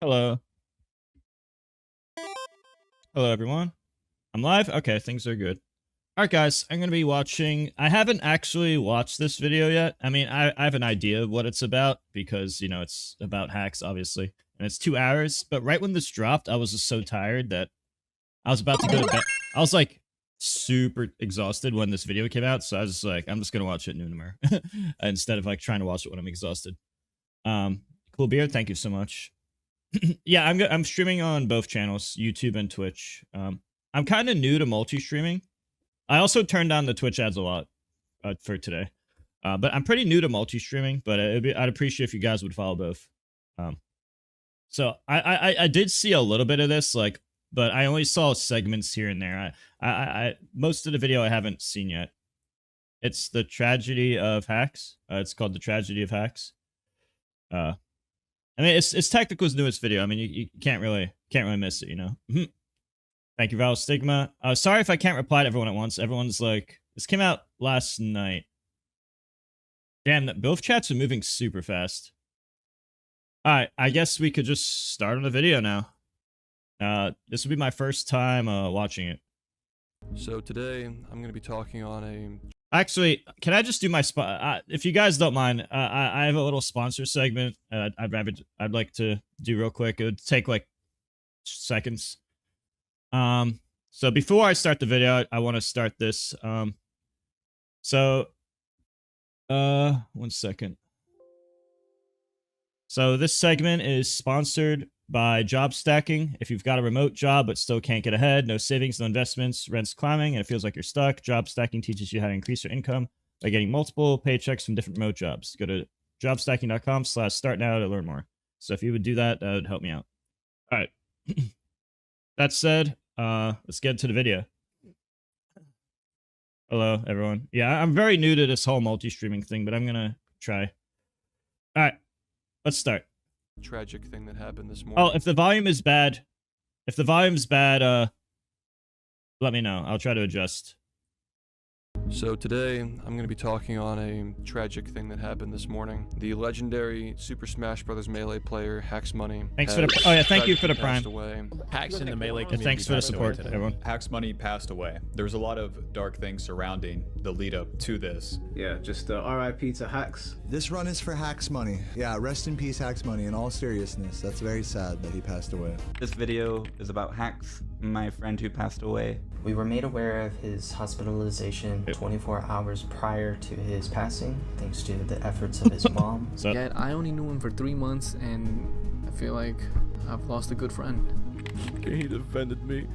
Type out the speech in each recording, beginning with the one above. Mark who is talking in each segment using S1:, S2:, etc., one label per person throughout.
S1: Hello. Hello, everyone. I'm live? Okay, things are good. Alright, guys, I'm going to be watching... I haven't actually watched this video yet. I mean, I have an idea of what it's about, because, you know, it's about hacks, obviously. And it's 2 hours, but right when this dropped, I was just so tired that I was about to go to bed. I was, like, super exhausted when this video came out, so I was just like, I'm just going to watch it noon tomorrow. Instead of, like, trying to watch it when I'm exhausted. Cool Beard, thank you so much. Yeah, I'm streaming on both channels, YouTube and Twitch. I'm kind of new to multi-streaming. I also turned on the Twitch ads a lot for today. But I'm pretty new to multi-streaming, but I'd appreciate if you guys would follow both. So I did see a little bit of this, like, but I only saw segments here and there. I most of the video I haven't seen yet. It's the tragedy of hacks. It's called the tragedy of hacks. I mean, it's Technical's newest video. I mean, you can't really miss it, you know. Thank you, Val Stigma. Sorry if I can't reply to everyone at once. Everyone's like, this came out last night. Damn, both chats are moving super fast. All right, I guess we could just start on the video now. This will be my first time watching it.
S2: So today, I'm going to be talking on a...
S1: Actually, can I just do my if you guys don't mind, I have a little sponsor segment. I'd like to do real quick. It would take like seconds. So before I start the video, I want to start this. So 1 second. So this segment is sponsored by job stacking. If you've got a remote job but still can't get ahead, no savings, no investments, rent's climbing, and it feels like you're stuck, job stacking teaches you how to increase your income by getting multiple paychecks from different remote jobs. Go to jobstacking.com/start now to learn more. So if you would do that, that would help me out. All right. That said, let's get into the video. Hello, everyone. Yeah, I'm very new to this whole multi-streaming thing, but I'm gonna try. All right, let's start.
S2: Tragic thing that happened this morning.
S1: Oh, if the volume is bad, let me know. I'll try to adjust.
S2: So today, I'm going to be talking on a tragic thing that happened this morning. The legendary Super Smash Bros. Melee player, Hacks Money.
S1: Thanks for the... Oh yeah, thank you for the prime.
S2: Away.
S3: Hacks in the Melee community.
S1: Thanks for the support, everyone.
S3: Hacks Money passed away. There was a lot of dark things surrounding the lead up to this.
S4: Yeah, just RIP to Hacks.
S5: This run is for Hacks Money. Yeah, rest in peace, Hacks Money. In all seriousness, that's very sad that he passed away.
S6: This video is about Hacks, my friend who passed away.
S7: We were made aware of his hospitalization 24 hours prior to his passing, thanks to the efforts of his mom.
S1: So,
S8: Yet I only knew him for 3 months, and I feel like I've lost a good friend.
S2: He defended me,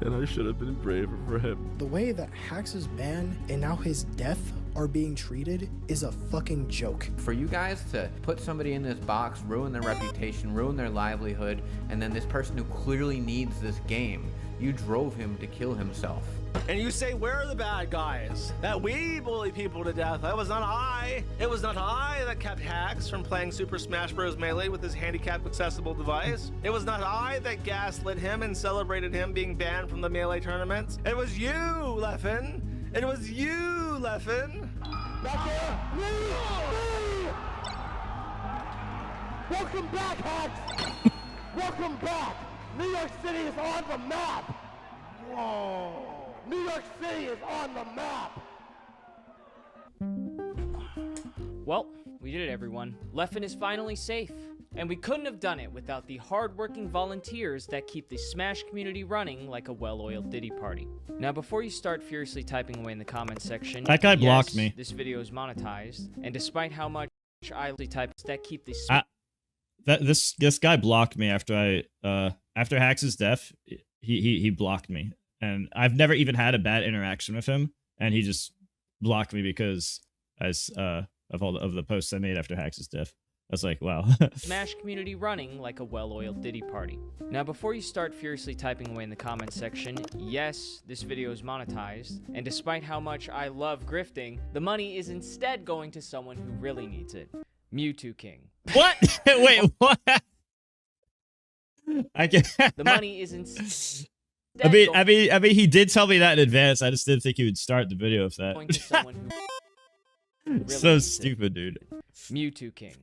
S2: and I should have been braver for him.
S9: The way that Hacks' ban and now his death are being treated is a fucking joke.
S10: For you guys to put somebody in this box, ruin their reputation, ruin their livelihood, and then this person who clearly needs this game, you drove him to kill himself.
S11: And you say, where are the bad guys? That we bully people to death. That was not I. It was not I that kept Hacks from playing Super Smash Bros. Melee with his handicapped accessible device. It was not I that gaslit him and celebrated him being banned from the Melee tournaments. It was you, Leffen. It was you, Leffen.
S12: Welcome back, Hacks. Welcome back. New York City is on the map. Whoa. New York City is on the map.
S13: Well, we did it, everyone. Leffen is finally safe. And we couldn't have done it without the hard-working volunteers that keep the Smash community running like a well-oiled Diddy party. Now, before you start furiously typing away in the comments section,
S1: that guy blocked me.
S13: This video is monetized, and despite how much I type that keep the
S1: this guy blocked me after after Hacks' death. He blocked me, and I've never even had a bad interaction with him, and he just blocked me because of all the posts I made after Hacks' death. I was like, wow.
S13: Smash community running like a well-oiled Diddy party. Now, before you start furiously typing away in the comments section, yes, this video is monetized, and despite how much I love grifting, the money is instead going to someone who really needs it. Mew2King.
S1: What? Wait, what? I can't.
S13: The money is instead.
S1: I mean, he did tell me that in advance. I just didn't think he would start the video with that.
S13: Going to someone who really
S1: so stupid, dude.
S13: Mew2King.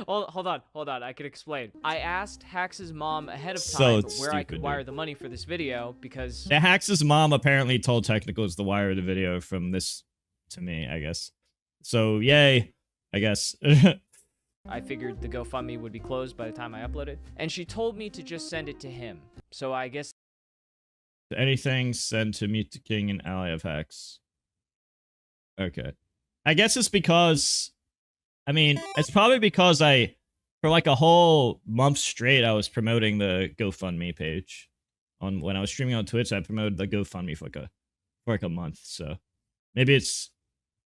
S13: hold on. I can explain. I asked Hax's mom ahead of
S1: So
S13: time where I could
S1: stupid,
S13: wire
S1: dude.
S13: the money for this video because
S1: Yeah, Hax's mom apparently told Technicals to wire the video from this to me, I guess. So, yay, I guess.
S13: I figured the GoFundMe would be closed by the time I uploaded. And she told me to just send it to him. So I guess...
S1: Anything, send to Mew2King and ally of Hax. Okay. I guess it's because... I mean, it's probably because for like a whole month straight, I was promoting the GoFundMe page. When I was streaming on Twitch, I promoted the GoFundMe for like a month. So maybe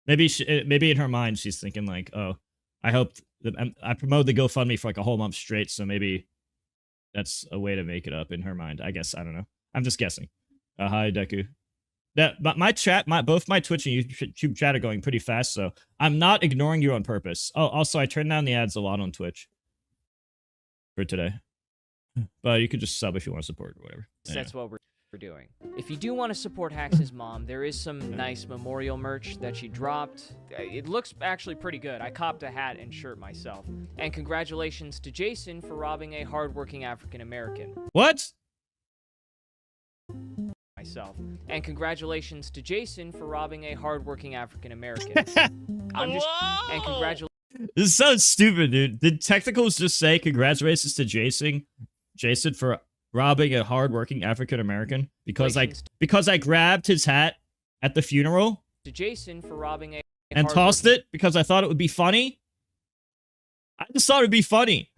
S1: maybe in her mind she's thinking like, oh, I hope I promoted the GoFundMe for like a whole month straight. So maybe that's a way to make it up in her mind. I guess I don't know. I'm just guessing. Hi Deku. But my chat, both my Twitch and YouTube chat are going pretty fast, so I'm not ignoring you on purpose. Oh, also, I turned down the ads a lot on Twitch for today. But you could just sub if you want to support or whatever. Anyway.
S13: That's what we're doing. If you do want to support Hax's mom, there is some nice memorial merch that she dropped. It looks actually pretty good. I copped a hat and shirt myself. And congratulations to Jason for robbing a hardworking African American.
S1: What?
S13: Myself. And congratulations to Jason for robbing a hardworking African American. And congratulations.
S1: This sounds stupid, dude. Did Technicals just say congratulations to Jason for robbing a hardworking African American because I grabbed his hat at the funeral
S13: to Jason for robbing a
S1: and tossed it because I thought it would be funny? I just thought it would be funny.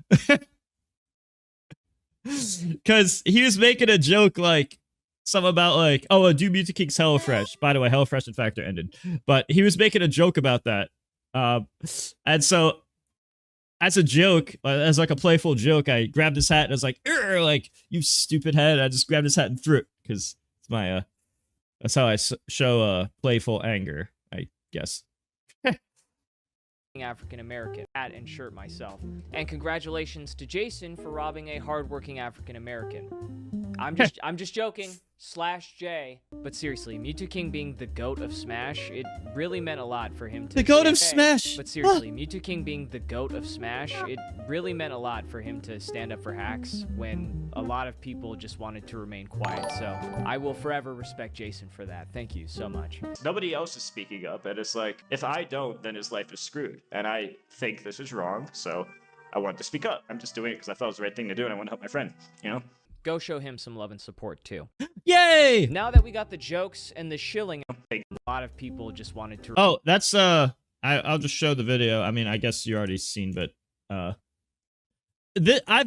S1: Because he was making a joke like something about like, oh, do Mew2King's HelloFresh. By the way, HelloFresh and Factor ended. But he was making a joke about that. And so as a joke, as like a playful joke, I grabbed his hat and I was like, you stupid head. I just grabbed his hat and threw it because it's my, that's how I show playful anger, I guess.
S13: African American hat and shirt myself. And congratulations to Jason for robbing a hardworking African American. I'm just joking. /J. But seriously, Mew2King being the GOAT of Smash, it really meant a lot for him to
S1: The GOAT of Smash!
S13: But seriously, Mew2King being the GOAT of Smash, it really meant a lot for him to stand up for Hax when a lot of people just wanted to remain quiet. So I will forever respect Jason for that. Thank you so much.
S1: Nobody else is speaking up, and it's like, if I don't, then his life is screwed. And I think this is wrong, so I want to speak up. I'm just doing it because I thought it was the right thing to do, and I want to help my friend, you know?
S13: Go show him some love and support, too.
S1: Yay!
S13: Now that we got the jokes and the shilling, a lot of people just wanted to...
S1: Oh, that's, I'll just show the video. I mean, I guess you already seen, but, I've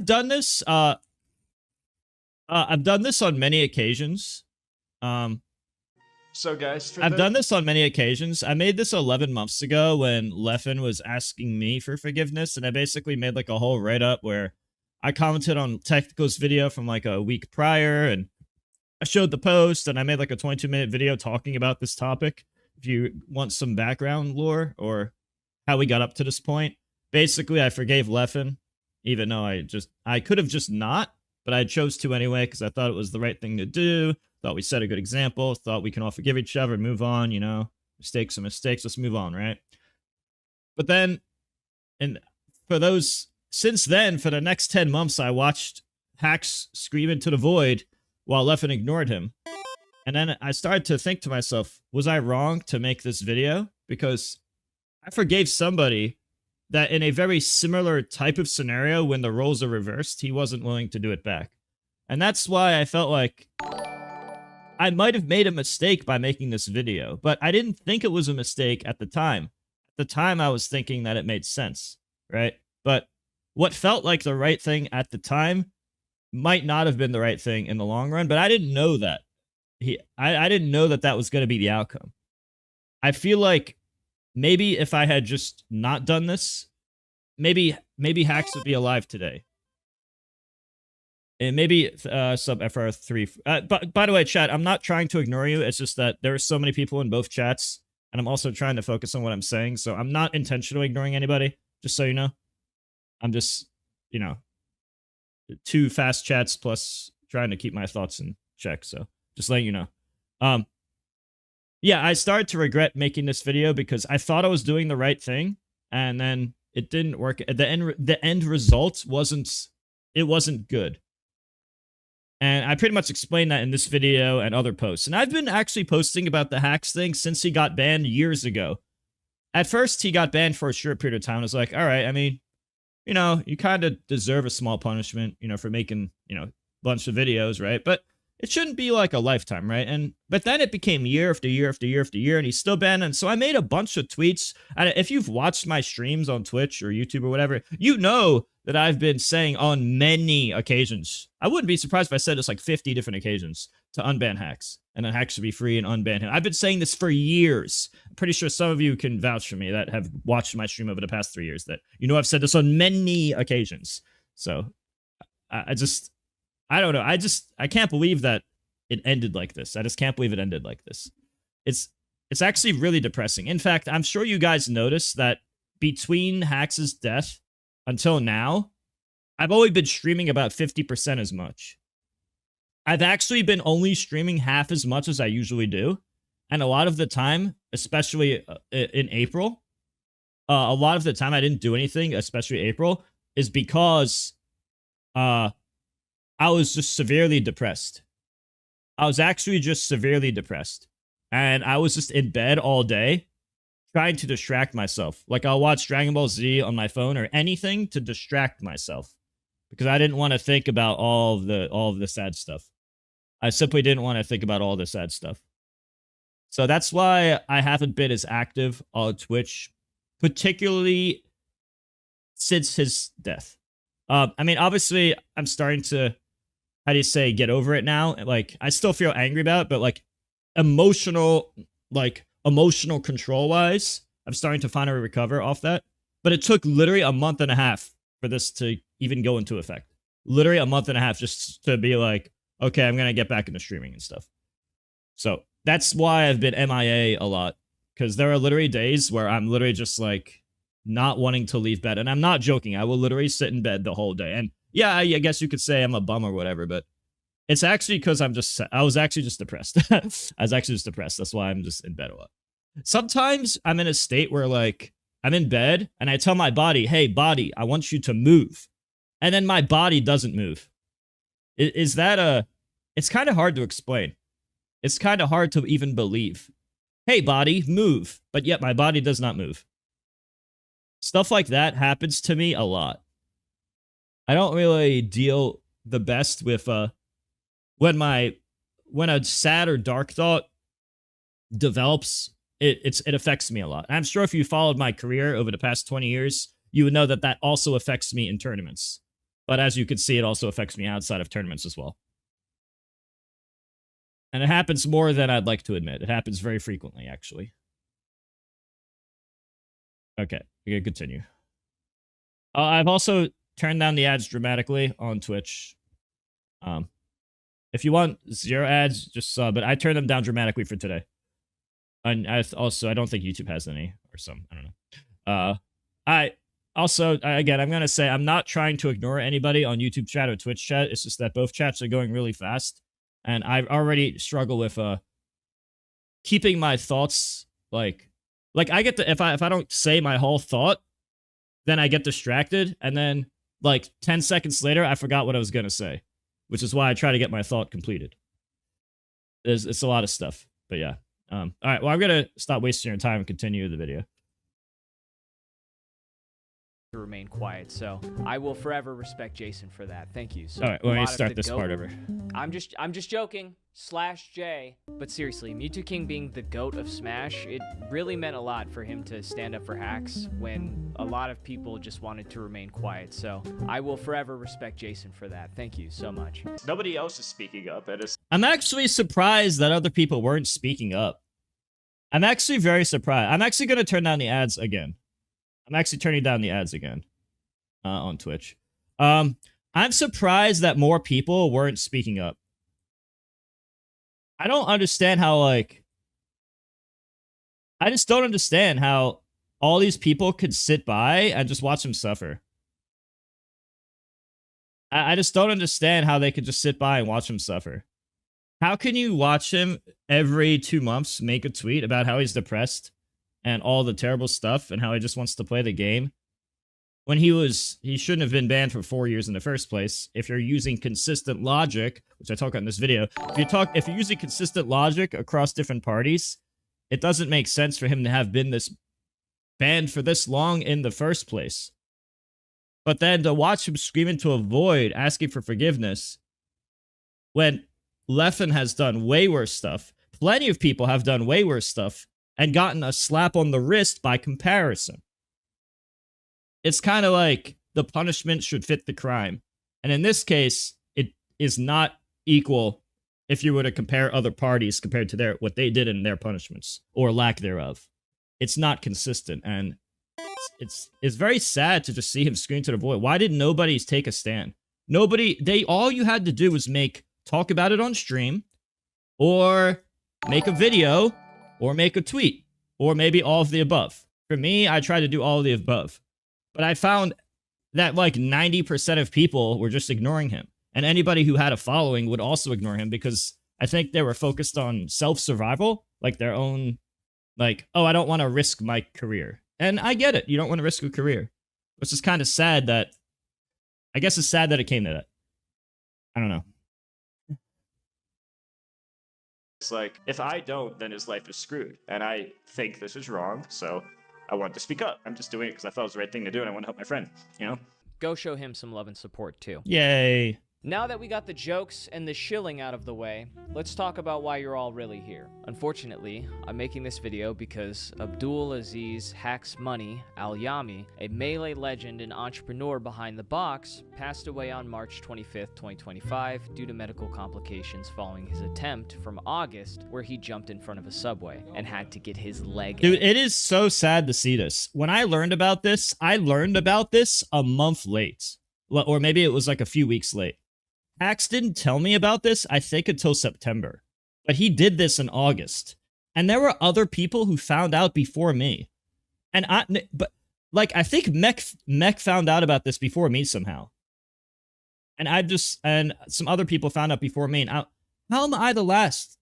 S1: done this, I've done this on many occasions.
S3: So guys,
S1: I've done this on many occasions. I made this 11 months ago when Leffen was asking me for forgiveness, and I basically made like a whole write-up where I commented on Technical's video from like a week prior, and I showed the post, and I made like a 22-minute video talking about this topic. If you want some background lore or how we got up to this point. Basically, I forgave Leffen, even though I could have just not, but I chose to anyway because I thought it was the right thing to do. Thought we set a good example. Thought we can all forgive each other, move on, you know. Mistakes are mistakes. Let's move on, right? But then, and for those... Since then, for the next 10 months, I watched Hax scream into the void while Leffen ignored him. And then I started to think to myself, was I wrong to make this video? Because I forgave somebody that in a very similar type of scenario, when the roles are reversed, he wasn't willing to do it back. And that's why I felt like I might have made a mistake by making this video, but I didn't think it was a mistake at the time. At the time, I was thinking that it made sense, right? But what felt like the right thing at the time might not have been the right thing in the long run, but I didn't know that. I didn't know that that was going to be the outcome. I feel like maybe if I had just not done this, maybe Hax would be alive today. And maybe sub FR3. But by the way, chat, I'm not trying to ignore you. It's just that there are so many people in both chats, and I'm also trying to focus on what I'm saying, so I'm not intentionally ignoring anybody, just so you know. I'm just, you know, 2 fast chats plus trying to keep my thoughts in check. So just letting you know. Yeah, I started to regret making this video because I thought I was doing the right thing. And then it didn't work. The end result wasn't good. And I pretty much explained that in this video and other posts. And I've been actually posting about the hacks thing since he got banned years ago. At first, he got banned for a short period of time. I was like, all right, I mean, you know, you kind of deserve a small punishment, you know, for making, you know, a bunch of videos, right? But it shouldn't be like a lifetime, right? But then it became year after year after year after year, and he's still banned. And so I made a bunch of tweets. And if you've watched my streams on Twitch or YouTube or whatever, you know that I've been saying on many occasions, I wouldn't be surprised if I said this like 50 different occasions, to unban hacks. And then hacks should be free and unban him. I've been saying this for years. I'm pretty sure some of you can vouch for me that have watched my stream over the past 3 years, that you know I've said this on many occasions. So I don't know. I can't believe that it ended like this. I just can't believe it ended like this. It's actually really depressing. In fact, I'm sure you guys noticed that between Hacks' death until now, I've only been streaming about 50% as much. I've actually been only streaming half as much as I usually do. And a lot of the time, especially in April, a lot of the time I didn't do anything, especially April, is because I was just severely depressed. I was actually just severely depressed. And I was just in bed all day trying to distract myself. Like, I'll watch Dragon Ball Z on my phone or anything to distract myself, because I didn't want to think about all of the sad stuff. I simply didn't want to think about all the sad stuff. So that's why I haven't been as active on Twitch, particularly since his death. I mean, obviously, I'm starting to, how do you say, get over it now. Like, I still feel angry about it, but like emotional control-wise, I'm starting to finally recover off that. But it took literally a month and a half for this to even go into effect. Literally a month and a half just to be like, okay, I'm going to get back into streaming and stuff. So that's why I've been MIA a lot, because there are literally days where I'm literally just like not wanting to leave bed. And I'm not joking. I will literally sit in bed the whole day. And yeah, I guess you could say I'm a bum or whatever, but it's actually because I was actually just depressed. I was actually just depressed. That's why I'm just in bed a lot. Sometimes I'm in a state where like I'm in bed and I tell my body, hey, body, I want you to move. And then my body doesn't move. Is that it's kind of hard to explain. It's kind of hard to even believe. Hey, body, move. But yet my body does not move. Stuff like that happens to me a lot. I don't really deal the best with when a sad or dark thought develops. It affects me a lot. I'm sure if you followed my career over the past 20 years, you would know that that also affects me in tournaments. But as you can see, it also affects me outside of tournaments as well. And it happens more than I'd like to admit. It happens very frequently, actually. Okay, we can continue. I've also turned down the ads dramatically on Twitch. If you want 0 ads, just sub. But I turned them down dramatically for today. And I don't think YouTube has any, or some. I don't know. Again, I'm going to say I'm not trying to ignore anybody on YouTube chat or Twitch chat. It's just that both chats are going really fast. And I've already struggled with keeping my thoughts, like I get to, if I don't say my whole thought, then I get distracted. And then like 10 seconds later, I forgot what I was going to say, which is why I try to get my thought completed. It's a lot of stuff, but yeah. All right, well, I'm going to stop wasting your time and continue the video.
S13: To remain quiet, so I will forever respect Jason for that. Thank you. So
S1: all right, let me start this part over.
S13: I'm just joking. /J. But seriously, Mew2King being the GOAT of Smash, it really meant a lot for him to stand up for Hacks when a lot of people just wanted to remain quiet. So I will forever respect Jason for that. Thank you so much.
S1: Nobody else is speaking up. I'm actually surprised that other people weren't speaking up. I'm actually very surprised. I'm actually going to turn down the ads again. I'm actually turning down the ads again on Twitch. I'm surprised that more people weren't speaking up. I don't understand how, like... I just don't understand how all these people could sit by and just watch him suffer. I just don't understand how they could just sit by and watch him suffer. How can you watch him every 2 months make a tweet about how he's depressed and all the terrible stuff and how he just wants to play the game, when he shouldn't have been banned for 4 years in the first place. If you're using consistent logic, which I talk about in this video, if you're using consistent logic across different parties, it doesn't make sense for him to have been banned for this long in the first place. But then to watch him scream into a void asking for forgiveness when Leffen has done way worse stuff, plenty of people have done way worse stuff, and gotten a slap on the wrist by comparison. It's kind of like the punishment should fit the crime. And in this case, it is not equal if you were to compare other parties compared to what they did in their punishments, or lack thereof. It's not consistent, and it's very sad to just see him scream to the void. Why did nobody take a stand? All you had to do was talk about it on stream, or make a video, or make a tweet, or maybe all of the above. For me, I tried to do all of the above. But I found that like 90% of people were just ignoring him. And anybody who had a following would also ignore him because I think they were focused on self-survival, like their own, like, oh, I don't want to risk my career. And I get it. You don't want to risk a career. Which is kind of sad that, I guess it's sad that it came to that. I don't know. It's like, if I don't, then his life is screwed. And I think this is wrong, so I wanted to speak up. I'm just doing it because I thought it was the right thing to do and I want to help my friend, you know?
S13: Go show him some love and support, too.
S1: Yay.
S13: Now that we got the jokes and the shilling out of the way, let's talk about why you're all really here. Unfortunately, I'm making this video because Abdul Aziz Hacks Money, Al-Yami, a Melee legend and entrepreneur behind the box, passed away on March 25th, 2025 due to medical complications following his attempt from August where he jumped in front of a subway and had to get his leg
S1: Dude, it is so sad to see this. When I learned about this a month late. Or maybe it was like a few weeks late. Hacks didn't tell me about this, I think, until September. But he did this in August. And there were other people who found out before me. And I think Mech found out about this before me somehow. And some other people found out before me. And how am I the last?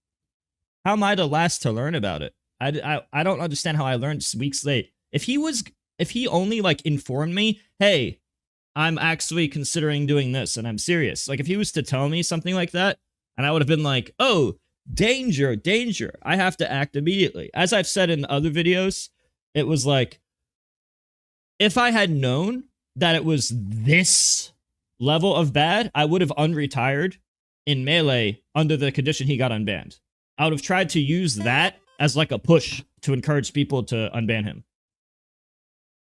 S1: How am I the last to learn about it? I don't understand how I learned weeks late. If he only like informed me, hey, I'm actually considering doing this and I'm serious. Like if he was to tell me something like that, and I would have been like, oh, danger, danger. I have to act immediately. As I've said in other videos, it was like, if I had known that it was this level of bad, I would have unretired in Melee under the condition he got unbanned. I would have tried to use that as like a push to encourage people to unban him.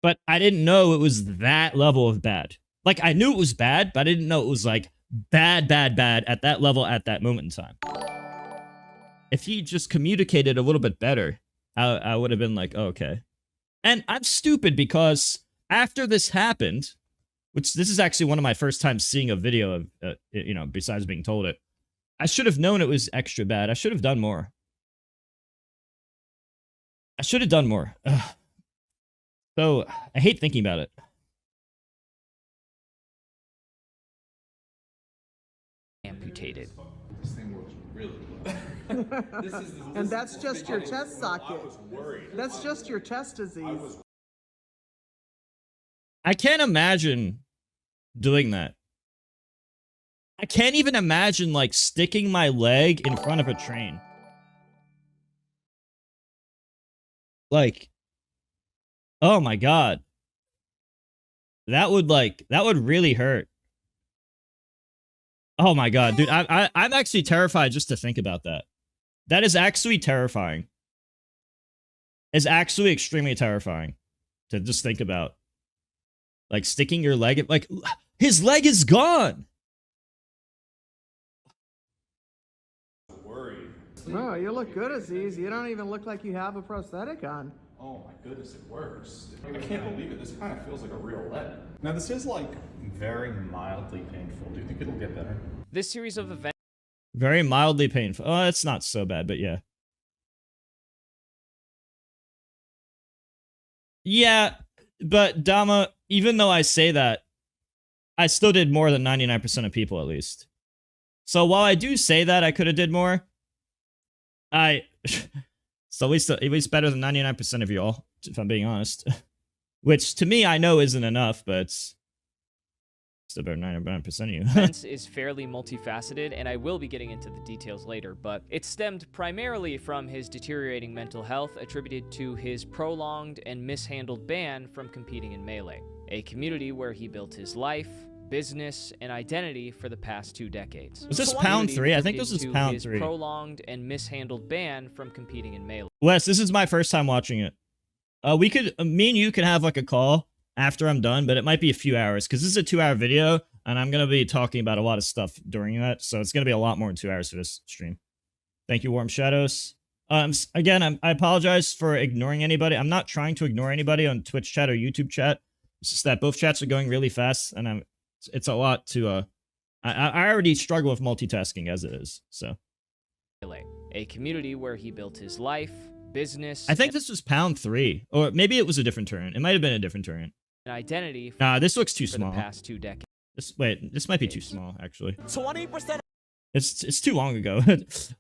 S1: But I didn't know it was that level of bad. Like, I knew it was bad, but I didn't know it was, like, bad at that level at that moment in time. If he just communicated a little bit better, I would have been like, oh, okay. And I'm stupid because after this happened, which this is actually one of my first times seeing a video of, you know, besides being told it, I should have known it was extra bad. I should have done more. I should have done more. Ugh. So, I hate thinking about it.
S13: Amputated.
S14: This thing works really well.
S15: And that's just your chest socket. That's just your chest disease.
S1: I can't imagine doing that. I can't even imagine, like, sticking my leg in front of a train. Like, oh my god. That would really hurt. Oh my god, dude, I'm actually terrified just to think about that. That is actually terrifying. It's actually extremely terrifying to just think about. Like, sticking your leg in, like, his leg is gone!
S15: No, you look good, Aziz. You don't even look like you have a prosthetic on.
S14: Oh my goodness, it works. I can't believe it. This kind of feels like a real leg. Now this is like very mildly painful. Do you think it'll get better?
S13: This series of events.
S1: Very mildly painful. Oh, it's not so bad, but yeah. Yeah, but Dama, even though I say that, I still did more than 99% of people at least. So while I do say that I could have did more, so at least better than 99% of y'all, if I'm being honest. which to me I know isn't enough, but it's still better than 99% of you.
S13: Offense is fairly multifaceted, and I will be getting into the details later, but it stemmed primarily from his deteriorating mental health attributed to his prolonged and mishandled ban from competing in Melee, a community where he built his life, business, and identity for the past 2 decades.
S1: Was this pound 3? I think this was pound 3.
S13: Prolonged and mishandled ban from competing in Melee.
S1: Wes, this is my first time watching it. We could, me and you could have like a call after I'm done, but it might be a few hours because this is a 2-hour video and I'm going to be talking about a lot of stuff during that. So it's going to be a lot more than 2 hours for this stream. Thank you, Warm Shadows. Again, I apologize for ignoring anybody. I'm not trying to ignore anybody on Twitch chat or YouTube chat. It's just that both chats are going really fast and it's a lot to, I already struggle with multitasking as it is, so.
S13: A community where he built his life, business.
S1: I think this was pound 3, or maybe it was a different turn. It might have been a different turn.
S13: An identity.
S1: Nah, this looks too
S13: for
S1: small.
S13: The past 2 decades.
S1: This might be too small, actually.
S12: 20%.
S1: It's too long ago.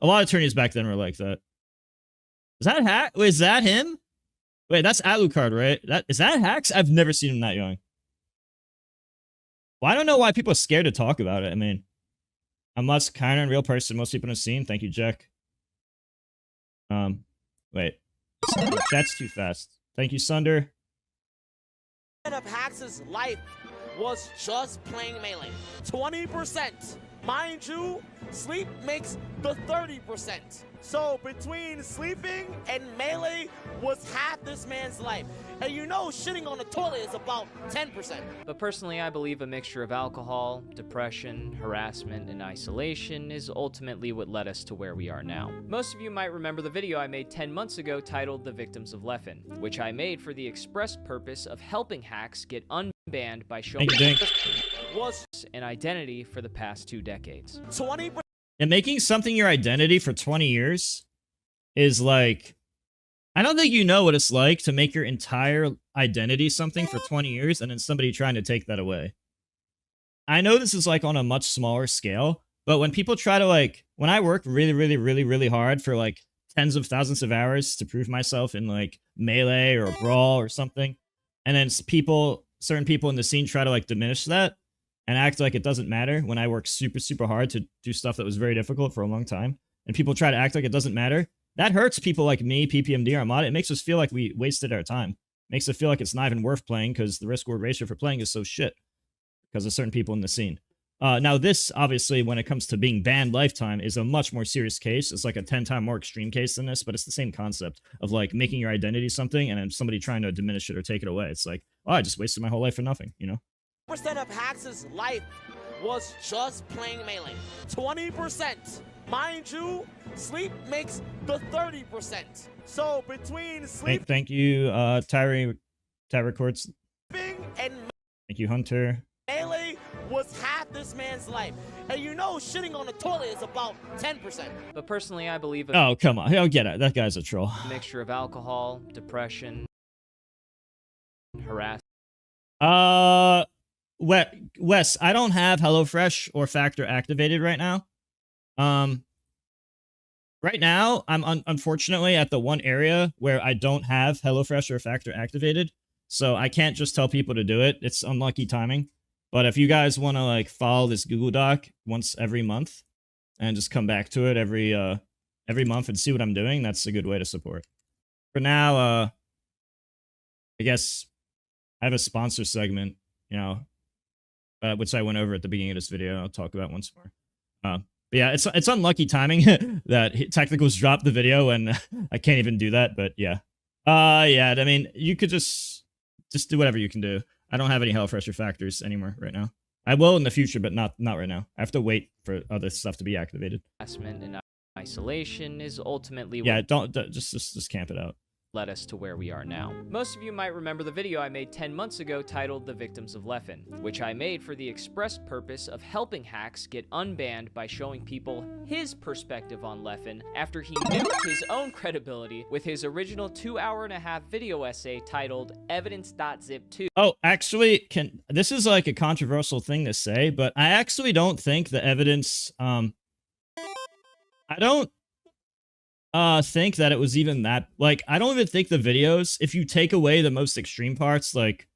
S1: A lot of attorneys back then were like that. Is that Hack? Wait, is that him? Wait, that's Alucard, right? Is that Hacks? I've never seen him that young. Well, I don't know why people are scared to talk about it. I mean, unless kind of a real person most people have seen. Thank you, Jack. Wait. That's too fast. Thank you, Sunder.
S12: Of Hax's life was just playing Melee. 20%. Mind you, sleep makes the 30%. So between sleeping and Melee was half this man's life. And you know shitting on the toilet is about 10%.
S13: But personally, I believe a mixture of alcohol, depression, harassment, and isolation is ultimately what led us to where we are now. Most of you might remember the video I made 10 months ago titled The Victims of Leffen, which I made for the express purpose of helping hacks get unbanned by showing
S12: was
S13: an identity for the past 2 decades.
S12: 20%.
S1: And making something your identity for 20 years is like, I don't think you know what it's like to make your entire identity something for 20 years and then somebody trying to take that away. I know this is like on a much smaller scale, but when people try to like, when I work really hard for like tens of thousands of hours to prove myself in like Melee or a Brawl or something, and then certain people in the scene try to like diminish that and act like it doesn't matter when I work super hard to do stuff that was very difficult for a long time, and people try to act like it doesn't matter, that hurts people like me, PPMD, Armada. It makes us feel like we wasted our time. It makes it feel like it's not even worth playing because the risk-reward ratio for playing is so shit because of certain people in the scene. Now this, obviously, when it comes to being banned lifetime, is a much more serious case. It's like a 10-time more extreme case than this, but it's the same concept of like making your identity something and then somebody trying to diminish it or take it away. It's like, oh, I just wasted my whole life for nothing, you know?
S12: Percent of Hax's life was just playing Melee. 20%. Mind you, sleep makes the 30%. So between sleep,
S1: thank you, Tyree Courts.
S12: And
S1: Thank you, Hunter.
S12: Melee was half this man's life. And you know shitting on the toilet is about 10%.
S13: But personally, I believe
S1: Oh, come on. I'll get it. That guy's a troll.
S13: A mixture of alcohol, depression, harassment.
S1: Wes, I don't have HelloFresh or Factor activated right now. Right now, I'm unfortunately at the one area where I don't have HelloFresh or Factor activated, so I can't just tell people to do it. It's unlucky timing. But if you guys want to like follow this Google Doc once every month and just come back to it every month and see what I'm doing, that's a good way to support. For now, I guess I have a sponsor segment, you know, which I went over at the beginning of this video. I'll talk about once more. But yeah, it's unlucky timing that Technicals dropped the video and I can't even do that. But yeah, yeah. I mean, you could just do whatever you can do. I don't have any HelloFresh or Factors anymore right now. I will in the future, but not right now. I have to wait for other stuff to be activated.
S13: Harassment and isolation is ultimately
S1: don't just camp it out.
S13: Led us to where we are now. Most of you might remember the video I made 10 months ago titled The Victims of Leffen, which I made for the express purpose of helping hacks get unbanned by showing people his perspective on Leffen after he nuked his own credibility with his original 2.5-hour video essay titled Evidence.zip2.
S1: Oh, actually, this is like a controversial thing to say, but I actually don't think the evidence, think that it was even that, like, I don't even think the videos, if you take away the most extreme parts, like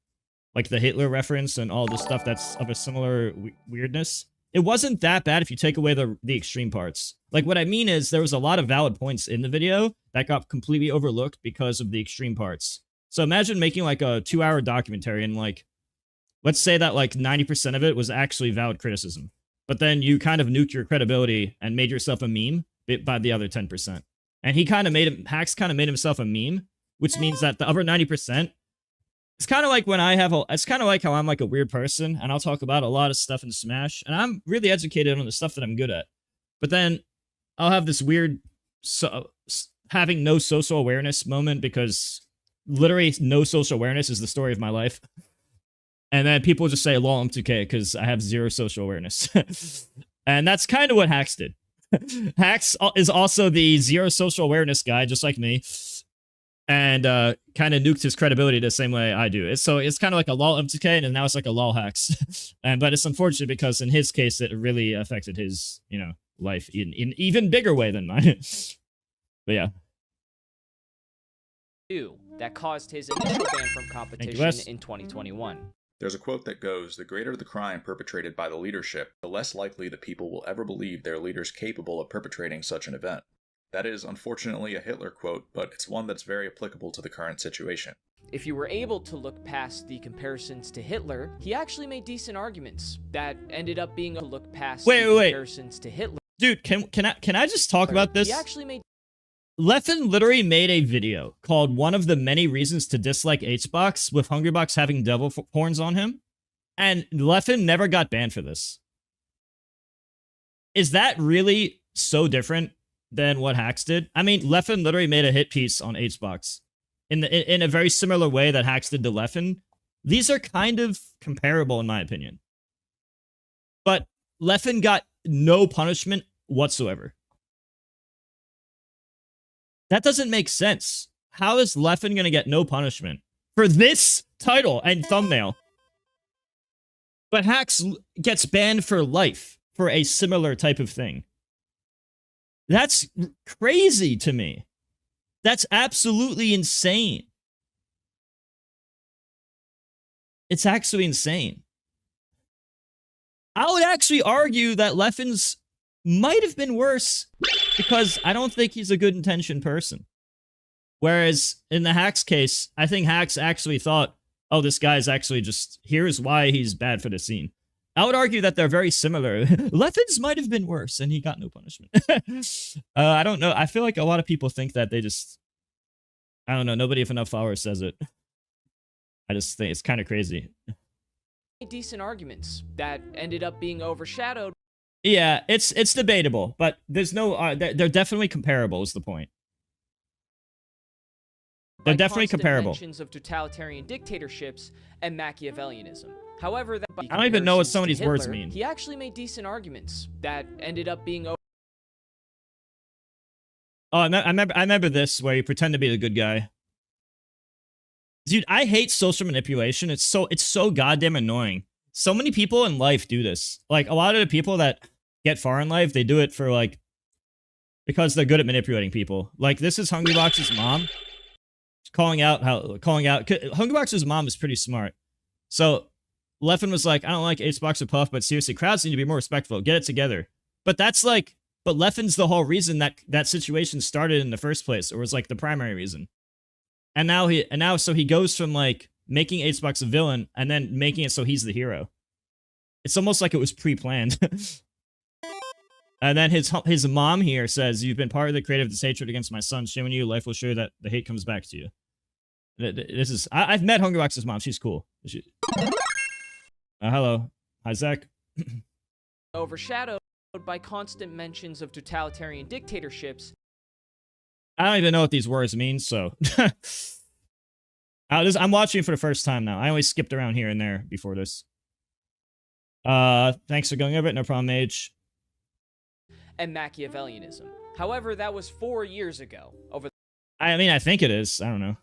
S1: the Hitler reference and all the stuff that's of a similar weirdness, it wasn't that bad if you take away the extreme parts. Like, what I mean is there was a lot of valid points in the video that got completely overlooked because of the extreme parts. So imagine making like a 2-hour documentary and like, let's say that like 90% of it was actually valid criticism, but then you kind of nuked your credibility and made yourself a meme by the other 10%. And he kind of Hacks kind of made himself a meme, which means that the other 90%, it's kind of like when it's kind of like how I'm like a weird person and I'll talk about a lot of stuff in Smash and I'm really educated on the stuff that I'm good at. But then I'll have this weird having no social awareness moment because literally no social awareness is the story of my life. And then people just say, lol, I'm 2K because I have zero social awareness. And that's kind of what Hacks did. Hacks is also the zero social awareness guy, just like me. And kind of nuked his credibility the same way I do. So it's kind of like a lol M2K, and now it's like a lol Hacks. But it's unfortunate because in his case, it really affected his, life in even bigger way than mine. But yeah.
S13: That caused his initial ban from competition in 2021.
S14: There's a quote that goes, "The greater the crime perpetrated by the leadership, the less likely the people will ever believe their leader's capable of perpetrating such an event." That is unfortunately a Hitler quote, but it's one that's very applicable to the current situation.
S13: If you were able to look past the comparisons to Hitler, he actually made decent arguments that ended up being to look past the comparisons to Hitler.
S1: Dude, can I just talk about this?
S13: He actually made
S1: Leffen literally made a video called One of the Many Reasons to Dislike Hbox with Hungrybox having devil horns on him. And Leffen never got banned for this. Is that really so different than what Hacks did? I mean, Leffen literally made a hit piece on Hbox in a very similar way that Hacks did to Leffen. These are kind of comparable in my opinion. But Leffen got no punishment whatsoever. That doesn't make sense. How is Leffen going to get no punishment for this title and thumbnail? But Hacks gets banned for life for a similar type of thing. That's crazy to me. That's absolutely insane. It's actually insane. I would actually argue that Leffen's might have been worse because I don't think he's a good intentioned person. Whereas in the Hacks case, I think Hacks actually thought, oh, this guy's actually just, here's why he's bad for the scene. I would argue that they're very similar. Leffen's might have been worse and he got no punishment. I don't know. I feel like a lot of people think that they just, I don't know, nobody with enough followers says it. I just think it's kind of crazy.
S13: Decent arguments that ended up being overshadowed.
S1: Yeah, it's debatable, but there's no, they're definitely comparable is the point. They're definitely comparable.
S13: Mentions of totalitarian dictatorships and Machiavellianism. However, that
S1: I don't even know what some of these words mean.
S13: He actually made decent arguments that ended up being. Oh,
S1: I remember this where you pretend to be the good guy. Dude, I hate social manipulation. It's so goddamn annoying. So many people in life do this. Like a lot of the people that get far in life, they do it for like because they're good at manipulating people. Like this is Hungrybox's mom. Calling out Hungrybox's mom is pretty smart. So Leffen was like, I don't like Hbox or Puff, but seriously, crowds need to be more respectful. Get it together. But that's like, but Leffen's the whole reason that situation started in the first place, or was like the primary reason. And now so he goes from like making Hbox a villain and then making it so he's the hero. It's almost like it was pre-planned. And then his mom here says, "You've been part of the creative this hatred against my son. Shame on you. Life will show you that the hate comes back to you." This is I've met Hungrybox's mom. She's cool. Hello. Hi, Zach.
S13: Overshadowed by constant mentions of totalitarian dictatorships.
S1: I don't even know what these words mean, so I'm watching for the first time now. I always skipped around here and there before this. Thanks for going over it. No problem, Age.
S13: And Machiavellianism. However, that was 4 years ago.
S1: I mean, I think it is. I don't know.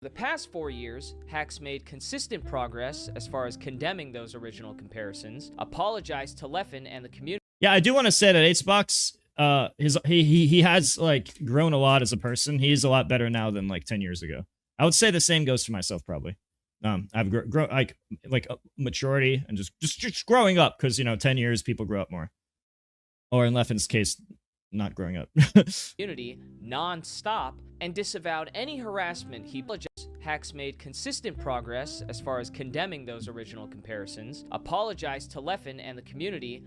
S13: The past 4 years, Hacks made consistent progress as far as condemning those original comparisons, apologized to Leffen and the community.
S1: Yeah, I do want to say that Hbox, he has like grown a lot as a person. He's a lot better now than like 10 years ago. I would say the same goes for myself probably. I've grown like maturity and just growing up, because you know 10 years people grow up more. Or in Leffen's case, not growing up.
S13: Community non-stop and disavowed any harassment he apologized. Hacks made consistent progress as far as condemning those original comparisons, apologized to Leffen and the community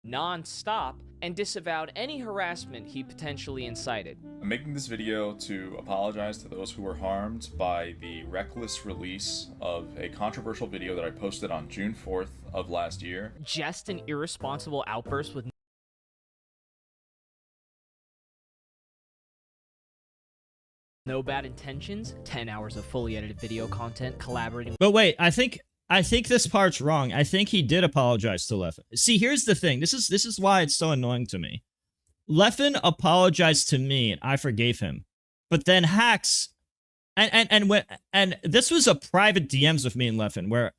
S13: non-stop, and disavowed any harassment he potentially incited.
S14: I'm making this video to apologize to those who were harmed by the reckless release of a controversial video that I posted on June 4th of last year.
S13: Just an irresponsible outburst with no bad intentions, 10 hours of fully edited video content, collaborating.
S1: But wait, I think this part's wrong. I think he did apologize to Leffen. See, here's the thing. This is why it's so annoying to me. Leffen apologized to me and I forgave him. But then Hacks and this was a private DMs with me and Leffen where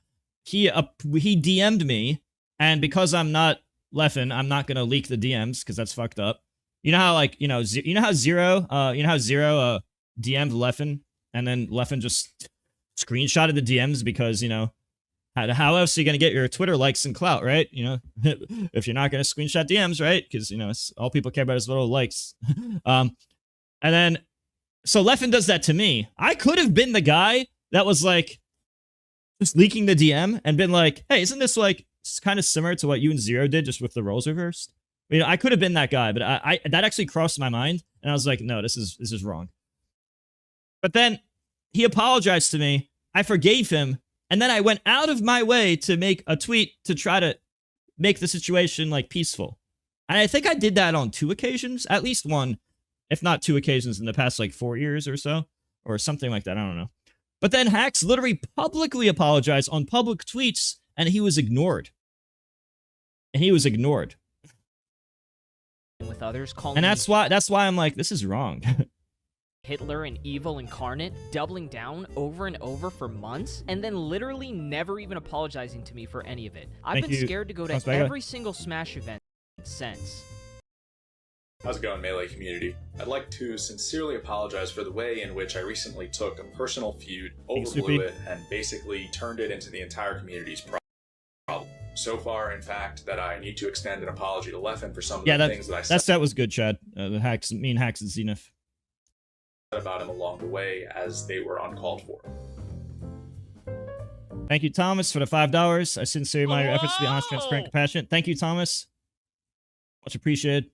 S1: he DM'd me, and because I'm not Leffen, I'm not gonna leak the DMs because that's fucked up. You know how like you know how Zero DM'd Leffen, and then Leffen just screenshotted the DMs because, you know, how else are you going to get your Twitter likes and clout, right? You know, if you're not going to screenshot DMs, right? Because, you know, it's, all people care about is little likes. And then, so Leffen does that to me. I could have been the guy that was like, just leaking the DM and been like, hey, isn't this like kind of similar to what you and Zero did, just with the roles reversed? You know, I could have been that guy, but I that actually crossed my mind, and I was like, no, this is wrong. But then he apologized to me. I forgave him. And then I went out of my way to make a tweet to try to make the situation like peaceful. And I think I did that on 2 occasions, at least one, if not 2 occasions in the past like 4 years or so, or something like that. I don't know. But then Hacks literally publicly apologized on public tweets, and he was ignored. And he was ignored.
S13: With others calling,
S1: and that's why I'm like, this is wrong.
S13: Hitler and evil incarnate, doubling down over and over for months, and then literally never even apologizing to me for any of it. I've been scared to go to every single Smash event since.
S14: How's it going, Melee community? I'd like to sincerely apologize for the way in which I recently took a personal feud, overblew it, and basically turned it into the entire community's problem. So far, in fact, that I need to extend an apology to Leffen for some of the things that I said.
S1: That was good, Chad. The Hacks, me and Hacks and Zenith.
S14: About him along the way, as they were uncalled for.
S1: Thank you, Thomas, for the $5. I sincerely admire your efforts to be honest, transparent, compassionate. Thank you, Thomas. Much appreciated.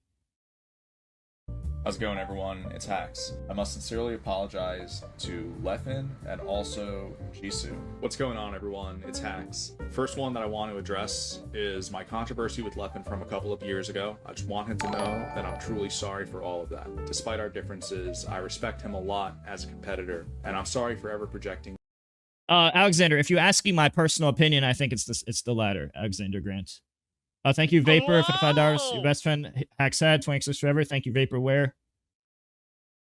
S14: How's it going, everyone? It's Hacks. I must sincerely apologize to Leffen and also Jisoo. What's going on, everyone? It's Hacks. First one that I want to address is my controversy with Leffen from a couple of years ago. I just want him to know that I'm truly sorry for all of that. Despite our differences, I respect him a lot as a competitor, and I'm sorry for ever projecting.
S1: Alexander, if you ask me my personal opinion, I think it's the latter. Alexander Grant. Thank you, Vapor, for the $5. Your best friend, Hacks had 26 forever. Thank you, Vaporware.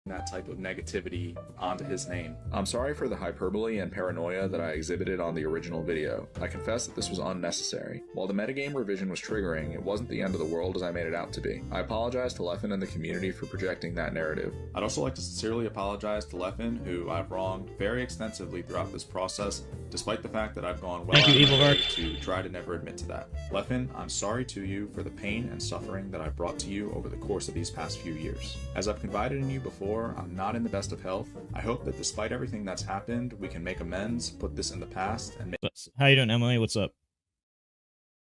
S14: That type of negativity onto his name. I'm sorry for the hyperbole and paranoia that I exhibited on the original video. I confess that this was unnecessary. While the metagame revision was triggering, it wasn't the end of the world as I made it out to be. I apologize to Leffen and the community for projecting that narrative. I'd also like to sincerely apologize to Leffen, who I've wronged very extensively throughout this process, despite the fact that I've gone well out of my way to try to never admit to that. Leffen, I'm sorry to you for the pain and suffering that I've brought to you over the course of these past few years. As I've confided in you before, I'm not in the best of health. I hope that despite everything that's happened, we can make amends, put this in the past, and
S1: How you doing, Emily? What's up?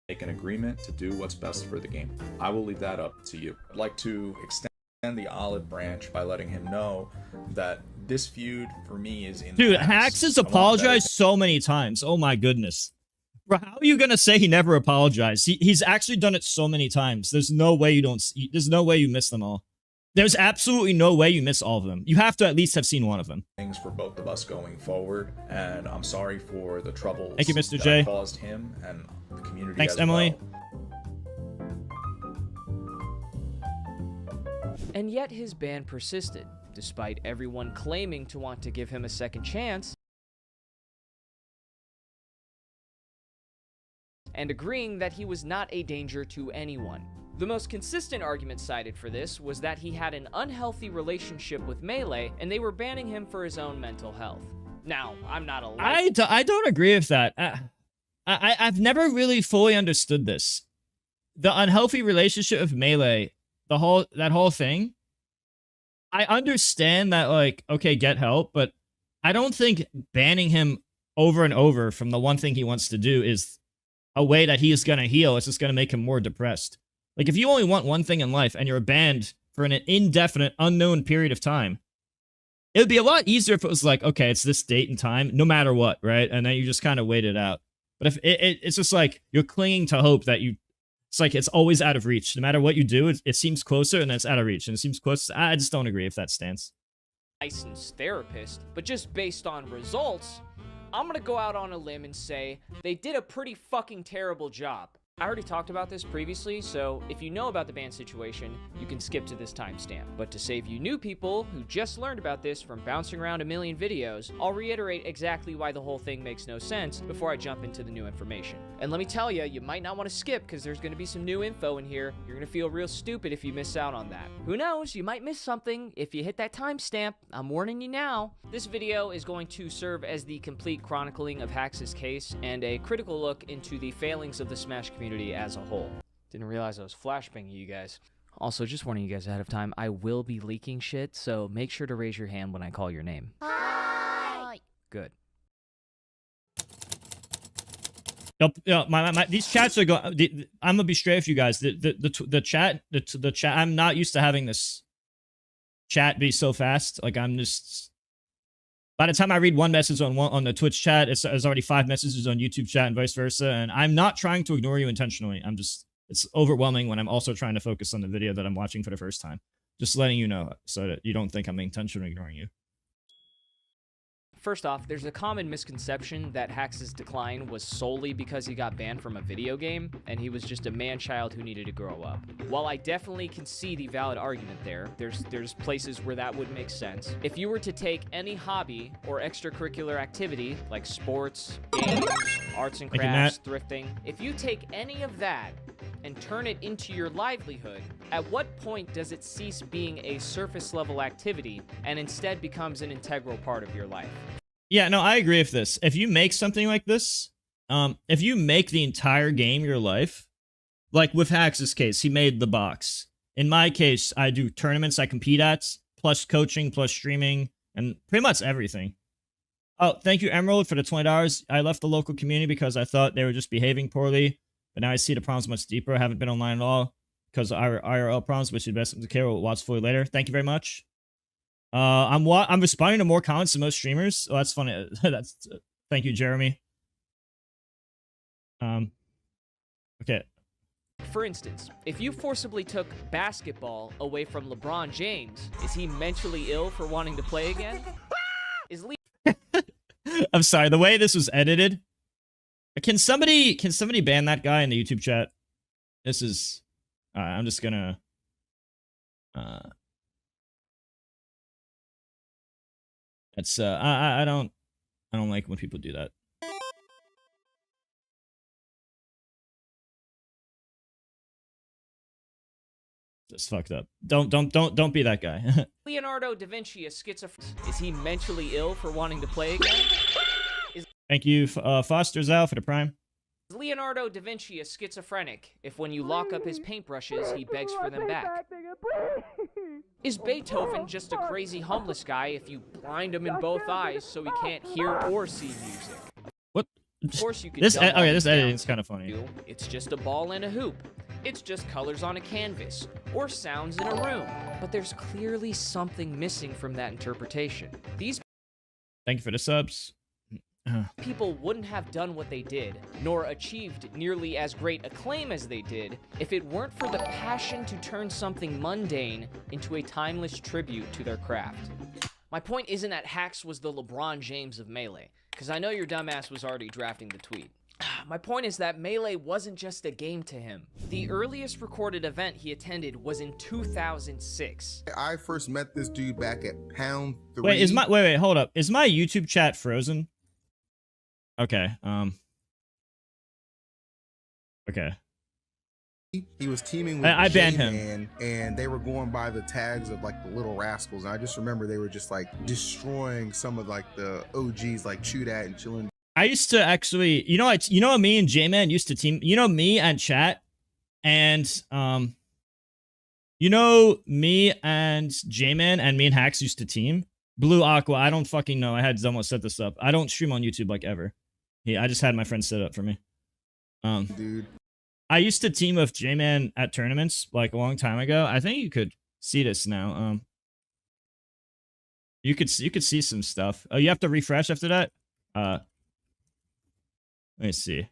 S14: Make an agreement to do what's best for the game. I will leave that up to you. I'd like to extend the olive branch by letting him know that this feud for me is in
S1: Dude, Hacks has apologized so many times. Oh my goodness. Bro, how are you gonna say he never apologized? He's actually done it so many times. There's no way you don't see, there's no way you miss them all. There's absolutely no way you miss all of them. You have to at least have seen one of them.
S14: Things for both of us going forward, and I'm sorry for the troubles
S1: Thank you, Mr.
S14: that
S1: J.
S14: caused him and the community.
S1: Thanks,
S14: as
S1: Emily.
S14: Well.
S13: And yet his ban persisted, despite everyone claiming to want to give him a second chance and agreeing that he was not a danger to anyone. The most consistent argument cited for this was that he had an unhealthy relationship with Melee, and they were banning him for his own mental health. Now, I'm not a...
S1: I don't agree with that. I've never really fully understood this. The unhealthy relationship of Melee, that whole thing, I understand that, like, okay, get help, but I don't think banning him over and over from the one thing he wants to do is a way that he is going to heal. It's just going to make him more depressed. Like, if you only want one thing in life and you're banned for an indefinite, unknown period of time, it would be a lot easier if it was like, okay, it's this date and time, no matter what, right? And then you just kind of wait it out. But if it's just like you're clinging to hope that it's like it's always out of reach. No matter what you do, it seems closer and then it's out of reach. And it seems close. I just don't agree if that stance.
S13: Licensed therapist, but just based on results, I'm gonna go out on a limb and say they did a pretty fucking terrible job. I already talked about this previously, so if you know about the ban situation, you can skip to this timestamp. But to save you new people who just learned about this from bouncing around a million videos, I'll reiterate exactly why the whole thing makes no sense before I jump into the new information. And let me tell you, you might not want to skip because there's going to be some new info in here. You're going to feel real stupid if you miss out on that. Who knows, you might miss something if you hit that timestamp. I'm warning you now. This video is going to serve as the complete chronicling of Hax's case and a critical look into the failings of the Smash community as a whole. Didn't realize I was flashbanging you guys. Also, just warning you guys ahead of time, I will be leaking shit, so make sure to raise your hand when I call your name. Hi! Good.
S1: These chats are going. I'm gonna be straight with you guys. The chat. I'm not used to having this chat be so fast. Like, I'm just. By the time I read one message on the Twitch chat, it's already 5 messages on YouTube chat and vice versa. And I'm not trying to ignore you intentionally. It's overwhelming when I'm also trying to focus on the video that I'm watching for the first time. Just letting you know so that you don't think I'm intentionally ignoring you.
S13: First off, there's a common misconception that Hax's decline was solely because he got banned from a video game, and he was just a man-child who needed to grow up. While I definitely can see the valid argument there's places where that would make sense. If you were to take any hobby or extracurricular activity, like sports, games, arts and crafts, thrifting, if you take any of that and turn it into your livelihood, at what point does it cease being a surface-level activity and instead becomes an integral part of your life?
S1: Yeah, no, I agree with this. If you make something like this, if you make the entire game your life, like with Hax's case, he made the box. In my case, I do tournaments I compete at, plus coaching, plus streaming, and pretty much everything. Oh, thank you, Emerald, for the $20. I left the local community because I thought they were just behaving poorly, but now I see the problems much deeper. I haven't been online at all because of IRL problems, which is best to care. We'll watch fully later. Thank you very much. I'm responding to more comments than most streamers. Oh, that's funny. Thank you, Jeremy. Okay.
S13: For instance, if you forcibly took basketball away from LeBron James, is he mentally ill for wanting to play again?
S1: I'm sorry, the way this was edited. Can somebody ban that guy in the YouTube chat? This is I'm just gonna it's I don't like when people do that. Just fucked up. Don't be that guy.
S13: Leonardo da Vinci a schizophrenic. Is he mentally ill for wanting to play again?
S1: Thank you, Foster Zal, for the prime.
S13: Is Leonardo da Vinci a schizophrenic if when you lock up his paintbrushes, he begs for them back? Is Beethoven just a crazy homeless guy if you blind him in both eyes so he can't hear or see music?
S1: What?
S13: Of course you can.
S1: This editing is kind of funny.
S13: It's just a ball and a hoop. It's just colors on a canvas or sounds in a room. But there's clearly something missing from that interpretation. These
S1: Thank you for the subs.
S13: people wouldn't have done what they did, nor achieved nearly as great acclaim as they did, if it weren't for the passion to turn something mundane into a timeless tribute to their craft. My point isn't that Hax was the LeBron James of Melee, because I know your dumbass was already drafting the tweet. My point is that Melee wasn't just a game to him. The earliest recorded event he attended was in 2006.
S16: I first met this dude back at Pound 3.
S1: Wait, hold up. Is my YouTube chat frozen? Okay, okay.
S16: He was teaming with
S1: I banned him.
S16: J-Man, and they were going by the tags of like the Little Rascals. And I just remember they were just like destroying some of like the OGs, like Chew Dat and Chillin'.
S1: I used to actually, you know, me and J-Man used to team. You know, me and Chat, and you know, me and J-Man and me and Hacks used to team. Blue Aqua, I don't fucking know. I had someone set this up. I don't stream on YouTube like ever. I just had my friend set it up for me.
S16: Dude.
S1: I used to team with J-Man at tournaments like a long time ago. I think you could see this now. You could see some stuff. Oh, you have to refresh after that? Let me see.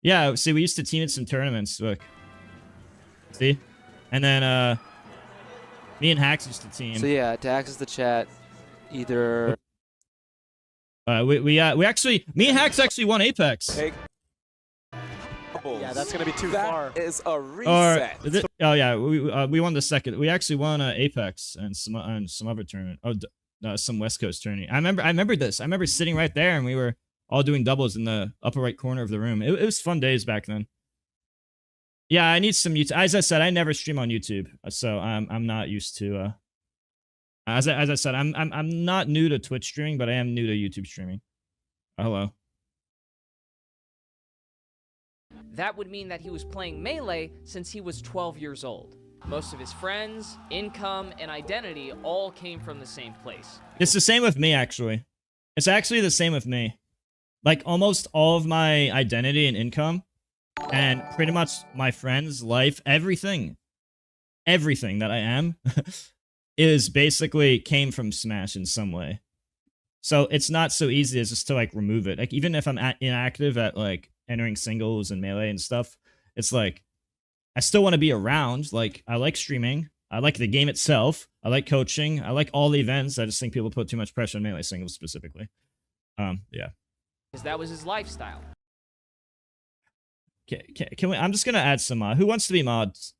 S1: Yeah, see, we used to team at some tournaments. Look. See? And then me and Hacks used to team.
S17: So yeah, to access the chat, either
S1: we actually, me and Hacks actually won Apex.
S18: Hey. Yeah, that's gonna be too far. That is a
S1: Or,
S18: reset.
S1: oh yeah, we won the second. We actually won Apex and some other tournament. Oh, some West Coast tournament. I remember this. I remember sitting right there, and we were all doing doubles in the upper right corner of the room. It was fun days back then. Yeah, I need some YouTube. As I said, I never stream on YouTube, so I'm not used to. As I said, I'm not new to Twitch streaming, but I am new to YouTube streaming. Hello.
S13: That would mean that he was playing Melee since he was 12 years old. Most of his friends, income, and identity all came from the same place.
S1: It's the same with me, actually. It's actually the same with me. Like, almost all of my identity and income, and pretty much my friends, life, everything that I am, is basically came from Smash in some way. So it's not so easy as just to, like, remove it. Like, even if I'm inactive at, like, entering singles and Melee and stuff, it's like, I still want to be around. Like, I like streaming. I like the game itself. I like coaching. I like all the events. I just think people put too much pressure on Melee singles specifically. Yeah.
S13: Because that was his lifestyle.
S1: Can we? I'm just gonna add some. Who wants to be mods?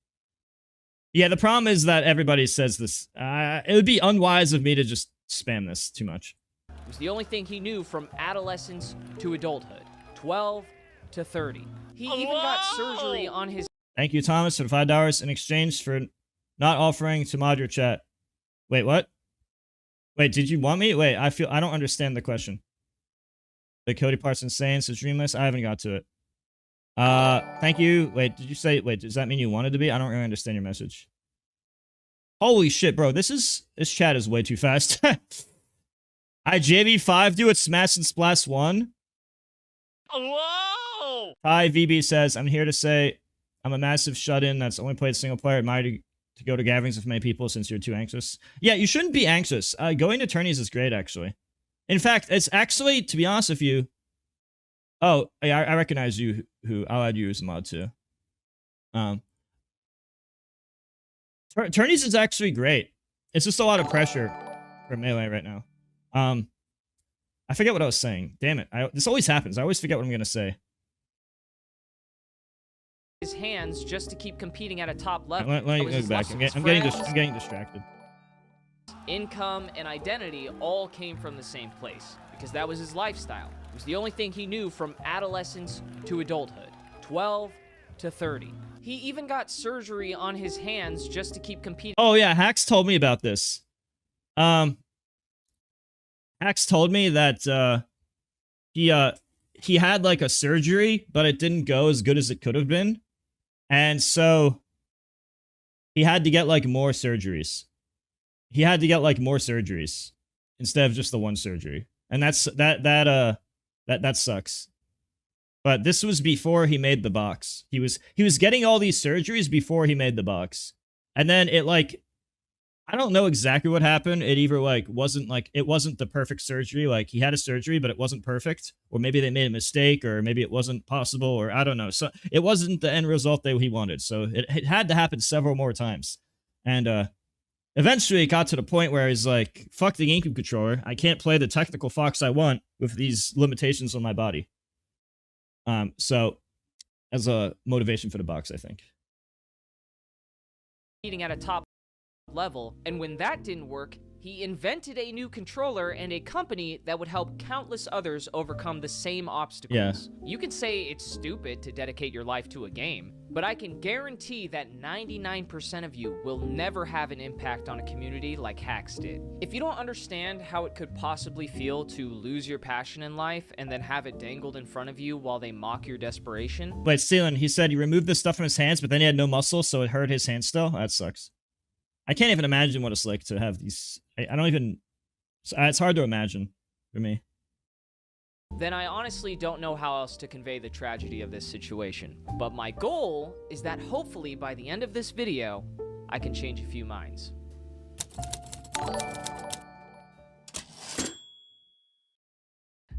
S1: Yeah, the problem is that everybody says this. It would be unwise of me to just spam this too much.
S13: It was the only thing he knew from adolescence to adulthood. 12 to 30. He even got surgery on his...
S1: Thank you, Thomas, for the $5 in exchange for not offering to mod your chat. Wait, what? Wait, did you want me? Wait, I don't understand the question. The Cody part's insane, so Dreamless. I haven't got to it. Thank you. Wait, did you say... Wait, does that mean you wanted to be? I don't really understand your message. Holy shit, bro. This chat is way too fast. I JV5 do it Smash and Splash 1.
S12: Whoa!
S1: Hi, VB says, I'm here to say I'm a massive shut-in that's only played single player. Admire to go to gatherings with many people since you're too anxious. Yeah, you shouldn't be anxious. Going to tourneys is great, actually. In fact, it's actually, to be honest with you... Oh, yeah, I recognize you, who I'll add you as a mod, too. Tourneys is actually great. It's just a lot of pressure for Melee right now. I forget what I was saying. Damn it. This always happens. I always forget what I'm going to say.
S13: His hands just to keep competing at a top level.
S1: Let me go back. I'm getting distracted.
S13: Income and identity all came from the same place because that was his lifestyle. It was the only thing he knew from adolescence to adulthood. 12 to 30. He even got surgery on his hands just to keep competing.
S1: Oh yeah, Hacks told me about this. Hacks told me that he had like a surgery, but it didn't go as good as it could have been. And so he had to get like more surgeries. He had to get like more surgeries instead of just the one surgery. And that sucks. But this was before he made the box. He was getting all these surgeries before he made the box. And then it like, I don't know exactly what happened. It either like wasn't the perfect surgery. Like he had a surgery, but it wasn't perfect. Or maybe they made a mistake, or maybe it wasn't possible, or I don't know. So it wasn't the end result that he wanted. So it had to happen several more times. And eventually it got to the point where he's like, fuck the GameCube controller. I can't play the technical Fox I want with these limitations on my body. So as a motivation for the box, I think.
S13: Competing at a top level, and when that didn't work, He invented a new controller and a company that would help countless others overcome the same obstacles. You can say it's stupid to dedicate your life to a game, but I can guarantee that 99% of you will never have an impact on a community like Hacks did. If you don't understand how it could possibly feel to lose your passion in life and then have it dangled in front of you while they mock your desperation...
S1: Wait, Steelen, he said he removed the stuff from his hands, but then he had no muscle, so it hurt his hands still? That sucks. I can't even imagine what it's like to have these... I don't even... It's hard to imagine for me.
S13: Then I honestly don't know how else to convey the tragedy of this situation. But my goal is that hopefully by the end of this video, I can change a few minds.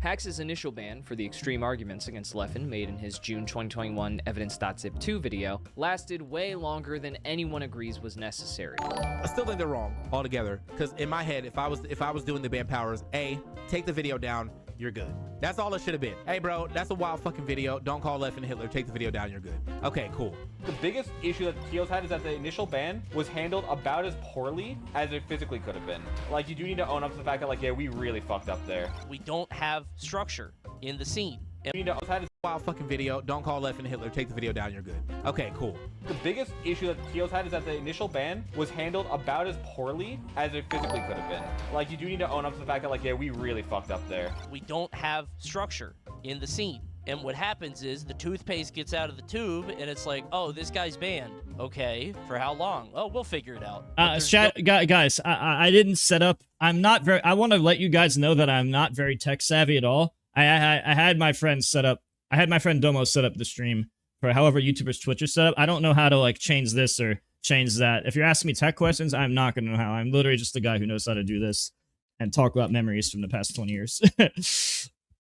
S13: Hacks' initial ban for the extreme arguments against Leffen made in his June 2021 evidence.zip2 video lasted way longer than anyone agrees was necessary.
S18: I still think they're wrong altogether, because in my head, if I was doing the ban powers, A, take the video down, you're good. That's all it should have been. Hey bro, that's a wild fucking video. Don't call Leffen Hitler. Take the video down, you're good. Okay, cool.
S19: The biggest issue that the TOs had is that the initial ban was handled about as poorly as it physically could have been. Like, you do need to own up to the fact that, like, yeah, we really fucked up there.
S20: We don't have structure in the scene.
S19: And you know,
S18: wild fucking video. Don't call Leffen Hitler. Take the video down, you're good. Okay, cool.
S19: The biggest issue that the TOs had is that the initial ban was handled about as poorly as it physically could have been. Like, you do need to own up to the fact that, like, yeah, we really fucked up there.
S20: We don't have structure in the scene. And what happens is the toothpaste gets out of the tube and it's like, oh, this guy's banned. Okay, for how long? Oh, we'll figure it out.
S1: Guys, I didn't set up. I'm not very. I want to let you guys know that I'm not very tech savvy at all. I had my friend set up. I had my friend Domo set up the stream for however YouTubers Twitch is set up. I don't know how to like change this or change that. If you're asking me tech questions, I'm not going to know how. I'm literally just the guy who knows how to do this and talk about memories from the past 20 years.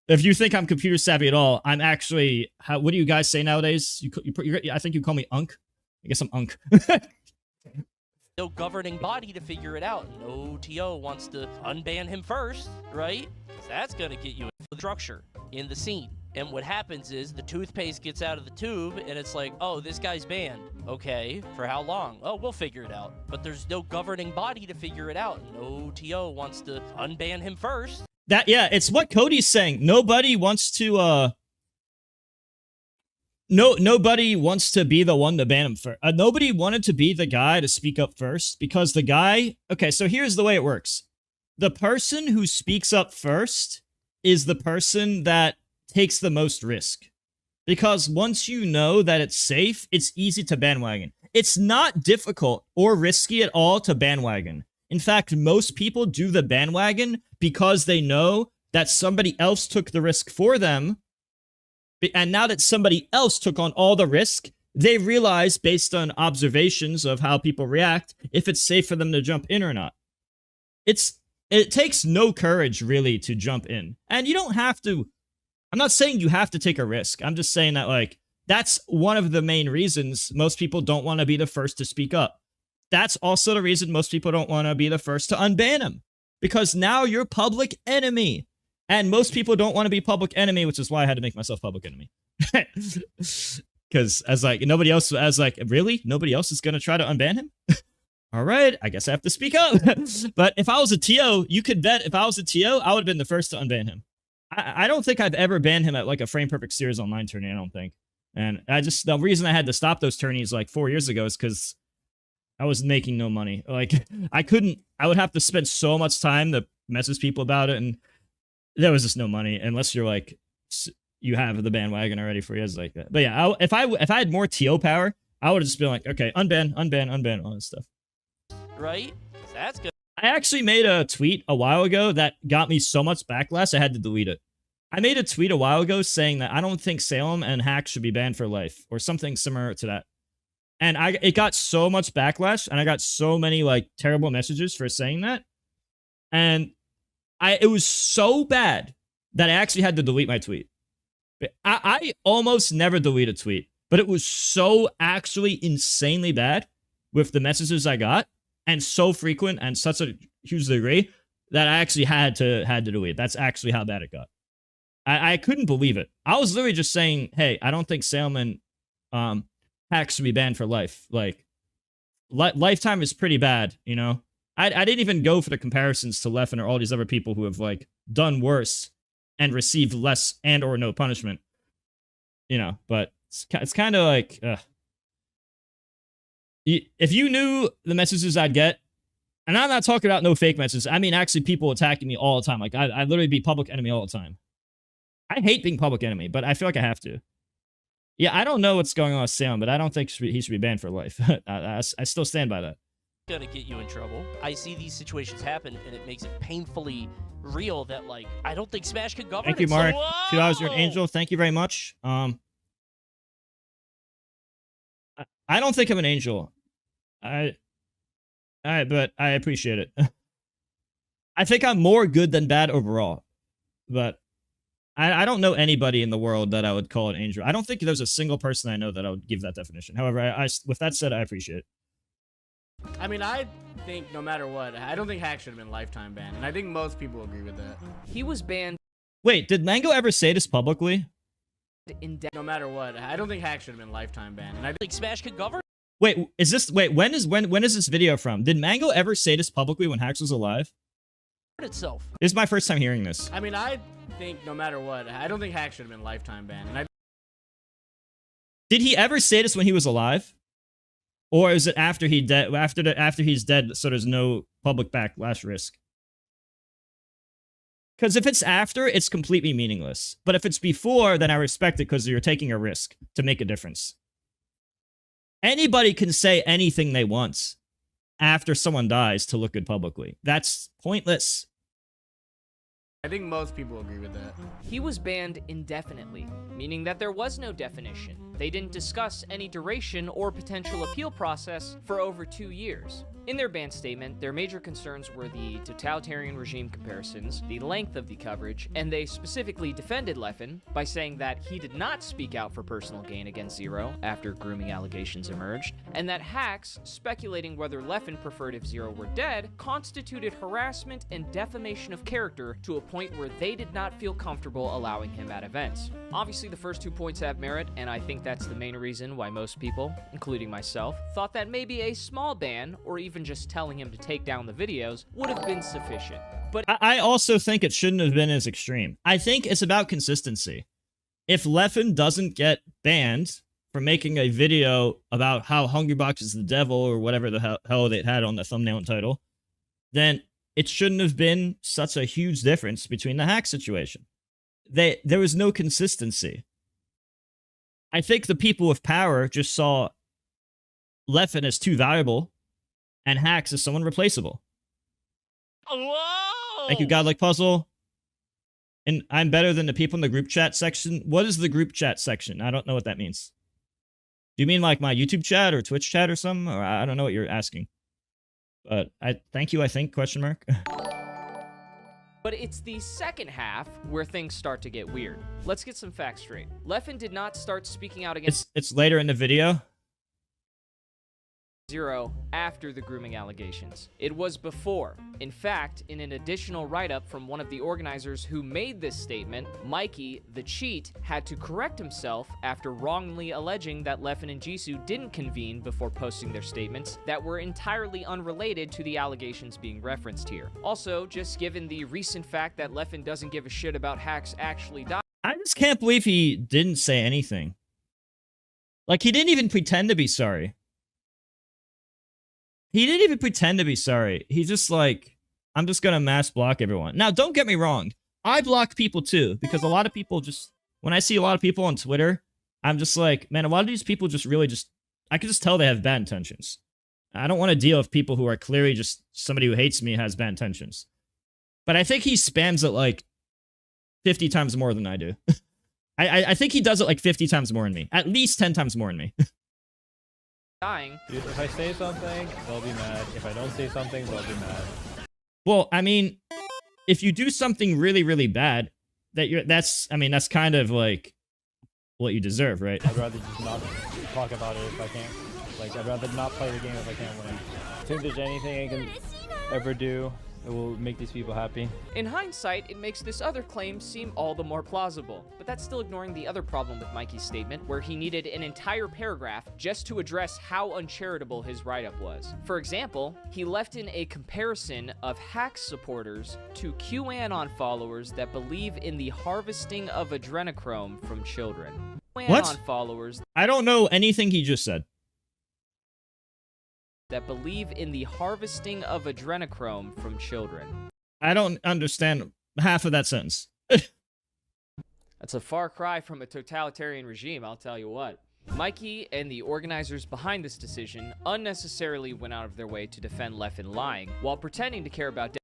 S1: If you think I'm computer savvy at all, I'm actually... what do you guys say nowadays? I think you call me Unk. I guess I'm Unk.
S20: No governing body to figure it out. No TO wants to unban him first, right? That's going to get you a structure in the scene. And what happens is the toothpaste gets out of the tube and it's like, oh, this guy's banned. Okay, for how long? Oh, we'll figure it out. But there's no governing body to figure it out. No TO wants to unban him first.
S1: Yeah, it's what Cody's saying. Nobody wants to, nobody wants to be the one to ban him first. Nobody wanted to be the guy to speak up first because the guy... Okay, so here's the way it works. The person who speaks up first is the person that takes the most risk. Because once you know that it's safe, it's easy to bandwagon. It's not difficult or risky at all to bandwagon. In fact, most people do the bandwagon because they know that somebody else took the risk for them. And now that somebody else took on all the risk, they realize, based on observations of how people react, if it's safe for them to jump in or not. It takes no courage, really, to jump in. And you don't have to... I'm not saying you have to take a risk. I'm just saying that, like, that's one of the main reasons most people don't want to be the first to speak up. That's also the reason most people don't want to be the first to unban him. Because now you're public enemy. And most people don't want to be public enemy, which is why I had to make myself public enemy. Because as like, nobody else, really? Nobody else is going to try to unban him? All right, I guess I have to speak up. But if I was a TO, you could bet if I was a TO, I would have been the first to unban him. I don't think I've ever banned him at like a Frame Perfect Series Online tourney, I don't think. And the reason I had to stop those tourneys like 4 years ago is because I was making no money. Like, I would have to spend so much time to message people about it, and there was just no money unless you're like, you have the bandwagon already for years like that. But yeah, if I had more TO power, I would have just been like, okay, unban, all that stuff.
S20: Right? That's good.
S1: I actually made a tweet a while ago that got me so much backlash, I had to delete it. I made a tweet a while ago saying that I don't think Salem and Hacks should be banned for life, or something similar to that. And it got so much backlash, and I got so many, like, terrible messages for saying that. And it was so bad that I actually had to delete my tweet. I almost never delete a tweet, but it was so actually insanely bad with the messages I got, and so frequent and such a huge degree that I actually had to delete. That's actually how bad it got. I couldn't believe it. I was literally just saying, hey, I don't think Salem and Hacks should be banned for life. Like, lifetime is pretty bad, you know? I didn't even go for the comparisons to Leffen or all these other people who have like done worse and received less and or no punishment. You know, but it's kind of like, if you knew the messages I'd get, and I'm not talking about no fake messages, I mean actually people attacking me all the time. Like I literally be public enemy all the time. I hate being public enemy, but I feel like I have to. Yeah, I don't know what's going on with Sam, but I don't think he should be banned for life. I still stand by that.
S20: Gonna get you in trouble. I see these situations happen, and it makes it painfully real that, like, I don't think Smash can govern.
S1: Thank you, Mark. $2, you're an angel. Thank you very much. I don't think I'm an angel. But I appreciate it. I think I'm more good than bad overall, but I don't know anybody in the world that I would call an angel. I don't think there's a single person I know that I would give that definition. However, with that said, I appreciate it.
S21: I mean, I think no matter what, I don't think Hack should have been lifetime banned, and I think most people agree with that.
S13: He was banned.
S1: Wait, did Mango ever say this publicly?
S21: No matter what, I don't think Hack should have been lifetime banned, and I
S20: think Smash could govern.
S1: Wait, when is this video from? Did Mango ever say this publicly when Hax was alive?
S20: Itself.
S1: This is my first time hearing this.
S21: I mean, I think no matter what, I don't think Hack should have been lifetime banned, and
S1: Did he ever say this when he was alive? Or is it after he dead? After he's dead, so there's no public backlash risk. Because if it's after, it's completely meaningless. But if it's before, then I respect it because you're taking a risk to make a difference. Anybody can say anything they want after someone dies to look good publicly. That's pointless.
S21: I think most people agree with that.
S13: He was banned indefinitely, meaning that there was no definition. They didn't discuss any duration or potential appeal process for over 2 years. In their ban statement, their major concerns were the totalitarian regime comparisons, the length of the coverage, and they specifically defended Leffen by saying that he did not speak out for personal gain against Zero after grooming allegations emerged, and that hacks speculating whether Leffen preferred if Zero were dead constituted harassment and defamation of character to a point where they did not feel comfortable allowing him at events. Obviously, the first 2 points have merit, and I think that's the main reason why most people, including myself, thought that maybe a small ban, or even just telling him to take down the videos, would have been sufficient. But
S1: I also think it shouldn't have been as extreme. I think it's about consistency. If Leffen doesn't get banned for making a video about how Hungrybox is the devil or whatever the hell they had on the thumbnail and title, then it shouldn't have been such a huge difference between the hack situation. There was no consistency. I think the people with power just saw Leffen as too valuable and hacks as someone replaceable.
S20: Whoa!
S1: Thank you, Godlike Puzzle. And I'm better than the people in the group chat section. What is the group chat section? I don't know what that means. Do you mean like my YouTube chat or Twitch chat or something? Or I don't know what you're asking. But thank you, I think, question mark.
S13: But it's the second half where things start to get weird. Let's get some facts straight. Leffen did not start speaking out against
S1: It's later in the video.
S13: Zero after the grooming allegations. It was before. In fact, in an additional write-up from one of the organizers who made this statement, Mikey, the cheat, had to correct himself after wrongly alleging that Leffen and Jisoo didn't convene before posting their statements that were entirely unrelated to the allegations being referenced here. Also, just given the recent fact that Leffen doesn't give a shit about hacks actually dying,
S1: I just can't believe he didn't say anything. Like, he didn't even pretend to be sorry. He didn't even pretend to be sorry. He's just like, I'm just gonna mass block everyone. Now, don't get me wrong. I block people too, because a lot of people just, when I see a lot of people on Twitter, I'm just like, man, a lot of these people just really just, I can just tell they have bad intentions. I don't want to deal with people who are clearly just somebody who hates me has bad intentions. But I think he spams it like 50 times more than I do. I think he does it like 50 times more than me. At least 10 times more than me.
S13: dying.
S22: Dude, if I say something, they'll be mad. If I don't say something, they'll be mad.
S1: Well, I mean, if you do something really, really bad, that's kind of like what you deserve, right?
S22: I'd rather just not talk about it if I can't. Like, I'd rather not play the game if I can't win. I think there's anything I can ever do It will make these people happy.
S13: In hindsight, it makes this other claim seem all the more plausible. But that's still ignoring the other problem with Mikey's statement, where he needed an entire paragraph just to address how uncharitable his write-up was. For example, he left in a comparison of Hack supporters to QAnon followers that believe in the harvesting of adrenochrome from children.
S1: What?
S13: Followers
S1: I don't know anything he just said.
S13: That believe in the harvesting of adrenochrome from children.
S1: I don't understand half of that sentence.
S13: That's a far cry from a totalitarian regime, I'll tell you what. Mikey and the organizers behind this decision unnecessarily went out of their way to defend Leffen lying, while pretending to care about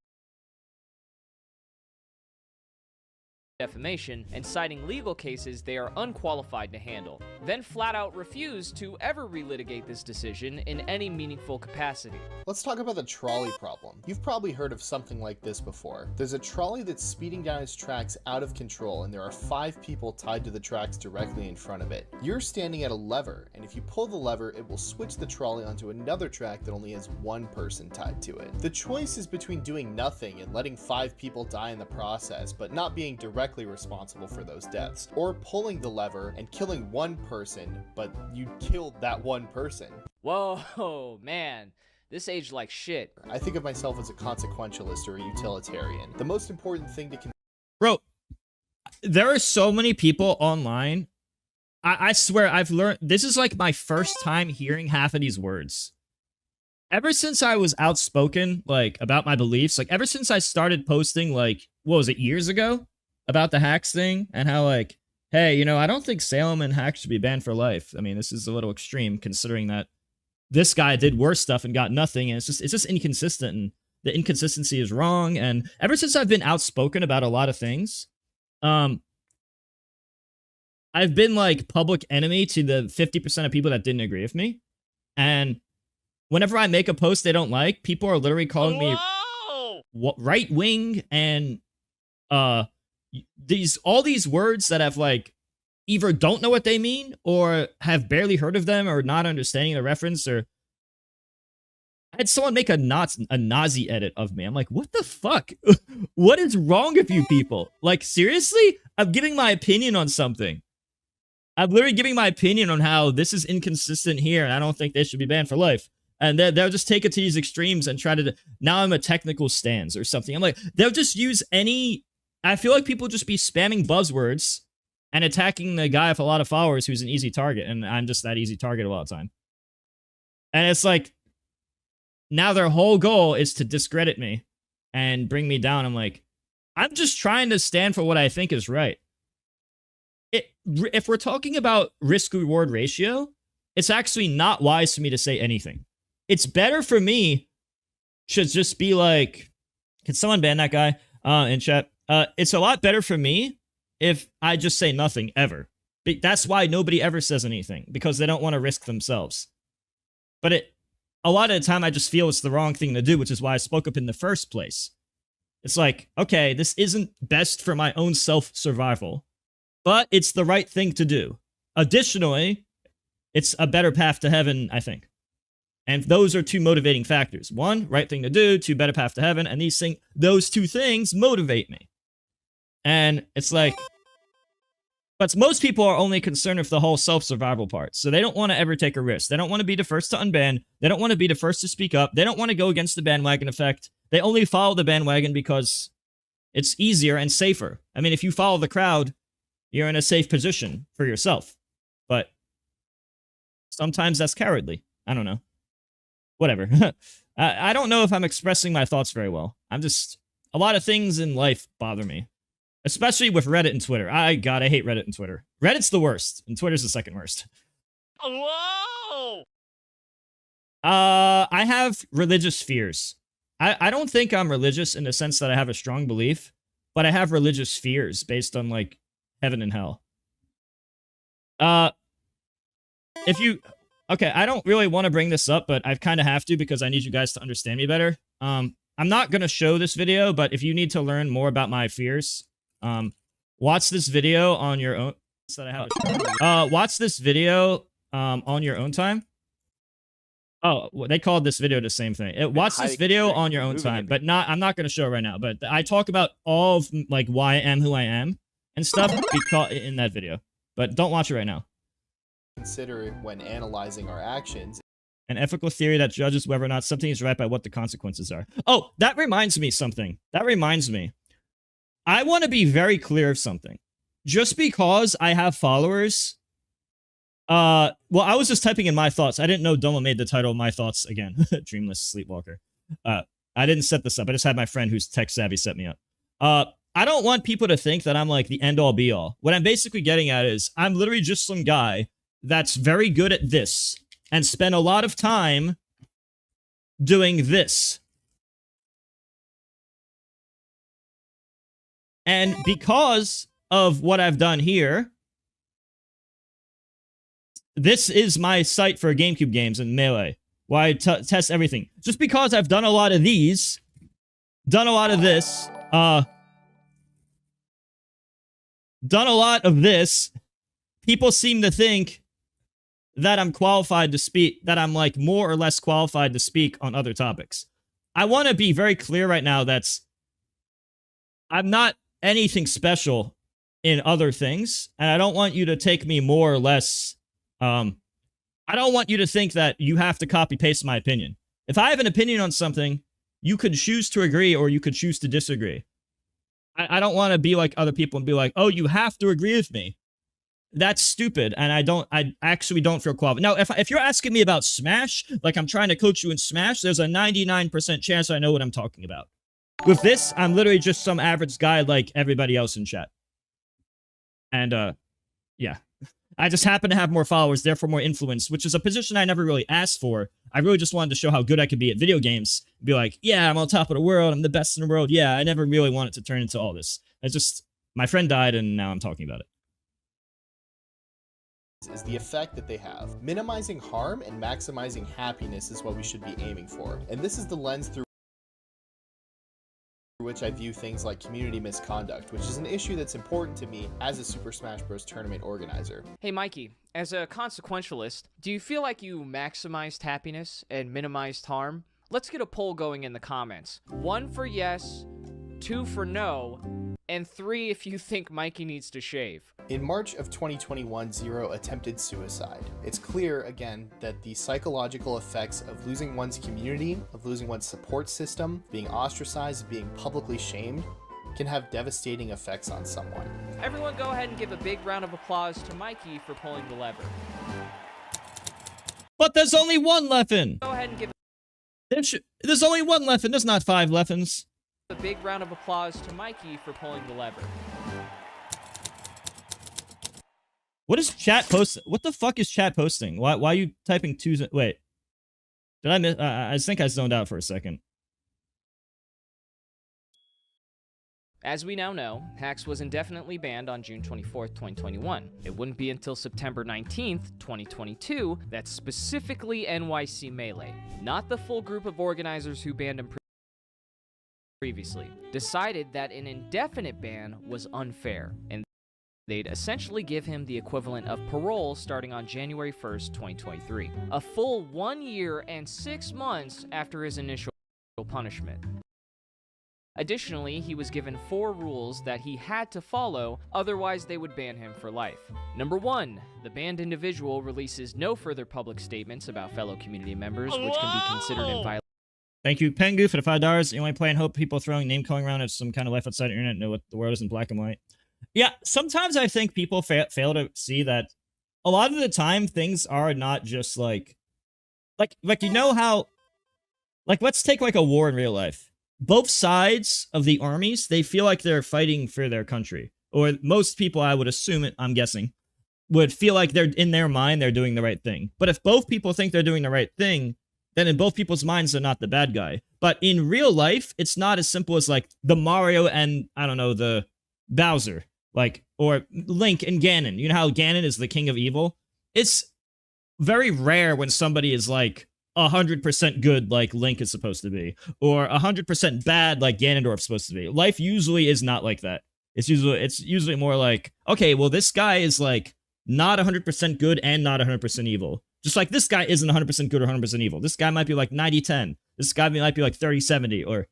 S13: defamation and citing legal cases they are unqualified to handle, then flat out refused to ever relitigate this decision in any meaningful capacity.
S4: Let's talk about the trolley problem. You've probably heard of something like this before. There's a trolley that's speeding down its tracks out of control, and there are 5 people tied to the tracks directly in front of it. You're standing at a lever, and if you pull the lever, it will switch the trolley onto another track that only has 1 person tied to it. The choice is between doing nothing and letting 5 people die in the process, but not being directly responsible for those deaths, or pulling the lever and killing 1 person, but you killed that 1 person.
S13: Whoa, man. This aged like shit.
S4: I think of myself as a consequentialist or a utilitarian. The most important thing to
S1: Bro, there are so many people online. I swear I've learned, this is like my first time hearing half of these words. Ever since I was outspoken, like, about my beliefs, like, ever since I started posting, like, what was it, years ago? About the hacks thing, and how, like, hey, you know, I don't think Salem and hacks should be banned for life. I mean, this is a little extreme, considering that this guy did worse stuff and got nothing, and it's just inconsistent, and the inconsistency is wrong. And ever since I've been outspoken about a lot of things, I've been, like, public enemy to the 50% of people that didn't agree with me. And whenever I make a post they don't like, people are literally calling me right-wing and, all these words that have, like, either don't know what they mean or have barely heard of them or not understanding the reference. Or I had someone make a Nazi edit of me. I'm like, what the fuck? What is wrong with you people? Like, seriously? I'm giving my opinion on something. I'm literally giving my opinion on how this is inconsistent here, and I don't think they should be banned for life. And they'll just take it to these extremes and try to, now I'm a technical stance or something. I'm like, they'll just use any, I feel like people just be spamming buzzwords and attacking the guy with a lot of followers who's an easy target, and I'm just that easy target a lot of time. And it's like, now their whole goal is to discredit me and bring me down. I'm like, I'm just trying to stand for what I think is right. If we're talking about risk-reward ratio, it's actually not wise for me to say anything. It's better for me to just be like, can someone ban that guy in chat? It's a lot better for me if I just say nothing ever. That's why nobody ever says anything, because they don't want to risk themselves. But a lot of the time I just feel it's the wrong thing to do, which is why I spoke up in the first place. It's like, okay, this isn't best for my own self-survival, but it's the right thing to do. Additionally, it's a better path to heaven, I think. And those are 2 motivating factors. 1, right thing to do. 2, better path to heaven. And those 2 things motivate me. And it's like, but most people are only concerned with the whole self-survival part. So they don't want to ever take a risk. They don't want to be the first to unban. They don't want to be the first to speak up. They don't want to go against the bandwagon effect. They only follow the bandwagon because it's easier and safer. I mean, if you follow the crowd, you're in a safe position for yourself. But sometimes that's cowardly. I don't know. Whatever. I don't know if I'm expressing my thoughts very well. A lot of things in life bother me. Especially with Reddit and Twitter. I hate Reddit and Twitter. Reddit's the worst, and Twitter's the second worst.
S20: Whoa!
S1: I have religious fears. I don't think I'm religious in the sense that I have a strong belief, but I have religious fears based on, like, heaven and hell. Okay, I don't really want to bring this up, but I kind of have to because I need you guys to understand me better. I'm not going to show this video, but if you need to learn more about my fears, watch this video on your own. Watch this video on your own time. Oh, well, they called this video the same thing. Watch this video on your own time, but I'm not going to show it right now. But I talk about all of like why I am who I am and stuff because in that video. But don't watch it right now.
S4: Consider when analyzing our actions.
S1: An ethical theory that judges whether or not something is right by what the consequences are. Oh, that reminds me something. That reminds me. I want to be very clear of something. Just because I have followers. Well, I was just typing in my thoughts. I didn't know Doma made the title My Thoughts again. Dreamless Sleepwalker. I didn't set this up. I just had my friend who's tech savvy set me up. I don't want people to think that I'm like the end all be all. What I'm basically getting at is I'm literally just some guy that's very good at this and spend a lot of time doing this. And because of what I've done here, this is my site for GameCube games and Melee, where I test everything. Just because I've done a lot of these, done a lot of this, done a lot of this, people seem to think that I'm qualified to speak, that I'm like more or less qualified to speak on other topics. I want to be very clear right now that I'm not anything special in other things, and I don't want you to take me more or less. I don't want you to think that you have to copy paste my opinion. If I have an opinion on something, you could choose to agree or you could choose to disagree. I don't want to be like other people and be like, oh, you have to agree with me. That's stupid, and I actually don't feel qualified. Now, if you're asking me about Smash, like I'm trying to coach you in Smash, there's a 99% chance I know what I'm talking about. With this, I'm literally just some average guy like everybody else in chat. And, yeah. I just happen to have more followers, therefore more influence, which is a position I never really asked for. I really just wanted to show how good I could be at video games. Be like, yeah, I'm on top of the world, I'm the best in the world. Yeah, I never really wanted to turn into all this. It's just, my friend died and now I'm talking about it.
S4: Is the effect that they have. Minimizing harm and maximizing happiness is what we should be aiming for. And this is the lens through which I view things like community misconduct, which is an issue that's important to me as a Super Smash Bros. Tournament organizer.
S13: Hey Mikey, as a consequentialist, do you feel like you maximized happiness and minimized harm? Let's get a poll going in the comments. 1 for yes, 2 for no, and 3 if you think Mikey needs to shave.
S4: In March of 2021, Zero attempted suicide. It's clear, again, that the psychological effects of losing one's community, of losing one's support system, being ostracized, being publicly shamed, can have devastating effects on someone.
S13: Everyone go ahead and give a big round of applause to Mikey for pulling the lever.
S1: But there's only one Leffen!
S13: Go ahead and give
S1: there's only one Leffen, there's not 5 Leffens.
S13: a big round of applause to Mikey for pulling the lever.
S1: What is chat post? What the fuck is chat posting? Why are you typing 2? Wait. Did I miss? I think I zoned out for a second.
S13: As we now know, Hacks was indefinitely banned on June 24th, 2021. It wouldn't be until September 19th, 2022 that specifically NYC Melee, not the full group of organizers who banned him previously, decided that an indefinite ban was unfair, and they'd essentially give him the equivalent of parole starting on January 1st, 2023, a full 1 year and 6 months after his initial punishment. Additionally, he was given 4 rules that he had to follow, otherwise they would ban him for life. Number 1, the banned individual releases no further public statements about fellow community members, which can be considered in violation.
S1: Thank you, Pengu, for the $5. You only play and hope people throwing name calling around as some kind of life outside the internet know what the world is in black and white. Yeah, sometimes I think people fail to see that a lot of the time things are not just like you know how, like, let's take like a war in real life. Both sides of the armies, they feel like they're fighting for their country. Or most people, I would assume, I'm guessing, would feel like they're, in their mind, they're doing the right thing. But if both people think they're doing the right thing, then in both people's minds, they're not the bad guy. But in real life, it's not as simple as like the Mario and, I don't know, the Bowser. Like, or Link and Ganon. You know how Ganon is the king of evil? It's very rare when somebody is like 100% good like Link is supposed to be, or 100% bad like Ganondorf's supposed to be. Life usually is not like that. It's usually more like, okay, well, this guy is like not 100% good and not 100% evil. Just like this guy isn't 100% good or 100% evil. This guy might be like 90-10. This guy might be like 30-70,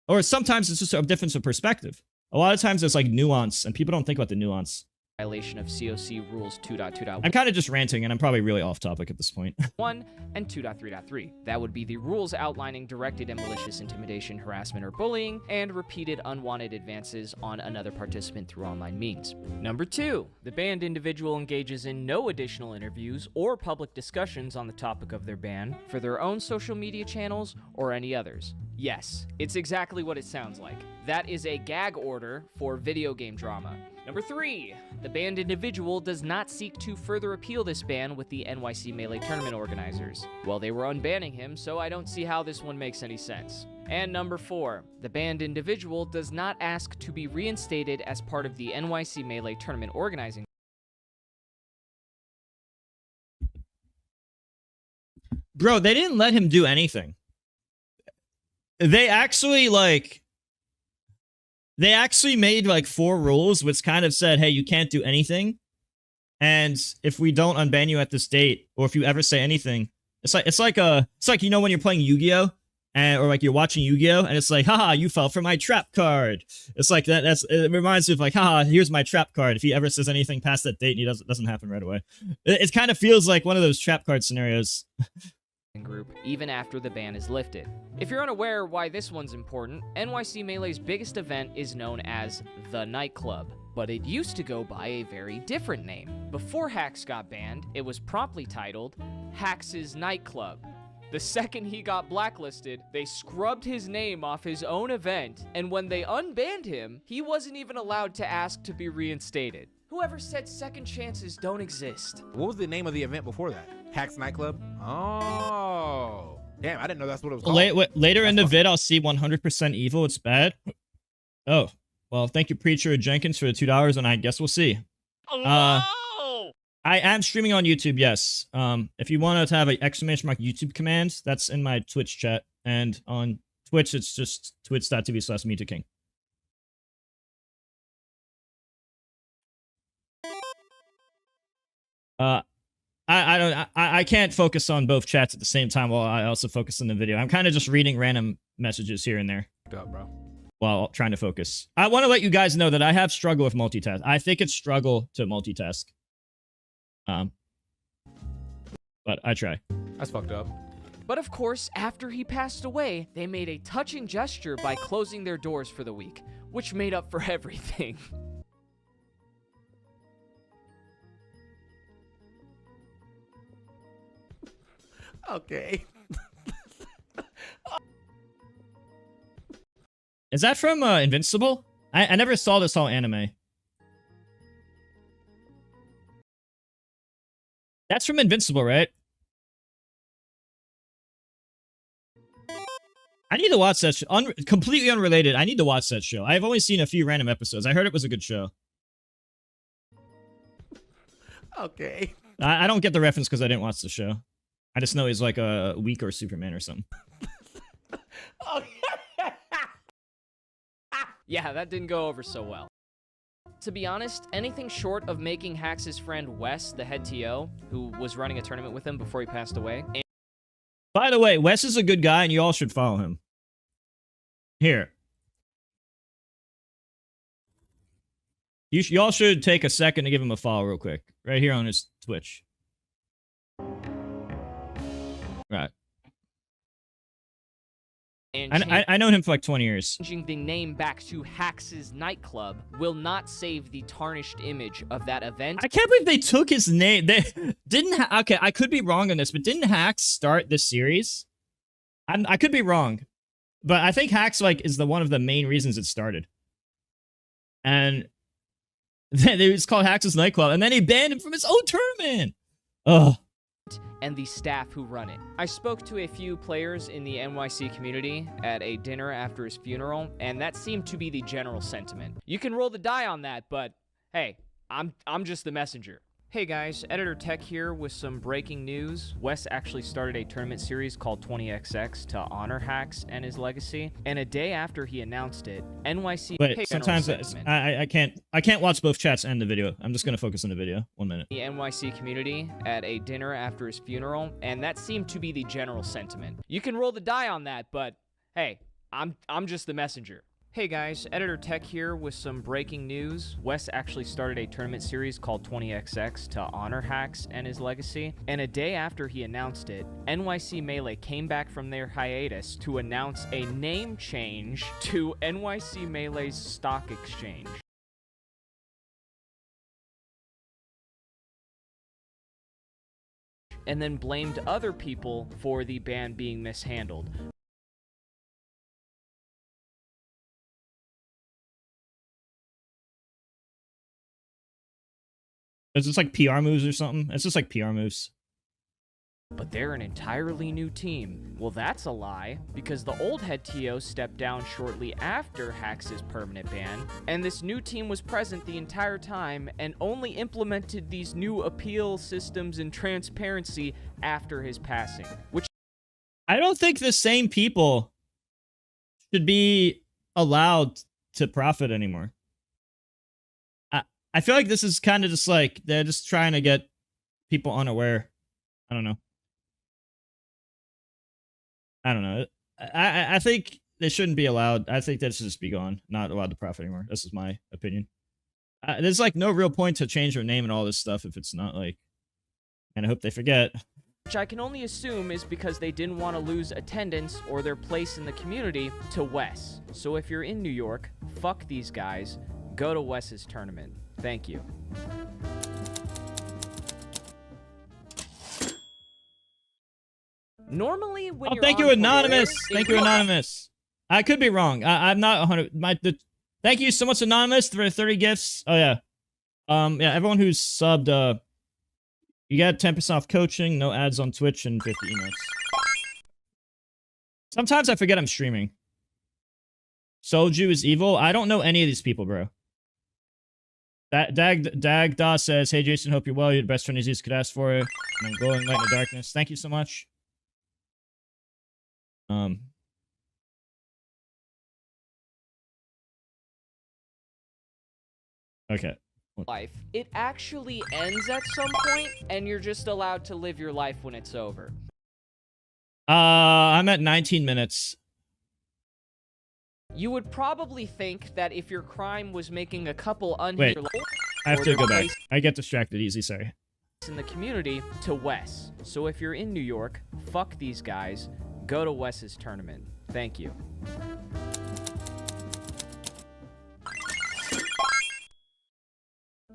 S1: or sometimes it's just a difference of perspective. A lot of times there's like nuance, and people don't think about the nuance.
S13: Violation of COC rules 2.2.1.
S1: I'm kind of just ranting, and I'm probably really off topic at this point.
S13: 1 and 2.3.3. That would be the rules outlining directed and malicious intimidation, harassment, or bullying, and repeated unwanted advances on another participant through online means. Number 2, the banned individual engages in no additional interviews or public discussions on the topic of their ban for their own social media channels or any others. Yes, it's exactly what it sounds like. That is a gag order for video game drama. Number 3, the banned individual does not seek to further appeal this ban with the NYC Melee tournament organizers. Well, they were unbanning him, so I don't see how this one makes any sense. And number 4, the banned individual does not ask to be reinstated as part of the NYC Melee tournament organizing.
S1: Bro, they didn't let him do anything. They actually made like 4 rules which kind of said, hey, you can't do anything, and if we don't unban you at this date, or if you ever say anything, it's like you know when you're playing Yu-Gi-Oh, or like you're watching Yu-Gi-Oh, and it's like, haha, you fell for my trap card. It's like that. It reminds me of like, haha, here's my trap card. If he ever says anything past that date, and it doesn't happen right away. It kind of feels like one of those trap card scenarios.
S13: Group even after the ban is lifted. If you're unaware why this one's important, NYC Melee's biggest event is known as The Nightclub, but it used to go by a very different name. Before Hax got banned, it was promptly titled Hax's Nightclub. The second he got blacklisted, they scrubbed his name off his own event, and when they unbanned him, he wasn't even allowed to ask to be reinstated. Whoever said second chances don't exist?
S18: What was the name of the event before that? Hax Nightclub? Oh. Damn, I didn't know that's what it was called.
S1: Later in the vid, I'll see 100% evil. It's bad. Oh. Well, thank you, Preacher Jenkins, for the $2, and I guess we'll see. I am streaming on YouTube, yes. If you want to have an exclamation mark YouTube command, that's in my Twitch chat. And on Twitch, it's just twitch.tv/Mew2King. I can't focus on both chats at the same time while I also focus on the video. I'm kind of just reading random messages here and there.
S18: Up, bro.
S1: While trying to focus. I want to let you guys know that I have struggled with multitask. I think it's struggle to multitask. But I try.
S18: That's fucked up.
S13: But of course, after he passed away, they made a touching gesture by closing their doors for the week, which made up for everything.
S18: Okay.
S1: Is that from Invincible? I never saw this whole anime. That's from Invincible, right? I need to watch that show. Completely unrelated. I need to watch that show. I've only seen a few random episodes. I heard it was a good show.
S18: Okay.
S1: I don't get the reference because I didn't watch the show. I just know he's like a weaker Superman or something.
S13: Yeah, that didn't go over so well. To be honest, anything short of making Hax's friend Wes the head TO, who was running a tournament with him before he passed away.
S1: By the way, Wes is a good guy and you all should follow him. Here. Y'all should take a second to give him a follow real quick. Right here on his Twitch. Right. I known him for like 20 years.
S13: Changing the name back to Hax's Nightclub will not save the tarnished image of that event.
S1: I can't believe they took his name. They didn't. Okay, I could be wrong on this, but didn't Hax start this series? I could be wrong, but I think Hax is the one of the main reasons it started. And then it was called Hax's Nightclub, and then he banned him from his own tournament. Ugh.
S13: And the staff who run it. I spoke to a few players in the NYC community at a dinner after his funeral, and that seemed to be the general sentiment. You can roll the die on that, but hey, I'm just the messenger. Hey guys, Editor Tech here with some breaking news. Wes actually started a tournament series called 20XX to honor Hacks and his legacy, and a day after he announced it, NYC...
S1: Wait, sometimes I can't watch both chats and the video. I'm just gonna focus on the video. 1 minute.
S13: The NYC community at a dinner after his funeral, and that seemed to be the general sentiment. You can roll the die on that, but hey, I'm just the messenger. Hey guys, Editor Tech here with some breaking news. Wes actually started a tournament series called 20XX to honor Hacks and his legacy, and a day after he announced it, NYC Melee came back from their hiatus to announce a name change to NYC Melee's stock exchange. And then blamed other people for the ban being mishandled.
S1: Is this like PR moves or something? It's just like PR moves.
S13: But they're an entirely new team. Well, that's a lie, because the old head TO stepped down shortly after Hacks' permanent ban, and this new team was present the entire time and only implemented these new appeal systems and transparency after his passing. Which
S1: I don't think the same people should be allowed to profit anymore. I feel like this is kind of just like, they're just trying to get people unaware. I don't know. I think they shouldn't be allowed. I think that should just be gone. Not allowed to profit anymore. This is my opinion. There's like no real point to change their name and all this stuff if it's not like... And I hope they forget.
S13: Which I can only assume is because they didn't want to lose attendance or their place in the community to Wes. So if you're in New York, fuck these guys. Go to Wes's tournament. Thank you. Normally, when you're
S1: thank you, Anonymous. Thank you, Anonymous. I could be wrong. I'm not 100. Thank you so much, Anonymous, for 30 gifts. Oh yeah, yeah. Everyone who's subbed, you got 10% off coaching, no ads on Twitch, and 50 emotes. Sometimes I forget I'm streaming. Soju is evil. I don't know any of these people, bro. Dag Da says, "Hey Jason, hope you're well. You're the best friend Aziz could ask for. And I'm glowing light in the darkness. Thank you so much." Okay.
S13: Life. It actually ends at some point, and you're just allowed to live your life when it's over.
S1: I'm at 19 minutes.
S13: You would probably think that if your crime was making a couple
S1: Wait, I have to go back. I get distracted easy, sorry.
S13: In the community to Wes. So if you're in New York, fuck these guys. Go to Wes's tournament. Thank you.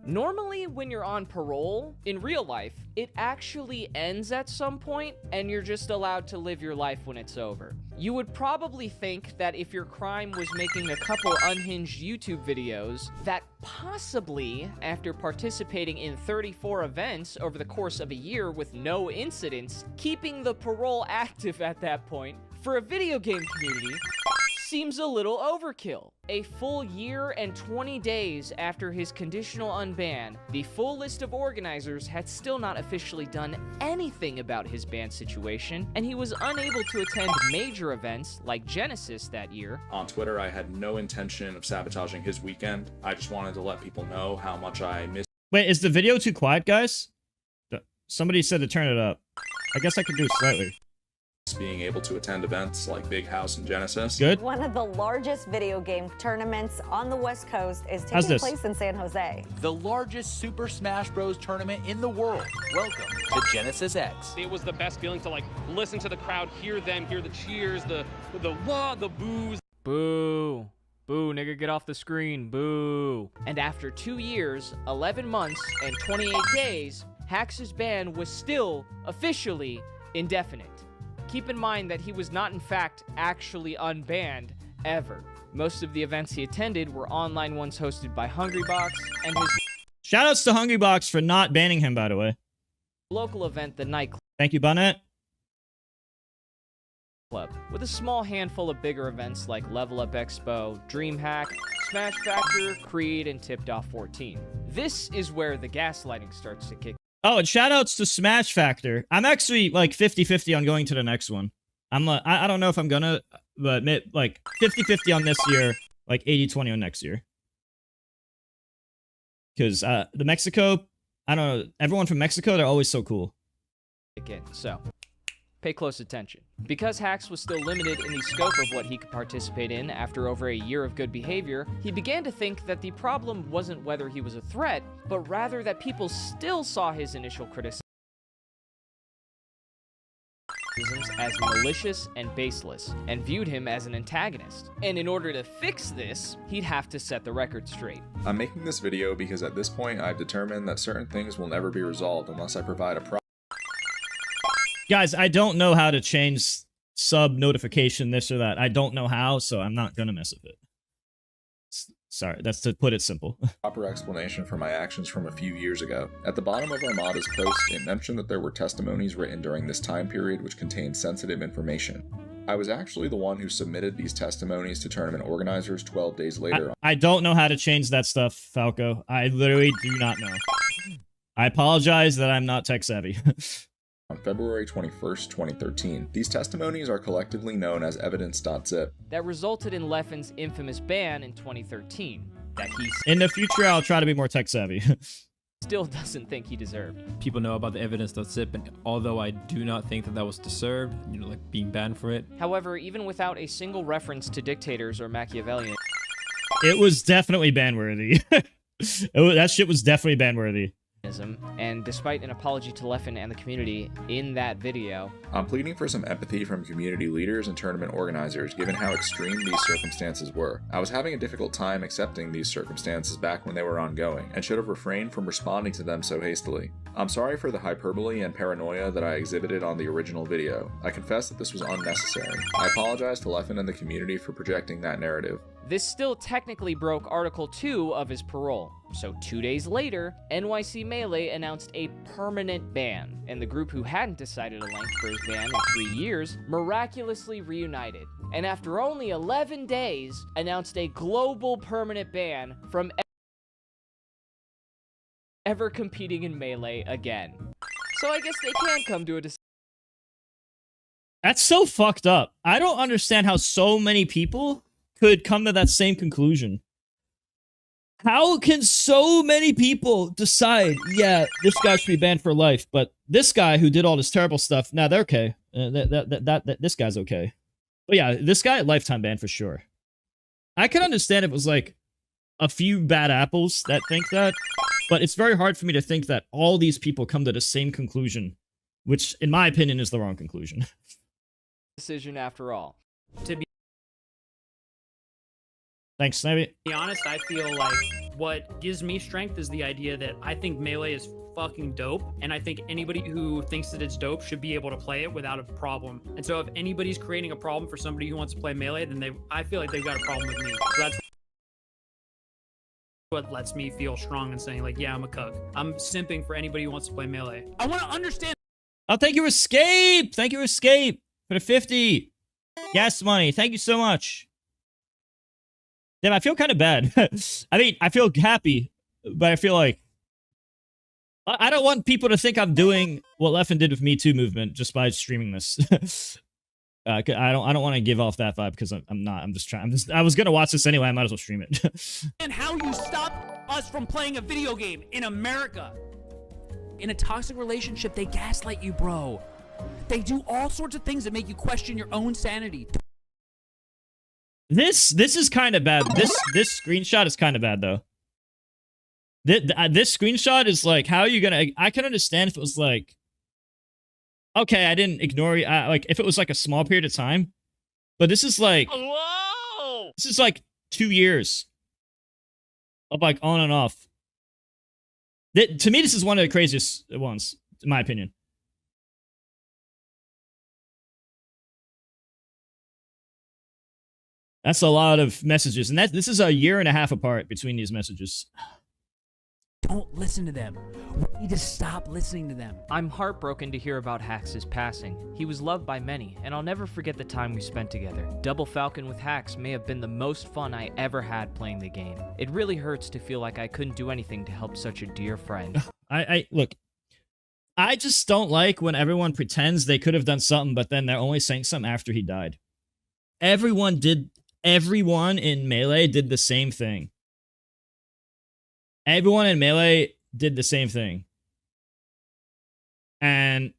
S13: Normally, when you're on parole, in real life, it actually ends at some point, and you're just allowed to live your life when it's over. You would probably think that if your crime was making a couple unhinged YouTube videos, that possibly, after participating in 34 events over the course of a year with no incidents, keeping the parole active at that point, for a video game community, seems a little overkill. A full year and 20 days after his conditional unban, the full list of organizers had still not officially done anything about his ban situation, and he was unable to attend major events like Genesis that year.
S14: On Twitter, I had no intention of sabotaging his weekend. I just wanted to let people know how much I miss.
S1: Wait, is the video too quiet, guys? Somebody said to turn it up. I guess I could do it slightly.
S14: Being able to attend events like Big House and Genesis.
S1: Good.
S5: One of the largest video game tournaments on the West Coast is taking place in San Jose.
S6: The largest Super Smash Bros. Tournament in the world. Welcome to Genesis X.
S23: It was the best feeling to like listen to the crowd, hear them, hear the cheers, the wah, the boos.
S13: Boo. Boo, nigga, get off the screen. Boo. And after 2 years, 11 months, and 28 days, Hacks' ban was still officially indefinite. Keep in mind that he was not, in fact, actually unbanned, ever. Most of the events he attended were online ones hosted by Hungrybox, and his...
S1: Shoutouts to Hungrybox for not banning him, by the way.
S13: Local event, the Nightclub.
S1: Thank you, Bonnet.
S13: club, with a small handful of bigger events like Level Up Expo, DreamHack, Smash Factor, Creed, and Tipped Off 14. This is where the gaslighting starts to kick.
S1: Oh, and shoutouts to Smash Factor. I'm actually like 50-50 on going to the next one. I'm like, I don't know if I'm gonna, but like 50-50 on this year, like 80-20 on next year. Because the Mexico, I don't know, everyone from Mexico, they're always so cool.
S13: So, pay close attention. Because Hax was still limited in the scope of what he could participate in after over a year of good behavior, he began to think that the problem wasn't whether he was a threat, but rather that people still saw his initial criticisms as malicious and baseless, and viewed him as an antagonist. And in order to fix this, he'd have to set the record straight.
S14: I'm making this video because at this point I've determined that certain things will never be resolved unless I provide a
S1: Guys, I don't know how to change sub notification, this or that. I don't know how, so I'm not gonna mess with it. Sorry, that's to put it simple.
S14: proper explanation for my actions from a few years ago. At the bottom of Armada's post, it mentioned that there were testimonies written during this time period which contained sensitive information. I was actually the one who submitted these testimonies to tournament organizers 12 days later.
S1: I don't know how to change that stuff, Falco. I literally do not know. I apologize that I'm not tech savvy.
S14: On February 21st, 2013. These testimonies are collectively known as evidence.zip.
S13: That resulted in Leffen's infamous ban in 2013. That he
S1: in the future, I'll try to be more tech savvy.
S13: still doesn't think he deserved.
S22: People know about the evidence.zip, and although I do not think that that was deserved, you know, like being banned for it.
S13: However, even without a single reference to dictators or Machiavellian,
S1: it was definitely ban-worthy. That shit was definitely ban-worthy.
S13: And despite an apology to Leffen and the community in that video,
S14: I'm pleading for some empathy from community leaders and tournament organizers given how extreme these circumstances were. I was having a difficult time accepting these circumstances back when they were ongoing, and should have refrained from responding to them so hastily. I'm sorry for the hyperbole and paranoia that I exhibited on the original video. I confess that this was unnecessary. I apologize to Leffen and the community for projecting that narrative.
S13: This still technically broke Article 2 of his parole. So 2 days later, NYC Melee announced a permanent ban, and the group who hadn't decided a length for his ban in 3 years miraculously reunited, and after only 11 days, announced a global permanent ban from ever competing in Melee again. So I guess they can come to a decision.
S1: That's so fucked up. I don't understand how so many people could come to that same conclusion. How can so many people decide, yeah, this guy should be banned for life, but this guy who did all this terrible stuff, nah, they're okay. This guy's okay. But yeah, this guy, lifetime ban for sure. I can understand if it was like a few bad apples that think that, but it's very hard for me to think that all these people come to the same conclusion, which in my opinion is the wrong conclusion.
S13: Decision after all.
S2: To be
S1: Thanks, Snivy.
S2: be honest, I feel like what gives me strength is the idea that I think Melee is fucking dope, and I think anybody who thinks that it's dope should be able to play it without a problem. And so if anybody's creating a problem for somebody who wants to play Melee, then I feel like they've got a problem with me. So that's what lets me feel strong and saying like, yeah, I'm a cuck. I'm simping for anybody who wants to play Melee. I want to understand.
S1: Oh, thank you, Escape. Thank you, Escape, for the 50 gas money. Thank you so much. Damn, I feel kind of bad. I mean, I feel happy, but I feel like I don't want people to think I'm doing what Leffen did with Me Too movement just by streaming this. I don't want to give off that vibe because I'm not. I'm just trying. I was gonna watch this anyway. I might as well stream it.
S2: And how you stop us from playing a video game in America. In a toxic relationship, they gaslight you, bro. They do all sorts of things that make you question your own sanity.
S1: This is kind of bad. This screenshot is kind of bad though. This screenshot is like, how are you gonna? I can understand if it was like, okay, I didn't ignore you. Like if it was like a small period of time, but this is like,
S12: Whoa!
S1: This is like 2 years of like on and off. To me, this is one of the craziest ones, in my opinion. That's a lot of messages, and this is a year and a half apart between these messages.
S7: Don't listen to them. We need to stop listening to them.
S13: I'm heartbroken to hear about Hax's passing. He was loved by many, and I'll never forget the time we spent together. Double Falcon with Hax may have been the most fun I ever had playing the game. It really hurts to feel like I couldn't do anything to help such a dear friend.
S1: Look, I just don't like when everyone pretends they could have done something, but then they're only saying something after he died. Everyone in Melee did the same thing. Everyone in Melee did the same thing. And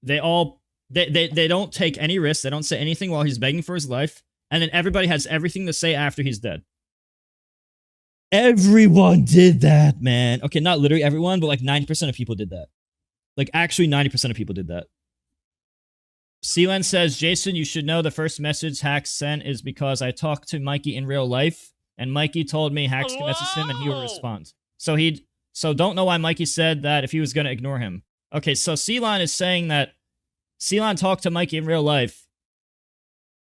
S1: they don't take any risks. They don't say anything while he's begging for his life. And then everybody has everything to say after he's dead. Everyone did that, man. Okay, not literally everyone, but like 90% of people did that. Like, actually 90% of people did that. Sealand says, Jason, you should know the first message Hax sent is because I talked to Mikey in real life, and Mikey told me Hax can message him and he will respond. So don't know why Mikey said that if he was going to ignore him. Okay, so Sealand is saying that Sealand talked to Mikey in real life,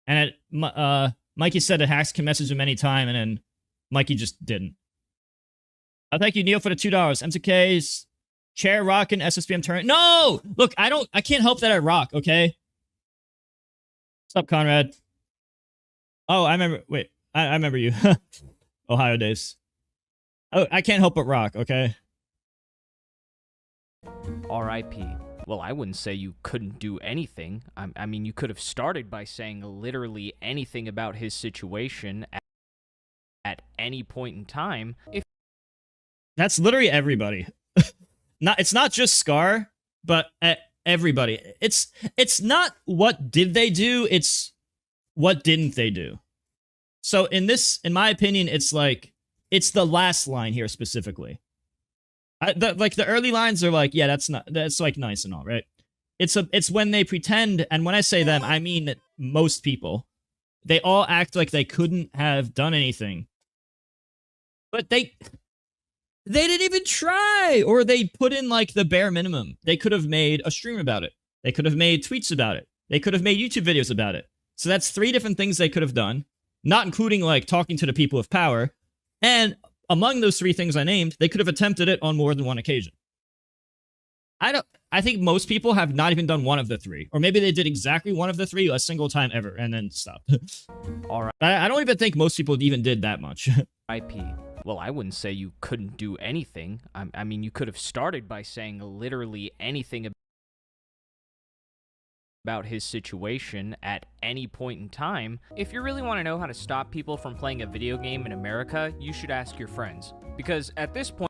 S1: and Mikey said that Hax can message him anytime, and then Mikey just didn't. Thank you, Neil, for the $2. M2K's chair rockin' SSBM turn. No! Look, I can't help that I rock, okay? What's up, Conrad? Oh, I remember. Wait, I remember you. Ohio days. Oh, I can't help but rock, okay?
S13: R.I.P. Well, I wouldn't say you couldn't do anything. I mean, you could have started by saying literally anything about his situation at any point in time.
S1: That's literally everybody. It's not just Scar, but everybody. It's not what did they do, it's what didn't they do. So in my opinion, it's like, it's the last line here specifically. Like the early lines are like, yeah, that's like nice and all, right? It's when they pretend, and when I say them, I mean most people. They all act like they couldn't have done anything. But they didn't even try, or they put in like the bare minimum. They could have made a stream about it. They could have made tweets about it. They could have made YouTube videos about it. So that's 3 different things they could have done, not including like talking to the people of power. And among those 3 things I named, they could have attempted it on more than one occasion. I think most people have not even done one of the 3, or maybe they did exactly one of the 3 a single time ever and then stopped.
S13: All right.
S1: I don't even think most people even did that much.
S13: IP. Well, I wouldn't say you couldn't do anything. I mean, you could have started by saying literally anything about his situation at any point in time. If you really want to know how to stop people from playing a video game in America, you should ask your friends. Because at this point...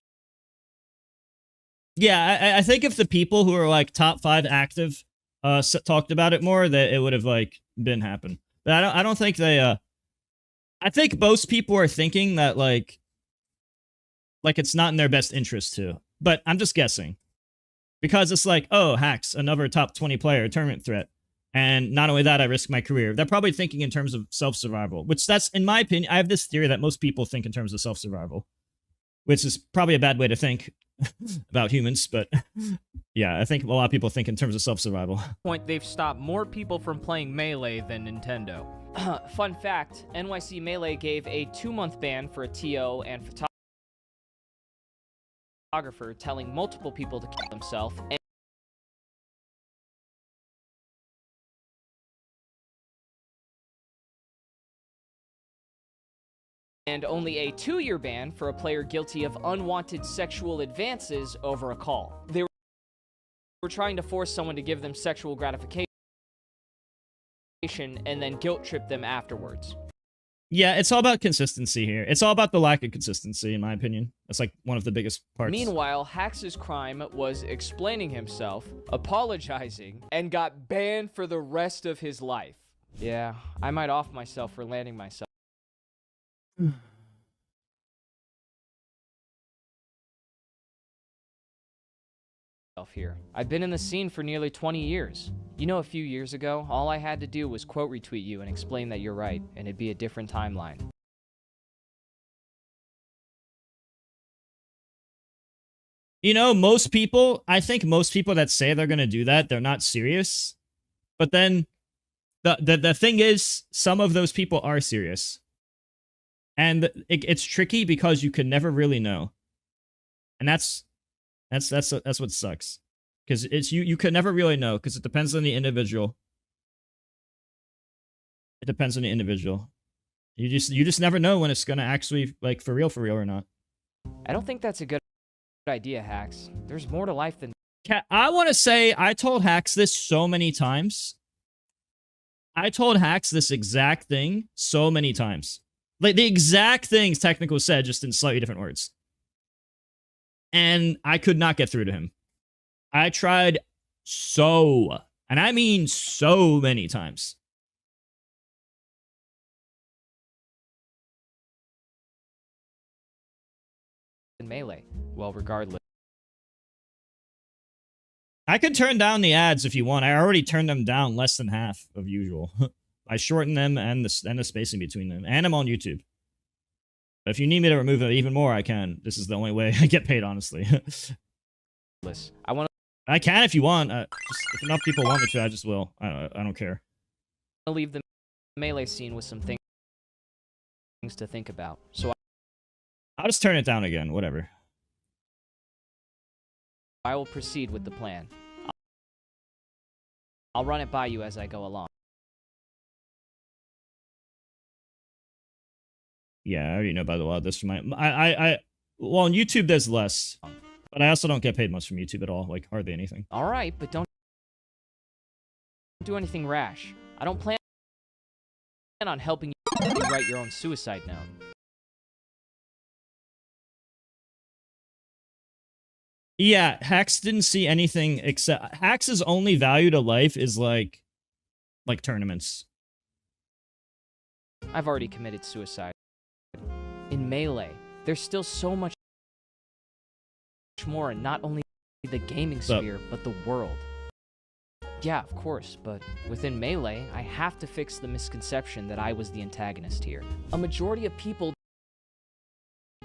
S1: Yeah, I think if the people who are like top 5 active talked about it more, that it would have like been happen. But I don't think they... I think most people are thinking that like it's not in their best interest to. But I'm just guessing. Because it's like, oh, Hax, another top 20 player tournament threat. And not only that, I risk my career. They're probably thinking in terms of self-survival. Which that's, in my opinion, I have this theory that most people think in terms of self-survival. Which is probably a bad way to think about humans. But yeah, I think a lot of people think in terms of self-survival.
S13: They've stopped more people from playing Melee than Nintendo. Fun fact, NYC Melee gave a 2-month ban for a TO and photographer telling multiple people to kill themselves, and only a 2-year ban for a player guilty of unwanted sexual advances over a call. They were trying to force someone to give them sexual gratification and then guilt trip them afterwards.
S1: Yeah, it's all about consistency here. It's all about the lack of consistency, in my opinion. That's like one of the biggest parts.
S13: Meanwhile, Hax's crime was explaining himself, apologizing, and got banned for the rest of his life. Yeah, I might off myself for landing myself here. I've been in the scene for nearly 20 years. You know, a few years ago, all I had to do was quote retweet you and explain that you're right, and it'd be a different timeline.
S1: You know, most people, I think most people that say they're going to do that, they're not serious. But then the thing is, some of those people are serious. And it's tricky because you can never really know. And that's what sucks. Because it's you could never really know, because it depends on the individual. It depends on the individual. You just never know when it's gonna actually, like, for real or not.
S13: I don't think that's a good idea, Hacks. There's more to life than...
S1: I want to say I told Hacks this so many times. I told Hacks this exact thing so many times. Like, the exact things Technical said, just in slightly different words. And I could not get through to him. I tried so, and I mean so many times.
S13: In Melee. Well, regardless.
S1: I could turn down the ads if you want. I already turned them down less than half of usual. I shortened them and the spacing between them. And I'm on YouTube. But if you need me to remove it even more, I can. This is the only way I get paid, honestly. I can if you want. Just, if enough people want me to, I just will. I don't care.
S13: I'll leave the Melee scene with some things to think about. So
S1: I'll just turn it down again. Whatever.
S13: I will proceed with the plan. I'll run it by you as I go along.
S1: Yeah, I already know about a lot of this from my... Well, on YouTube, there's less. But I also don't get paid much from YouTube at all. Like, hardly anything.
S13: Alright, but don't do anything rash. I don't plan on helping you write your own suicide note.
S1: Yeah, Hacks didn't see anything except... Hacks' only value to life is, like tournaments.
S13: I've already committed suicide. In Melee, there's still so much more, and not only the gaming sphere, but the world. Yeah, of course, but within Melee, I have to fix the misconception that I was the antagonist here. A majority of people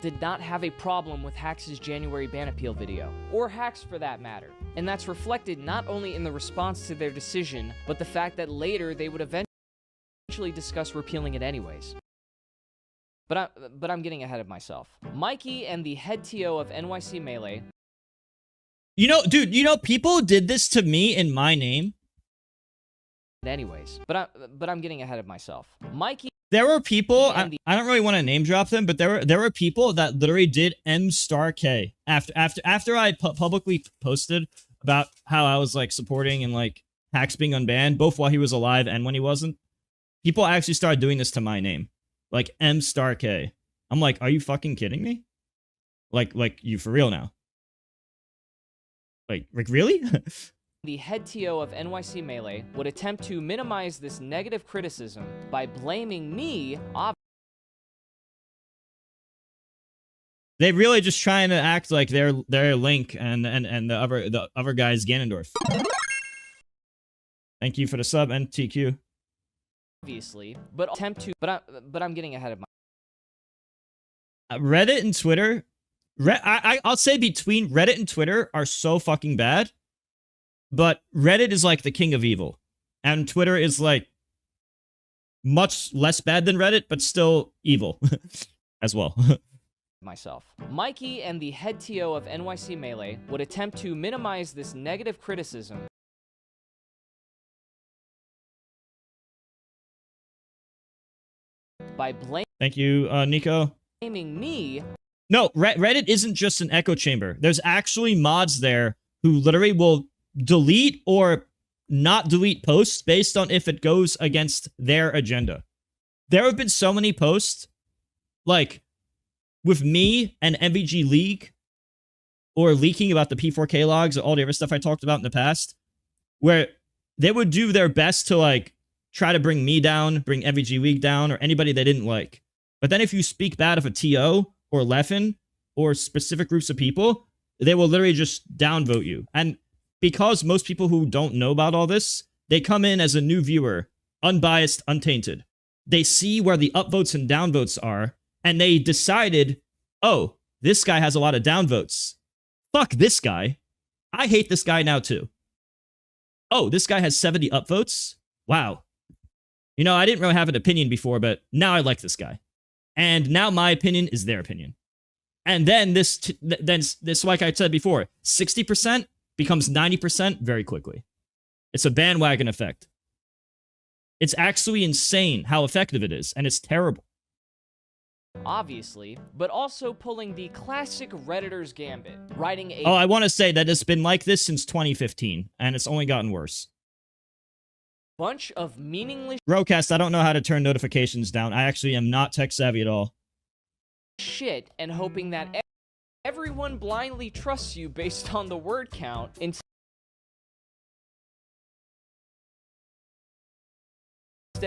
S13: did not have a problem with Hacks' January ban appeal video, or Hacks for that matter. And that's reflected not only in the response to their decision, but the fact that later they would eventually discuss repealing it anyways. But I'm getting ahead of myself. Mikey and the head TO of NYC Melee.
S1: You know, dude, you know, people did this to me in my name.
S13: Anyways, but I'm getting ahead of myself. Mikey.
S1: There were people, I don't really want to name drop them, but there were people that literally did M*K after I publicly posted about how I was, like, supporting and, like, Hacks being unbanned, both while he was alive and when he wasn't. People actually started doing this to my name. Like, M*K. I'm like, are you fucking kidding me? Like you for real now? Like really?
S13: The head TO of NYC Melee would attempt to minimize this negative criticism by blaming me.
S1: They really just trying to act like they're Link and the other guy's Ganondorf. Thank you for the sub, NTQ.
S13: Obviously, but I'm getting ahead of my...
S1: Reddit and Twitter, I'll say between Reddit and Twitter are so fucking bad, but Reddit is like the king of evil, and Twitter is like much less bad than Reddit, but still evil as well.
S13: Myself. Mikey and the head TO of NYC Melee would attempt to minimize this negative criticism by
S1: Thank you, Nico.
S13: Blaming me.
S1: No, Reddit isn't just an echo chamber. There's actually mods there who literally will delete or not delete posts based on if it goes against their agenda. There have been so many posts, like, with me and MVG League, or leaking about the P4K logs, all the other stuff I talked about in the past, where they would do their best to, like, try to bring me down, bring MVG League down, or anybody they didn't like. But then if you speak bad of a TO, or Leffen, or specific groups of people, they will literally just downvote you. And because most people who don't know about all this, they come in as a new viewer, unbiased, untainted. They see where the upvotes and downvotes are, and they decided, oh, this guy has a lot of downvotes. Fuck this guy. I hate this guy now too. Oh, this guy has 70 upvotes? Wow. You know, I didn't really have an opinion before, but now I like this guy. And now my opinion is their opinion. And then this, like I said before, 60% becomes 90% very quickly. It's a bandwagon effect. It's actually insane how effective it is, and it's terrible.
S13: Obviously, but also pulling the classic Redditor's gambit, writing a—
S1: Oh, I want to say that it's been like this since 2015, and it's only gotten worse.
S13: bunch of meaningless
S1: Rocast, I don't know how to turn notifications down. I actually am not tech savvy at all.
S13: shit and hoping that everyone blindly trusts you based on the word count instead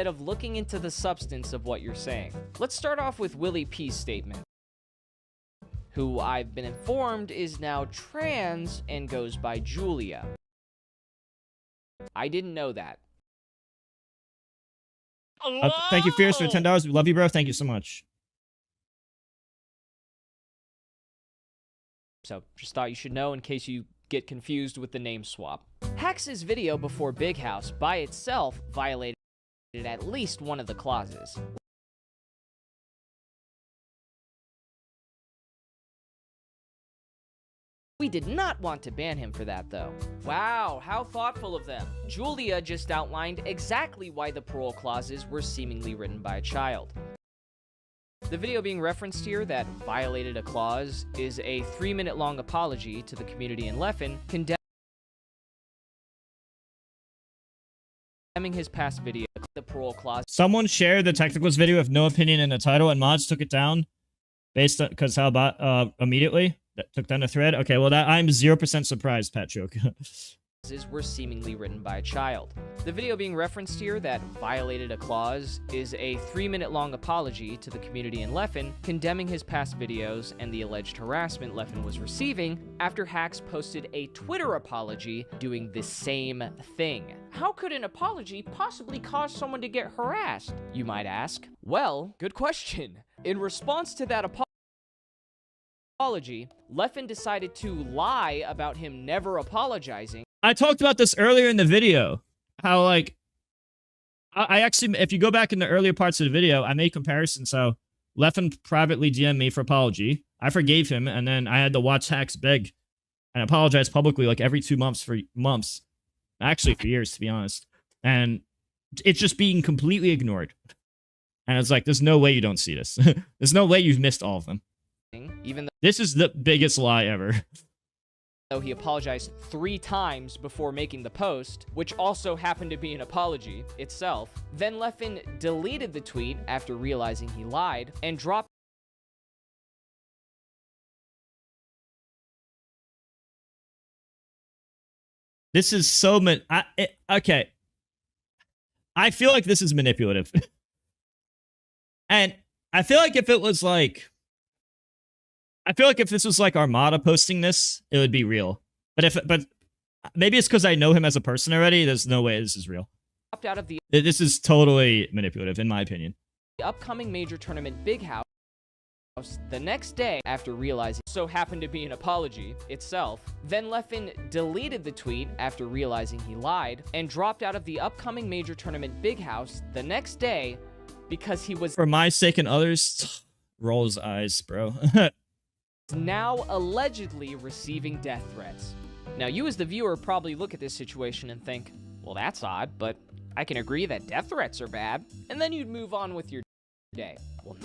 S13: of looking into the substance of what you're saying. Let's start off with Willie P's statement, who I've been informed is now trans and goes by Julia. I didn't know that.
S1: Thank you, Fierce, for $10. We love you, bro. Thank you so much.
S13: So, just thought you should know in case you get confused with the name swap. Hax's video before Big House by itself violated at least one of the clauses. We did not want to ban him for that, though. Wow, how thoughtful of them. Julia just outlined exactly why the parole clauses were seemingly written by a child. The video being referenced here that violated a clause is a 3-minute long apology to the community in Leffen, condemning his past video, the parole clause.
S1: Someone shared the Technicals video with no opinion in the title, and mods took it down based on, because how about immediately that took down the thread. Okay, well that I'm 0% surprised, Pat Joke.
S13: Were seemingly written by a child. The video being referenced here that violated a clause is a 3-minute long apology to the community in Leffen, condemning his past videos and the alleged harassment Leffen was receiving after Hax posted a Twitter apology doing the same thing. How could an apology possibly cause someone to get harassed, you might ask? Well, good question. In response to that apology, Leffen decided to lie about him never apologizing.
S1: I talked about this earlier in the video. How, like, I actually, if you go back in the earlier parts of the video, I made comparisons. So, Leffen privately DM'd me for apology. I forgave him, and then I had to watch Hax beg and apologize publicly like every 2 months for months. Actually, for years, to be honest. And it's just being completely ignored. And it's like, there's no way you don't see this. There's no way you've missed all of them.
S13: Even
S1: This is the biggest lie ever.
S13: Though he apologized 3 times before making the post, which also happened to be an apology itself. Then Leffen deleted the tweet after realizing he lied and dropped.
S1: This is so okay. I feel like this is manipulative. And I feel like if it was like, I feel like if this was like Armada posting this, it would be real. But maybe it's because I know him as a person already. There's no way this is real.
S13: Out of the
S1: This is totally manipulative, in my opinion.
S13: upcoming major tournament Big House the next day after realizing so happened to be an apology itself. Then Leffen deleted the tweet after realizing he lied and dropped out of the upcoming major tournament Big House the next day because he was,
S1: for my sake and others, roll his eyes, bro.
S13: now allegedly receiving death threats. Now, you as the viewer probably look at this situation and think, well, that's odd, but I can agree that death threats are bad, and then you'd move on with your day. Well,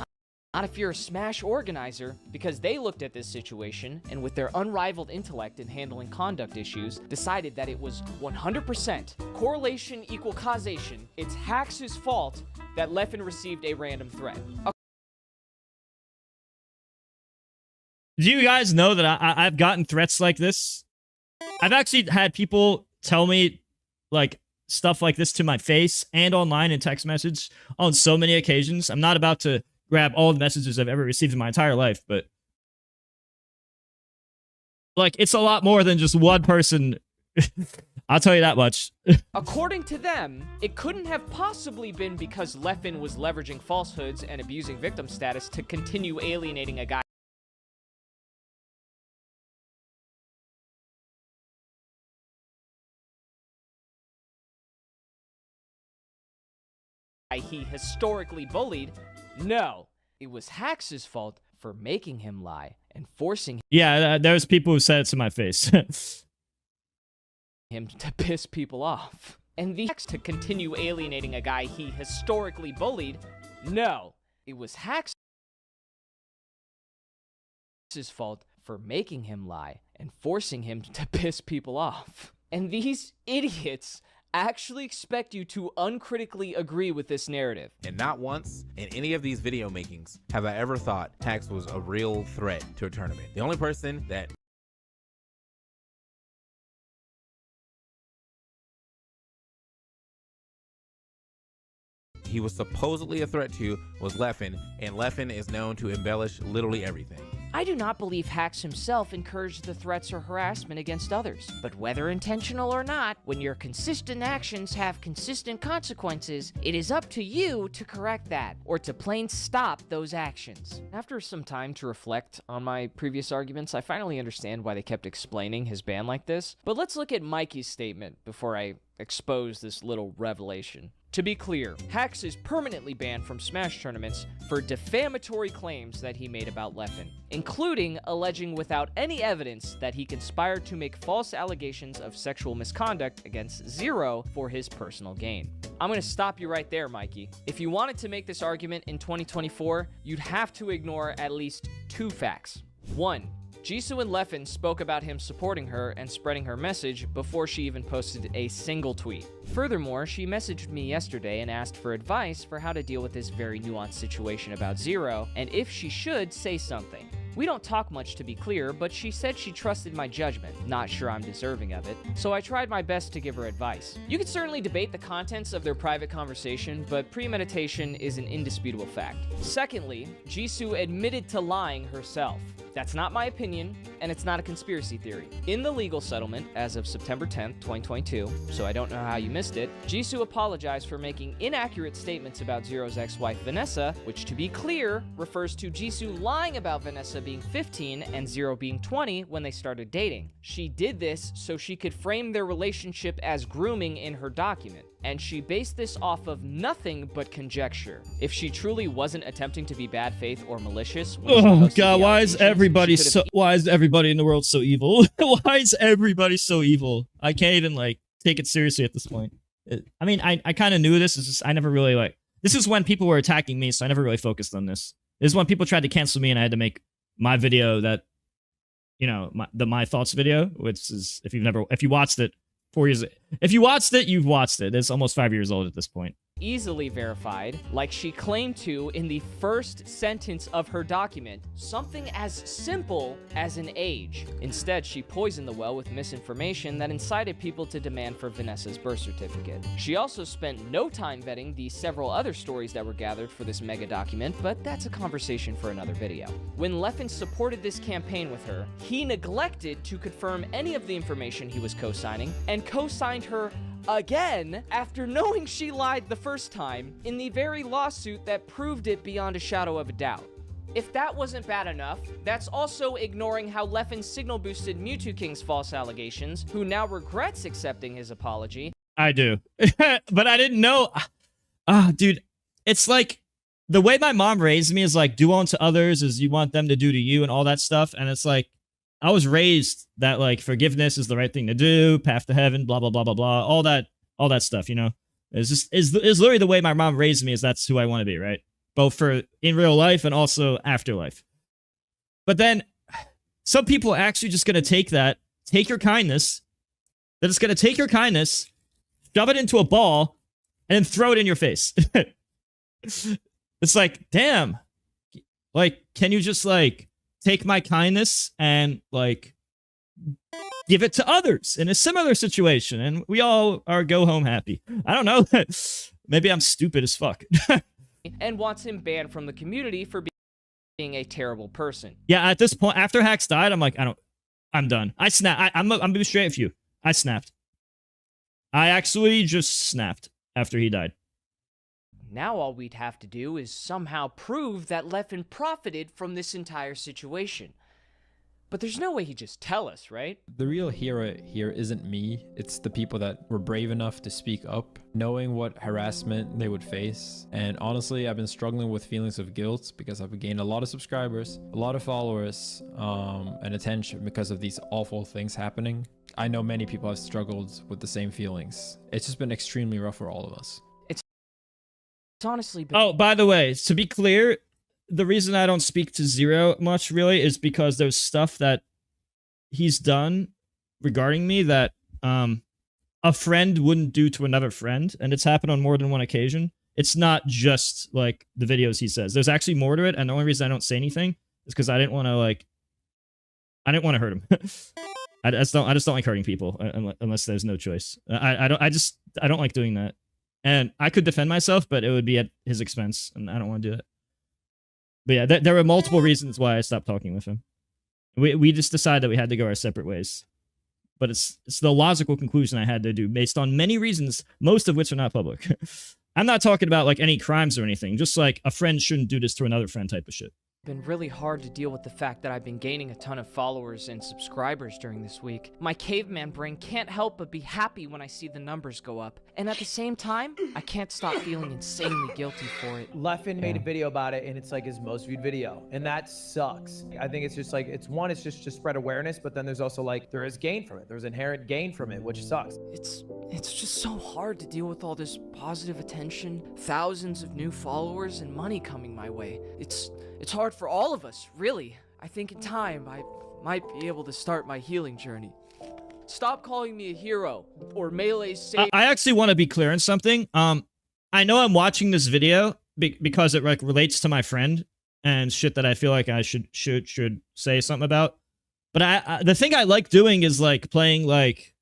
S13: not if you're a Smash organizer, because they looked at this situation and with their unrivaled intellect in handling conduct issues, decided that it was 100% correlation equal causation. It's Hax's fault that Leffen received a random threat.
S1: Do you guys know that I've gotten threats like this? I've actually had people tell me, like, stuff like this to my face and online in text message on so many occasions. I'm not about to grab all the messages I've ever received in my entire life, but, like, it's a lot more than just one person. I'll tell you that much.
S13: According to them, it couldn't have possibly been because Leffen was leveraging falsehoods and abusing victim status to continue alienating a guy he historically bullied. No, it was Hax's fault for making him lie and forcing
S1: Yeah, there's people who said it to my face.
S13: him to piss people off. And the to continue alienating a guy he historically bullied? No, it was Hax's fault for making him lie and forcing him to piss people off. And these idiots actually expect you to uncritically agree with this narrative.
S18: And not once in any of these video makings have I ever thought Hax was a real threat to a tournament. The only person that he was supposedly a threat to was Leffen, and Leffen is known to embellish literally everything.
S13: I do not believe Hax himself encouraged the threats or harassment against others. But whether intentional or not, when your consistent actions have consistent consequences, it is up to you to correct that, or to plain stop those actions. After some time to reflect on my previous arguments, I finally understand why they kept explaining his ban like this. But let's look at Mikey's statement before I expose this little revelation. To be clear, Hax is permanently banned from Smash tournaments for defamatory claims that he made about Leffen, including alleging without any evidence that he conspired to make false allegations of sexual misconduct against Zero for his personal gain. I'm gonna stop you right there, Mikey. If you wanted to make this argument in 2024, you'd have to ignore at least two facts. One, Jisoo and Leffen spoke about him supporting her and spreading her message before she even posted a single tweet. Furthermore, she messaged me yesterday and asked for advice for how to deal with this very nuanced situation about Zero, and if she should say something. We don't talk much, to be clear, but she said she trusted my judgment. Not sure I'm deserving of it, so I tried my best to give her advice. You could certainly debate the contents of their private conversation, but premeditation is an indisputable fact. Secondly, Jisoo admitted to lying herself. That's not my opinion, and it's not a conspiracy theory. In the legal settlement, as of September 10th, 2022, so I don't know how you missed it, Jisoo apologized for making inaccurate statements about Zero's ex-wife Vanessa, which, to be clear, refers to Jisoo lying about Vanessa being 15 and Zero being 20 when they started dating. She did this so she could frame their relationship as grooming in her document, and she based this off of nothing but conjecture. If she truly wasn't attempting to be bad faith or malicious,
S1: oh god, why is everybody in the world so evil? Why is everybody so evil? I can't even like take it seriously at this point. I mean, I kind of knew this. It's just I never really like. This is when people were attacking me, so I never really focused on this. This is when people tried to cancel me, and I had to make my video that, you know, my thoughts video, which is if you watched it 4 years. If you watched it, you've watched it. It's almost 5 years old at this point.
S13: Easily verified, like she claimed to in the first sentence of her document, something as simple as an age. Instead, she poisoned the well with misinformation that incited people to demand for Vanessa's birth certificate. She also spent no time vetting the several other stories that were gathered for this mega document, but that's a conversation for another video. When Leffen supported this campaign with her, he neglected to confirm any of the information he was co-signing, and co-signed her again after knowing she lied the first time in the very lawsuit that proved it beyond a shadow of a doubt. If that wasn't bad enough, that's also ignoring how Leffen signal boosted Mew2King's false allegations, who now regrets accepting his apology.
S1: I do. But I didn't know. Dude, it's like the way my mom raised me is like, do unto others as you want them to do to you and all that stuff. And it's like, I was raised that like forgiveness is the right thing to do, path to heaven, blah, blah, blah, blah, blah, all that stuff, you know? It's just, is literally the way my mom raised me, is that's who I want to be, right? Both for in real life and also afterlife. But then some people are actually just going to take your kindness, they're just going to take your kindness, shove it into a ball, and then throw it in your face. It's like, damn, like, can you just like take my kindness and like give it to others in a similar situation, and we all are go home happy? I don't know. Maybe I'm stupid as fuck.
S13: And wants him banned from the community for being a terrible person.
S1: Yeah, at this point, after Hax died, I'm like, I'm done. I snapped. I'm gonna be straight with you. I snapped. I actually just snapped after he died.
S13: Now all we'd have to do is somehow prove that Leffen profited from this entire situation. But there's no way he'd just tell us, right?
S22: The real hero here isn't me. It's the people that were brave enough to speak up, knowing what harassment they would face. And honestly, I've been struggling with feelings of guilt because I've gained a lot of subscribers, a lot of followers, and attention because of these awful things happening. I know many people have struggled with the same feelings. It's just been extremely rough for all of us.
S13: It's honestly been—
S1: Oh, by the way, to be clear, the reason I don't speak to Zero much really is because there's stuff that he's done regarding me that a friend wouldn't do to another friend, and it's happened on more than one occasion. It's not just like the videos he says. There's actually more to it, and the only reason I don't say anything is because I didn't want to hurt him. I just don't like hurting people unless there's no choice. I don't like doing that, and I could defend myself, but it would be at his expense, and I don't want to do it. But yeah, there were multiple reasons why I stopped talking with him. We just decided that we had to go our separate ways. But it's the logical conclusion I had to do based on many reasons, most of which are not public. I'm not talking about like any crimes or anything, just like a friend shouldn't do this to another friend type of shit.
S13: Been really hard to deal with the fact that I've been gaining a ton of followers and subscribers during this week. My caveman brain can't help but be happy when I see the numbers go up. And at the same time, I can't stop feeling insanely guilty for it.
S8: Leffen made a video about it, and it's like his most viewed video, and that sucks. I think it's just like, it's just to spread awareness, but then there's also like, there is gain from it. There's inherent gain from it, which sucks.
S13: It's just so hard to deal with all this positive attention, thousands of new followers, and money coming my way. It's hard for all of us, really. I think in time, I might be able to start my healing journey. Stop calling me a hero, or Melee's savior.
S1: I actually want to be clear on something. I know I'm watching this video because it like relates to my friend and shit that I feel like I should say something about. But the thing I like doing is like playing like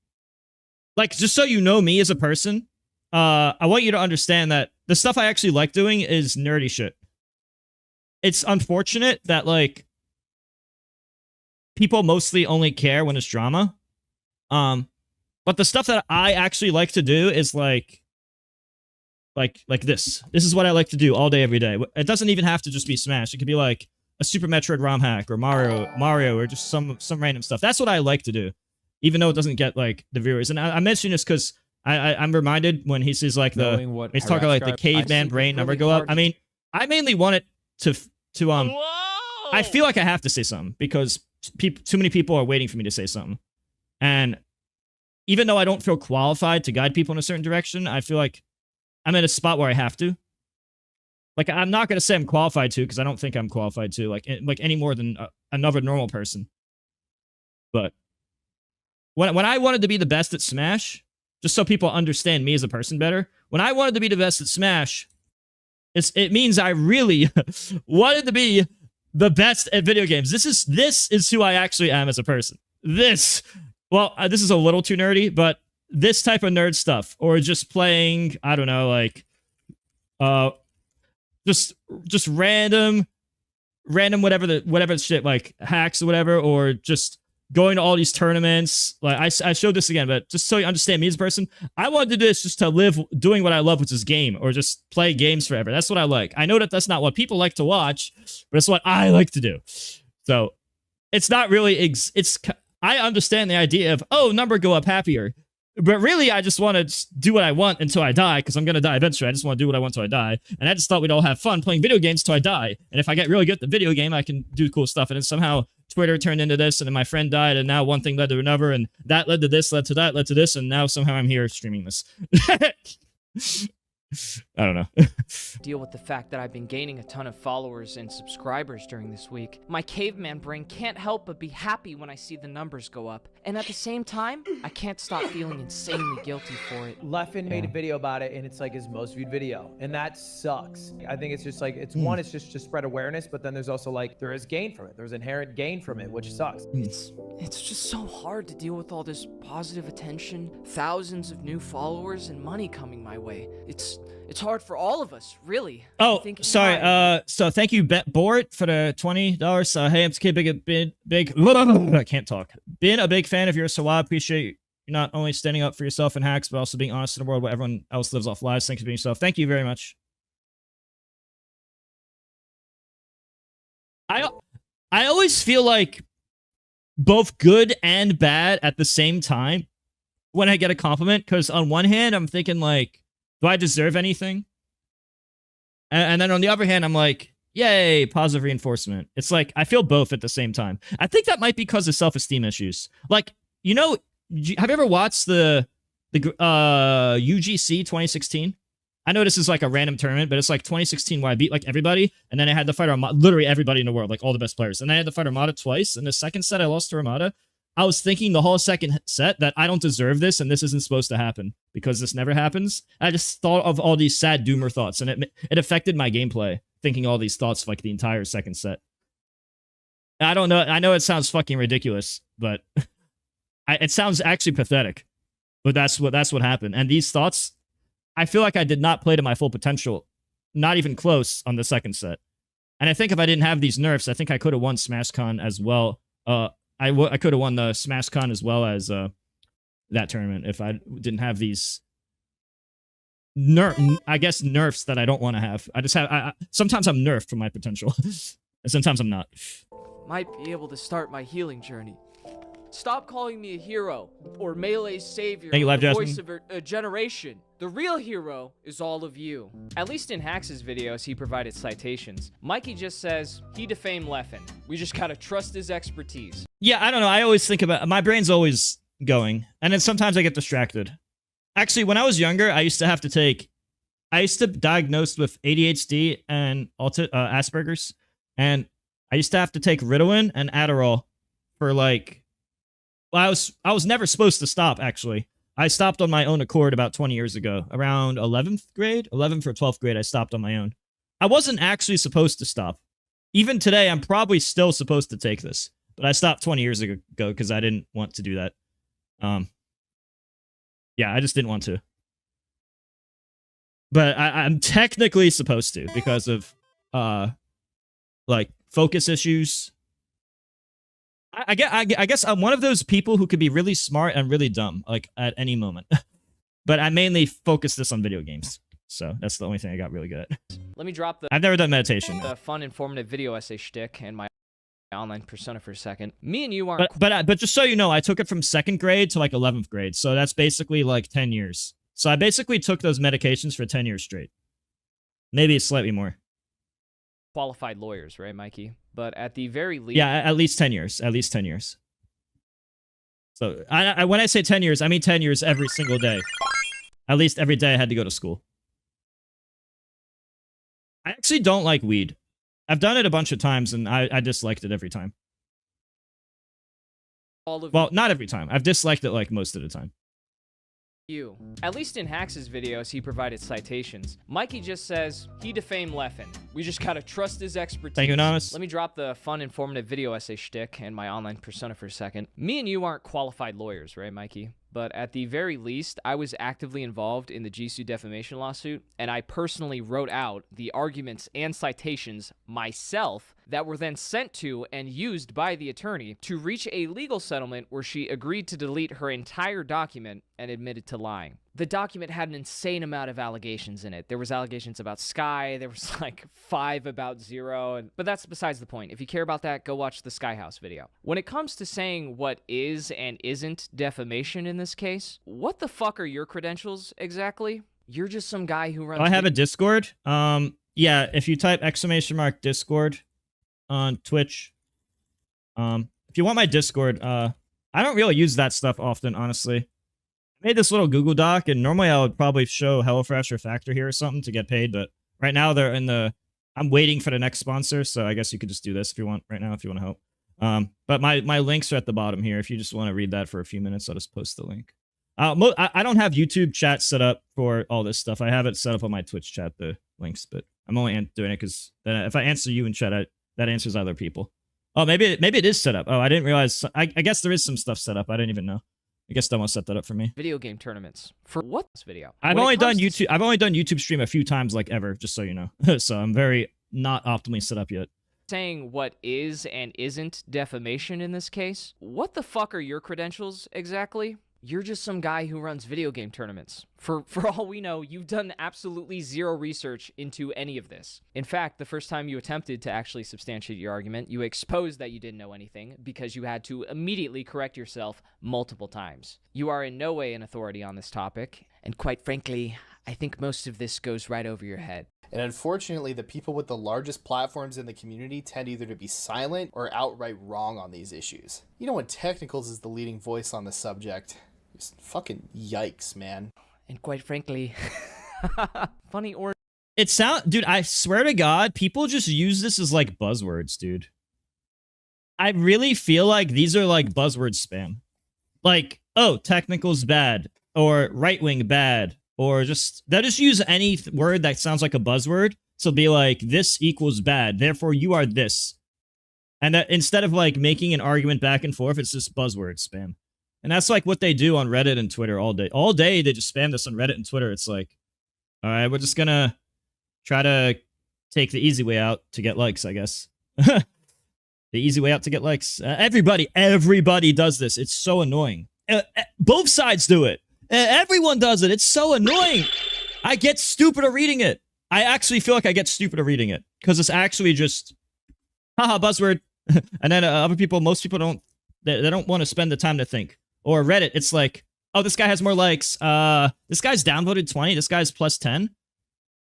S1: just so you know me as a person. I want you to understand that the stuff I actually like doing is nerdy shit. It's unfortunate that, like, people mostly only care when it's drama. But the stuff that I actually like to do is, like this. This is what I like to do all day, every day. It doesn't even have to just be Smash. It could be, like, a Super Metroid ROM hack or Mario or just some random stuff. That's what I like to do, even though it doesn't get, like, the viewers. And I mention this because I'm reminded when he says, like, he's talking like the caveman brain number go up. I mean, I mainly want it to I feel like I have to say something because too many people are waiting for me to say something. And even though I don't feel qualified to guide people in a certain direction, I feel like I'm in a spot where I have to. Like, I'm not going to say I'm qualified to because I don't think I'm qualified to, like any more than another normal person. But when I wanted to be the best at Smash, just so people understand me as a person better, when I wanted to be the best at Smash, it means I really wanted to be the best at video games. This is who I actually am as a person. This is a little too nerdy, but this type of nerd stuff, or just playing, I don't know, like, just random whatever shit, like hacks or whatever, or just going to all these tournaments. Like, I showed this again, but just so you understand me as a person, I wanted to do this just to live doing what I love, which is game, or just play games forever. That's what I like. I know that that's not what people like to watch, but it's what I like to do. So it's not really, I understand the idea of, oh, number go up happier. But really, I just want to do what I want until I die, because I'm going to die eventually. I just want to do what I want until I die. And I just thought we'd all have fun playing video games until I die. And if I get really good at the video game, I can do cool stuff. And then somehow Twitter turned into this, and then my friend died, and now one thing led to another, and that led to this, led to that, led to this, and now somehow I'm here streaming this. I don't know.
S13: Deal with the fact that I've been gaining a ton of followers and subscribers during this week. My caveman brain can't help but be happy when I see the numbers go up. And at the same time, I can't stop feeling insanely guilty for it.
S8: Leffen made a video about it, and it's like his most viewed video, and that sucks. I think it's just like, it's just to spread awareness, but then there's also like, there is gain from it. There's inherent gain from it, which sucks.
S13: It's just so hard to deal with all this positive attention, thousands of new followers, and money coming my way. It's hard for all of us, really.
S1: Oh, sorry. So thank you, Bort, for the $20. So hey, MTK, big. I can't talk. Been a big fan of yours, so I appreciate you not only standing up for yourself in hacks, but also being honest in a world where everyone else lives off lies. Thanks for being yourself. Thank you very much. I always feel like both good and bad at the same time when I get a compliment. Because on one hand, I'm thinking like, do I deserve anything? And then on the other hand, I'm like, yay, positive reinforcement. It's like, I feel both at the same time. I think that might be because of self-esteem issues. Like, you know, have you ever watched the UGC 2016? I know this is like a random tournament, but it's like 2016 where I beat like everybody, and then I had to fight Armada, literally everybody in the world, like all the best players. And then I had to fight Armada twice. And the second set I lost to Armada. I was thinking the whole second set that I don't deserve this and this isn't supposed to happen because this never happens. I just thought of all these sad doomer thoughts, and it affected my gameplay, thinking all these thoughts for like the entire second set. I don't know. I know it sounds fucking ridiculous, but it sounds actually pathetic. But that's what happened. And these thoughts, I feel like I did not play to my full potential, not even close on the second set. And I think if I didn't have these nerfs, I think I could have won SmashCon as well. I could have won the SmashCon as well as that tournament if I didn't have these nerfs that I don't want to have. I just have sometimes I'm nerfed for my potential, and sometimes I'm not.
S13: Might be able to start my healing journey. Stop calling me a hero or Melee's savior,
S1: Thank you, Live
S13: the
S1: Jasmine.
S13: voice of a generation. The real hero is all of you. At least in Hax's videos, he provided citations. Mikey just says, he defamed Leffen. We just gotta trust his expertise.
S1: Yeah, I don't know. I always think about... My brain's always going. And then sometimes I get distracted. Actually, when I was younger, I used to diagnosed with ADHD and Asperger's. And I used to have to take Ritalin and Adderall for like... Well, I was never supposed to stop, actually. I stopped on my own accord about 20 years ago. Around 11th grade? 11th or 12th grade, I stopped on my own. I wasn't actually supposed to stop. Even today, I'm probably still supposed to take this. But I stopped 20 years ago because I didn't want to do that. Yeah, I just didn't want to. But I'm technically supposed to because of, like, focus issues. I guess I'm one of those people who could be really smart and really dumb, like, at any moment. But I mainly focus this on video games. So that's the only thing I got really good at.
S13: Let me drop
S1: I've never done meditation.
S13: the fun, informative video essay shtick and my online persona for a second. Me and you aren't...
S1: But just so you know, I took it from 2nd grade to, like, 11th grade. So that's basically, like, 10 years. So I basically took those medications for 10 years straight. Maybe it's slightly more.
S13: qualified lawyers, right, Mikey? But at the very least...
S1: Yeah, at least 10 years. At least 10 years. So when I say 10 years, I mean 10 years every single day. At least every day I had to go to school. I actually don't like weed. I've done it a bunch of times, and I disliked it every time. Well, not every time. I've disliked it, like, most of the time.
S13: You. At least in Hax's videos, he provided citations. Mikey just says, he defamed Leffen. We just gotta trust his expertise.
S1: Thank you, Anonymous.
S13: Let me drop the fun, informative video essay shtick and my online persona for a second. Me and you aren't qualified lawyers, right, Mikey? But at the very least, I was actively involved in the Jisoo defamation lawsuit, and I personally wrote out the arguments and citations myself that were then sent to and used by the attorney to reach a legal settlement where she agreed to delete her entire document and admitted to lying. The document had an insane amount of allegations in it. There was allegations about Sky, there was like 5 about Zero, but that's besides the point. If you care about that, go watch the Sky House video. When it comes to saying what is and isn't defamation in this case, what the fuck are your credentials exactly? You're just some guy who runs...
S1: I have a Discord. Yeah, if you type !Discord on Twitch, if you want my Discord, I don't really use that stuff often, honestly. I made this little Google Doc, and normally I would probably show HelloFresh or Factor here or something to get paid, but right now they're in the... I'm waiting for the next sponsor, so I guess you could just do this if you want right now, if you want to help. But my links are at the bottom here. If you just want to read that for a few minutes, I'll just post the link. I don't have YouTube chat set up for all this stuff. I have it set up on my Twitch chat, the links, but I'm only doing it because if I answer you in chat, that answers other people. Oh, maybe it is set up. Oh, I didn't realize. I guess there is some stuff set up. I didn't even know. I guess someone set that up for me.
S13: Video game tournaments. For what this video?
S1: I've only done YouTube stream a few times, like ever, just so you know. So I'm very not optimally set up yet.
S13: Saying what is and isn't defamation in this case, what the fuck are your credentials exactly? You're just some guy who runs video game tournaments. For all we know, you've done absolutely zero research into any of this. In fact, the first time you attempted to actually substantiate your argument, you exposed that you didn't know anything because you had to immediately correct yourself multiple times. You are in no way an authority on this topic, and quite frankly, I think most of this goes right over your head.
S4: And unfortunately, the people with the largest platforms in the community tend either to be silent or outright wrong on these issues. You know, when Technicals is the leading voice on the subject, just fucking yikes, man.
S13: And quite frankly, funny or...
S1: Dude, I swear to God, people just use this as like buzzwords, dude. I really feel like these are like buzzword spam. Like, oh, Technical's bad, or right-wing bad, or they'll just use any word that sounds like a buzzword. So be like, this equals bad, therefore you are this. And that instead of like making an argument back and forth, it's just buzzword spam. And that's like what they do on Reddit and Twitter all day. All day they just spam this on Reddit and Twitter. It's like, all right, we're just gonna try to take the easy way out to get likes, I guess. The easy way out to get likes. Everybody does this. It's so annoying. Both sides do it. Everyone does it. It's so annoying. I get stupider reading it. I actually feel like I get stupider reading it because it's actually just, haha, buzzword. And then other people, most people don't, they don't want to spend the time to think. Or Reddit, it's like, oh, this guy has more likes. This guy's downvoted 20. This guy's plus 10.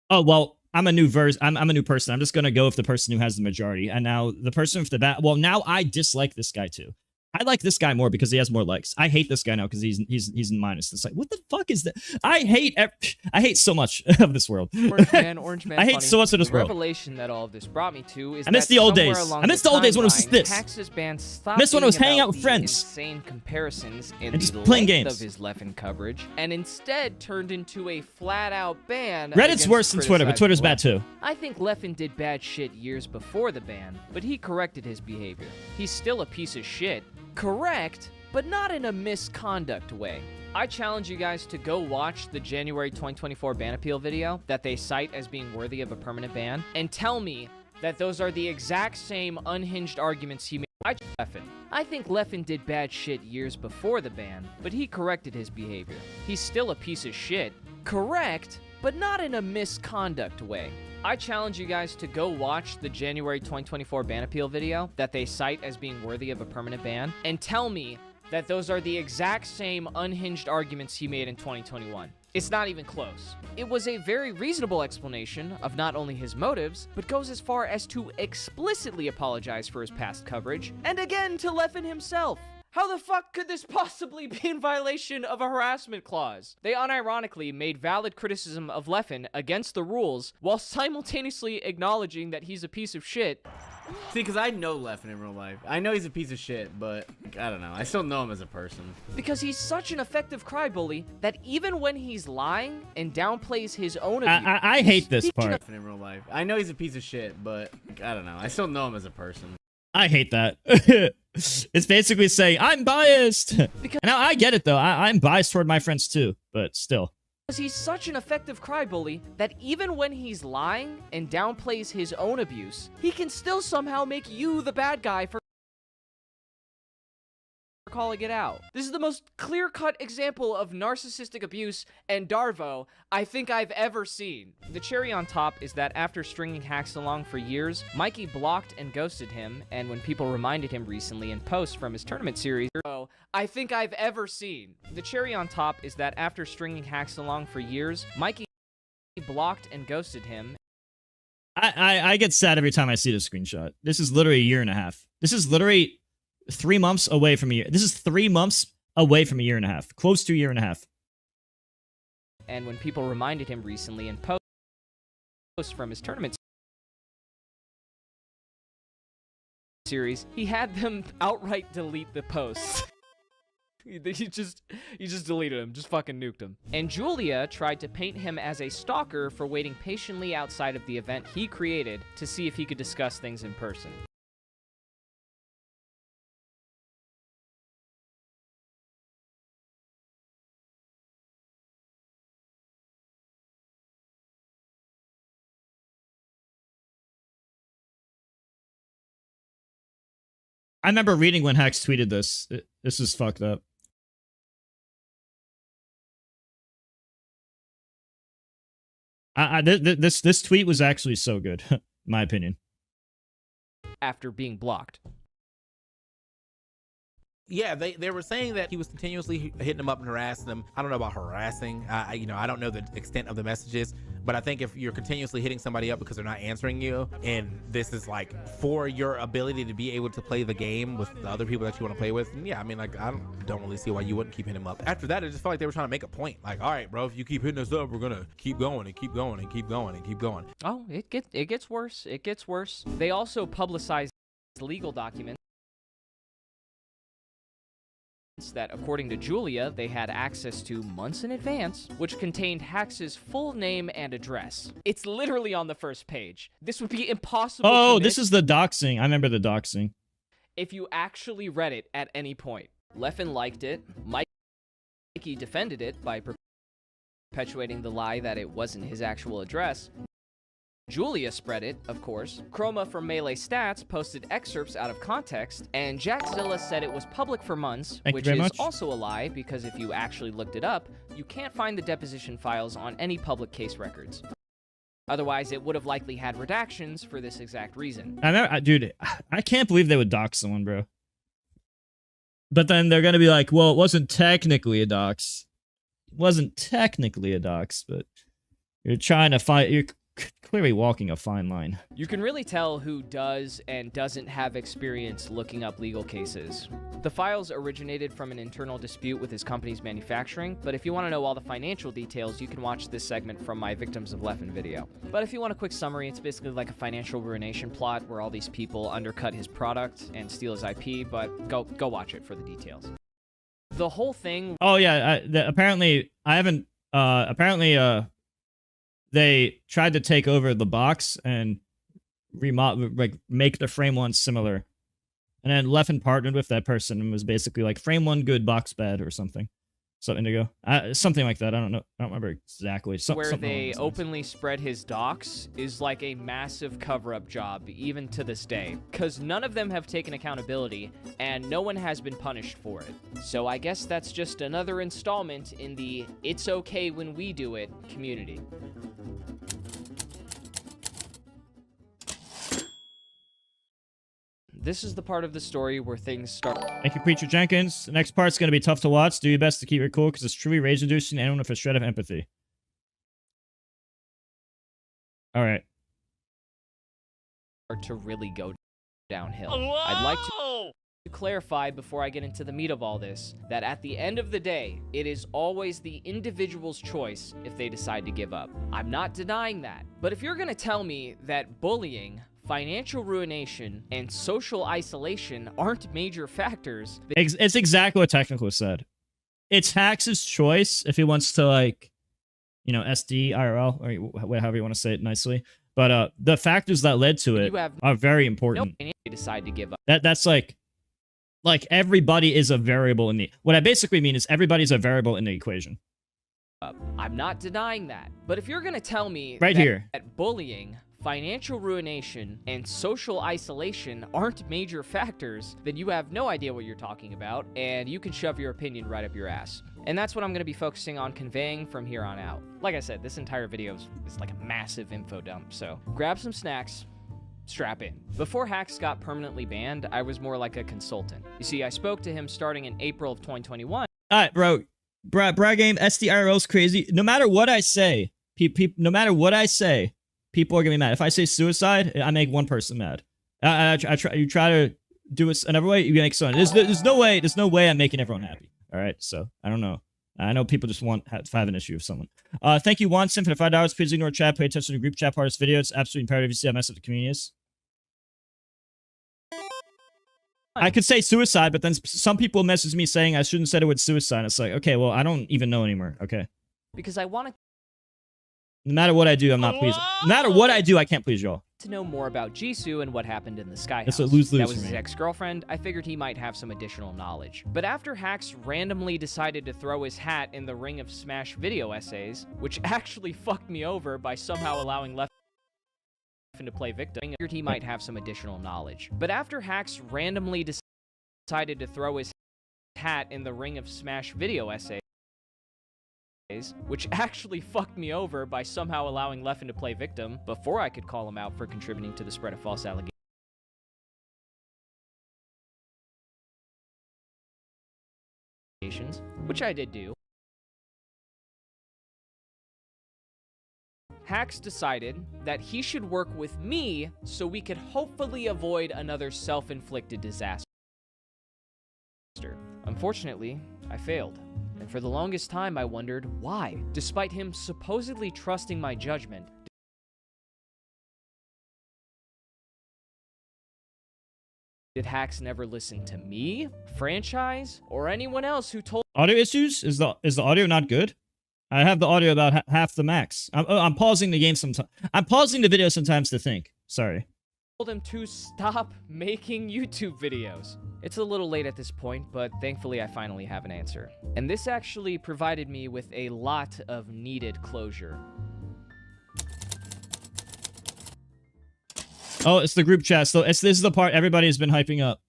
S1: Oh, well, I'm a new person. I'm just gonna go with the person who has the majority. And now the person with the well, now I dislike this guy too. I like this guy more because he has more likes. I hate this guy now because he's in minus. It's like, what the fuck is that? I hate so much of this world.
S13: Orange man.
S1: I hate so much of this world.
S13: The revelation that all of this brought me to is
S1: I miss the old days. I miss the old days when it was just this.
S13: Hax's band
S1: I miss when I was hanging out with friends.
S13: Insane comparisons in
S1: and just
S13: the
S1: playing
S13: length
S1: games
S13: of his Leffen coverage, and instead turned into a flat-out ban.
S1: Reddit's worse than Twitter, but Twitter's bad too.
S13: I think Leffen did bad shit years before the ban, but he corrected his behavior. He's still a piece of shit. Correct, but not in a misconduct way. I challenge you guys to go watch the January 2024 ban appeal video that they cite as being worthy of a permanent ban, and tell me that those are the exact same unhinged arguments he made. I think Leffen did bad shit years before the ban, but he corrected his behavior. He's still a piece of shit. Correct, but not in a misconduct way. I challenge you guys to go watch the January 2024 ban appeal video that they cite as being worthy of a permanent ban, and tell me that those are the exact same unhinged arguments he made in 2021. It's not even close. It was a very reasonable explanation of not only his motives, but goes as far as to explicitly apologize for his past coverage, and again to Leffen himself. How the fuck could this possibly be in violation of a harassment clause? They unironically made valid criticism of Leffen against the rules while simultaneously acknowledging that he's a piece of shit.
S21: See, because I know Leffen in real life. I know he's a piece of shit, but I don't know. I still know him as a person.
S13: Because he's such an effective crybully that even when he's lying and downplays his own abuse...
S1: I hate this part.
S21: In real life. I know he's a piece of shit, but I don't know. I still know him as a person.
S1: I hate that. It's basically saying, I'm biased. Now, I get it, though. I'm biased toward my friends, too. But still.
S13: Because he's such an effective crybully that even when he's lying and downplays his own abuse, he can still somehow make you the bad guy for calling it out. This is the most clear-cut example of narcissistic abuse and Darvo I think I've ever seen. The cherry on top is that after stringing Hax along for years, Mikey blocked and ghosted him, and when people reminded him recently in posts from his tournament series, I think I've ever seen. The cherry on top is that after stringing Hax along for years, Mikey blocked and ghosted him.
S1: I get sad every time I see this screenshot. This is literally a year and a half. This is literally 3 months away from a year. This is 3 months away from a year and a half. Close to a year and a half.
S13: And when people reminded him recently in posts from his tournament series, he had them outright delete the posts. He just deleted him, just fucking nuked him. And Julia tried to paint him as a stalker for waiting patiently outside of the event he created to see if he could discuss things in person.
S1: I remember reading when Hax tweeted this. This is fucked up. This tweet was actually so good, in my opinion.
S13: After being blocked.
S18: Yeah, they were saying that he was continuously hitting them up and harassing them. I don't know about harassing. You know, I don't know the extent of the messages, but I think if you're continuously hitting somebody up because they're not answering you, and this is like for your ability to be able to play the game with the other people that you want to play with, yeah, I mean, like, I don't really see why you wouldn't keep hitting them up. After that, it just felt like they were trying to make a point. Like, all right, bro, if you keep hitting us up, we're gonna keep going and keep going and keep going and keep going.
S13: Oh, it gets worse. It gets worse. They also publicized legal documents that, according to Julia, they had access to months in advance, which contained Hax's full name and address. It's literally on the first page. This would be impossible
S1: Oh,
S13: to
S1: this
S13: miss
S1: is the doxing. I remember the doxing.
S13: if you actually read it at any point. Leffen liked it. Mikey defended it by perpetuating the lie that it wasn't his actual address. Julia spread it, of course. Chroma from Melee Stats posted excerpts out of context, and Jackzilla said it was public for months, which is also a lie because if you actually looked it up, you can't find the deposition files on any public case records. Otherwise, it would have likely had redactions for this exact reason.
S1: Dude, I can't believe they would dox someone, bro. But then they're gonna be like, well, it wasn't technically a dox. It wasn't technically a dox, but you're trying to fight. You're clearly walking a fine line.
S13: You can really tell who does and doesn't have experience looking up legal cases. The files originated from an internal dispute with his company's manufacturing, but if you want to know all the financial details, you can watch this segment from my Victims of Leffen video. But if you want a quick summary, it's basically like a financial ruination plot where all these people undercut his product and steal his IP, but go watch it for the details. The whole thing...
S1: Oh, yeah, apparently, I haven't... They tried to take over the box and make the frame one similar. And then Leffen partnered with that person and was basically like, frame one good, box bad, or something. Something to go. Something like that. I don't know. I don't remember exactly.
S13: Where they openly spread his docs is like a massive cover-up job, even to this day. Because none of them have taken accountability, and no one has been punished for it. So I guess that's just another installment in the "it's okay when we do it" community. This is the part of the story where things start.
S1: Thank you, Preacher Jenkins. The next part's going to be tough to watch. Do your best to keep it cool because it's truly rage-inducing and with a shred of empathy. All right.
S13: To really go downhill. Whoa! I'd like to clarify before I get into the meat of all this that at the end of the day, it is always the individual's choice if they decide to give up. I'm not denying that. But if you're going to tell me that bullying, financial ruination, and social isolation aren't major factors...
S1: It's exactly what Technical said. It's Hax's choice if he wants to, like, you know, SD, IRL, or however you want to say it nicely. But the factors that led to it are very important.
S13: No, they decide to give up.
S1: That's like everybody is a variable in the... What I basically mean is everybody's a variable in the equation.
S13: I'm not denying that. But if you're going to tell me that bullying, financial ruination, and social isolation aren't major factors, then you have no idea what you're talking about, and you can shove your opinion right up your ass. And that's what I'm going to be focusing on conveying from here on out. Like I said, this entire video is like a massive info dump, so grab some snacks, strap in. Before Hax got permanently banned, I was more like a consultant. You see, I spoke to him starting in April of 2021.
S1: All right, bro. Brag game, SDRL's crazy. No matter what I say, no matter what I say, people are gonna be mad. If I say suicide, I make one person mad. You try to do it another way, you make someone. There's no way I'm making everyone happy. All right, so I don't know. I know people just want to have an issue with someone. Thank you, Wanson, for the $5. Please ignore chat. Pay attention to the group chat part of this video. It's absolutely imperative you see how messed up the community is. I could say suicide, but then some people message me saying I shouldn't say the word suicide. It's like, okay, well, I don't even know anymore. Okay.
S13: Because I want
S1: No matter what I do, I'm not pleased. No matter what I do, I can't please y'all.
S13: to know more about Jisoo and what happened in the Sky House.
S1: It's a lose-lose
S13: That was
S1: for
S13: his
S1: me.
S13: ex-girlfriend. I figured he might have some additional knowledge. But after Hax randomly decided to throw his hat in the ring of Smash video essays, which actually fucked me over by somehow allowing Leffen to play victim, I figured he might have some additional knowledge. But after Hax randomly decided to throw his hat in the ring of Smash video essays, which actually fucked me over by somehow allowing Leffen to play victim before I could call him out for contributing to the spread of false allegations. Which I did do. Hax decided that he should work with me so we could hopefully avoid another self-inflicted disaster. Unfortunately, I failed. And for the longest time, I wondered why. Despite him supposedly trusting my judgment, did Hax never listen to me, franchise, or anyone else who told—
S1: Audio issues? Is the audio not good? I have the audio about half the max. I'm pausing the game sometimes. I'm pausing the video sometimes to think. Sorry.
S13: Told him to stop making YouTube videos. It's a little late at this point, but thankfully I finally have an answer. And this actually provided me with a lot of needed closure.
S1: Oh, it's the group chat. So this is the part everybody has been hyping up.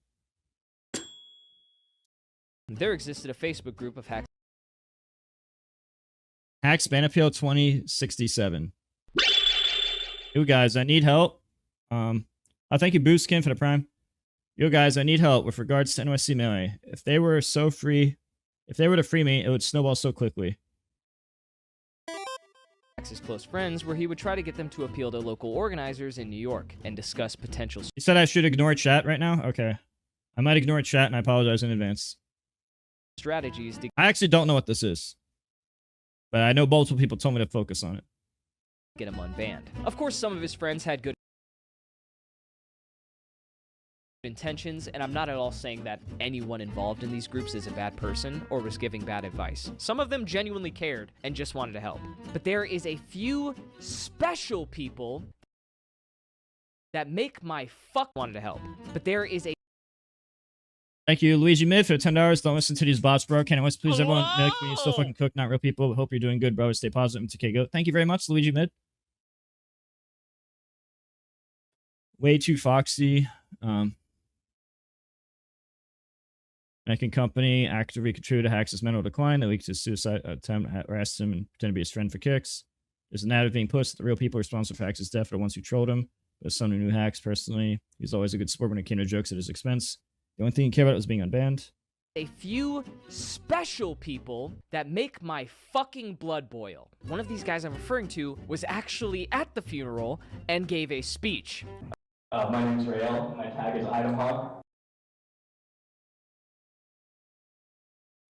S13: There existed a Facebook group of
S1: Hax Ban Appeal 2067. Yo guys, I need help. I thank you Boostkin for the prime. Yo guys, I need help with regards to NYC Melee. If they were to free me, it would snowball so quickly.
S13: Hax's close friends, where he would try to get them to appeal to local organizers in New York and discuss potential—
S1: You said I should ignore chat right now? Okay. I might ignore chat and I apologize in advance.
S13: strategies to—
S1: I actually don't know what this is. But I know multiple people told me to focus on it.
S13: Get him unbanned. Of course, some of his friends had good intentions, and I'm not at all saying that anyone involved in these groups is a bad person or was giving bad advice. Some of them genuinely cared and just wanted to help. But there is a few special people that make my fuck wanted to help. But there is a—
S1: Thank you, Luigi Mid, for $10. Don't listen to these bots, bro. Can I always please everyone? Nick, you still fucking cook, not real people. Hope you're doing good, bro. Stay positive. MTK go. Thank you very much, Luigi Mid. Way too foxy. Making company actively contributed to Hax's mental decline. That leaked his suicide attempt, harassed him, and pretended to be his friend for kicks. There's a narrative being pushed that the real people responsible for Hax's death are the ones who trolled him. But as someone who knew Hax personally, he was always a good sport when it came to jokes at his expense. The only thing he cared about was being unbanned.
S13: a few special people that make my fucking blood boil. One of these guys I'm referring to was actually at the funeral and gave a speech.
S9: My name is Rael. My tag is Itemhog.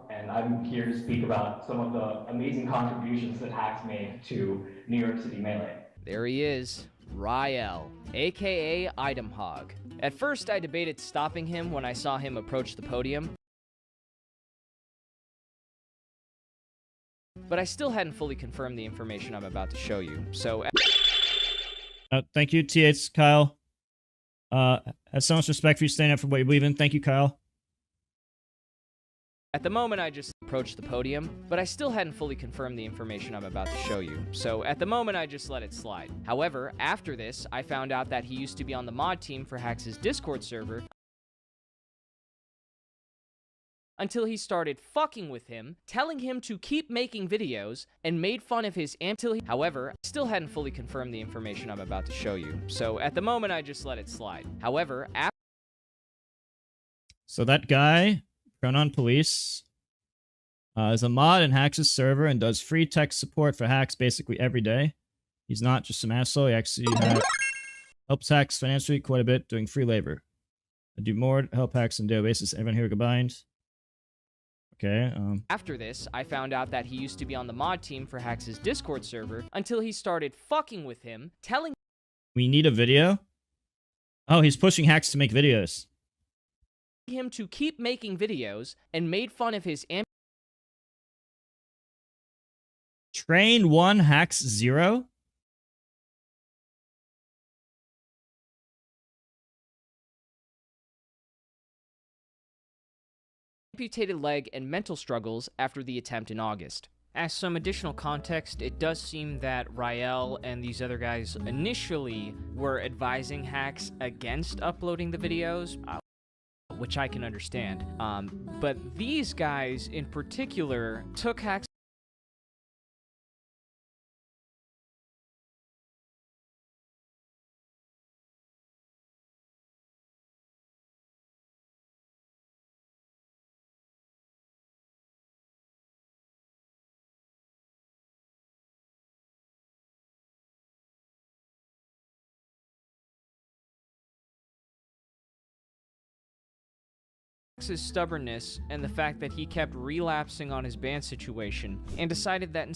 S9: And I'm here to speak about some of the amazing contributions that Hax made to New York City Melee.
S13: There he is, Rael, aka Itemhog. At first, I debated stopping him when I saw him approach the podium, but I still hadn't fully confirmed the information I'm about to show you, so...
S1: Thank you, TH Kyle. Has so much respect for you standing up for what you believe in. Thank you, Kyle.
S13: At the moment, I just approached the podium, but I still hadn't fully confirmed the information I'm about to show you, so at the moment, I just let it slide. However, after this, I found out that he used to be on the mod team for Hax's Discord server until he started fucking with him, telling him to keep making videos, and made fun of his However, I still hadn't fully confirmed the information I'm about to show you, so at the moment, I just let it slide. However, after...
S1: So that guy... Pronon Police is a mod in Hax's server and does free tech support for Hax basically every day. He's not just some asshole. He actually helps Hax financially quite a bit, doing free labor. I do more to help Hax on a daily basis. Everyone here combined. Okay.
S13: After this, I found out that he used to be on the mod team for Hax's Discord server until he started fucking with him, telling...
S1: We need a video? Oh, he's pushing Hax to make videos.
S13: Him to keep making videos and made fun of his
S1: Train 1 Hax 0?
S13: amputated leg and mental struggles after the attempt in August. As some additional context, it does seem that Rael and these other guys initially were advising Hax against uploading the videos, which I can understand. But these guys in particular took Hax his stubbornness and the fact that he kept relapsing on his ban situation, and decided that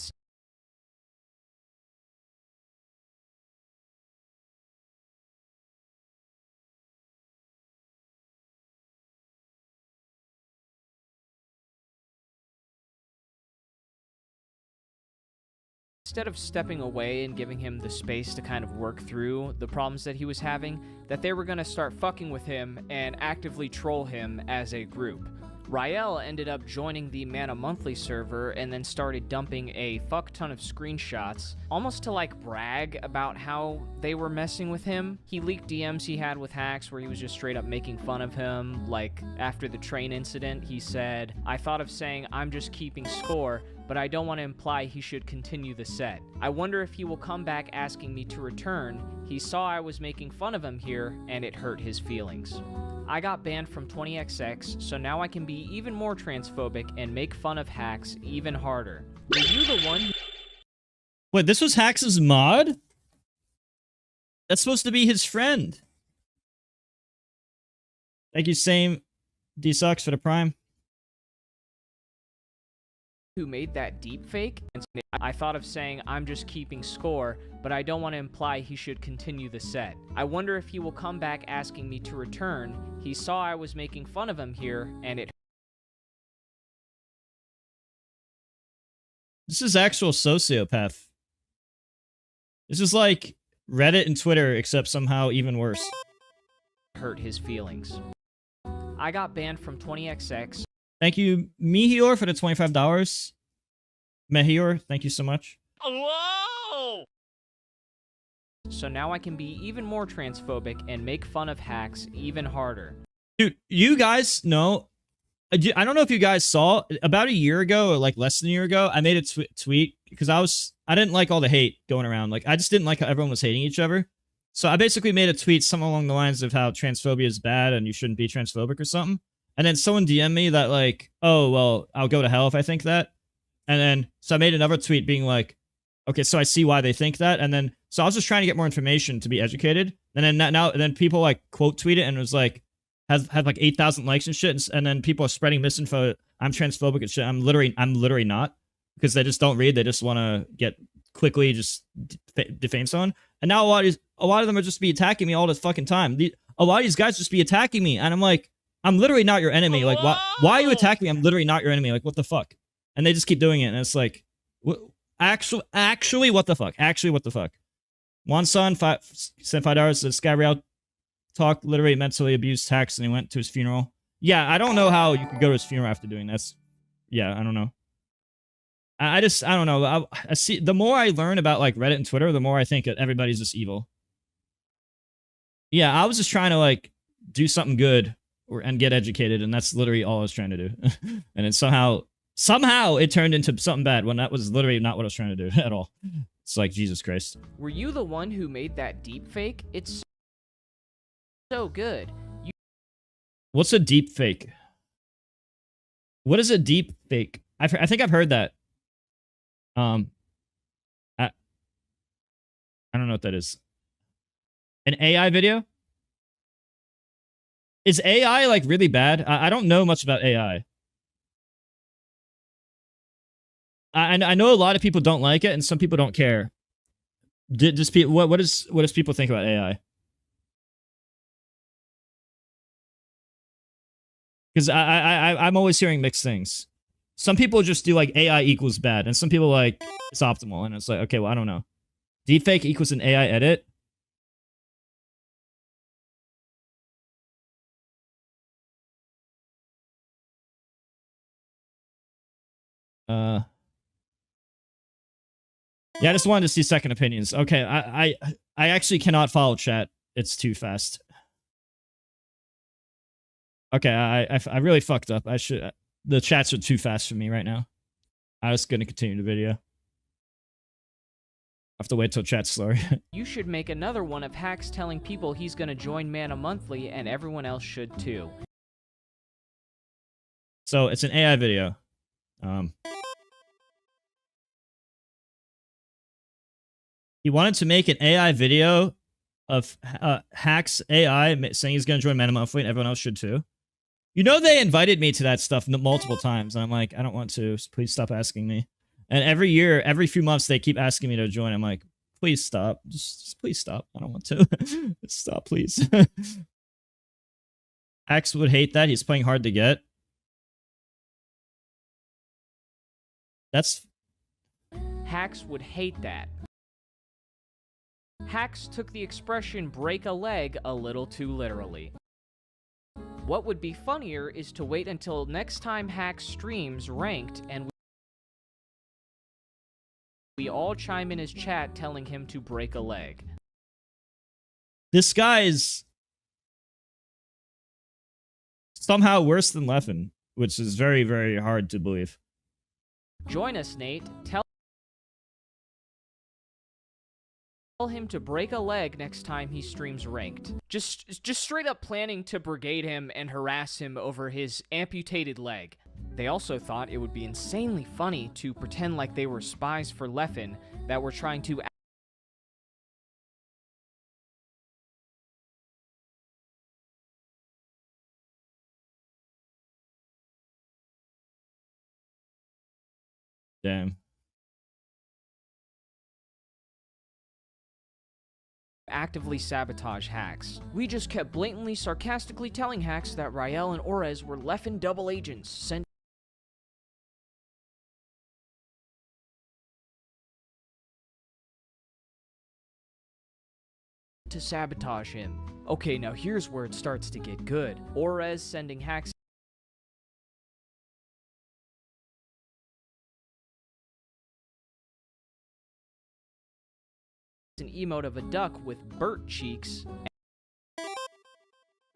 S13: instead of stepping away and giving him the space to kind of work through the problems that he was having, that they were going to start fucking with him and actively troll him as a group. Rael ended up joining the Mana Monthly server and then started dumping a fuck ton of screenshots, almost to like brag about how they were messing with him. He leaked DMs he had with Hacks where he was just straight up making fun of him. Like after the train incident, he said, "I thought of saying I'm just keeping score, but I don't want to imply he should continue the set. I wonder if he will come back asking me to return. He saw I was making fun of him here, and it hurt his feelings. I got banned from 20XX, so now I can be even more transphobic and make fun of Hacks even harder. Were you the one?"
S1: Wait, this was Hacks' mod? That's supposed to be his friend. Thank you, same D-Sucks for the prime.
S13: Who made that deepfake? I thought of saying I'm just keeping score, but I don't want to imply he should continue the set. I wonder if he will come back asking me to return. He saw I was making fun of him here, and it...
S1: This is actual sociopath. This is like Reddit and Twitter, except somehow even worse.
S13: Hurt his feelings. I got banned from 20XX.
S1: Thank you, Mehior, for the $25. Mehior, thank you so much.
S13: Whoa! So now I can be even more transphobic and make fun of Hacks even harder.
S1: Dude, you guys know... I don't know if you guys saw, about a year ago, or like less than a year ago, I made a tweet, because I didn't like all the hate going around. Like, I just didn't like how everyone was hating each other. So I basically made a tweet something along the lines of how transphobia is bad and you shouldn't be transphobic or something. And then someone DM'd me that like, oh, well, I'll go to hell if I think that. And then, so I made another tweet being like, okay, so I see why they think that. And then, so I was just trying to get more information to be educated. And then and then people like quote tweet it and it was like, had like 8,000 likes and shit. And then people are spreading misinfo. I'm transphobic and shit. I'm literally not, because they just don't read. They just want to get quickly just defame someone. And now a lot of them are just be attacking me all the fucking time. A lot of these guys just be attacking me. And I'm like, I'm literally not your enemy. Like, why are you attacking me? I'm literally not your enemy. Like, what the fuck? And they just keep doing it. And it's like, actually, what the fuck? Actually, what the fuck? Wanson sent $5. Says Gabriel talked literally mentally abused Hacks and he went to his funeral. Yeah, I don't know how you could go to his funeral after doing this. Yeah, I don't know. I don't know. I see, the more I learn about like Reddit and Twitter, the more I think that everybody's just evil. Yeah, I was just trying to like do something good and get educated, and that's literally all I was trying to do. And then somehow it turned into something bad when that was literally not what I was trying to do at all. It's like, Jesus Christ.
S13: Were you the one who made that deepfake? It's so good.
S1: What's a deep fake? What is a deep fake? I think I've heard that. I don't know what that is. An AI video? Is AI like really bad? I don't know much about AI. I know a lot of people don't like it and some people don't care. What does people think about AI? Because I'm always hearing mixed things. Some people just do like AI equals bad, and some people like it's optimal, and it's like, okay, well, I don't know. Deepfake equals an AI edit. Yeah, I just wanted to see second opinions. Okay, I actually cannot follow chat. It's too fast. Okay, I really fucked up. I should. The chats are too fast for me right now. I was gonna continue the video. I have to wait till chat's slower.
S13: You should make another one of Hacks telling people he's gonna join Mana Monthly, and everyone else should too.
S1: So it's an AI video. He wanted to make an AI video of Hacks AI saying he's gonna join Mana Monthly, and everyone else should too. You know, they invited me to that stuff multiple times, and I'm like, I don't want to. Please stop asking me. And every year, every few months, they keep asking me to join. I'm like, please stop. Just please stop. I don't want to. Stop, please. Axe would hate that. He's playing hard to get. That's...
S13: Hacks would hate that. Hacks took the expression break a leg a little too literally. What would be funnier is to wait until next time Hacks streams ranked and we all chime in his chat telling him to break a leg.
S1: This guy is somehow worse than Leffen, which is very, very hard to believe.
S13: Join us, Nate. Tell him to break a leg next time he streams ranked. Just straight up planning to brigade him and harass him over his amputated leg. They also thought it would be insanely funny to pretend like they were spies for Leffen that were trying to
S1: Damn.
S13: actively sabotage Hacks. We just kept blatantly sarcastically telling Hacks that Rael and Orez were Leffen double agents sent to sabotage him. Okay, now here's where it starts to get good. Orez sending Hacks an emote of a duck with burnt cheeks.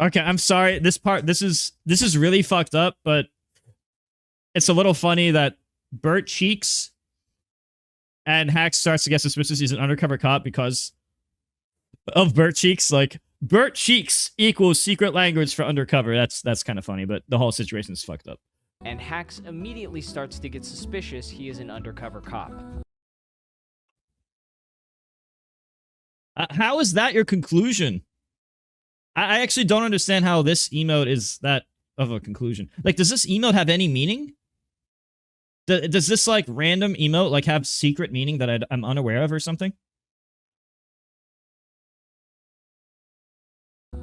S1: Okay, I'm sorry. This is really fucked up, but it's a little funny that Burt cheeks and Hacks starts to get suspicious he's an undercover cop because of Burt cheeks. Like, Burt cheeks equals secret language for undercover. That's kind of funny, but the whole situation is fucked up.
S13: And Hacks immediately starts to get suspicious he is an undercover cop.
S1: How is that your conclusion? I actually don't understand how this emote is that of a conclusion. Like, does this emote have any meaning? Does this, like, random emote, like, have secret meaning that I'm unaware of or something?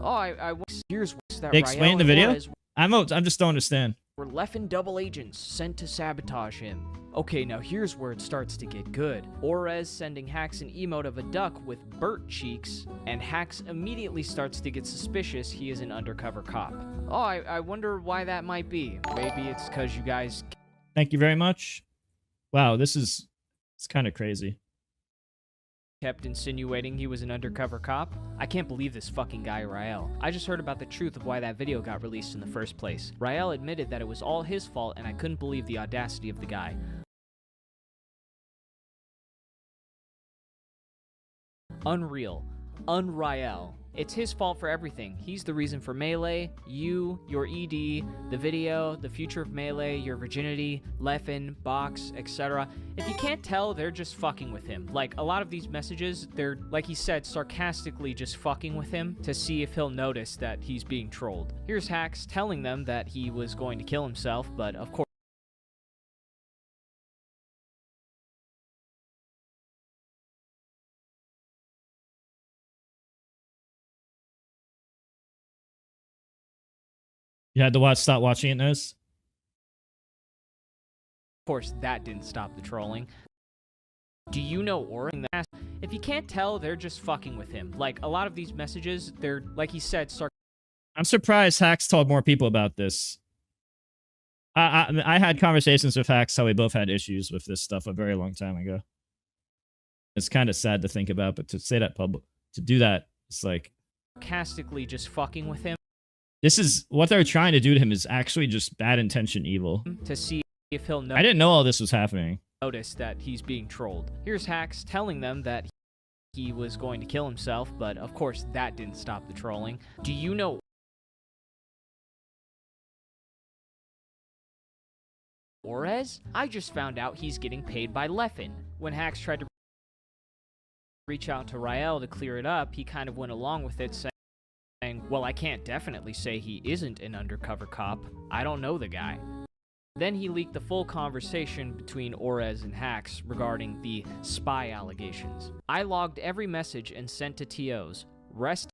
S13: Oh, here's that
S1: They explain the video? I just don't understand.
S13: Were Leffen double agents sent to sabotage him. Okay, now here's where it starts to get good. Orez sending Hacks an emote of a duck with burnt cheeks, and Hacks immediately starts to get suspicious he is an undercover cop. Oh, I wonder why that might be. Maybe it's because you guys...
S1: Thank you very much. Wow, it's kind of crazy.
S13: Kept insinuating he was an undercover cop. I can't believe this fucking guy, Rael. I just heard about the truth of why that video got released in the first place. Rael admitted that it was all his fault, and I couldn't believe the audacity of the guy. Unreal. Unrael. It's his fault for everything. He's the reason for Melee, you, your ED, the video, the future of Melee, your virginity, Leffen, Box, etc. If you can't tell, they're just fucking with him. Like, a lot of these messages, they're, like he said, sarcastically just fucking with him to see if he'll notice that he's being trolled. Here's Hacks telling them that he was going to kill himself, but of course,
S1: You had to stop watching it, Nose?
S13: of course, that didn't stop the trolling. Do you know Oren? If you can't tell, they're just fucking with him. Like, a lot of these messages, they're, like he said,
S1: I'm surprised Hacks told more people about this. I had conversations with Hacks how we both had issues with this stuff a very long time ago. It's kind of sad to think about, but to say that to do that, it's like...
S13: sarcastically just fucking with him.
S1: This is what they're trying to do to him is actually just bad intention evil.
S13: To see if he'll
S1: I didn't know all this was happening.
S13: Notice that he's being trolled. Here's Hacks telling them that he was going to kill himself, but of course that didn't stop the trolling. Do you know Orez? I just found out he's getting paid by Leffen. When Hacks tried to reach out to Rael to clear it up, he kind of went along with it, saying, Well, I can't definitely say he isn't an undercover cop. I don't know the guy. Then he leaked the full conversation between Orez and Hax regarding the spy allegations. I logged every message and sent to TOs. Rest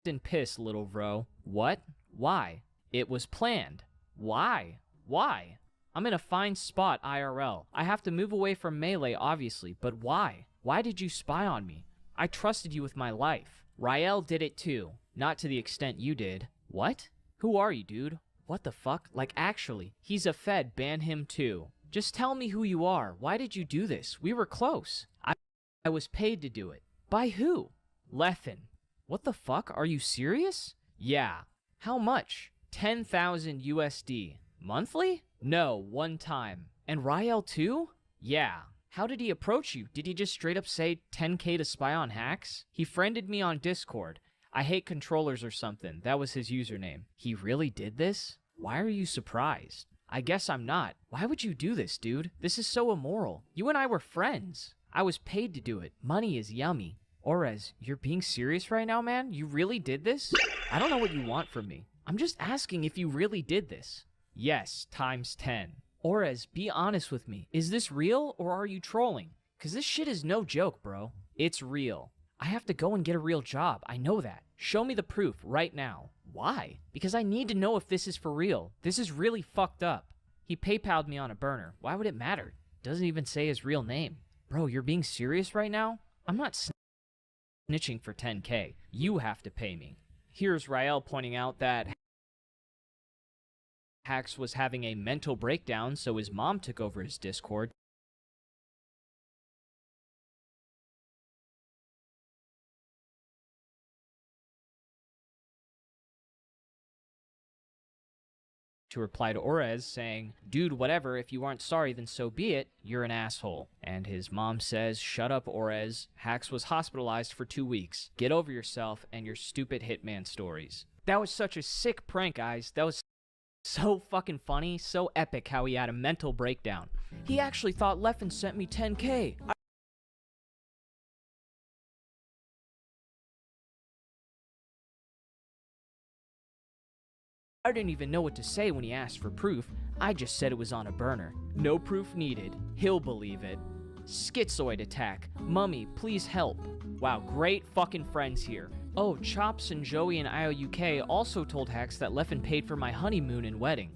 S13: in piss, little bro. What? Why? It was planned. Why? Why? I'm in a fine spot IRL. I have to move away from Melee, obviously, but why? Why did you spy on me? I trusted you with my life. Rael did it too. Not to the extent you did. What? Who are you, dude? What the fuck? Like, actually, he's a Fed, ban him too. Just tell me who you are. Why did you do this? We were close. I was paid to do it. By who? Leffen. What the fuck? Are you serious? Yeah. How much? 10,000 USD. Monthly? No, one time. And Rael too? Yeah. How did he approach you? Did he just straight up say 10K to spy on Hacks? He friended me on Discord. I hate controllers or something. That was his username. He really did this? Why are you surprised? I guess I'm not. Why would you do this, dude? This is so immoral. You and I were friends. I was paid to do it. Money is yummy. Orez, you're being serious right now, man? You really did this? I don't know what you want from me. I'm just asking if you really did this. Yes, times 10. Orez, be honest with me. Is this real or are you trolling? Cause this shit is no joke, bro. It's real. I have to go and get a real job. I know that. Show me the proof right now. Why? Because I need to know if this is for real. This is really fucked up. He PayPal'd me on a burner. Why would it matter? Doesn't even say his real name. Bro, you're being serious right now? I'm not snitching for 10K. You have to pay me. Here's Rael pointing out that Hax was having a mental breakdown, so his mom took over his Discord to reply to Orez saying, dude, whatever, if you aren't sorry, then so be it, you're an asshole. And his mom says, shut up, Orez. Hax was hospitalized for 2 weeks. Get over yourself and your stupid hitman stories. That was such a sick prank, guys. That was so fucking funny, so epic how he had a mental breakdown. He actually thought Leffen sent me 10K. I didn't even know what to say when he asked for proof. I just said it was on a burner. No proof needed. He'll believe it. Schizoid attack. Mummy, please help. Wow, great fucking friends here. Oh, Chops and Joey and IOUK also told Hax that Leffen paid for my honeymoon and wedding.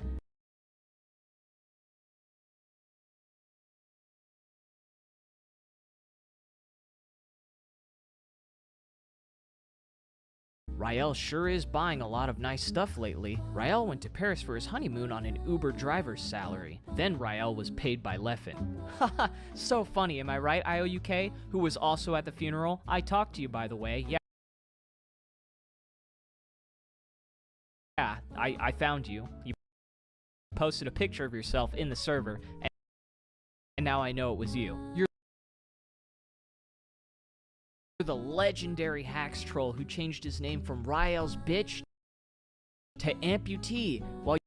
S13: Rael sure is buying a lot of nice stuff lately. Rael went to Paris for his honeymoon on an Uber driver's salary. Then Rael was paid by Leffen. Haha, so funny, am I right, IOUK? Who was also at the funeral? I talked to you, by the way. Yeah, I found you. You posted a picture of yourself in the server, and now I know it was you. You're the legendary Hax troll who changed his name from Rael's bitch to amputee while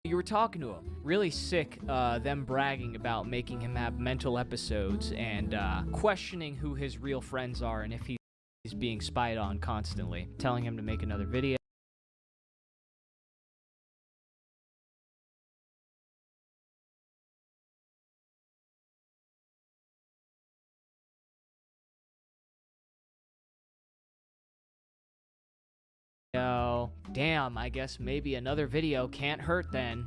S13: you were talking to him. Really sick, them bragging about making him have mental episodes and questioning who his real friends are and if he's being spied on constantly, telling him to make another video. Damn, I guess maybe another video can't hurt then.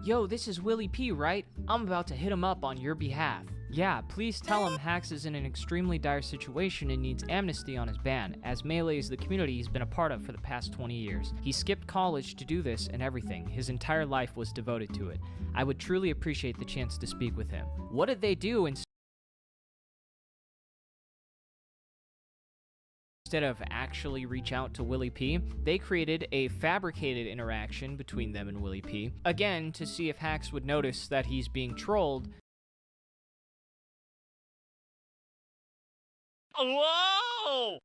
S13: Yo, this is Willie P, right? I'm about to hit him up on your behalf. Yeah, please tell him Hax is in an extremely dire situation and needs amnesty on his ban, as Melee is the community he's been a part of for the past 20 years. He skipped college to do this and everything. His entire life was devoted to it. I would truly appreciate the chance to speak with him. What did they do Instead of actually reach out to Willie P, they created a fabricated interaction between them and Willie P, again to see if Hacks would notice that he's being trolled.
S20: Whoa!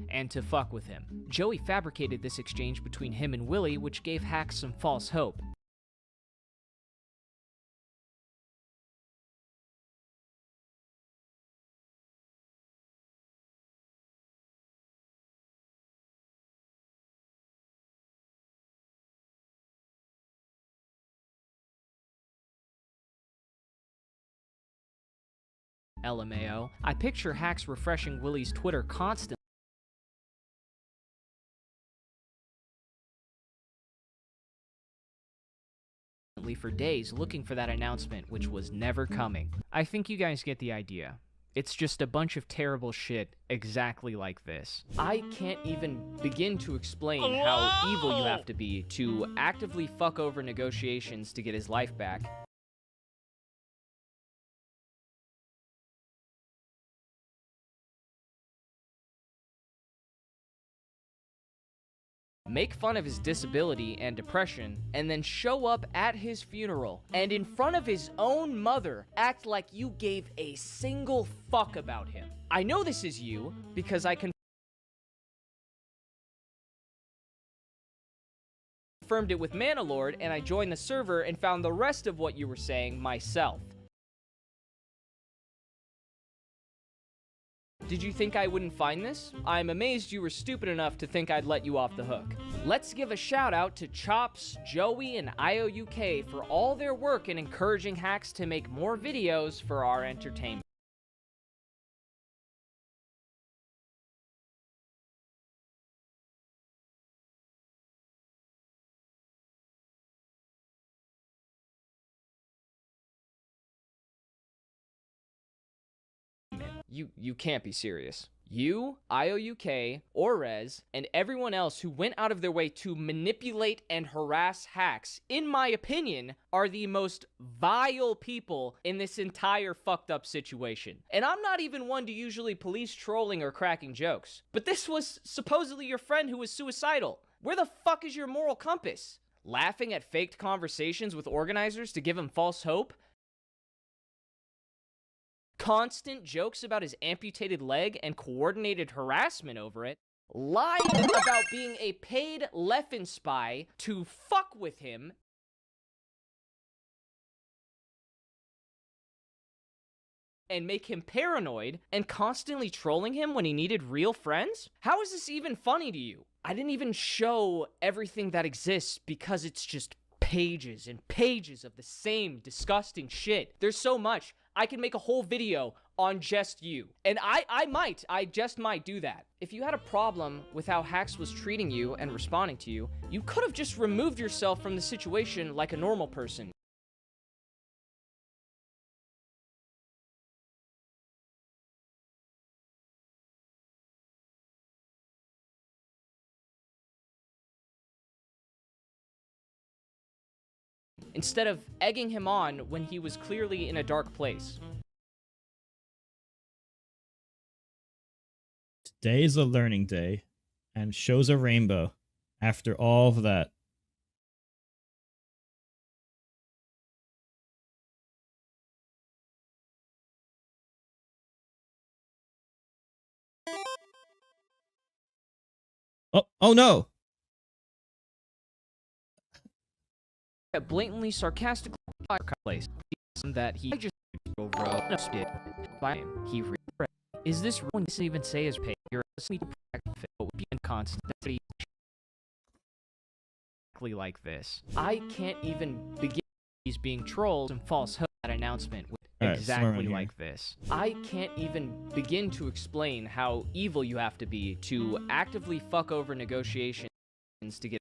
S13: And to fuck with him. Joey fabricated this exchange between him and Willie, which gave Hacks some false hope. LMAO. I picture Hacks refreshing Willie's Twitter constantly for days looking for that announcement, which was never coming. I think you guys get the idea. It's just a bunch of terrible shit exactly like this. I can't even begin to explain how evil you have to be to actively fuck over negotiations to get his life back. Make fun of his disability and depression, and then show up at his funeral, and in front of his own mother, act like you gave a single fuck about him. I know this is you, because I confirmed it with Manalord, and I joined the server and found the rest of what you were saying myself. Did you think I wouldn't find this? I'm amazed you were stupid enough to think I'd let you off the hook. Let's give a shout out to Chops, Joey, and IOUK for all their work in encouraging Hacks to make more videos for our entertainment. You can't be serious. You, IOUK, Orez, and everyone else who went out of their way to manipulate and harass Hacks, in my opinion, are the most vile people in this entire fucked up situation. And I'm not even one to usually police trolling or cracking jokes. But this was supposedly your friend who was suicidal. Where the fuck is your moral compass? Laughing at faked conversations with organizers to give him false hope? Constant jokes about his amputated leg and coordinated harassment over it, lying about being a paid Leffen spy to fuck with him, and make him paranoid, and constantly trolling him when he needed real friends? How is this even funny to you? I didn't even show everything that exists because it's just pages and pages of the same disgusting shit. There's so much. I can make a whole video on just you. And I just might do that. If you had a problem with how Hacks was treating you and responding to you, you could have just removed yourself from the situation like a normal person. Instead of egging him on when he was clearly in a dark place.
S1: Today is a learning day and shows a rainbow after all of that. Oh no!
S13: A blatantly sarcastic place that he just by him. He is this one to even say is paid? You're listening to would be constantly exactly like this. I can't even begin. He's being trolled and false hope that announcement with exactly like this. I can't even begin to explain how evil you have to be to actively fuck over negotiations to get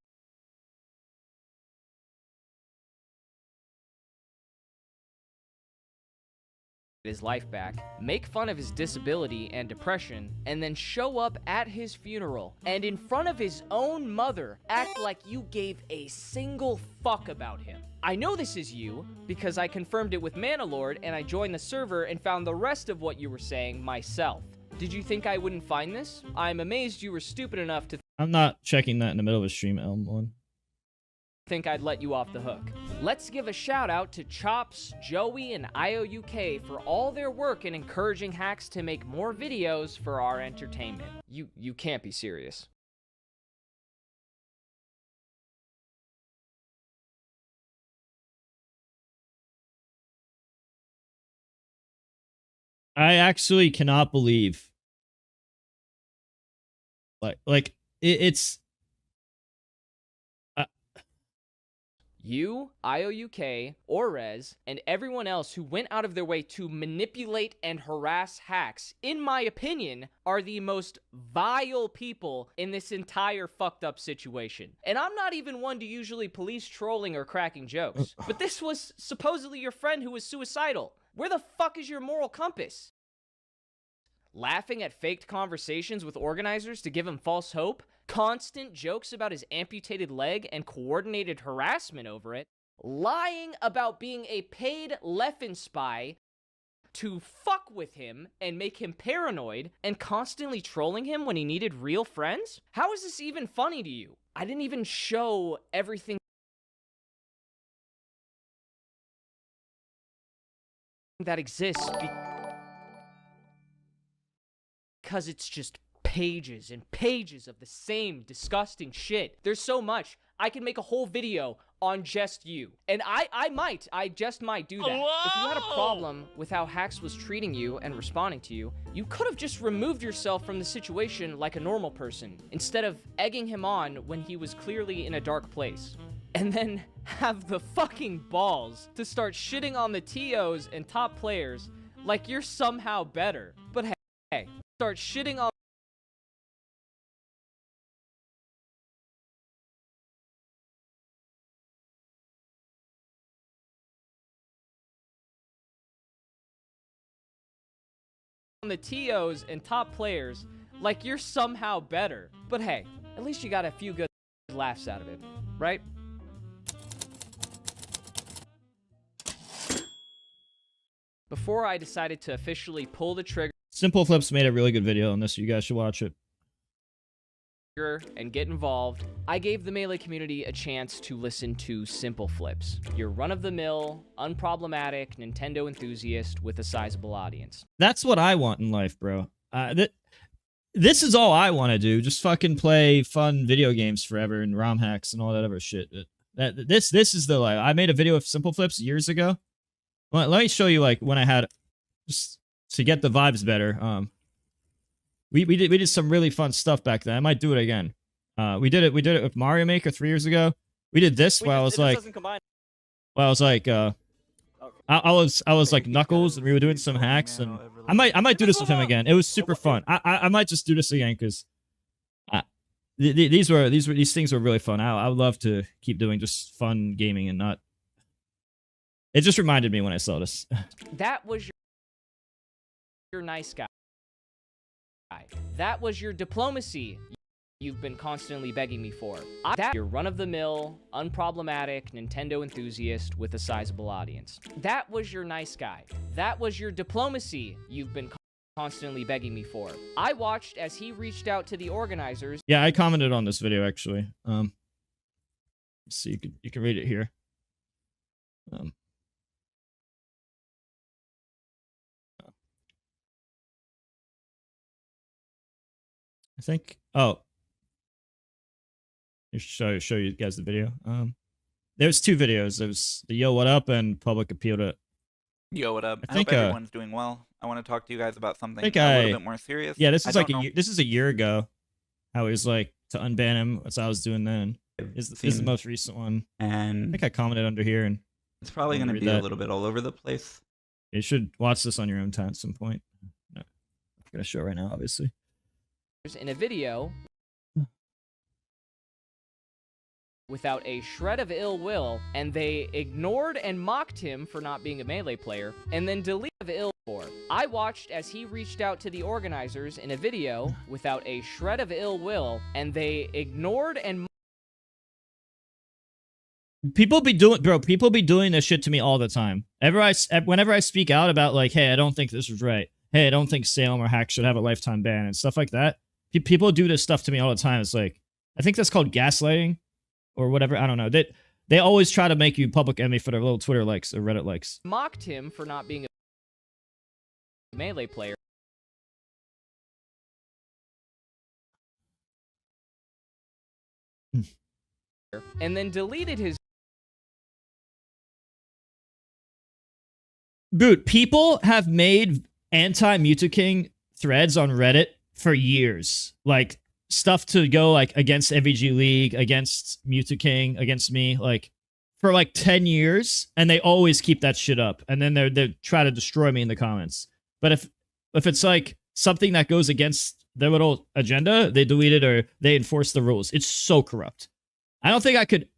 S13: his life back, make fun of his disability and depression, and then show up at his funeral and in front of his own mother act like you gave a single fuck about him. I know this is you because I confirmed it with Manalord and I joined the server and found the rest of what you were saying myself. Did you think I wouldn't find this? I'm amazed you were stupid enough to
S1: I'm not checking that in the middle of a stream, Elm1.
S13: think I'd let you off the hook. Let's give a shout out to Chops, Joey, and IOUK for all their work in encouraging hacks to make more videos for our entertainment. You can't be serious.
S1: I actually cannot believe it's
S13: You, IOUK, Orez, and everyone else who went out of their way to manipulate and harass hacks, in my opinion, are the most vile people in this entire fucked up situation. And I'm not even one to usually police trolling or cracking jokes, but this was supposedly your friend who was suicidal. Where the fuck is your moral compass? Laughing at faked conversations with organizers to give him false hope? Constant jokes about his amputated leg and coordinated harassment over it, lying about being a paid Leffen spy to fuck with him and make him paranoid, and constantly trolling him when he needed real friends? How is this even funny to you? I didn't even show everything that exists because it's just pages and pages of the same disgusting shit. There's so much. I can make a whole video on just you. And I just might do that. If you had a problem with how Hax was treating you and responding to you, you could have just removed yourself from the situation like a normal person, instead of egging him on when he was clearly in a dark place. And then have the fucking balls to start shitting on the TOs and top players like you're somehow better. But hey, start shitting on the TOs and top players like you're somehow better. But hey, at least you got a few good laughs out of it, right? Before I decided to officially pull the trigger
S1: Simple Flips made a really good video on this. You guys should watch it.
S13: And get involved, I gave the Melee community a chance to listen to Simple Flips, your run-of-the-mill, unproblematic Nintendo enthusiast with a sizable audience.
S1: That's what I want in life, bro. This is all I want to do. Just fucking play fun video games forever and ROM hacks and all that other shit. This is the life. I made a video of Simple Flips years ago. Let me show you like when I had, just to get the vibes better. We did some really fun stuff back then. I might do it again. We did it with Mario Maker 3 years ago. We did this while I was like, I was like Knuckles, and we were doing some hacks, and I might do this with him again. It was super fun. I might just do this again because these things were really fun. I would love to keep doing just fun gaming and not. It just reminded me when I saw this.
S13: That was your nice guy. That was your diplomacy you've been constantly begging me for. That your run-of-the-mill, unproblematic Nintendo enthusiast with a sizable audience. That was your nice guy. That was your diplomacy you've been constantly begging me for. I watched as he reached out to the organizers.
S1: Yeah, I commented on this video actually. Let's see, you can read it here. I think. Oh, I'll show you guys the video. There's two videos. There's the Yo What Up and Public Appeal to.
S3: Yo What Up. I
S1: think
S3: hope everyone's doing well. I want to talk to you guys about something a little bit more serious.
S1: Yeah, this is like this is a year ago. How he was like to unban him. That's what I was doing then. This is the most recent one.
S3: And
S1: I think I commented under here, and
S3: it's probably going to be a little bit all over the place.
S1: You should watch this on your own time at some point. No, I'm gonna show it right now, obviously.
S13: In a video without a shred of ill will, and they ignored and mocked him for not being a Melee player, and then deleted ill I watched as he reached out to the organizers in a video without a shred of ill will, and they ignored and
S1: people be doing this shit to me all the time. Whenever I speak out about like, hey, I don't think this is right. Hey, I don't think Salem or Hack should have a lifetime ban and stuff like that. People do this stuff to me all the time. It's like, I think that's called gaslighting or whatever. I don't know. They always try to make you public enemy for their little Twitter likes or Reddit likes.
S13: mocked him for not being a Melee player. And then deleted his
S1: Dude, people have made anti-Mew2King threads on Reddit for years. Like, stuff to go, like, against MVG League, against Mew2King, against me, like, for, like, 10 years, and they always keep that shit up. And then they try to destroy me in the comments. But if it's, like, something that goes against their little agenda, they delete it or they enforce the rules. It's so corrupt. I don't think I could...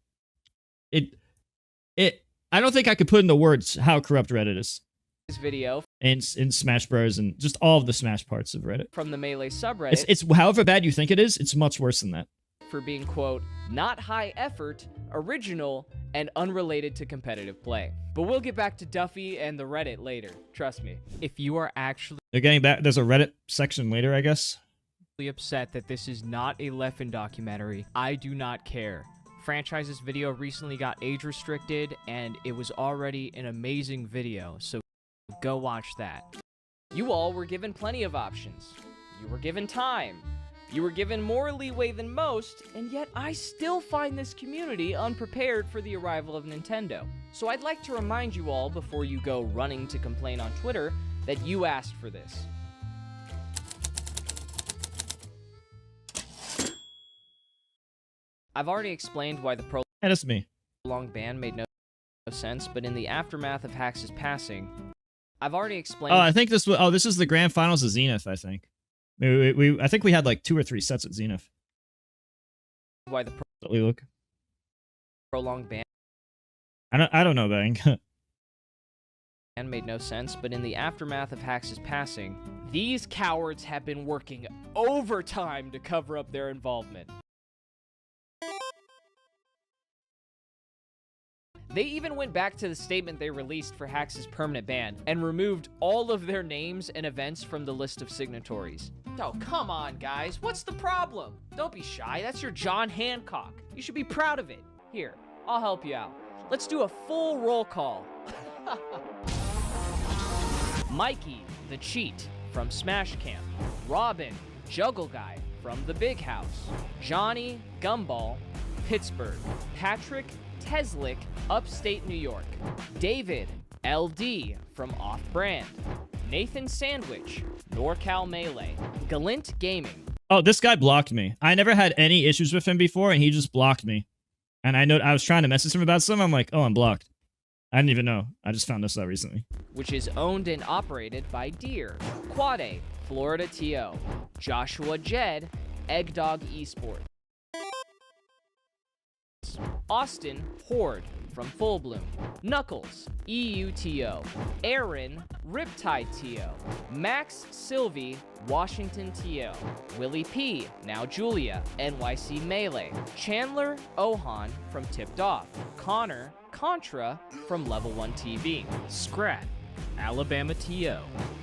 S1: I don't think I could put into words how corrupt Reddit is.
S13: His video
S1: in Smash Bros. And just all of the Smash parts of Reddit.
S13: From the Melee subreddit.
S1: It's however bad you think it is, it's much worse than that.
S13: For being, quote, not high effort, original, and unrelated to competitive play. But we'll get back to Duffy and the Reddit later. Trust me.
S7: If you are actually
S1: They're getting back. There's a Reddit section later, I guess.
S7: upset that this is not a Leffen documentary, I do not care. Franchise's video recently got age restricted, and it was already an amazing video, so go watch that.
S13: You all were given plenty of options. You were given time. You were given more leeway than most, and yet I still find this community unprepared for the arrival of Nintendo. So I'd like to remind you all, before you go running to complain on Twitter, that you asked for this. I've already explained why the
S1: that's me.
S13: prolonged ban made no sense, but in the aftermath of Hax's passing, I've already explained...
S1: Oh, I think this was... Oh, this is the grand finals of Zenith, I think. I think we had like 2 or 3 sets at Zenith.
S13: Why the prolonged ban...
S1: I don't know, Bang.
S13: And made no sense, but in the aftermath of Hax's passing, these cowards have been working overtime to cover up their involvement. They even went back to the statement they released for Hax's permanent ban and removed all of their names and events from the list of signatories. Oh, come on, guys. What's the problem? Don't be shy. That's your John Hancock. You should be proud of it. Here, I'll help you out. Let's do a full roll call. Mikey, the Cheat, from Smash Camp. Robin, Juggle Guy, from The Big House. Johnny, Gumball, Pittsburgh. Patrick, Teslick, Upstate New York. David, LD, from Off Brand. Nathan Sandwich, NorCal Melee. Galint Gaming.
S1: Oh, this guy blocked me. I never had any issues with him before, and he just blocked me. And I was trying to message him about something. I'm like, oh, I'm blocked. I didn't even know. I just found this out recently.
S13: Which is owned and operated by Deer, Quade, Florida TO, Joshua Jed, Eggdog Esports. Austin, Horde, from Full Bloom. Knuckles, EUTO. Aaron, Riptide TO. Max Sylvie, Washington TO. Willie P, now Julia, NYC Melee. Chandler Ohan, from Tipped Off. Connor, Contra, from Level 1 TV. Scrat, Alabama TO.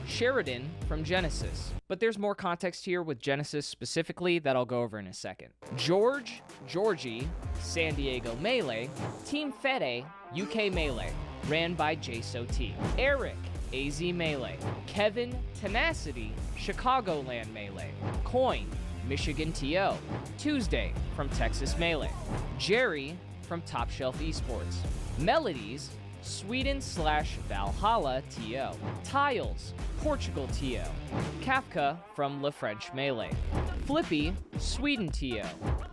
S13: Sheridan, from Genesis. But there's more context here with Genesis specifically that I'll go over in a second. George, Georgie, San Diego Melee. Team Fede, UK Melee, ran by JSOT. Eric, AZ Melee. Kevin, Tenacity, Chicagoland Melee. Coin, Michigan TO. Tuesday, from Texas Melee. Jerry, from Top Shelf Esports. Melodies, Sweden/Valhalla TO. Tiles, Portugal TO. Kafka from La French Melee. Flippy, Sweden TO.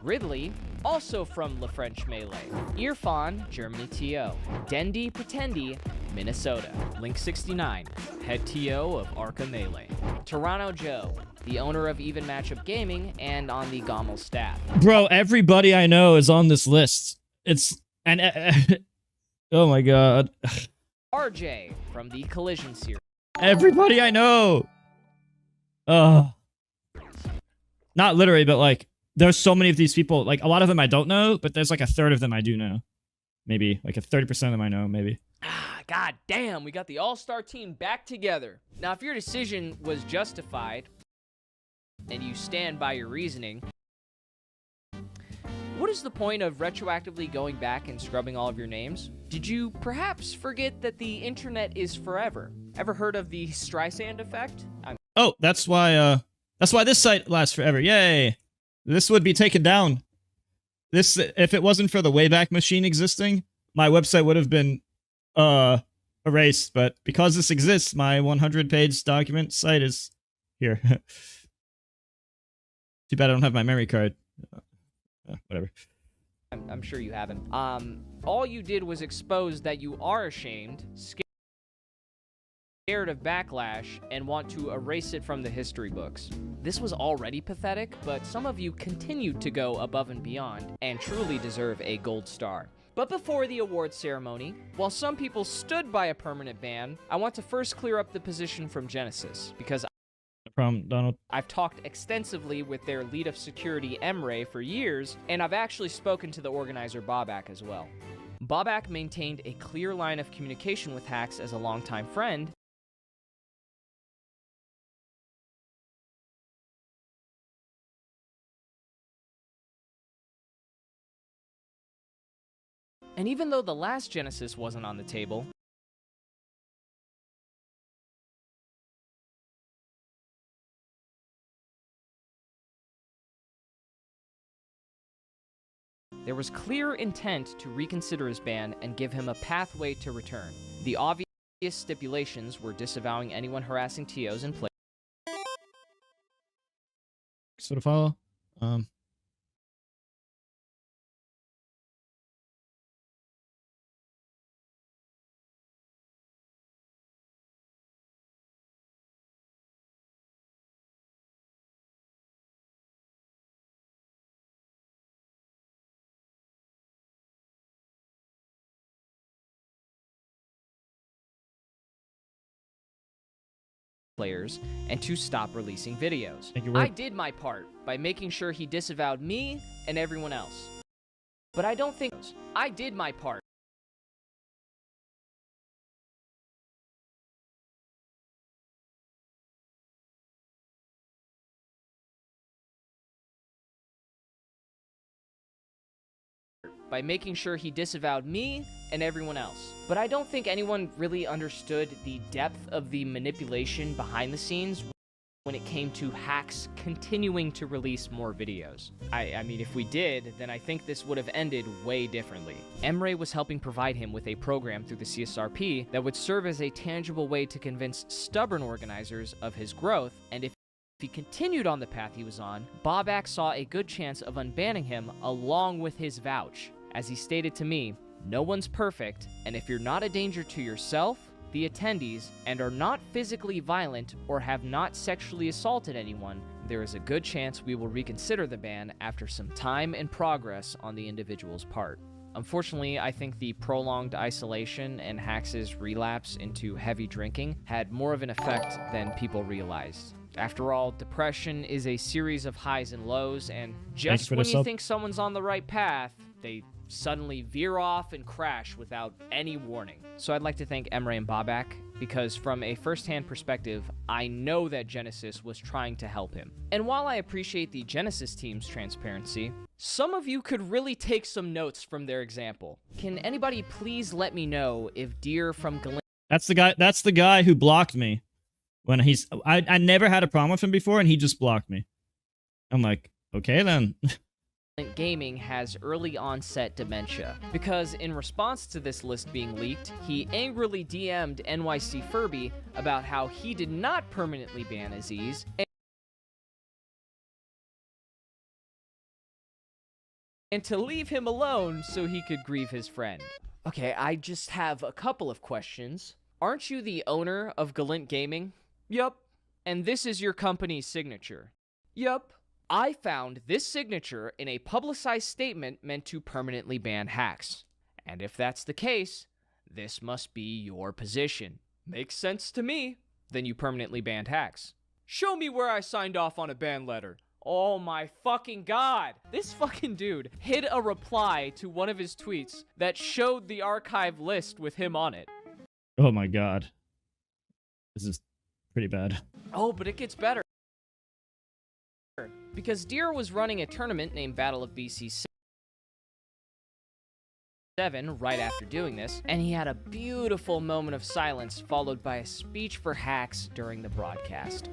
S13: Ridley, also from La French Melee. Irfan, Germany TO. Dendy Pretendi, Minnesota. Link69, head TO of Arca Melee. Toronto Joe, the owner of Even Matchup Gaming and on the Gommel staff.
S1: Bro, everybody I know is on this list. Oh my god.
S13: RJ from the Collision series.
S1: Everybody I know. Not literally, but like, there's so many of these people. Like, a lot of them I don't know, but there's like a third of them I do know. Maybe like a 30% of them I know. Maybe.
S13: God damn, we got the all-star team back together. Now, if your decision was justified and you stand by your reasoning, what is the point of retroactively going back and scrubbing all of your names? Did you perhaps forget that the internet is forever? Ever heard of the Streisand effect?
S1: Oh, that's why this site lasts forever. Yay. This would be taken down. This, if it wasn't for the Wayback Machine existing, my website would have been erased, but because this exists, my 100-page document site is here. Too bad I don't have my memory card. Whatever.
S13: I'm sure you haven't. All you did was expose that you are ashamed, scared of backlash, and want to erase it from the history books. This was already pathetic, but some of you continued to go above and beyond and truly deserve a gold star. But before the award ceremony, while some people stood by a permanent ban, I want to first clear up the position from Genesis, because
S1: no problem, Donald.
S13: I've talked extensively with their lead of security, Emre, for years, and I've actually spoken to the organizer, Bobak, as well. Bobak maintained a clear line of communication with Hacks as a longtime friend, and even though the last Genesis wasn't on the table, there was clear intent to reconsider his ban and give him a pathway to return. The obvious stipulations were disavowing anyone harassing TOs in play.
S1: So to follow.
S13: Players and to stop releasing videos. I did my part by making sure he disavowed me and everyone else. But I don't think I did my part. By making sure he disavowed me and everyone else. But I don't think anyone really understood the depth of the manipulation behind the scenes when it came to Hacks continuing to release more videos. I mean, if we did, then I think this would have ended way differently. Emre was helping provide him with a program through the CSRP that would serve as a tangible way to convince stubborn organizers of his growth, and if he continued on the path he was on, Bobak saw a good chance of unbanning him along with his vouch. As he stated to me, no one's perfect, and if you're not a danger to yourself, the attendees, and are not physically violent or have not sexually assaulted anyone, there is a good chance we will reconsider the ban after some time and progress on the individual's part. Unfortunately, I think the prolonged isolation and Hacks' relapse into heavy drinking had more of an effect than people realized. After all, depression is a series of highs and lows, and just when you think someone's on the right path, they suddenly veer off and crash without any warning. So I'd like to thank Emre and Bobak, because from a first-hand perspective, I know that Genesis was trying to help him. And while I appreciate the Genesis team's transparency, some of you could really take some notes from their example. Can anybody please let me know if Deer from Galint...
S1: That's the guy who blocked me. When I never had a problem with him before, and he just blocked me. I'm like, okay then.
S13: Gaming has early onset dementia, because in response to this list being leaked, he angrily DM'd NYC Furby about how he did not permanently ban Aziz, and to leave him alone so he could grieve his friend. Okay, I just have a couple of questions. Aren't you the owner of Galint Gaming? Yup. And this is your company's signature? Yup. I found this signature in a publicized statement meant to permanently ban Hacks. And if that's the case, this must be your position. Makes sense to me. then you permanently banned hacks. Show me where I signed off on a ban letter. Oh my fucking god. This fucking dude hid a reply to one of his tweets that showed the archive list with him on it.
S1: Oh my god. This is pretty bad.
S13: Oh, but it gets better. Because Deer was running a tournament named Battle of BC 7 right after doing this, and he had a beautiful moment of silence followed by a speech for hacks during the broadcast.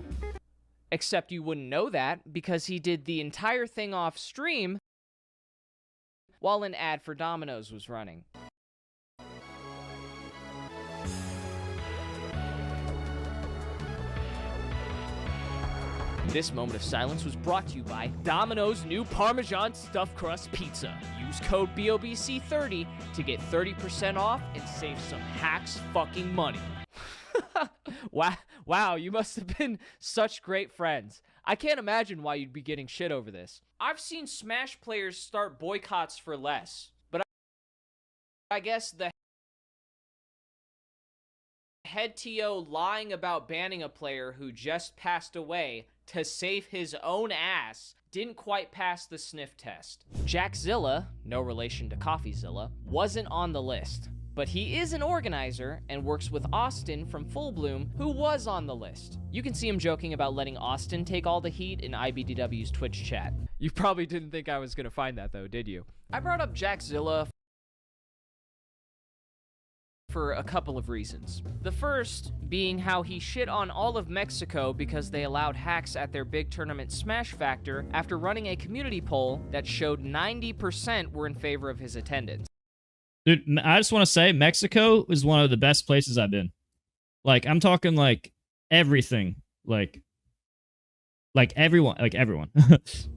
S13: Except you wouldn't know that because he did the entire thing off stream while an ad for Domino's was running. This moment of silence was brought to you by Domino's new Parmesan Stuffed Crust Pizza. Use code BOBC30 to get 30% off and save some hacks fucking money. Wow, you must have been such great friends. I can't imagine why you'd be getting shit over this. I've seen Smash players start boycotts for less, but I guess the head TO lying about banning a player who just passed away to save his own ass didn't quite pass the sniff test. Jackzilla, no relation to CoffeeZilla, wasn't on the list, but he is an organizer and works with Austin from Full Bloom, who was on the list. You can see him joking about letting Austin take all the heat in IBDW's Twitch chat. You probably didn't think I was gonna find that though, did you? I brought up Jackzilla for a couple of reasons. The first being how he shit on all of Mexico because they allowed hacks at their big tournament Smash Factor after running a community poll that showed 90% were in favor of his attendance.
S1: Dude, I just want to say Mexico is one of the best places I've been. Like, I'm talking like everything. Like everyone.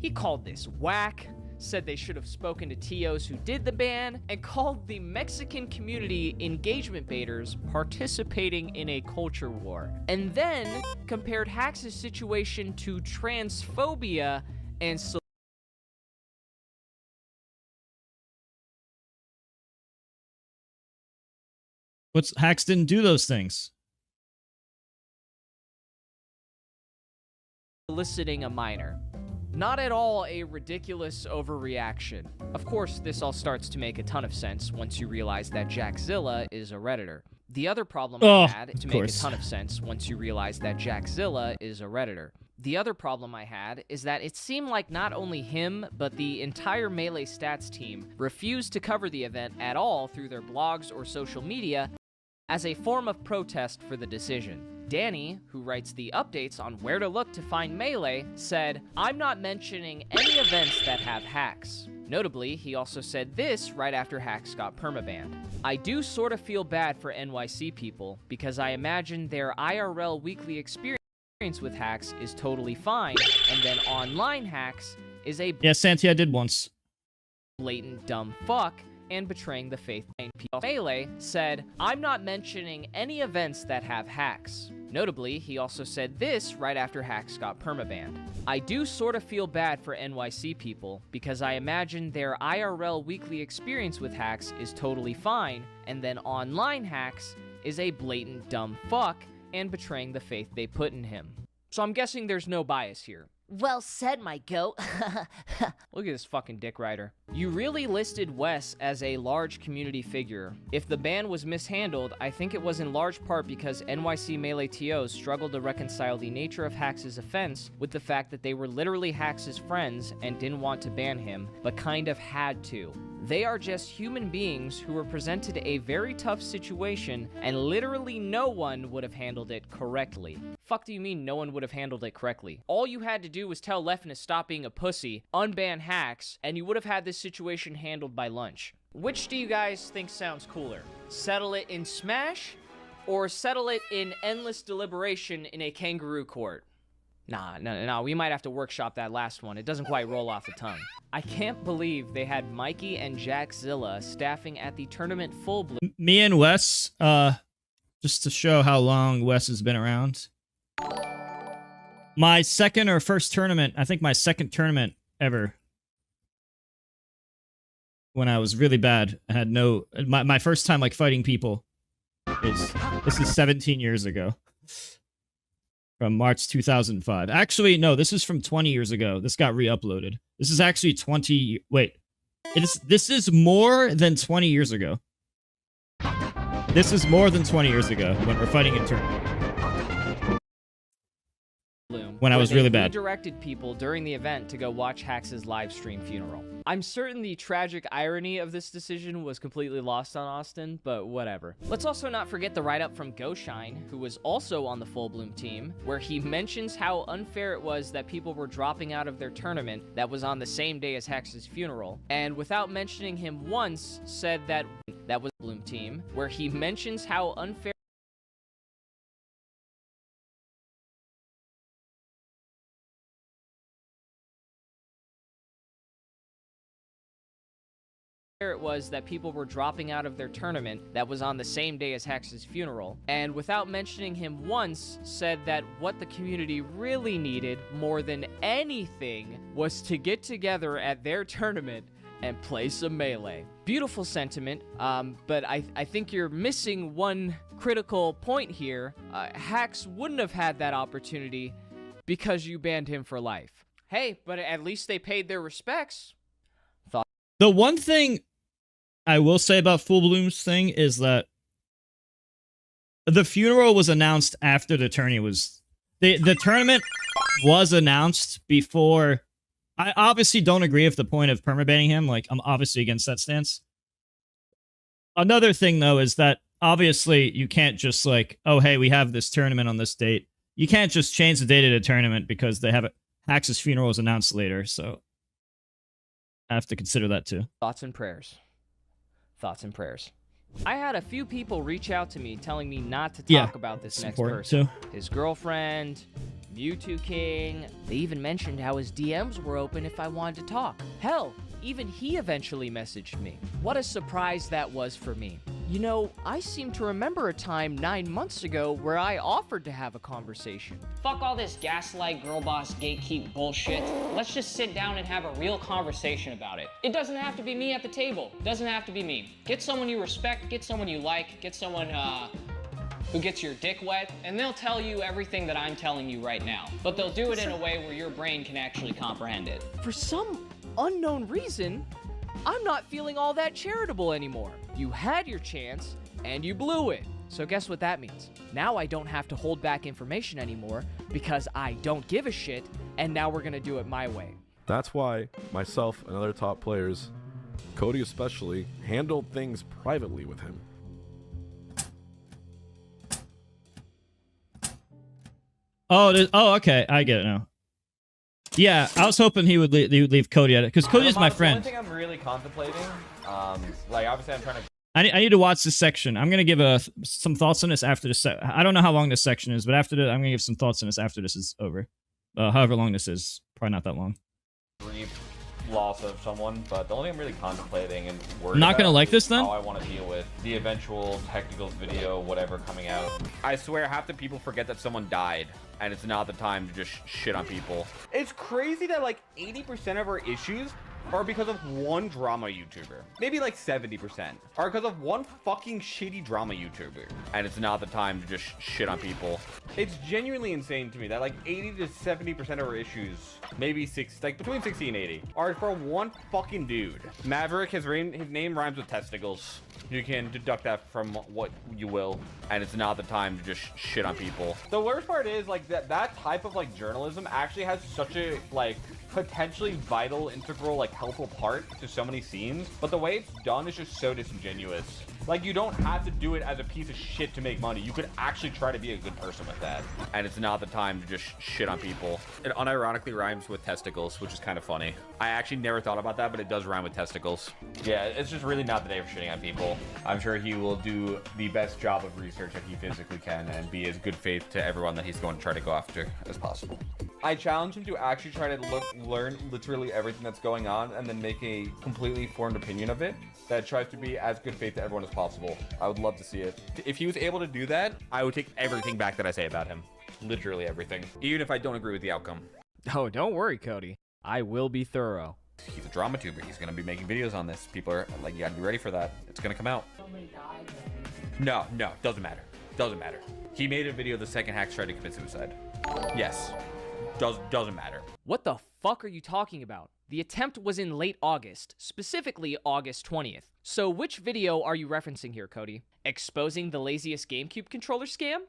S13: He called this whack, said they should have spoken to TOs who did the ban, and called the Mexican community engagement baiters participating in a culture war. And then compared Hacks' situation to transphobia and
S1: Hacks didn't do those things.
S13: soliciting a minor. Not at all a ridiculous overreaction. Of course, this all starts to make a ton of sense once you realize that Jackzilla is a Redditor. The other problem I had to make a ton of sense once you realize that Jackzilla is a Redditor. The other problem I had is that it seemed like not only him, but the entire Melee Stats team refused to cover the event at all through their blogs or social media as a form of protest for the decision. Danny, who writes the updates on where to look to find Melee, said, "I'm not mentioning any events that have hacks." Notably, he also said this right after hacks got permabanned. "I do sort of feel bad for NYC people because I imagine their IRL weekly experience with hacks is totally fine, and then online hacks is a
S1: Santia did once.
S13: Blatant dumb fuck and betraying the faith." Melee said, "I'm not mentioning any events that have hacks." Notably, he also said this right after hacks got permabanned. "I do sort of feel bad for NYC people because I imagine their IRL weekly experience with hacks is totally fine, and then online hacks is a blatant dumb fuck and betraying the faith they put in him." So I'm guessing there's no bias here.
S10: Well said, my goat.
S13: Look at this fucking dick rider. You really listed Wes as a large community figure. If the ban was mishandled, I think it was in large part because NYC Melee TOs struggled to reconcile the nature of Hacks' offense with the fact that they were literally Hacks' friends and didn't want to ban him, but kind of had to. They are just human beings who were presented a very tough situation, and literally no one would have handled it correctly. Fuck do you mean no one would have handled it correctly? All you had to do was tell Leffen to stop being a pussy, unban hacks, and you would have had this situation handled by lunch. Which do you guys think sounds cooler? Settle it in Smash, or settle it in endless deliberation in a kangaroo court? Nah, we might have to workshop that last one. It doesn't quite roll off the tongue. I can't believe they had Mikey and Jackzilla staffing at the tournament Full Bloom.
S1: Me and Wes, just to show how long Wes has been around. My second or first tournament, I think my second tournament ever, when I was really bad. I had no, my first time like fighting people this is 17 years ago. from March 2005. Actually, no, this is from 20 years ago. This got re-uploaded. This is actually 20... Wait. This is more than 20 years ago. This is more than 20 years ago when we're fighting in tournament. When I was really bad.
S13: Redirected people during the event to go watch Hax's live stream funeral. I'm certain the tragic irony of this decision was completely lost on Austin, but whatever. Let's also not forget the write-up from GoShine, who was also on the Full Bloom team, where he mentions how unfair it was that people were dropping out of their tournament that was on the same day as Hax's funeral, and without mentioning him once, said that was Bloom team, where he mentions how unfair it was that people were dropping out of their tournament that was on the same day as Hex's funeral, and without mentioning him once, said that what the community really needed more than anything was to get together at their tournament and play some Melee. Beautiful sentiment, but I think you're missing one critical point here. Hax wouldn't have had that opportunity because you banned him for life. Hey, but at least they paid their respects.
S1: The one thing I will say about Full Bloom's thing is that the funeral was announced after the tourney was... The tournament was announced before... I obviously don't agree with the point of permabanning him. Like, I'm obviously against that stance. Another thing, though, is that obviously you can't just like, oh, hey, we have this tournament on this date. You can't just change the date of the tournament because they have it. Hax's funeral is announced later, so I have to consider that too.
S13: Thoughts and prayers. Thoughts and prayers. I had a few people reach out to me telling me not to talk about this next person. His girlfriend, Mew2King. They even mentioned how his DMs were open if I wanted to talk. Hell, even he eventually messaged me. What a surprise that was for me. You know, I seem to remember a time 9 months ago where I offered to have a conversation.
S11: Fuck all this gaslight, girl boss, gatekeep bullshit. Let's just sit down and have a real conversation about it. It doesn't have to be me at the table. It doesn't have to be me. Get someone you respect, get someone you like, get someone who gets your dick wet, and they'll tell you everything that I'm telling you right now. But they'll do it in a way where your brain can actually comprehend it.
S13: For some unknown reason, I'm not feeling all that charitable anymore. You had your chance, and you blew it. So guess what that means? Now I don't have to hold back information anymore because I don't give a shit, and now we're gonna do it my way.
S15: That's why myself and other top players, Cody especially, handled things privately with him.
S1: Oh, okay, I get it now. Yeah, I was hoping he would leave Cody at it because Cody is my friend.
S19: The only thing I'm really contemplating, like obviously I'm trying to.
S1: I need to watch this section. I'm gonna give some thoughts on this after this. I don't know how long this section is, but after that, I'm gonna give some thoughts on this after this is over. However long this is, probably not that long.
S19: Brief loss of someone, but the only thing I'm really contemplating and worried
S1: Not gonna
S19: about
S1: like
S19: is
S1: this then?
S19: how I want to deal with the eventual technicals video, whatever coming out. I swear, half the people forget that someone died, and it's not the time to just shit on people. It's crazy that like 80% of our issues are because of one drama YouTuber. Maybe like 70% are because of one fucking shitty drama YouTuber. And it's not the time to just shit on people. It's genuinely insane to me that like 80 to 70% of our issues, maybe between 60 and 80, are for one fucking dude. Maverick, his name rhymes with testicles. You can deduct that from what you will. And it's not the time to just shit on people. The worst part is like that type of like journalism actually has such a like potentially vital, integral, like helpful part to so many scenes, but the way it's done is just so disingenuous. Like, you don't have to do it as a piece of shit to make money. You could actually try to be a good person with that. And it's not the time to just shit on people. It unironically rhymes with testicles, which is kind of funny. I actually never thought about that, but it does rhyme with testicles. Yeah, it's just really not the day for shitting on people. I'm sure he will do the best job of research that he physically can and be as good faith to everyone that he's going to try to go after as possible. I challenge him to actually try to learn literally everything that's going on and then make a completely formed opinion of it that tries to be as good faith to everyone as possible. I would love to see it. If he was able to do that, I would take everything back that I say about him. Literally everything. Even if I don't agree with the outcome.
S13: Oh, don't worry, Cody. I will be thorough.
S19: He's a drama tuber. He's going to be making videos on this. People are like, you got to be ready for that. It's going to come out. No, doesn't matter. Doesn't matter. He made a video the second Hacks tried to commit suicide. Yes. Doesn't matter.
S13: What the fuck are you talking about? The attempt was in late August, specifically August 20th. So which video are you referencing here, Cody? Exposing the laziest GameCube controller scam?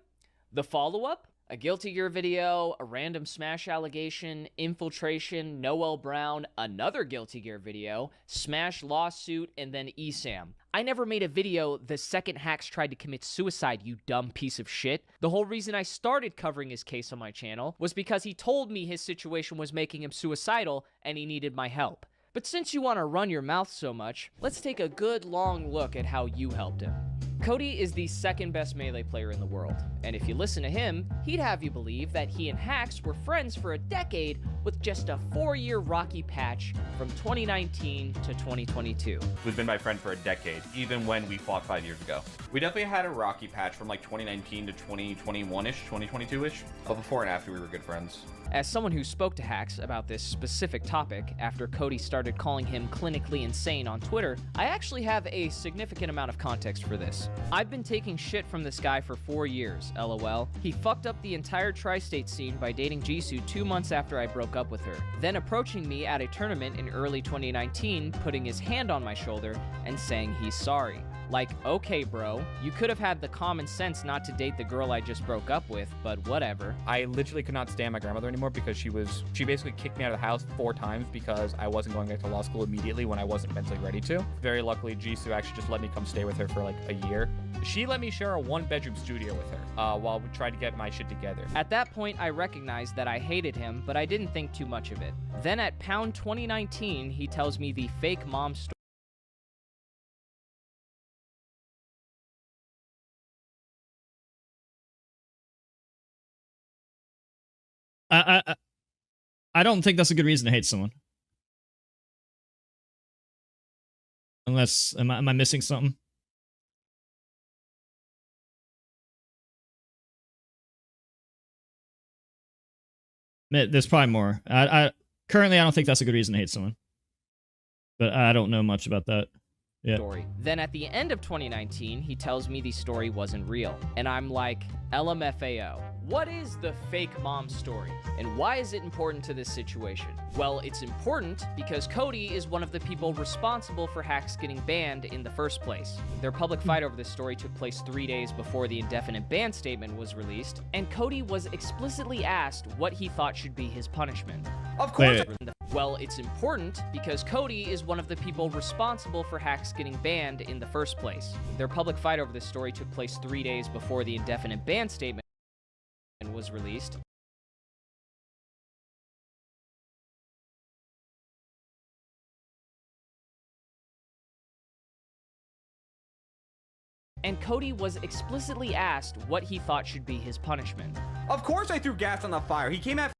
S13: The follow-up? A Guilty Gear video, a random Smash allegation, infiltration, Noel Brown, another Guilty Gear video, Smash lawsuit, and then ESAM. I never made a video the second Hacks tried to commit suicide, you dumb piece of shit. The whole reason I started covering his case on my channel was because he told me his situation was making him suicidal and he needed my help. But since you want to run your mouth so much, let's take a good long look at how you helped him. Cody is the second best Melee player in the world, and if you listen to him, he'd have you believe that he and Hacks were friends for a decade with just a 4-year rocky patch from 2019 to 2022.
S19: We've been my friend for a decade, even when we fought 5 years ago. We definitely had a rocky patch from like 2019 to 2021-ish, 2022-ish, but before and after we were good friends.
S13: As someone who spoke to Hacks about this specific topic after Cody started calling him clinically insane on Twitter, I actually have a significant amount of context for this. I've been taking shit from this guy for 4 years, lol. He fucked up the entire tri-state scene by dating Jisoo 2 months after I broke up with her, then approaching me at a tournament in early 2019, putting his hand on my shoulder and saying he's sorry. Like, okay, bro, you could have had the common sense not to date the girl I just broke up with, but whatever.
S5: I literally could not stand my grandmother anymore because she basically kicked me out of the house 4 times because I wasn't going back to law school immediately when I wasn't mentally ready to. Very luckily, Jisoo actually just let me come stay with her for like a year. She let me share a 1-bedroom studio with her while we tried to get my shit together.
S13: At that point, I recognized that I hated him, but I didn't think too much of it. Then at pound 2019, he tells me the fake mom story.
S1: I don't think that's a good reason to hate someone. Unless, am I missing something? There's probably more. Currently, I don't think that's a good reason to hate someone. But I don't know much about that. Yeah.
S13: Story. Then at the end of 2019, he tells me the story wasn't real. And I'm like, LMFAO. What is the fake mom story? And why is it important to this situation? Well, it's important because Cody is one of the people responsible for Hacks getting banned in the first place. Their public fight over this story took place 3 days before the Indefinite Ban statement was released, and Cody was explicitly asked what he thought should be his punishment.
S19: Of course!
S13: Well, it's important because Cody is one of the people responsible for Hacks getting banned in the first place. Their public fight over this story took place 3 days before the Indefinite Ban statement was released. And Cody was explicitly asked what he thought should be his punishment.
S19: Of course I threw gas on the fire. He came after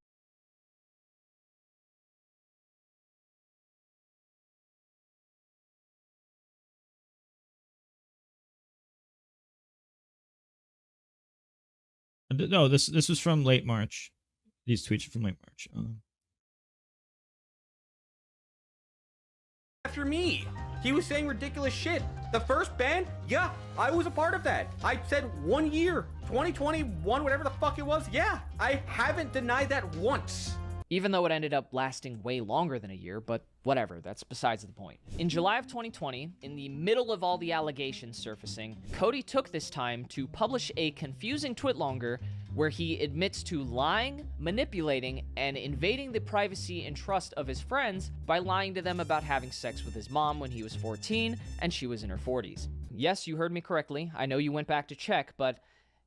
S1: No, this was from late March. These tweets are from late March.
S19: after me. He was saying ridiculous shit. The first ban, yeah, I was a part of that. I said 1 year, 2021, whatever the fuck it was. Yeah, I haven't denied that once.
S13: Even though it ended up lasting way longer than a year, but whatever, that's besides the point. In July of 2020, in the middle of all the allegations surfacing, Cody took this time to publish a confusing twitlonger where he admits to lying, manipulating, and invading the privacy and trust of his friends by lying to them about having sex with his mom when he was 14 and she was in her 40s. Yes, you heard me correctly. I know you went back to check, but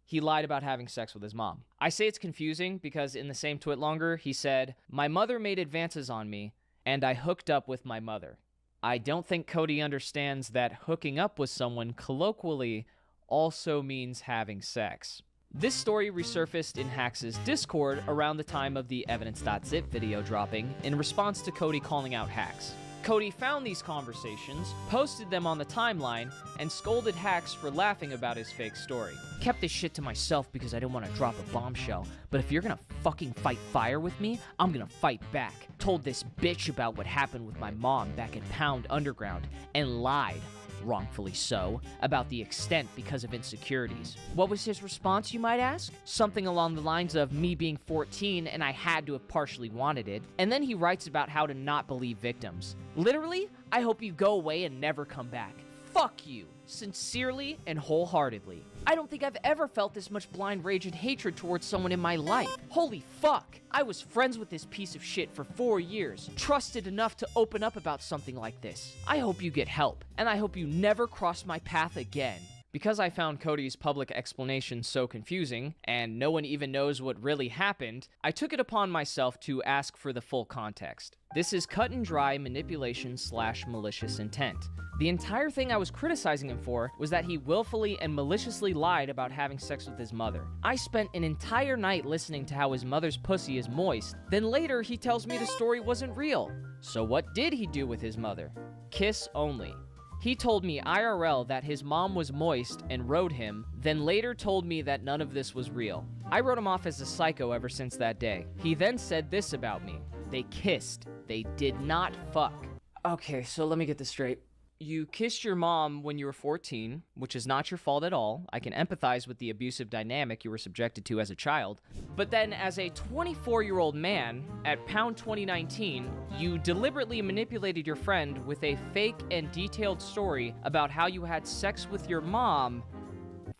S13: he lied about having sex with his mom. I say it's confusing because in the same twitlonger, he said, "My mother made advances on me, and I hooked up with my mother." I don't think Cody understands that hooking up with someone colloquially also means having sex. This story resurfaced in Hacks' Discord around the time of the evidence.zip video dropping in response to Cody calling out Hacks. Cody found these conversations, posted them on the timeline, and scolded Hacks for laughing about his fake story. Kept this shit to myself because I didn't want to drop a bombshell, but if you're gonna fucking fight fire with me, I'm gonna fight back. Told this bitch about what happened with my mom back at Pound Underground, and lied.
S7: wrongfully so, about the extent because of insecurities. What was his response, you might ask? Something along the lines of me being 14 and I had to have partially wanted it. And then he writes about how to not believe victims. Literally, I hope you go away and never come back. Fuck you. Sincerely and wholeheartedly. I don't think I've ever felt this much blind rage and hatred towards someone in my life. Holy fuck. I was friends with this piece of shit for 4 years, trusted enough to open up about something like this. I hope you get help, and I hope you never cross my path again. Because I found Cody's public explanation so confusing, and no one even knows what really happened, I took it upon myself to ask for the full context. This is cut and dry manipulation / malicious intent. The entire thing I was criticizing him for was that he willfully and maliciously lied about having sex with his mother. I spent an entire night listening to how his mother's pussy is moist, then later he tells me the story wasn't real. So what did he do with his mother? Kiss only. He told me IRL that his mom was moist and wrote him, then later told me that none of this was real. I wrote him off as a psycho ever since that day. He then said this about me. They kissed. They did not fuck. Okay, so let me get this straight. You kissed your mom when you were 14, which is not your fault at all. I can empathize with the abusive dynamic you were subjected to as a child. But then as a 24-year-old man, at Pound 2019, you deliberately manipulated your friend with a fake and detailed story about how you had sex with your mom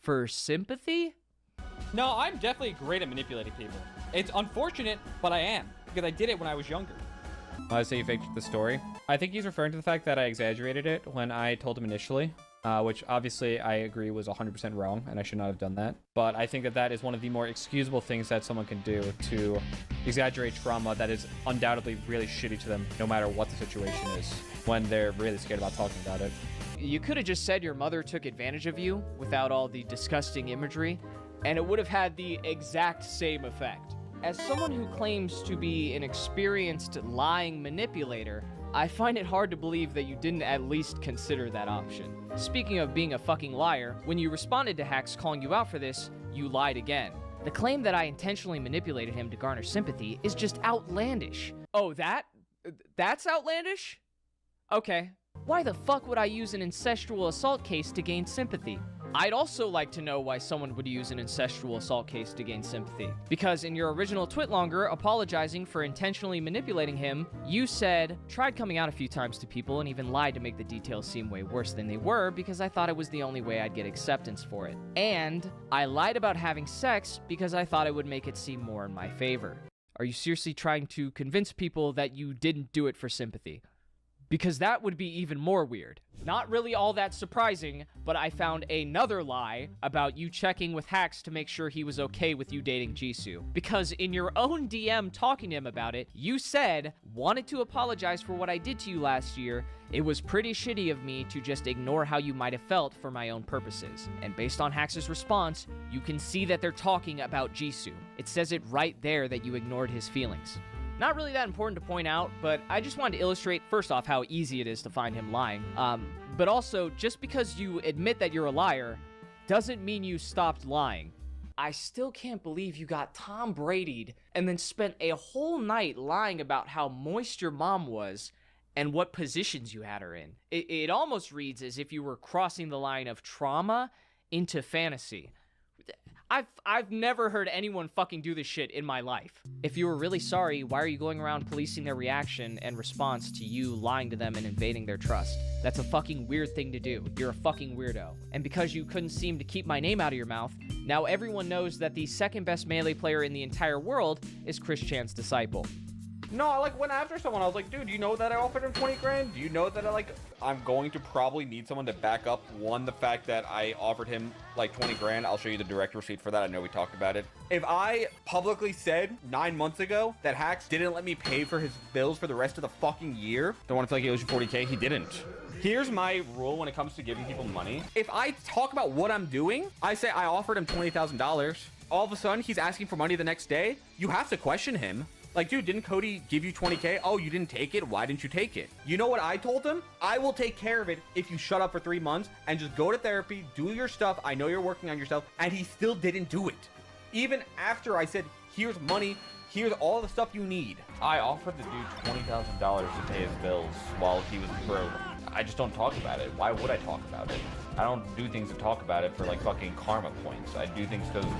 S7: for sympathy?
S5: No, I'm definitely great at manipulating people. It's unfortunate, but I am, because I did it when I was younger. I say you faked the story. I think he's referring to the fact that I exaggerated it when I told him initially, which obviously I agree was 100% wrong, and I should not have done that. But I think that that is one of the more excusable things that someone can do, to exaggerate trauma that is undoubtedly really shitty to them, no matter what the situation is, when they're really scared about talking about it.
S7: You could have just said your mother took advantage of you without all the disgusting imagery, and it would have had the exact same effect. As someone who claims to be an experienced lying manipulator, I find it hard to believe that you didn't at least consider that option. Speaking of being a fucking liar, when you responded to Hacks calling you out for this, you lied again. The claim that I intentionally manipulated him to garner sympathy is just outlandish. Oh, that's outlandish? Okay. Why the fuck would I use an incestual assault case to gain sympathy? I'd also like to know why someone would use an incestual assault case to gain sympathy. Because in your original Twitlonger apologizing for intentionally manipulating him, you said, tried coming out a few times to people and even lied to make the details seem way worse than they were because I thought it was the only way I'd get acceptance for it. And I lied about having sex because I thought it would make it seem more in my favor. Are you seriously trying to convince people that you didn't do it for sympathy? Because that would be even more weird. Not really all that surprising, but I found another lie about you checking with Hacks to make sure he was okay with you dating Jisoo. Because in your own DM talking to him about it, you said, wanted to apologize for what I did to you last year. It was pretty shitty of me to just ignore how you might have felt for my own purposes. And based on Hacks' response, you can see that they're talking about Jisoo. It says it right there that you ignored his feelings. Not really that important to point out, but I just wanted to illustrate, first off, how easy it is to find him lying. But also, just because you admit that you're a liar doesn't mean you stopped lying. I still can't believe you got Tom Brady'd and then spent a whole night lying about how moist your mom was and what positions you had her in. It almost reads as if you were crossing the line of trauma into fantasy. I've never heard anyone fucking do this shit in my life. If you were really sorry, why are you going around policing their reaction and response to you lying to them and invading their trust? That's a fucking weird thing to do. You're a fucking weirdo. And because you couldn't seem to keep my name out of your mouth, now everyone knows that the second best Melee player in the entire world is Chris Chan's disciple.
S5: No, I went after someone. I was like, dude, do you know that I offered him 20 grand? Do you know that I'm going to probably need someone to back up, one, the fact that I offered him 20 grand. I'll show you the direct receipt for that. I know we talked about it. If I publicly said 9 months ago that Hacks didn't let me pay for his bills for the rest of the fucking year, don't want to feel like he owes you 40K. He didn't. Here's my rule when it comes to giving people money. If I talk about what I'm doing, I say I offered him $20,000. All of a sudden, he's asking for money the next day. You have to question him. Dude, didn't Cody give you 20K? Oh, you didn't take it? Why didn't you take it? You know what I told him? I will take care of it if you shut up for 3 months and just go to therapy, do your stuff. I know you're working on yourself. And he still didn't do it. Even after I said, here's money, here's all the stuff you need. I offered the dude $20,000 to pay his bills while he was broke.
S19: I just don't talk about it. Why would I talk about it? I don't do things to talk about it for like fucking karma points. I do things because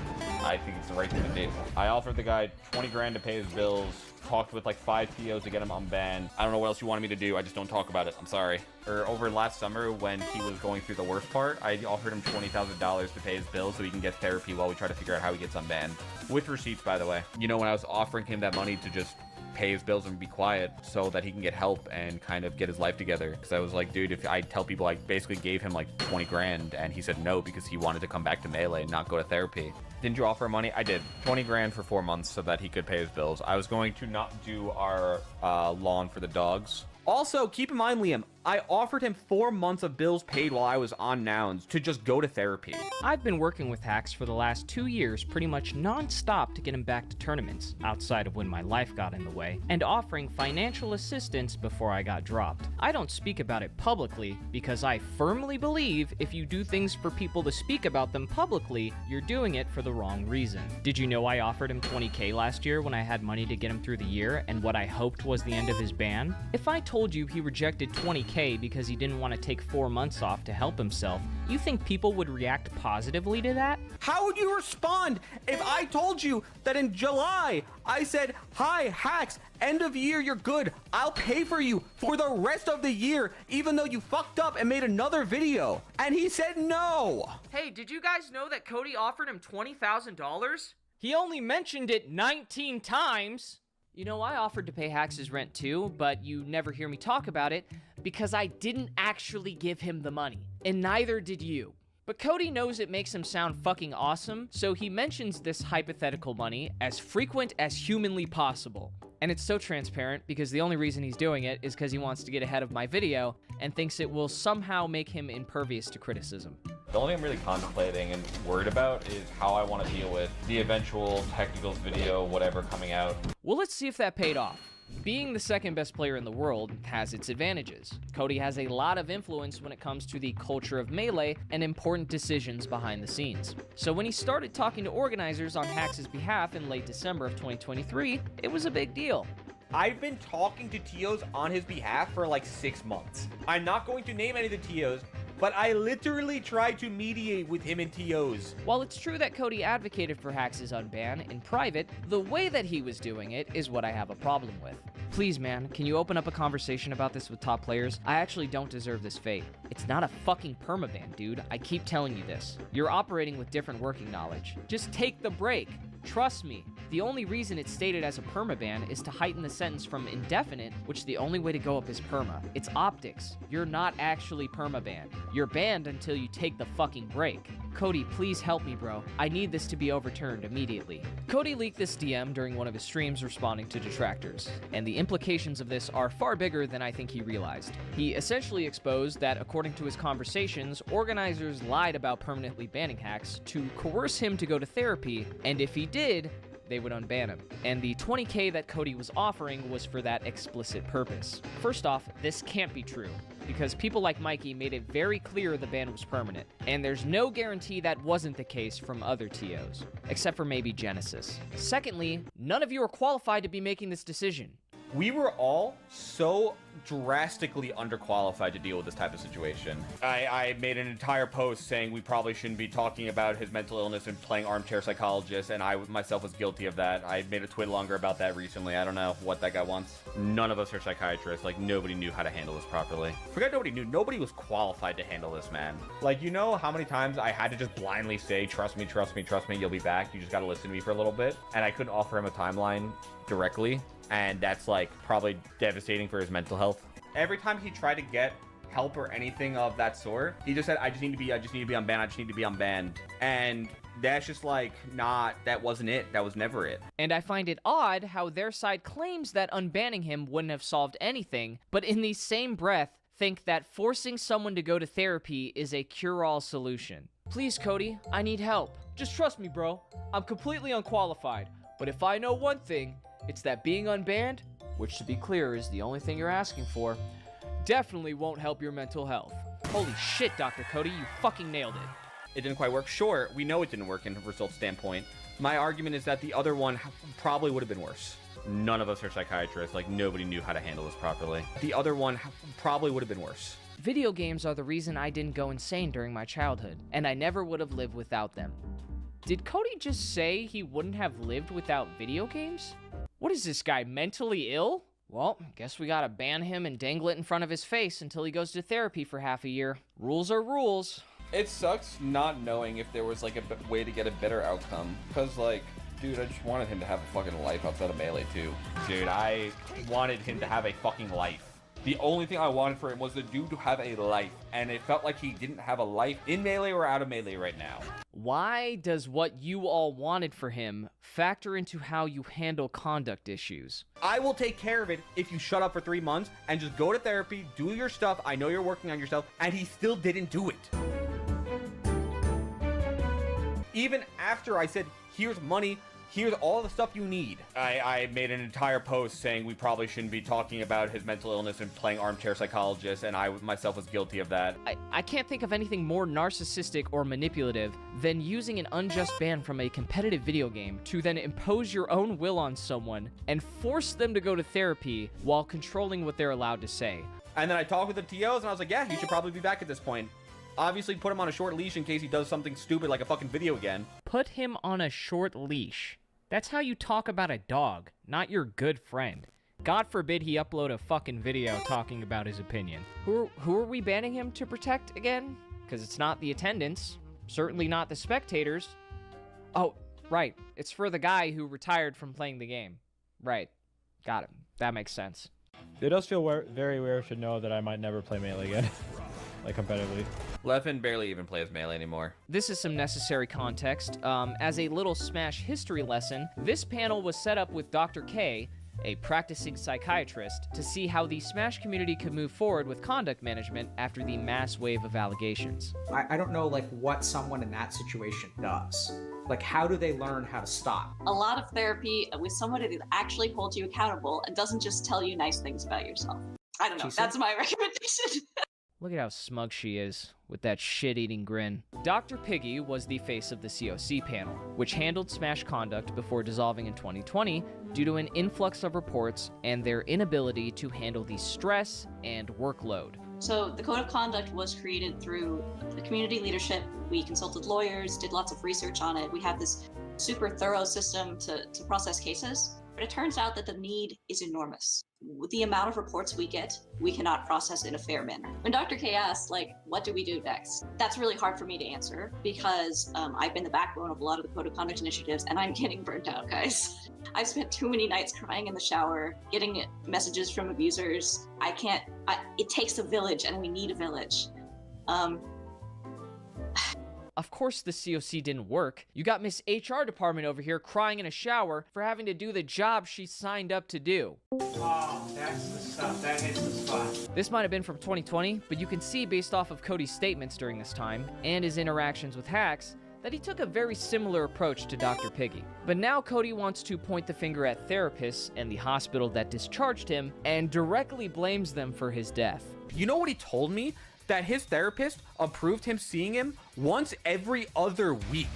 S19: I think it's the right thing to do. I offered the guy 20 grand to pay his bills, talked with like 5 TOs to get him unbanned. I don't know what else you wanted me to do. I just don't talk about it. I'm sorry. Or over last summer when he was going through the worst part, I offered him $20,000 to pay his bills so he can get therapy while we try to figure out how he gets unbanned. With receipts, by the way. You know, when I was offering him that money to just pay his bills and be quiet so that he can get help and kind of get his life together. Because I was like, dude, if I tell people I basically gave him like 20 grand and he said no because he wanted to come back to Melee and not go to therapy. Didn't you offer money? I did. 20 grand for 4 months so that he could pay his bills. I was going to not do our lawn for the dogs. Also, keep in mind, Liam, I offered him 4 months of bills paid while I was on Nouns to just go to therapy.
S13: I've been working with Hacks for the last 2 years pretty much non-stop to get him back to tournaments, outside of when my life got in the way, and offering financial assistance before I got dropped. I don't speak about it publicly because I firmly believe if you do things for people to speak about them publicly, you're doing it for the wrong reason. Did you know I offered him 20K last year when I had money to get him through the year and what I hoped was the end of his ban? If I told you he rejected 20K because he didn't want to take 4 months off to help himself, you think people would react positively to that?
S19: How would you respond if I told you that in July I said, hi, Hacks, end of year, you're good. I'll pay for you for the rest of the year, even though you fucked up and made another video. And he said no.
S13: Hey, did you guys know that Cody offered him $20,000? He only mentioned it 19 times. You know, I offered to pay Hacks' rent too, but you never hear me talk about it because I didn't actually give him the money, and neither did you. But Cody knows it makes him sound fucking awesome, so he mentions this hypothetical money as frequent as humanly possible. And it's so transparent because the only reason he's doing it is because he wants to get ahead of my video and thinks it will somehow make him impervious to criticism.
S19: The only thing I'm really contemplating and worried about is how I want to deal with the eventual technicals video, whatever, coming out.
S13: Well, let's see if that paid off. Being the second best player in the world has its advantages. Cody has a lot of influence when it comes to the culture of Melee and important decisions behind the scenes. So when he started talking to organizers on Hacks' behalf in late December of 2023, it was a big deal.
S19: I've been talking to TOs on his behalf for like 6 months. I'm not going to name any of the TOs, but I literally tried to mediate with him and TOs.
S13: While it's true that Cody advocated for Hacks' unban in private, the way that he was doing it is what I have a problem with. Please, man, can you open up a conversation about this with top players? I actually don't deserve this fate. It's not a fucking permaban, dude. I keep telling you this. You're operating with different working knowledge. Just take the break. Trust me. The only reason it's stated as a permaban is to heighten the sentence from indefinite, which the only way to go up is perma. It's optics. You're not actually permabanned. You're banned until you take the fucking break. Cody, please help me, bro. I need this to be overturned immediately. Cody leaked this DM during one of his streams responding to detractors, and the implications of this are far bigger than I think he realized. He essentially exposed that, according to his conversations, organizers lied about permanently banning Hacks to coerce him to go to therapy, and if he did, they would unban him. And the 20K that Cody was offering was for that explicit purpose. First off, this can't be true, because people like Mikey made it very clear the ban was permanent, and there's no guarantee that wasn't the case from other TOs, except for maybe Genesis. Secondly, none of you are qualified to be making this decision.
S19: We were all so drastically underqualified to deal with this type of situation. I made an entire post saying we probably shouldn't be talking about his mental illness and playing armchair psychologist, and I myself was guilty of that. I made a twit longer about that recently. I don't know what that guy wants. None of us are psychiatrists. Like, nobody knew how to handle this properly. Forget nobody knew. Nobody was qualified to handle this, man. Like, you know how many times I had to just blindly say, trust me, trust me, trust me, you'll be back. You just gotta listen to me for a little bit. And I couldn't offer him a timeline directly. And that's like probably devastating for his mental health. Every time he tried to get help or anything of that sort, he just said, I just need to be unbanned. And that's just like, that wasn't it. That was never it.
S13: And I find it odd how their side claims that unbanning him wouldn't have solved anything, but in the same breath, think that forcing someone to go to therapy is a cure-all solution. Please, Cody, I need help. Just trust me, bro. I'm completely unqualified. But if I know one thing, it's that being unbanned, which to be clear is the only thing you're asking for, definitely won't help your mental health. Holy shit, Dr. Cody, you fucking nailed it.
S19: It didn't quite work. Sure, we know it didn't work in a result standpoint. My argument is that the other one probably would have been worse. None of us are psychiatrists. Like, nobody knew how to handle this properly. The other one probably would have been worse.
S13: Video games are the reason I didn't go insane during my childhood, and I never would have lived without them. Did Cody just say he wouldn't have lived without video games? What is this guy, mentally ill? Well, guess we gotta ban him and dangle it in front of his face until he goes to therapy for half a year. Rules are rules.
S19: It sucks not knowing if there was like a way to get a better outcome. Cause like, dude, I just wanted him to have a fucking life outside of Melee too. Dude, I wanted him to have a fucking life. The only thing I wanted for him was the dude to have a life, and it felt like he didn't have a life in Melee or out of Melee right now.
S13: Why does what you all wanted for him factor into how you handle conduct issues?
S19: I will take care of it if you shut up for 3 months and just go to therapy, do your stuff. I know you're working on yourself, and he still didn't do it. Even after I said, here's money, here's all the stuff you need. I made an entire post saying we probably shouldn't be talking about his mental illness and playing armchair psychologist, and I myself was guilty of that.
S13: I can't think of anything more narcissistic or manipulative than using an unjust ban from a competitive video game to then impose your own will on someone and force them to go to therapy while controlling what they're allowed to say.
S19: And then I talked with the TOs, and I was like, yeah, you should probably be back at this point. Obviously, put him on a short leash in case he does something stupid like a fucking video again.
S13: Put him on a short leash. That's how you talk about a dog, not your good friend. God forbid he upload a fucking video talking about his opinion. Who are we banning him to protect again? Because it's not the attendants, certainly not the spectators. Oh, right, it's for the guy who retired from playing the game. Right, got it. That makes sense.
S22: It does feel very weird to know that I might never play Melee again, like competitively.
S19: Leffen barely even plays Melee anymore.
S13: This is some necessary context. As a little Smash history lesson, this panel was set up with Dr. K, a practicing psychiatrist, to see how the Smash community could move forward with conduct management after the mass wave of allegations.
S6: I don't know, like, what someone in that situation does. Like, how do they learn how to stop?
S16: A lot of therapy with somebody that actually holds you accountable and doesn't just tell you nice things about yourself. I don't know. That's my recommendation.
S13: Look at how smug she is, with that shit-eating grin. Dr. Piggy was the face of the COC panel, which handled Smash conduct before dissolving in 2020 due to an influx of reports and their inability to handle the stress and workload.
S16: So the code of conduct was created through the community leadership. We consulted lawyers, did lots of research on it. We have this super thorough system to process cases. But it turns out that the need is enormous. With the amount of reports we get, we cannot process in a fair manner. When Dr. K asked, like, what do we do next? That's really hard for me to answer because I've been the backbone of a lot of the code of conduct initiatives and I'm getting burnt out, guys. I've spent too many nights crying in the shower, getting messages from abusers. It takes a village and we need a village.
S13: Of course the COC didn't work. You got Miss HR department over here crying in a shower for having to do the job she signed up to do.
S6: Oh, that's the stuff. That hits the spot.
S13: This might have been from 2020, but you can see based off of Cody's statements during this time and his interactions with hacks that he took a very similar approach to Dr. Piggy. But now Cody wants to point the finger at therapists and the hospital that discharged him and directly blames them for his death.
S19: You know what he told me? That his therapist approved him seeing him once every other week.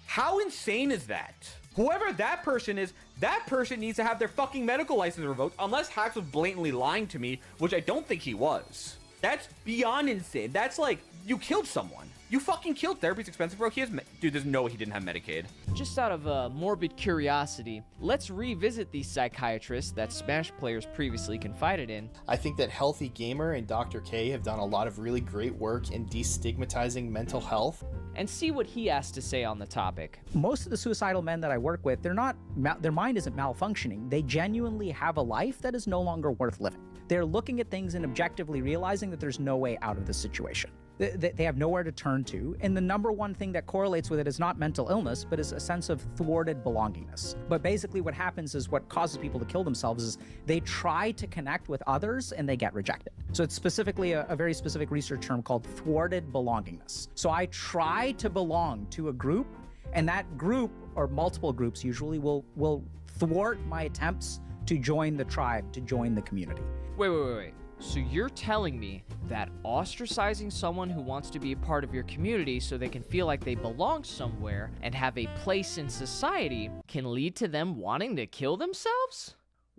S19: How insane is that? Whoever that person is, that person needs to have their fucking medical license revoked unless Hacks was blatantly lying to me, which I don't think he was. That's beyond insane. That's like, you killed someone. You fucking killed. Therapy's expensive, bro. Dude, there's no way he didn't have Medicaid.
S13: Just out of morbid curiosity, let's revisit the psychiatrist that Smash players previously confided in.
S4: I think that Healthy Gamer and Dr. K have done a lot of really great work in destigmatizing mental health.
S13: And see what he has to say on the topic.
S6: Most of the suicidal men that I work with, their mind isn't malfunctioning. They genuinely have a life that is no longer worth living. They're looking at things and objectively realizing that there's no way out of this situation. They have nowhere to turn to, and the number one thing that correlates with it is not mental illness, but is a sense of thwarted belongingness. But basically what happens is what causes people to kill themselves is they try to connect with others and they get rejected. So it's specifically a very specific research term called thwarted belongingness. So I try to belong to a group, and that group, or multiple groups usually, will thwart my attempts to join the tribe, to join the community.
S13: Wait. So you're telling me that ostracizing someone who wants to be a part of your community so they can feel like they belong somewhere and have a place in society can lead to them wanting to kill themselves?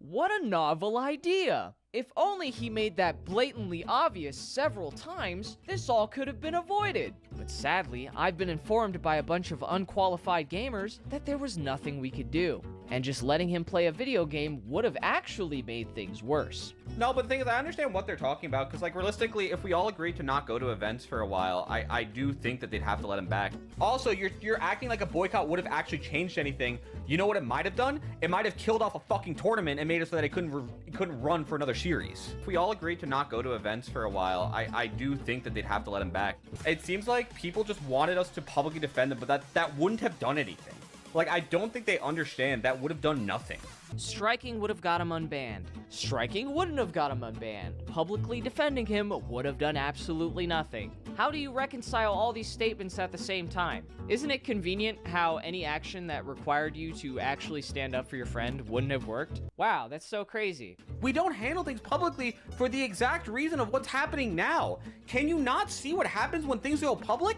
S7: What a novel idea! If only he made that blatantly obvious several times, this all could have been avoided. But sadly, I've been informed by a bunch of unqualified gamers that there was nothing we could do, and just letting him play a video game would have actually made things worse.
S19: No, but the thing is, I understand what they're talking about, because, like, realistically, if we all agreed to not go to events for a while, I do think that they'd have to let him back. Also, you're acting like a boycott would have actually changed anything. You know what it might have done? It might have killed off a fucking tournament and made it so that it couldn't run for another series. If we all agreed to not go to events for a while, I do think that they'd have to let him back. It seems like people just wanted us to publicly defend him, but that wouldn't have done anything. Like, I don't think they understand that would have done nothing.
S7: Striking would have got him unbanned. Striking wouldn't have got him unbanned. Publicly defending him would have done absolutely nothing. How do you reconcile all these statements at the same time? Isn't it convenient how any action that required you to actually stand up for your friend wouldn't have worked? Wow, that's so crazy.
S19: We don't handle things publicly for the exact reason of what's happening now. Can you not see what happens when things go public?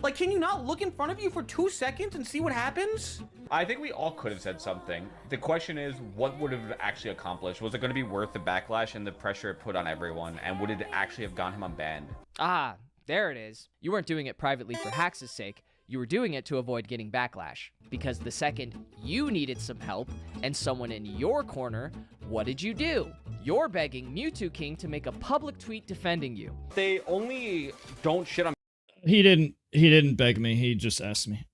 S19: Like, can you not look in front of you for 2 seconds and see what happens? I think we all could have said something. The question is, what would have actually accomplished? Was it going to be worth the backlash and the pressure it put on everyone? And would it actually have gotten him unbanned?
S7: Ah, there it is. You weren't doing it privately for Hax's sake. You were doing it to avoid getting backlash. Because the second you needed some help and someone in your corner, what did you do? You're begging Mew2King to make a public tweet defending you.
S19: They only don't shit on
S1: He didn't beg me. He just asked me.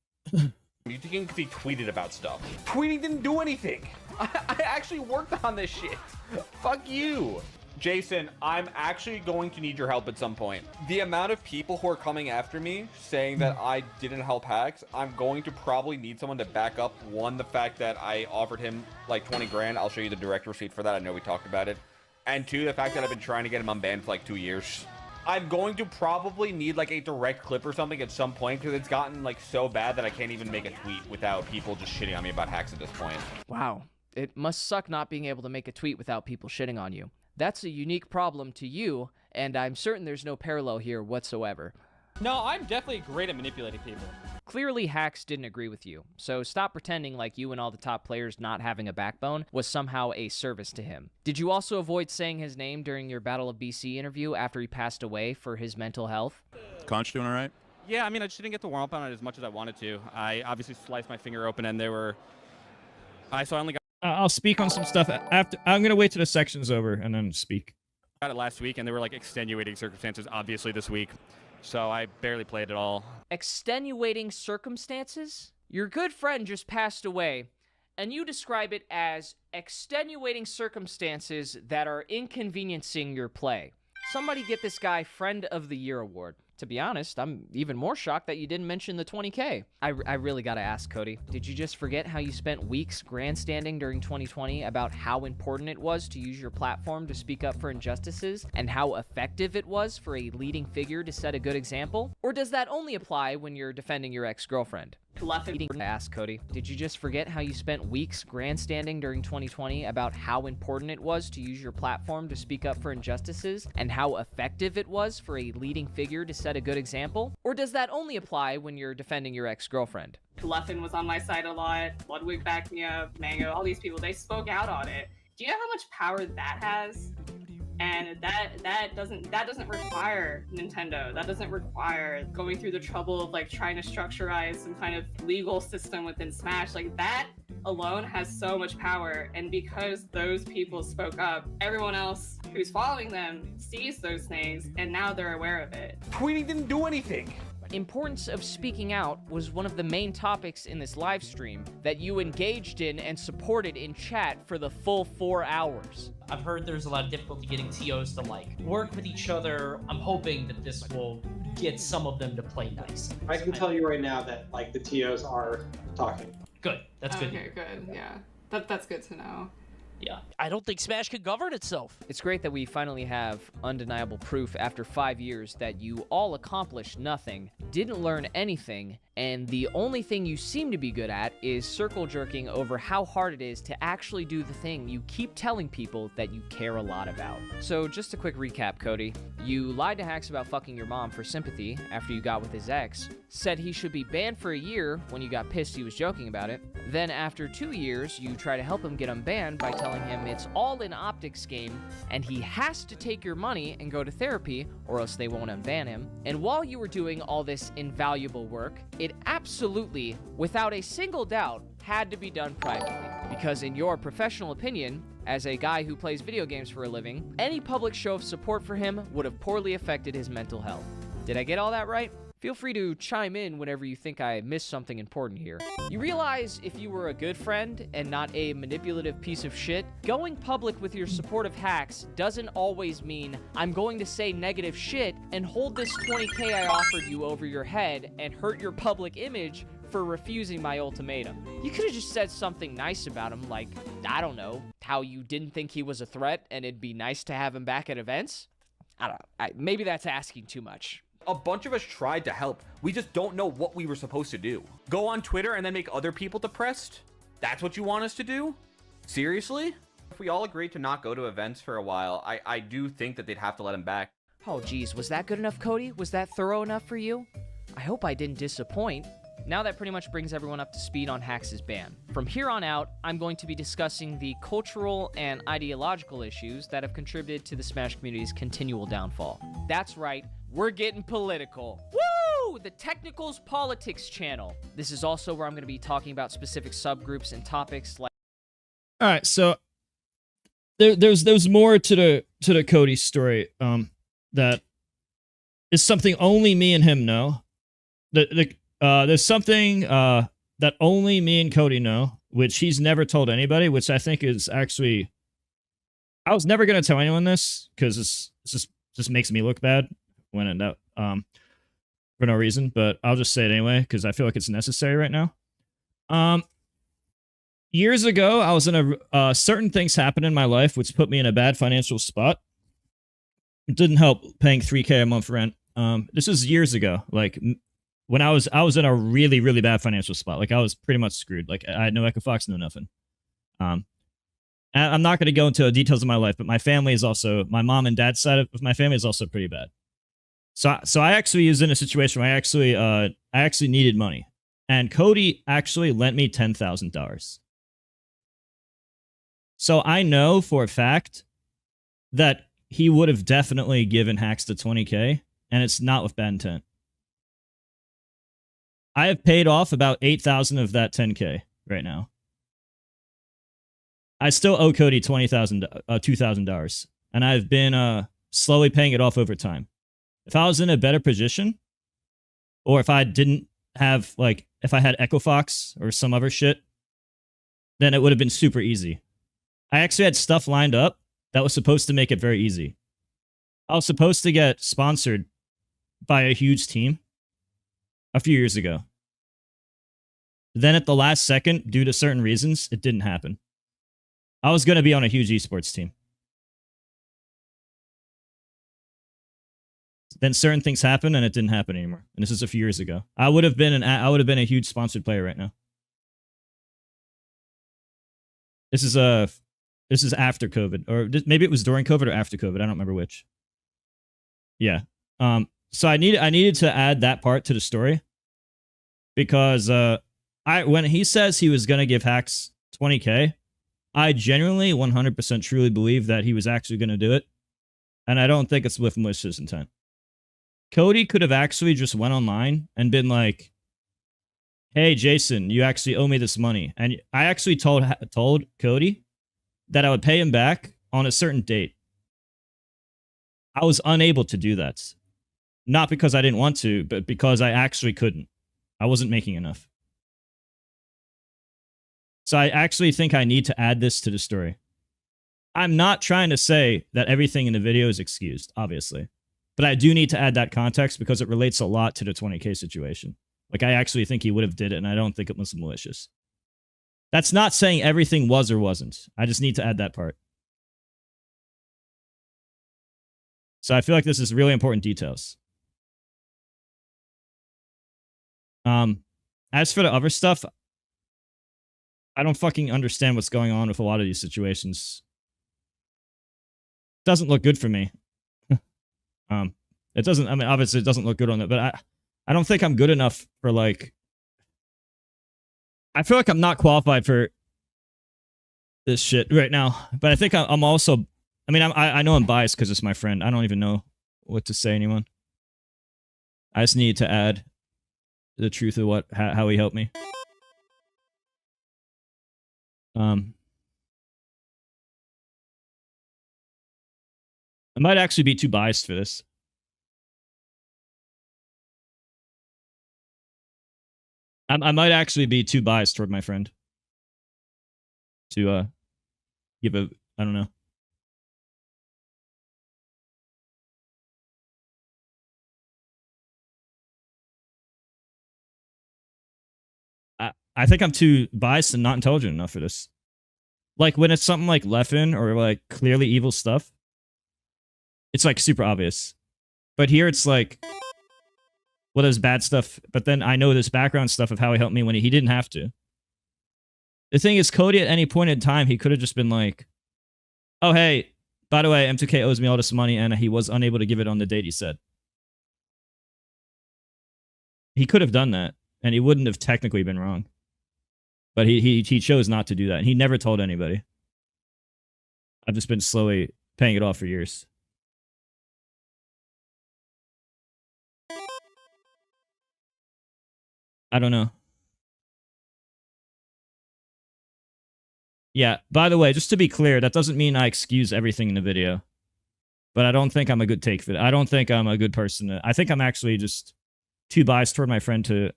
S19: Mew2King because he tweeted about stuff. Tweeting didn't do anything. I actually worked on this shit. Fuck you. Jason, I'm actually going to need your help at some point. The amount of people who are coming after me saying that I didn't help Hacks, I'm going to probably need someone to back up. One, the fact that I offered him like 20 grand. I'll show you the direct receipt for that. I know we talked about it. And two, the fact that I've been trying to get him unbanned for like 2 years. I'm going to probably need like a direct clip or something at some point because it's gotten like so bad that I can't even make a tweet without people just shitting on me about Hacks at this point.
S7: Wow, it must suck not being able to make a tweet without people shitting on you. That's a unique problem to you, and I'm certain there's no parallel here whatsoever.
S5: No, I'm definitely great at manipulating people.
S7: Clearly, Hacks didn't agree with you, so stop pretending like you and all the top players not having a backbone was somehow a service to him. Did you also avoid saying his name during your Battle of BC interview after he passed away for his mental health?
S14: Conch doing all right?
S5: Yeah, I mean, I just didn't get to warm up on it as much as I wanted to. I obviously sliced my finger open, and so I only got
S1: I'll speak on some stuff after. I'm gonna wait till the section's over and then speak.
S5: it last week, and there were like extenuating circumstances, obviously, this week. So I barely played at all.
S7: Extenuating circumstances? Your good friend just passed away, and you describe it as extenuating circumstances that are inconveniencing your play. Somebody get this guy Friend of the Year award. To be honest, I'm even more shocked that you didn't mention the 20K. I really gotta ask, Cody, did you just forget how you spent weeks grandstanding during 2020 about how important it was to use your platform to speak up for injustices and how effective it was for a leading figure to set a good example? Or does that only apply when you're defending your ex-girlfriend?
S17: Leffen.
S7: Ask, Cody, did you just forget how you spent weeks grandstanding during 2020 about how important it was to use your platform to speak up for injustices and how effective it was for a leading figure to set a good example? Or does that only apply when you're defending your ex-girlfriend?
S17: Leffen was on my side a lot. Ludwig backed me up. Mango, all these people, they spoke out on it. Do you know how much power that has? And that doesn't require Nintendo. That doesn't require going through the trouble of like trying to structurize some kind of legal system within Smash. Like that alone has so much power. And because those people spoke up, everyone else who's following them sees those things and now they're aware of it.
S19: Tweeting didn't do anything.
S7: Importance of speaking out was one of the main topics in this live stream that you engaged in and supported in chat for the full 4 hours.
S17: I've heard there's a lot of difficulty getting TOs to like work with each other. I'm hoping that this will get some of them to play nice.
S9: I can tell you right now that like the TOs are talking.
S17: Good. That's good. Okay, good. Yeah. That's good to know.
S20: Yeah. I don't think Smash can govern itself.
S7: It's great that we finally have undeniable proof after 5 years that you all accomplished nothing, didn't learn anything,
S13: and the only thing you seem to be good at is circle jerking over how hard it is to actually do the thing you keep telling people that you care a lot about. So just a quick recap, Cody. You lied to Hacks about fucking your mom for sympathy after you got with his ex, said he should be banned for a year when you got pissed he was joking about it. Then after 2 years, you try to help him get unbanned by telling him it's all an optics game and he has to take your money and go to therapy or else they won't unban him. And while you were doing all this invaluable work, it absolutely, without a single doubt, had to be done privately. Because in your professional opinion, as a guy who plays video games for a living, any public show of support for him would have poorly affected his mental health. Did I get all that right? Feel free to chime in whenever you think I missed something important here. You realize if you were a good friend and not a manipulative piece of shit, going public with your support of Hacks doesn't always mean I'm going to say negative shit and hold this 20K I offered you over your head and hurt your public image for refusing my ultimatum. You could have just said something nice about him, like, I don't know, how you didn't think he was a threat and it'd be nice to have him back at events? I don't know. Maybe that's asking too much.
S19: A bunch of us tried to help. We just don't know what we were supposed to do. Go on Twitter and then make other people depressed? That's what you want us to do? Seriously? If we all agreed to not go to events for a while, I do think that they'd have to let him back.
S13: Oh geez, was that good enough, Cody? Was that thorough enough for you? I hope I didn't disappoint. Now that pretty much brings everyone up to speed on Hacks' ban. From here on out, I'm going to be discussing the cultural and ideological issues that have contributed to the Smash community's continual downfall. That's right, we're getting political. Woo! The Technicals Politics channel. This is also where I'm going to be talking about specific subgroups and topics like...
S1: Alright, so there's more to the Cody story that is something only me and him know. There's something that only me and Cody know, which he's never told anybody, which I think is actually... I was never going to tell anyone this, because this just makes me look bad when it for no reason, but I'll just say it anyway, because I feel like it's necessary right now. Years ago, I was in a... certain things happened in my life, which put me in a bad financial spot. It didn't help paying $3K a month rent. This is years ago, like... When I was in a really, really bad financial spot. Like, I was pretty much screwed. Like, I had no Hbox, no nothing. And I'm not going to go into the details of my life, but my family is also... My mom and dad's side of my family is also pretty bad. So I actually was in a situation where I actually needed money. And Cody actually lent me $10,000. So I know for a fact that he would have definitely given Hacks the 20K, and it's not with bad intent. I have paid off about 8,000 of that 10K right now. I still owe Cody $2,000, and I've been slowly paying it off over time. If I was in a better position, or if I didn't have, like, if I had Echo Fox or some other shit, then it would have been super easy. I actually had stuff lined up that was supposed to make it very easy. I was supposed to get sponsored by a huge team a few years ago. Then at the last second, due to certain reasons, it didn't happen. I was going to be on a huge esports team. Then certain things happened and it didn't happen anymore. And this is a few years ago. I would have been a huge sponsored player right now. This is after COVID, or maybe it was during COVID or after COVID. I don't remember which. Yeah. So I needed to add that part to the story, because when he says he was gonna give Hacks 20K, I genuinely 100% truly believe that he was actually gonna do it, and I don't think it's with malicious intent. Cody could have actually just went online and been like, "Hey Jason, you actually owe me this money," and I actually told Cody that I would pay him back on a certain date. I was unable to do that. Not because I didn't want to, but because I actually couldn't. I wasn't making enough. So I actually think I need to add this to the story. I'm not trying to say that everything in the video is excused, obviously. But I do need to add that context because it relates a lot to the 20K situation. Like, I actually think he would have did it, and I don't think it was malicious. That's not saying everything was or wasn't. I just need to add that part. So I feel like this is really important details. As for the other stuff, I don't fucking understand what's going on with a lot of these situations. Doesn't look good for me. It doesn't, I mean, obviously it doesn't look good on it, but I don't think I'm good enough for, like, I feel like I'm not qualified for this shit right now, but I think I'm also, I mean, I know I'm biased because it's my friend. I don't even know what to say anyone. I just need to add the truth of how he helped me. I might actually be too biased for this. I might actually be too biased toward my friend to give a, I don't know. I think I'm too biased and not intelligent enough for this. Like, when it's something like Leffen or, like, clearly evil stuff, it's, like, super obvious. But here it's like, well, there's bad stuff, but then I know this background stuff of how he helped me when he didn't have to. The thing is, Cody, at any point in time, he could have just been like, oh, hey, by the way, M2K owes me all this money, and he was unable to give it on the date he said. He could have done that, and he wouldn't have technically been wrong. But he chose not to do that, and he never told anybody. I've just been slowly paying it off for years. I don't know. Yeah, by the way, just to be clear, that doesn't mean I excuse everything in the video. But I don't think I'm a good take for that. I don't think I'm a good person. I think I'm actually just too biased toward my friend to...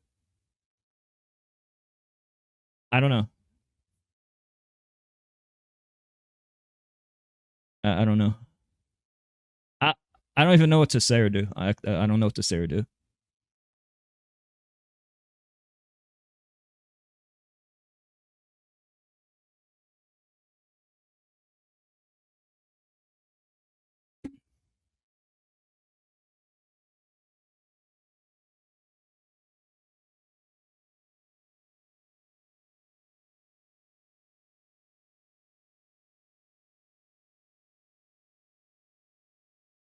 S1: I don't know. I don't know. I don't even know what to say or do. I don't know what to say or do.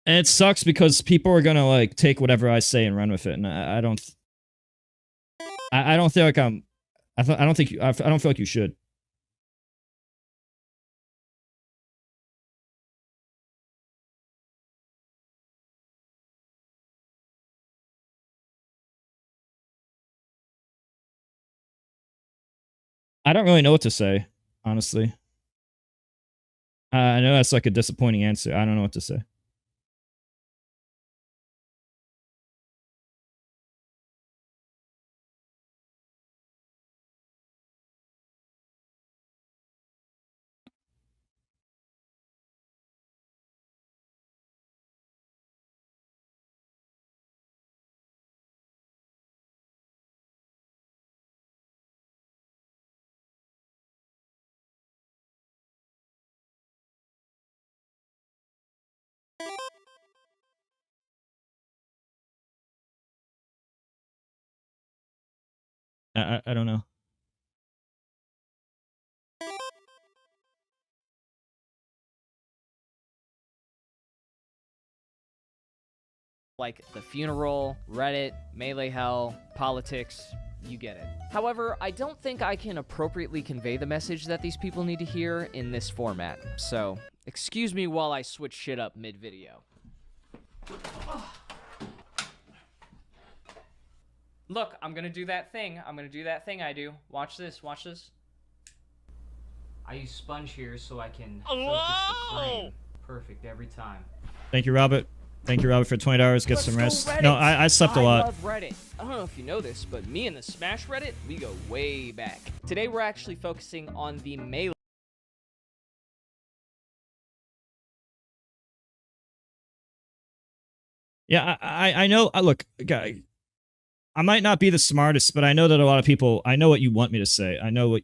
S1: And it sucks because people are gonna, like, take whatever I say and run with it, and I don't feel like I'm. I don't feel like you should. I don't really know what to say, honestly. I know that's like a disappointing answer. I don't know what to say. I don't know.
S7: Like the funeral, Reddit, Melee hell, politics, you get it. However, I don't think I can appropriately convey the message that these people need to hear in this format. So, excuse me while I switch shit up mid-video. Look, I'm gonna do that thing. I'm gonna do that thing I do. Watch this, watch this. I use sponge here so I can focus the frame. Perfect every time.
S1: Thank you, Robert. Thank you, Robert, for 20 hours. Get some rest. No, I slept a lot.
S7: I love Reddit. I don't know if you know this, but me and the Smash Reddit, we go way back. Today, we're actually focusing on the Melee.
S1: Yeah, I know. Look, guy, I might not be the smartest, but I know that a lot of people. I know what you want me to say. I know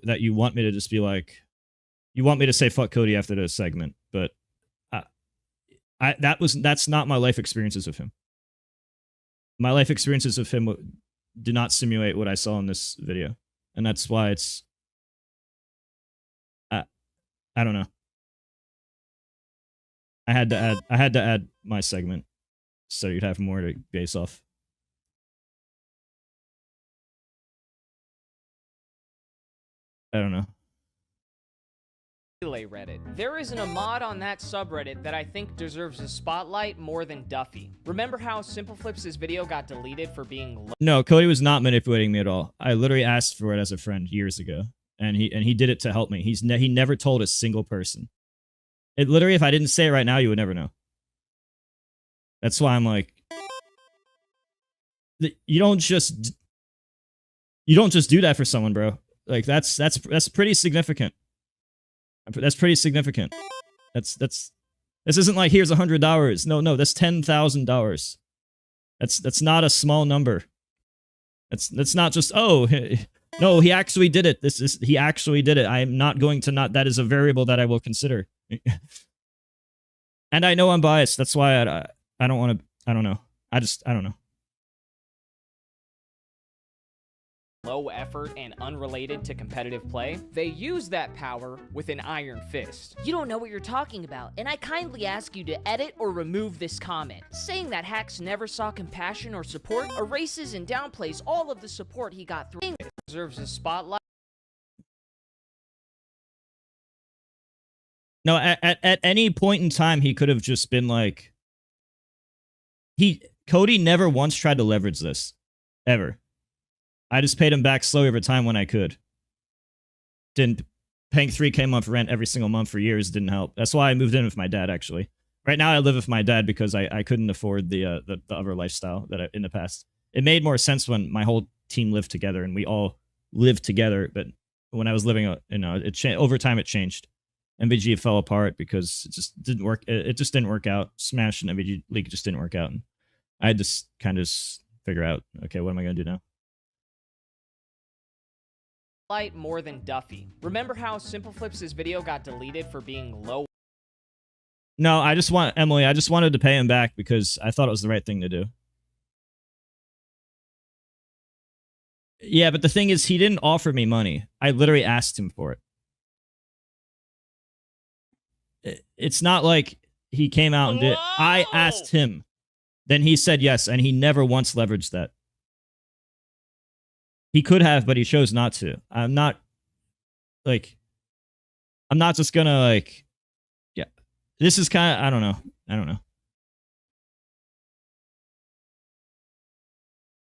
S1: that you want me to just be like, you want me to say fuck Cody after this segment, but that's not my life experiences of him. My life experiences of him do not simulate what I saw in this video, and that's why it's. I don't know. I had to add my segment so you'd have more to base off. I don't know.
S13: Melee Reddit. There isn't a mod on that subreddit that I think deserves a spotlight more than Duffy. Remember how Simple Flips' video got deleted for being
S1: No, Cody was not manipulating me at all. I literally asked for it as a friend years ago, and he did it to help me. He never told a single person. It literally, if I didn't say it right now, you would never know. That's why I'm like, you don't just do that for someone, bro. Like that's pretty significant. That's pretty significant. This isn't like here's $100. No, that's $10,000. That's not a small number. That's not just no, he actually did it. He actually did it. I am not going to not. That is a variable that I will consider. And I know I'm biased. That's why I don't want to. I don't know. I don't know.
S13: low effort and unrelated to competitive play, they use that power with an iron fist.
S10: You don't know what you're talking about, and I kindly ask you to edit or remove this comment. Saying that Hacks never saw compassion or support erases and downplays all of the support he got through.
S13: Deserves a spotlight.
S1: No, at any point in time, he could have just been like... Cody never once tried to leverage this. Ever. I just paid him back slowly over time when I could. Paying $3K month rent every single month for years didn't help. That's why I moved in with my dad, actually. Right now, I live with my dad because I couldn't afford the other lifestyle that in the past. It made more sense when my whole team lived together and we all lived together. But when I was living, over time it changed. MVG fell apart because it just didn't work. It just didn't work out. Smash and MVG League just didn't work out. And I had to kind of figure out, okay, what am I going to do now?
S13: Light more than Duffy. Remember how Simple Flips' video got deleted for being low?
S1: No, I just wanted to pay him back because I thought it was the right thing to do. Yeah, but the thing is, he didn't offer me money. I literally asked him for it. It's not like he came out and did it. I asked him. Then he said yes, and he never once leveraged that. He could have, but he chose not to. I'm not just gonna, yeah. This is kind of, I don't know.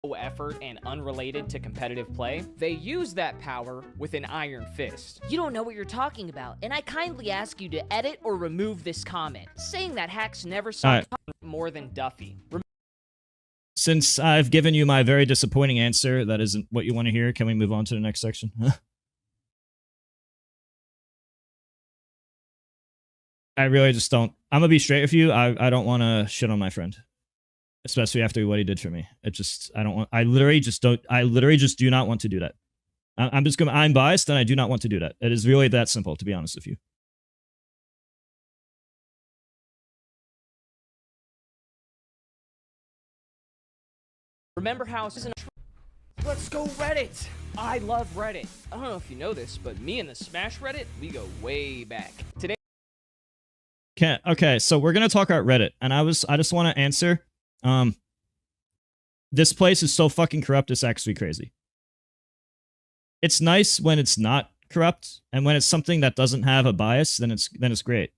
S13: Low effort and unrelated to competitive play, they use that power with an iron fist.
S10: You don't know what you're talking about, and I kindly ask you to edit or remove this comment. Saying that Hacks never saw
S13: more than Duffy.
S1: Since I've given you my very disappointing answer, that isn't what you want to hear, can we move on to the next section? I really just don't. I'm gonna be straight with you. I don't want to shit on my friend. Especially after what he did for me. I literally just do not want to do that. I'm biased and I do not want to do that. It is really that simple, to be honest with you.
S13: Remember how let's go Reddit! I love Reddit. I don't know if you know this, but me and the Smash Reddit, we go way back. Today.
S1: Okay, so we're gonna talk about Reddit, and I just want to answer. This place is so fucking corrupt, it's actually crazy. It's nice when it's not corrupt, and when it's something that doesn't have a bias, then it's great.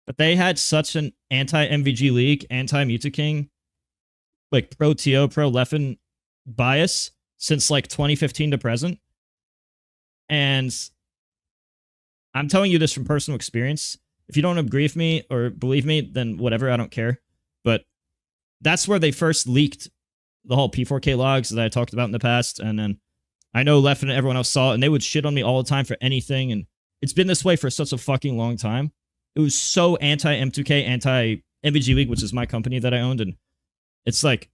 S1: But they had such an anti-MVG League, anti-Mew2King, like pro-TO, pro-Leffen bias since like 2015 to present. And I'm telling you this from personal experience. If you don't agree with me or believe me, then whatever, I don't care. But that's where they first leaked the whole P4K logs that I talked about in the past. And then I know Leffen and everyone else saw it, and they would shit on me all the time for anything. And it's been this way for such a fucking long time. It was so anti-M2K, anti-MVG League, which is my company that I owned. And it's like,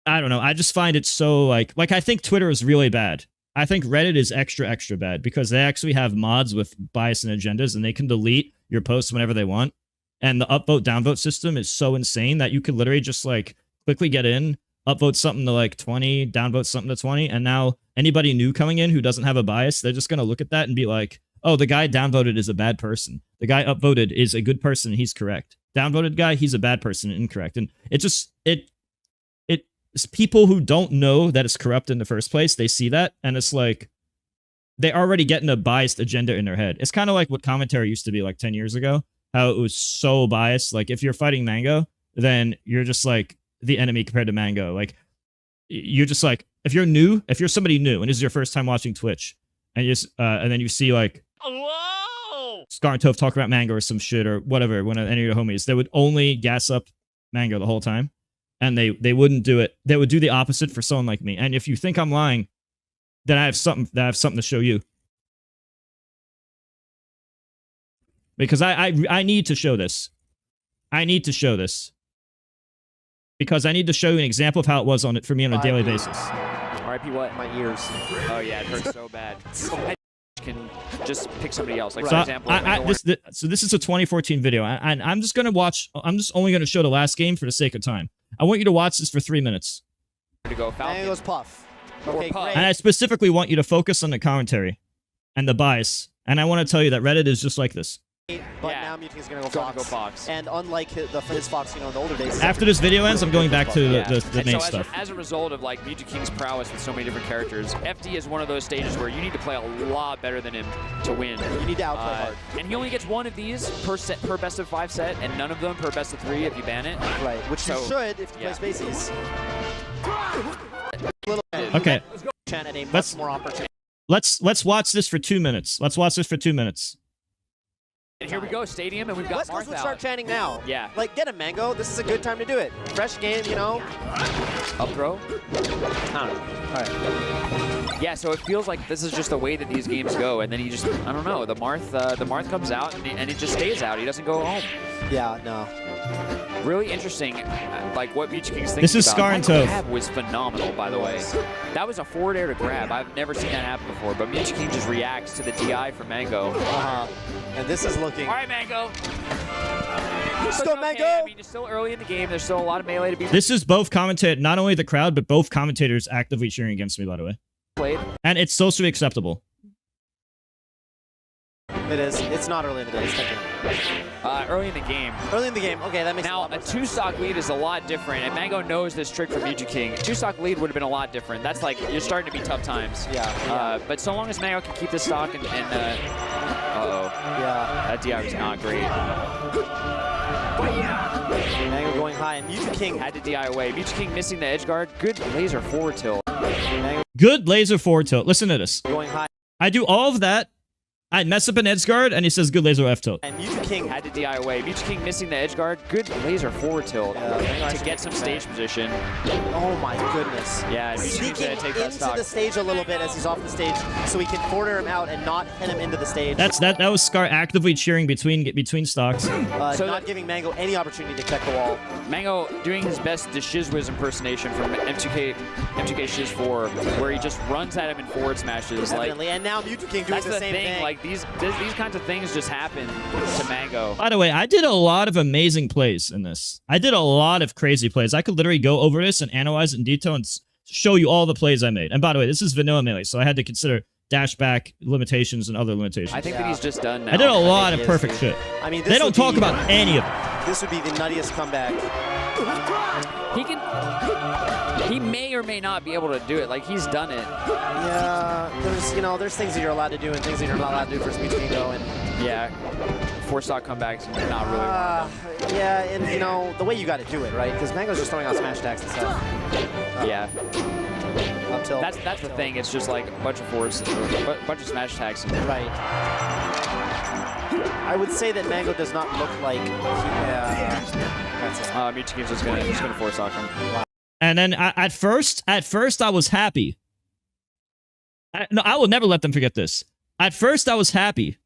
S1: I don't know. I just find it so like I think Twitter is really bad. I think Reddit is extra, extra bad because they actually have mods with bias and agendas, and they can delete your posts whenever they want. And the upvote, downvote system is so insane that you could literally just like quickly get in, upvote something to like 20, downvote something to 20, and now anybody new coming in who doesn't have a bias, they're just gonna look at that and be like, oh, the guy downvoted is a bad person. The guy upvoted is a good person, he's correct. Downvoted guy, he's a bad person, incorrect. And it's people who don't know that it's corrupt in the first place, they see that, and it's like, they're already getting a biased agenda in their head. It's kind of like what commentary used to be like 10 years ago, how it was so biased. Like, if you're fighting Mango, then you're just like the enemy compared to Mango. Like, you're just like, if you're somebody new, and this is your first time watching Twitch, and then you see like, Scar and Toph talk about Mango or some shit or whatever, one of any of your homies, they would only gas up Mango the whole time, and they wouldn't do it. They would do the opposite for someone like me. And if you think I'm lying, then I have something to show you. Because I need to show this. I need to show this. Because I need to show you an example of how it was for me on a daily basis.
S2: R.I.P. what? My ears. Oh yeah, it hurts so bad. I can just pick somebody else. Like, for example,
S1: so this is a 2014 video, and I'm just only gonna show the last game for the sake of time. I want you to watch this for 3 minutes.
S2: To go Falcon.
S14: And it goes Puff. Okay, great.
S1: And I specifically want you to focus on the commentary and the bias. And I want to tell you that Reddit is just like this.
S14: But now Mew2King is going to go Fox. And unlike his Fox, in the older days.
S1: After this video ends, I'm going back to the main stuff.
S2: As a result of like Mew2King's prowess with so many different characters, FD is one of those stages where you need to play a lot better than him to win.
S14: You need to outplay hard.
S2: And he only gets one of these per best of 5 set, and none of them per best of 3 if you ban it.
S14: Right, which you should if you play Spaces.
S1: Okay. Let's watch this for 2 minutes. Let's watch this for 2 minutes.
S2: And here we go, Stadium, and we've got
S14: West Coast would start chanting now.
S2: Yeah.
S14: Like, get him, Mango. This is a good time to do it. Fresh game,
S2: Up throw? I don't know. All right. Yeah, so it feels like this is just the way that these games go, and then he just, I don't know, the Marth comes out, and it just stays out. He doesn't go home.
S14: Yeah, no.
S2: Really interesting, like what Mew2King's thinking.
S1: This is Scar and Toph.
S2: Grab was phenomenal, by the way. That was a forward air to grab. I've never seen that happen before, but Mew2King just reacts to the DI from Mango.
S14: And this is looking...
S2: All right, Mango.
S14: Let's go, Mango!
S2: I mean, it's still early in the game. There's still a lot of melee to be...
S1: This is both not only the crowd, but both commentators actively cheering against me, by the way.
S2: Played.
S1: And it's socially acceptable.
S14: It is. It's not early in the day. It's
S2: early in the game.
S14: Early in the game. Okay, that makes
S2: now,
S14: a
S2: 2-stock lead is a lot different, and Mango knows this trick from Mew2King. 2-stock lead would have been a lot different. That's like, you're starting to be tough times.
S14: Yeah.
S2: But so long as Mango can keep this stock and uh-oh.
S14: Yeah.
S2: That DI was not great.
S14: Mango going high, and Mew2King
S2: had to DI away. Mew2King missing the edge guard. Good laser forward tilt.
S1: Good laser forward tilt. Listen to this.
S14: Going high.
S1: I do all of that. I mess up an edge guard, and he says good laser F tilt.
S14: And Mew2King
S2: had to DI away. Mew2King missing the edge guard. Good laser forward tilt to get some stage position.
S14: Oh my goodness.
S2: Yeah,
S14: sneaking
S2: take that
S14: into
S2: stock.
S14: the stage a little bit as he's off the stage, so he can corner him out and not hit him into the stage.
S1: That was Scar actively cheering between stocks.
S14: So not giving Mango any opportunity to check the wall.
S2: Mango doing his best DeShizwiz impersonation from M2K Shiz 4, where he just runs at him in forward smashes.
S14: Definitely, and now Mew2King doing the same thing.
S2: Like these kinds of things just happen to Mango.
S1: By the way, I did a lot of amazing plays in this. I did a lot of crazy plays. I could literally go over this and analyze it in detail and show you all the plays I made. And by the way, this is vanilla Melee, so I had to consider dash back limitations and other limitations.
S2: I think that he's just done now.
S1: I did a lot of perfect shit.
S14: I mean,
S1: they don't talk about any of it.
S14: This would be the nuttiest comeback.
S2: He may or may not be able to do it. Like, he's done it.
S14: Yeah, there's things that you're allowed to do and things that you're not allowed to do for Mew2King though. And
S2: yeah, 4-stock comebacks, not really.
S14: Yeah, and the way you got to do it, right? Because Mango's just throwing out smash attacks and stuff.
S2: Yeah.
S14: Up till
S2: that's the thing. It's just like a bunch of forwards, a bunch of smash attacks.
S14: Right. I would say that Mango does not look like. That's it.
S2: Mew2King's just gonna 4-stock him. Wow.
S1: And then at first I was happy. I will never let them forget this. At first I was happy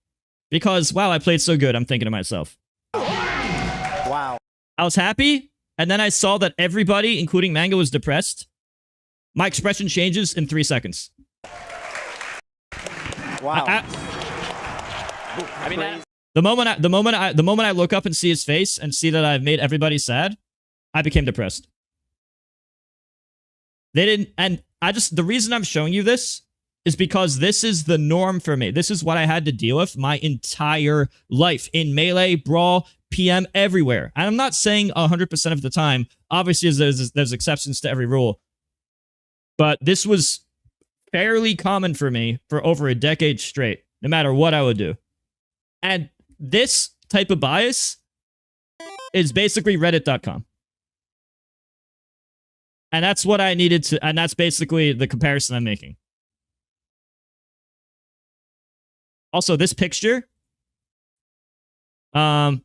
S1: because, wow, I played so good. I'm thinking to myself.
S14: Wow.
S1: I was happy, and then I saw that everybody, including Mango, was depressed. My expression changes in 3 seconds.
S14: Wow.
S2: I mean,
S1: the moment I look up and see his face and see that I've made everybody sad, I became depressed. They didn't, and the reason I'm showing you this is because this is the norm for me. This is what I had to deal with my entire life in Melee, Brawl, PM, everywhere. And I'm not saying 100% of the time. Obviously, there's exceptions to every rule. But this was fairly common for me for over a decade straight, no matter what I would do. And this type of bias is basically reddit.com. And that's what I needed to, and that's basically the comparison I'm making. Also, this picture, I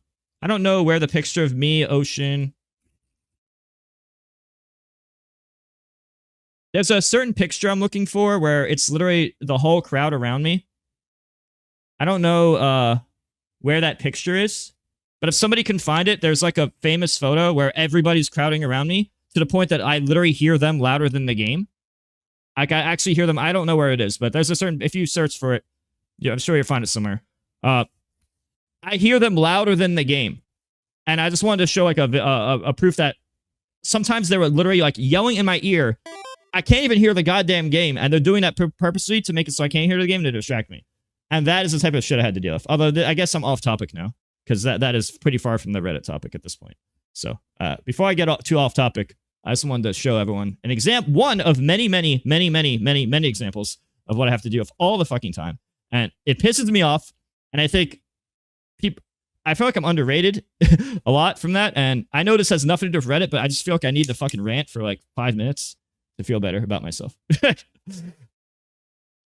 S1: don't know where the picture of me, Ocean. There's a certain picture I'm looking for where it's literally the whole crowd around me. I don't know where that picture is, but if somebody can find it, there's like a famous photo where everybody's crowding around me to the point that I literally hear them louder than the game. Like, I actually hear them. I don't know where it is, but there's a certain, if you search for it, yeah, I'm sure you'll find it somewhere. I hear them louder than the game. And I just wanted to show like a proof that sometimes they were literally like yelling in my ear. I can't even hear the goddamn game. And they're doing that purposely to make it so I can't hear the game to distract me. And that is the type of shit I had to deal with. Although I guess I'm off topic now, because that is pretty far from the Reddit topic at this point. So before I get too off topic, I just wanted to show everyone an example, one of many examples of what I have to deal with all the fucking time. And it pisses me off. And I think I feel like I'm underrated a lot from that. And I know this has nothing to do with Reddit, but I just feel like I need to fucking rant for like 5 minutes to feel better about myself.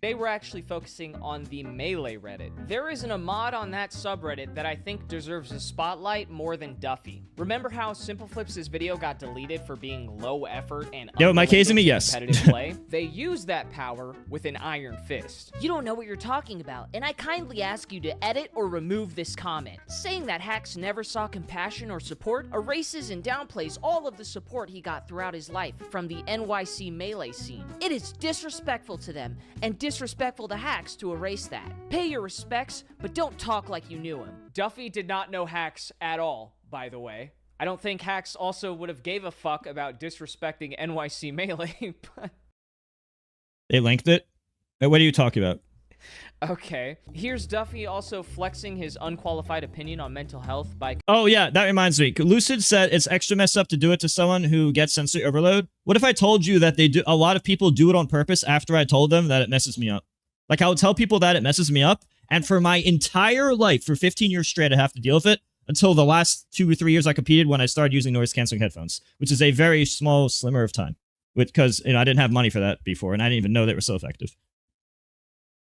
S13: They were actually focusing on the Melee Reddit. There isn't a mod on that subreddit that I think deserves a spotlight more than Duffy. Remember how SimpleFlips' video got deleted for being low effort and
S1: competitive
S13: play? They used that power with an iron fist.
S10: You don't know what you're talking about, and I kindly ask you to edit or remove this comment. Saying that Hacks never saw compassion or support erases and downplays all of the support he got throughout his life from the NYC Melee scene. It is disrespectful to them, and disrespectful to Hacks to erase that. Pay your respects, but don't talk like you knew him.
S13: Duffy did not know Hacks at all, by the way. I don't think Hacks also would have gave a fuck about disrespecting NYC Melee, but...
S1: They linked it? What are you talking about?
S13: Okay. Here's Duffy also flexing his unqualified opinion on mental health by...
S1: Oh, yeah, that reminds me. Lucid said it's extra messed up to do it to someone who gets sensory overload. What if I told you that a lot of people do it on purpose after I told them that it messes me up? Like, I would tell people that it messes me up, and for my entire life, for 15 years straight, I have to deal with it until the last 2 or 3 years I competed when I started using noise-canceling headphones, which is a very small slimmer of time, because I didn't have money for that before, and I didn't even know they were so effective.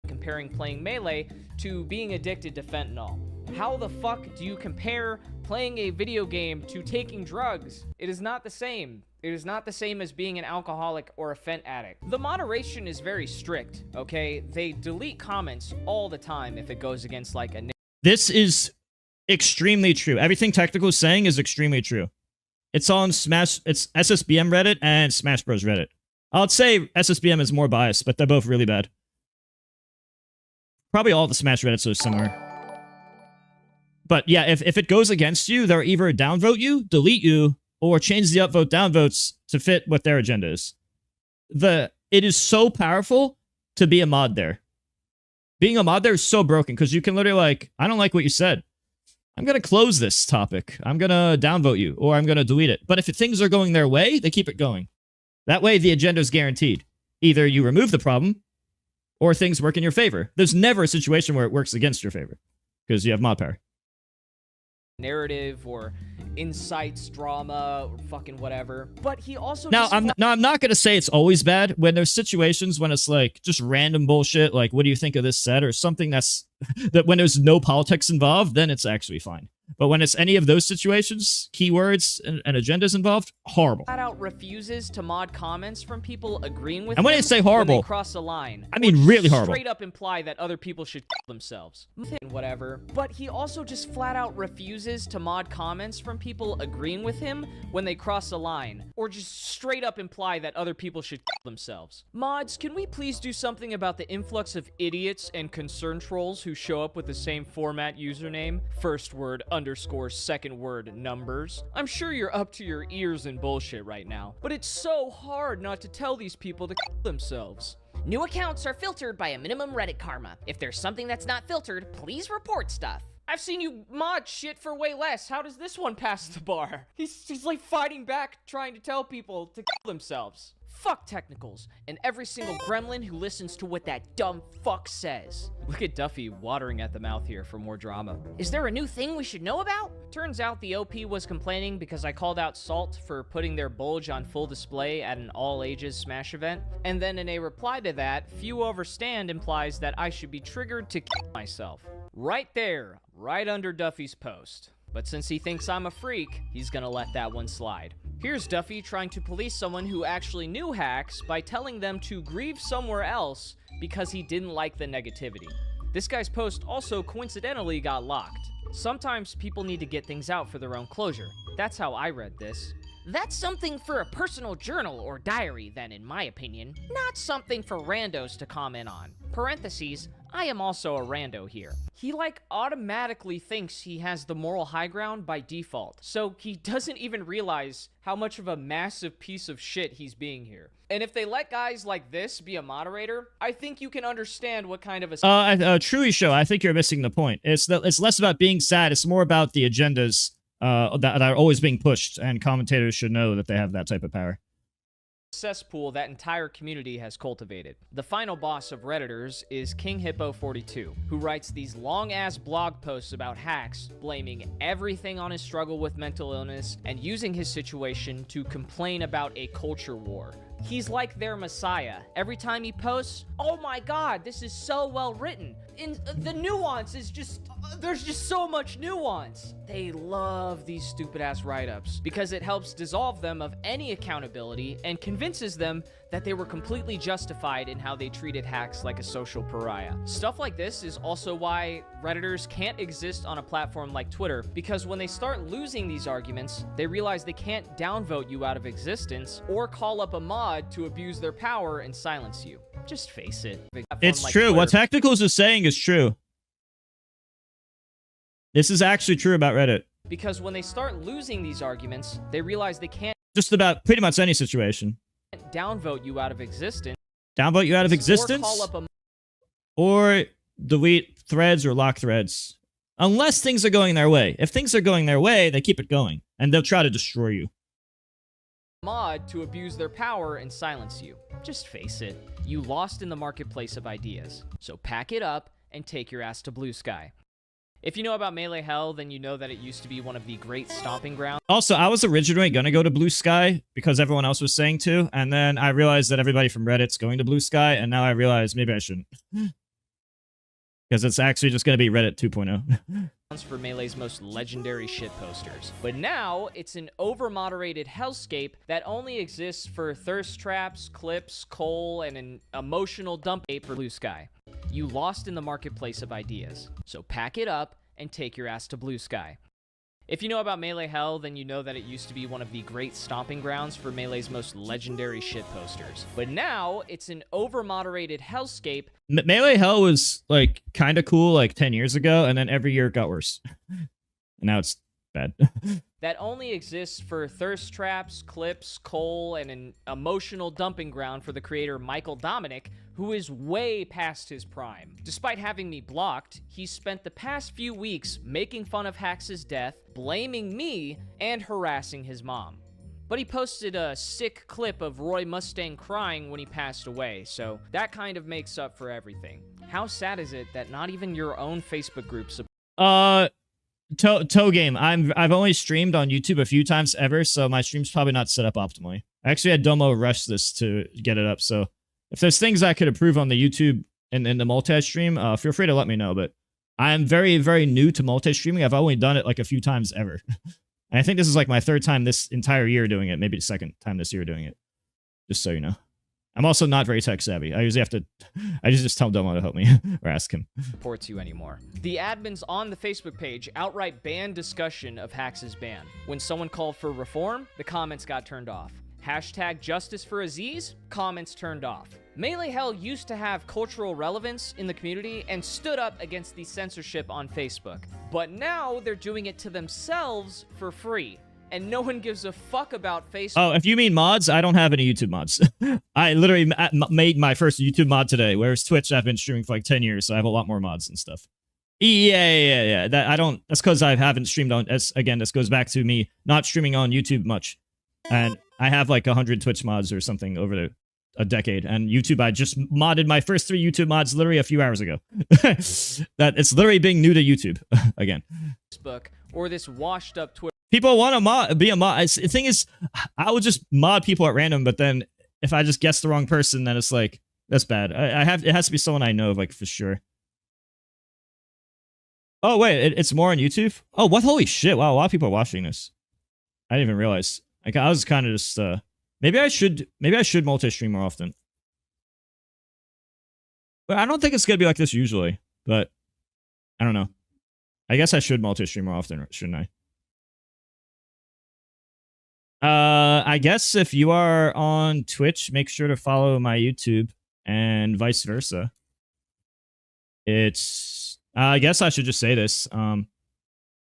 S13: Comparing playing Melee to being addicted to fentanyl. How the fuck do you compare playing a video game to taking drugs? It is not the same. It is not the same as being an alcoholic or a fent addict. The moderation is very strict, okay? They delete comments all the time if it goes against like a...
S1: This is extremely true. Everything Technical is saying is extremely true. It's on it's SSBM Reddit and Smash Bros Reddit. I'd say SSBM is more biased, but they're both really bad. Probably all the Smash Reddits are similar. But yeah, if it goes against you, they'll either downvote you, delete you, or change the upvote downvotes to fit what their agenda is. It is so powerful to be a mod there. Being a mod there is so broken, because you can literally like, I don't like what you said. I'm going to close this topic. I'm going to downvote you, or I'm going to delete it. But if things are going their way, they keep it going. That way, the agenda is guaranteed. Either you remove the problem, or things work in your favor. There's never a situation where it works against your favor, because you have mod power.
S13: Narrative or insights, drama, or fucking whatever. But he also...
S1: I'm not going to say it's always bad. When there's situations when it's like just random bullshit, like what do you think of this set, or something that when there's no politics involved, then it's actually fine. But when it's any of those situations, keywords and agendas involved, horrible.
S13: Flat out refuses to mod comments from people agreeing with
S1: and when I say horrible,
S13: when they cross a line,
S1: I mean really horrible.
S13: Straight up imply that other people should kill themselves. Whatever. But he also just flat out refuses to mod comments from people agreeing with him when they cross a line, or just straight up imply that other people should kill themselves. Mods, can we please do something about the influx of idiots and concern trolls who show up with the same format username? First word, second word numbers. I'm sure you're up to your ears in bullshit right now, but it's so hard not to tell these people to kill themselves.
S10: New accounts are filtered by a minimum Reddit karma. If there's something that's not filtered, please report stuff.
S13: I've seen you mod shit for way less. How does this one pass the bar? He's like fighting back, trying to tell people to kill themselves.
S10: Fuck technicals, and every single gremlin who listens to what that dumb fuck says.
S13: Look at Duffy watering at the mouth here for more drama.
S10: Is there a new thing we should know about?
S13: Turns out the OP was complaining because I called out Salt for putting their bulge on full display at an all-ages Smash event, and then in a reply to that, few overstand implies that I should be triggered to kill myself. Right there, right under Duffy's post. But since he thinks I'm a freak, he's gonna let that one slide. Here's Duffy trying to police someone who actually knew hacks by telling them to grieve somewhere else because he didn't like the negativity. This guy's post also coincidentally got locked. Sometimes people need to get things out for their own closure. That's how I read this.
S10: That's something for a personal journal or diary then, in my opinion. Not something for randos to comment on. Parentheses, I am also a rando here.
S13: He like automatically thinks he has the moral high ground by default, so he doesn't even realize how much of a massive piece of shit he's being here. And if they let guys like this be a moderator, I think you can understand what kind of a...
S1: Truey Show, I think you're missing the point. It's less about being sad, it's more about the agendas that are always being pushed, and commentators should know that they have that type of power.
S13: Cesspool that entire community has cultivated. The final boss of Redditors is King Hippo 42, who writes these long-ass blog posts about hacks, blaming everything on his struggle with mental illness, and using his situation to complain about a culture war. He's like their messiah. Every time he posts, oh my god, this is so well written. The nuance is just, there's just so much nuance. They love these stupid ass write-ups because it helps dissolve them of any accountability and convinces them that they were completely justified in how they treated hacks like a social pariah. Stuff like this is also why Redditors can't exist on a platform like Twitter, because when they start losing these arguments, they realize they can't downvote you out of existence or call up a mod to abuse their power and silence you. Just face it.
S1: It's true. What Technicals is saying is true. This is actually true about Reddit.
S13: Because when they start losing these arguments, they realize they can't
S1: just about pretty much any situation.
S13: Downvote you out of existence.
S1: Downvote you out of existence?
S13: Or call up
S1: or delete threads or lock threads. Unless things are going their way. If things are going their way, they keep it going. And they'll try to destroy you.
S13: Mod to abuse their power and silence you. Just face it. You lost in the marketplace of ideas. So pack it up and take your ass to Blue Sky. If you know about Melee Hell, then you know that it used to be one of the great stomping grounds.
S1: Also, I was originally going to go to Blue Sky because everyone else was saying to, and then I realized that everybody from Reddit's going to Blue Sky, and now I realize maybe I shouldn't. Because it's actually just going to be Reddit 2.0.
S13: For Melee's most legendary shit posters. But now, it's an over-moderated hellscape that only exists for thirst traps, clips, coal, and an emotional dump ape for Blue Sky. You lost in the marketplace of ideas. So pack it up and take your ass to Blue Sky. If you know about Melee Hell, then you know that it used to be one of the great stomping grounds for Melee's most legendary shit posters. But now, it's an over-moderated hellscape.
S1: Melee Hell was, like, kind of cool, like, 10 years ago, and then every year it got worse. And now it's bad.
S13: That only exists for thirst traps, clips, coal, and an emotional dumping ground for the creator Michael Dominic, who is way past his prime. Despite having me blocked, he's spent the past few weeks making fun of Hax's death, blaming me, and harassing his mom. But he posted a sick clip of Roy Mustang crying when he passed away, so that kind of makes up for everything. How sad is it that not even your own Facebook group
S1: Toe Game. I've only streamed on YouTube a few times ever, so my stream's probably not set up optimally. I actually had Domo rush this to get it up, so if there's things I could improve on the YouTube and in the multi-stream, feel free to let me know, but I am very, very new to multi-streaming. I've only done it like a few times ever. And I think this is like my third time this entire year doing it, maybe the second time this year doing it, just so you know. I'm also not very tech savvy. I usually just tell Domo to help me or ask him.
S13: Supports you anymore. The admins on the Facebook page outright banned discussion of Hax's ban. When someone called for reform, the comments got turned off. Hashtag justice for Aziz, comments turned off. Melee Hell used to have cultural relevance in the community and stood up against the censorship on Facebook. But now they're doing it to themselves for free. And no one gives a fuck about Facebook.
S1: Oh, if you mean mods, I don't have any YouTube mods. I literally made my first YouTube mod today, whereas Twitch, I've been streaming for like 10 years, so I have a lot more mods and stuff. Yeah. That's because I haven't streamed on, again, this goes back to me not streaming on YouTube much. And I have like 100 Twitch mods or something over a decade. And YouTube, I just modded my first 3 YouTube mods literally a few hours ago. That it's literally being new to YouTube again.
S13: Facebook or this washed up Twitter.
S1: People want to be a mod. The thing is, I would just mod people at random, but then if I just guess the wrong person, then it's like, that's bad. It has to be someone I know, like, for sure. Oh, wait, it's more on YouTube? Oh, what? Holy shit. Wow, a lot of people are watching this. I didn't even realize. Like, I was kind of just, maybe I should multi-stream more often. But I don't think it's going to be like this usually, but I don't know. I guess I should multi-stream more often, shouldn't I? I guess if you are on Twitch, make sure to follow my YouTube and vice versa. It's, I guess I should just say this.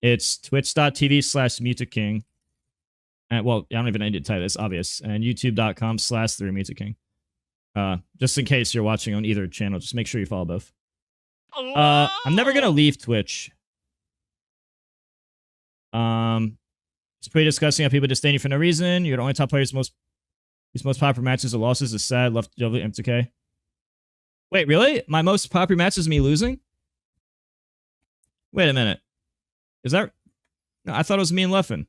S1: It's twitch.tv/Mew2King. Well, I don't even need to type this, obvious. And youtube.com/Mew2King. Just in case you're watching on either channel, just make sure you follow both. I'm never gonna leave Twitch. It's pretty disgusting how people disdain you for no reason. You're the only top players whose most popular matches are losses is sad, left MTK. Wait, really? My most popular match is me losing? Wait a minute. Is that... No, I thought it was me and Leffen.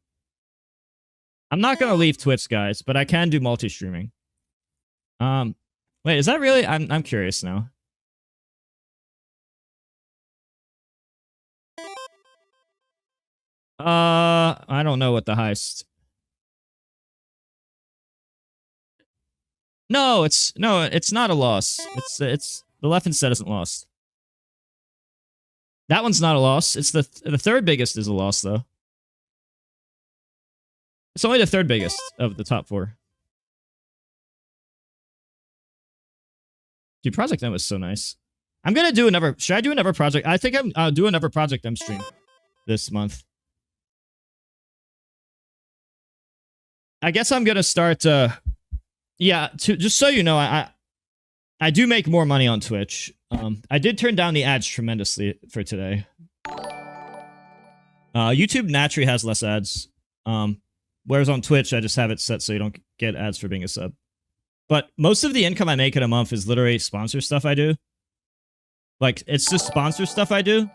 S1: I'm not gonna leave Twitch, guys, but I can do multi-streaming. Wait, is that really... I'm curious now. I don't know what the heist. No, it's not a loss. It's the Leffen set isn't lost. That one's not a loss. It's the third biggest is a loss though. It's only the third biggest of the top 4. Dude, Project M was so nice. I'm gonna do another. Should I do another project? I think I'll do another Project M stream this month. I guess I'm gonna start. Yeah, just so you know, I do make more money on Twitch. I did turn down the ads tremendously for today. YouTube naturally has less ads. Whereas on Twitch, I just have it set so you don't get ads for being a sub. But most of the income I make in a month is literally sponsor stuff I do. Like, it's just sponsor stuff I do.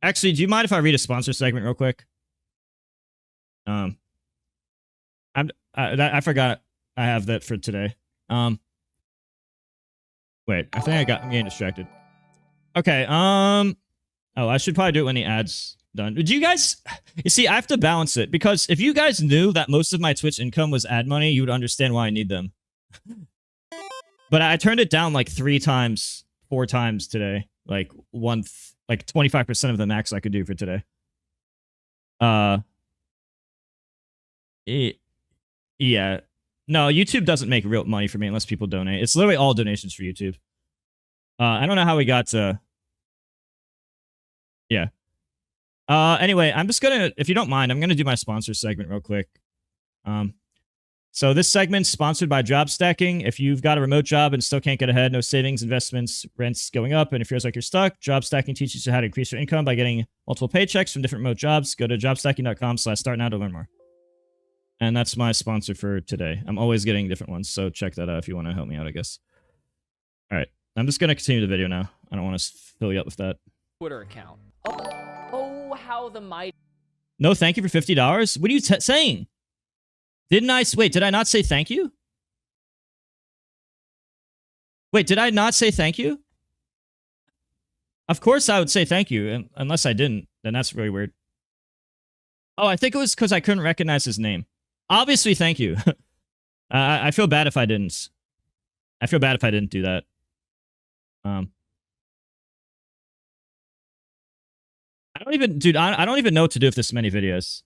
S1: Actually, do you mind if I read a sponsor segment real quick? I forgot I have that for today. Wait, I think I'm getting distracted. Okay, oh, I should probably do it when the ad's done. Do you guys... You see, I have to balance it, because if you guys knew that most of my Twitch income was ad money, you would understand why I need them. But I turned it down like 4 times today. Like, like 25% of the max I could do for today. Yeah. No, YouTube doesn't make real money for me unless people donate. It's literally all donations for YouTube. I don't know how we got to... Yeah. Anyway, I'm just gonna... If you don't mind, I'm gonna do my sponsor segment real quick. So this segment's sponsored by Job Stacking. If you've got a remote job and still can't get ahead, no savings, investments, rent's going up, and it feels like you're stuck, Job Stacking teaches you how to increase your income by getting multiple paychecks from different remote jobs. Go to jobstacking.com/start now to learn more. And that's my sponsor for today. I'm always getting different ones, so check that out if you want to help me out, I guess. All right, I'm just going to continue the video now. I don't want to fill you up with that.
S13: Twitter account. Oh, how the mighty...
S1: No, thank you for $50? What are you saying? Didn't I... Wait, did I not say thank you? Wait, did I not say thank you? Of course I would say thank you, unless I didn't. Then that's really weird. Oh, I think it was because I couldn't recognize his name. Obviously, thank you. I feel bad if I didn't. I feel bad if I didn't do that. I don't even... Dude, I don't even know what to do with this many videos.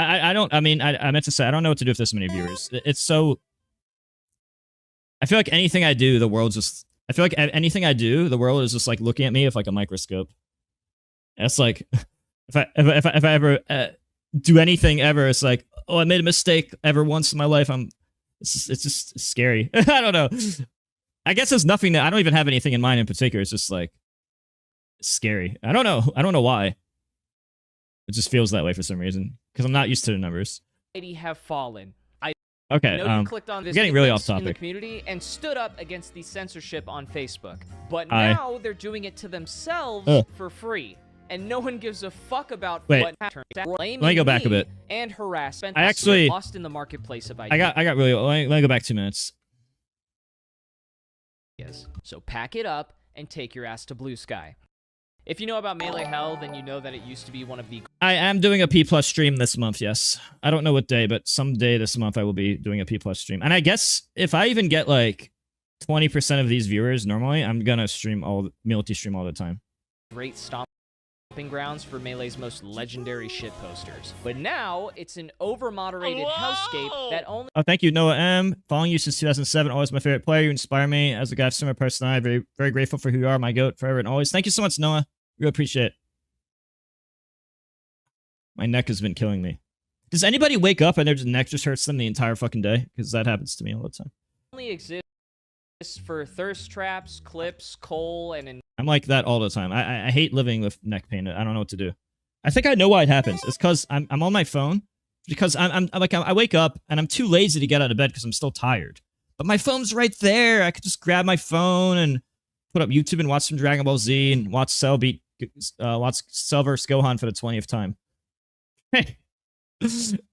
S1: I don't. I mean, I meant to say I don't know what to do with this many viewers. It's so. I feel like anything I do, the world's just. I feel like anything I do, the world is just like looking at me with like a microscope. It's like, if I ever do anything ever, it's like, oh, I made a mistake ever once in my life. It's just scary. I don't know. I guess there's nothing that I don't even have anything in mind in particular. It's just like scary. I don't know. I don't know why. It just feels that way for some reason because I'm not used to the numbers.
S13: Have fallen.
S1: Okay,
S13: know you clicked on this
S1: getting really off
S13: in the
S1: topic.
S13: community and stood up against the censorship on Facebook. But now they're doing it to themselves for free. And no one gives a fuck about what happened.
S1: Let me go back a bit.
S13: And harassment.
S1: I actually
S13: lost in the marketplace of ideas.
S1: I got really. Let me go back 2 minutes.
S13: Yes. So pack it up and take your ass to Blue Sky. If you know about Melee Hell, then you know that it used to be one of the...
S1: I am doing a P+ stream this month, yes. I don't know what day, but some day this month I will be doing a P+ stream. And I guess if I even get like 20% of these viewers normally, I'm gonna stream multi-stream all the time.
S13: Great stomping grounds for Melee's most legendary shitposters. But now, it's an over-moderated hellscape that only...
S1: Oh, thank you, Noah M. Following you since 2007, always my favorite player. You inspire me as a guy of similar personality. Very, very grateful for who you are, my goat, forever and always. Thank you so much, Noah. Really appreciate it. My neck has been killing me. Does anybody wake up and their neck just hurts them the entire fucking day? Because that happens to me all the time.
S13: only exists for thirst traps, clips, coal, and...
S1: I'm like that all the time. I hate living with neck pain. I don't know what to do. I think I know why it happens. It's because I'm on my phone. Because I wake up and I'm too lazy to get out of bed because I'm still tired. But my phone's right there. I could just grab my phone and put up YouTube and watch some Dragon Ball Z and watch Cell vs. Gohan for the 20th time. Hey,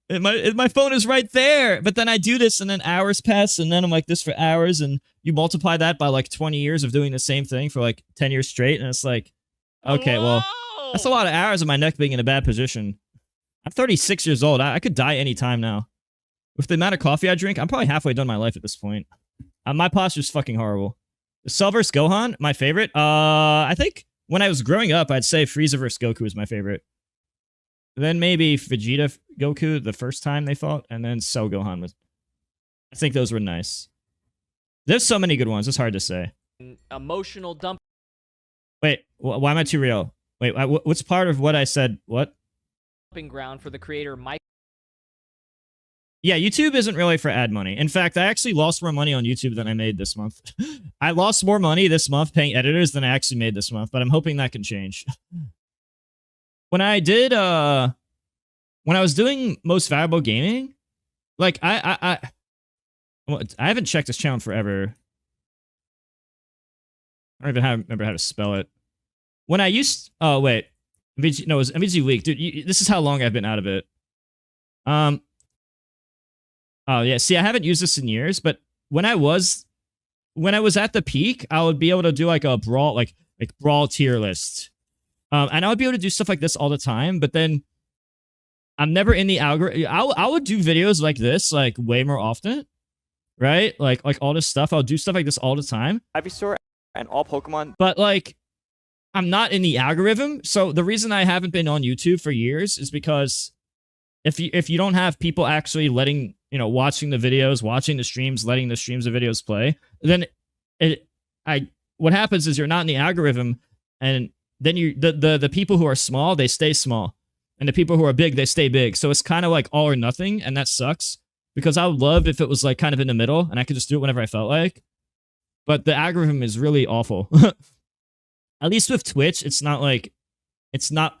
S1: my phone is right there. But then I do this and then hours pass and then I'm like this for hours and you multiply that by like 20 years of doing the same thing for like 10 years straight and it's like, okay, well, that's a lot of hours of my neck being in a bad position. I'm 36 years old. I could die anytime now. With the amount of coffee I drink, I'm probably halfway done my life at this point. My posture's fucking horrible. Cell vs. Gohan, my favorite. I think when I was growing up, I'd say Frieza vs. Goku was my favorite. Then maybe Vegeta Goku the first time they fought, and then Cell Gohan was... I think those were nice. There's so many good ones, it's hard to say.
S13: Emotional dump.
S1: Wait, why am I too real? Wait, what's part of what I said? What?
S13: Ground for the creator Mikey.
S1: Yeah, YouTube isn't really for ad money. In fact, I actually lost more money on YouTube than I made this month. I lost more money this month paying editors than I actually made this month, but I'm hoping that can change. When I did, when I was doing Most Valuable Gaming, like, I haven't checked this channel in forever. I don't even remember how to spell it. When I used, oh, wait. MVG, no, it was MVG Week. Dude, this is how long I've been out of it. Oh, yeah. See, I haven't used this in years, but when I was at the peak, I would be able to do like a brawl, like brawl tier list. And I would be able to do stuff like this all the time, but then I'm never in the algorithm. I would do videos like this, like way more often, right? Like all this stuff. I'll do stuff like this all the time.
S8: Ivysaur and all Pokemon.
S1: But like, I'm not in the algorithm. So the reason I haven't been on YouTube for years is because if you don't have people actually letting, you know, watching the videos, watching the streams, letting the streams of videos play, then what happens is you're not in the algorithm, and then the people who are small, they stay small, and the people who are big, they stay big. So it's kind of like all or nothing, and that sucks because I would love if it was like kind of in the middle and I could just do it whenever I felt like. But the algorithm is really awful. At least with Twitch, it's not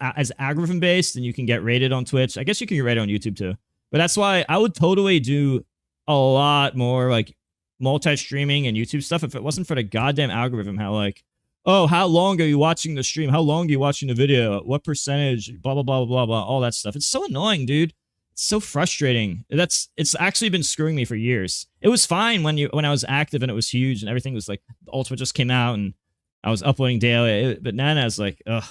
S1: as algorithm based, and you can get rated on Twitch. I guess you can get rated on YouTube too. But that's why I would totally do a lot more like multi-streaming and YouTube stuff if it wasn't for the goddamn algorithm. How like, oh, how long are you watching the stream? How long are you watching the video? What percentage? Blah, blah, blah, blah, blah, all that stuff. It's so annoying, dude. It's so frustrating. It's actually been screwing me for years. It was fine when I was active and it was huge and everything was like, Ultimate just came out and I was uploading daily. But Nana's like, ugh.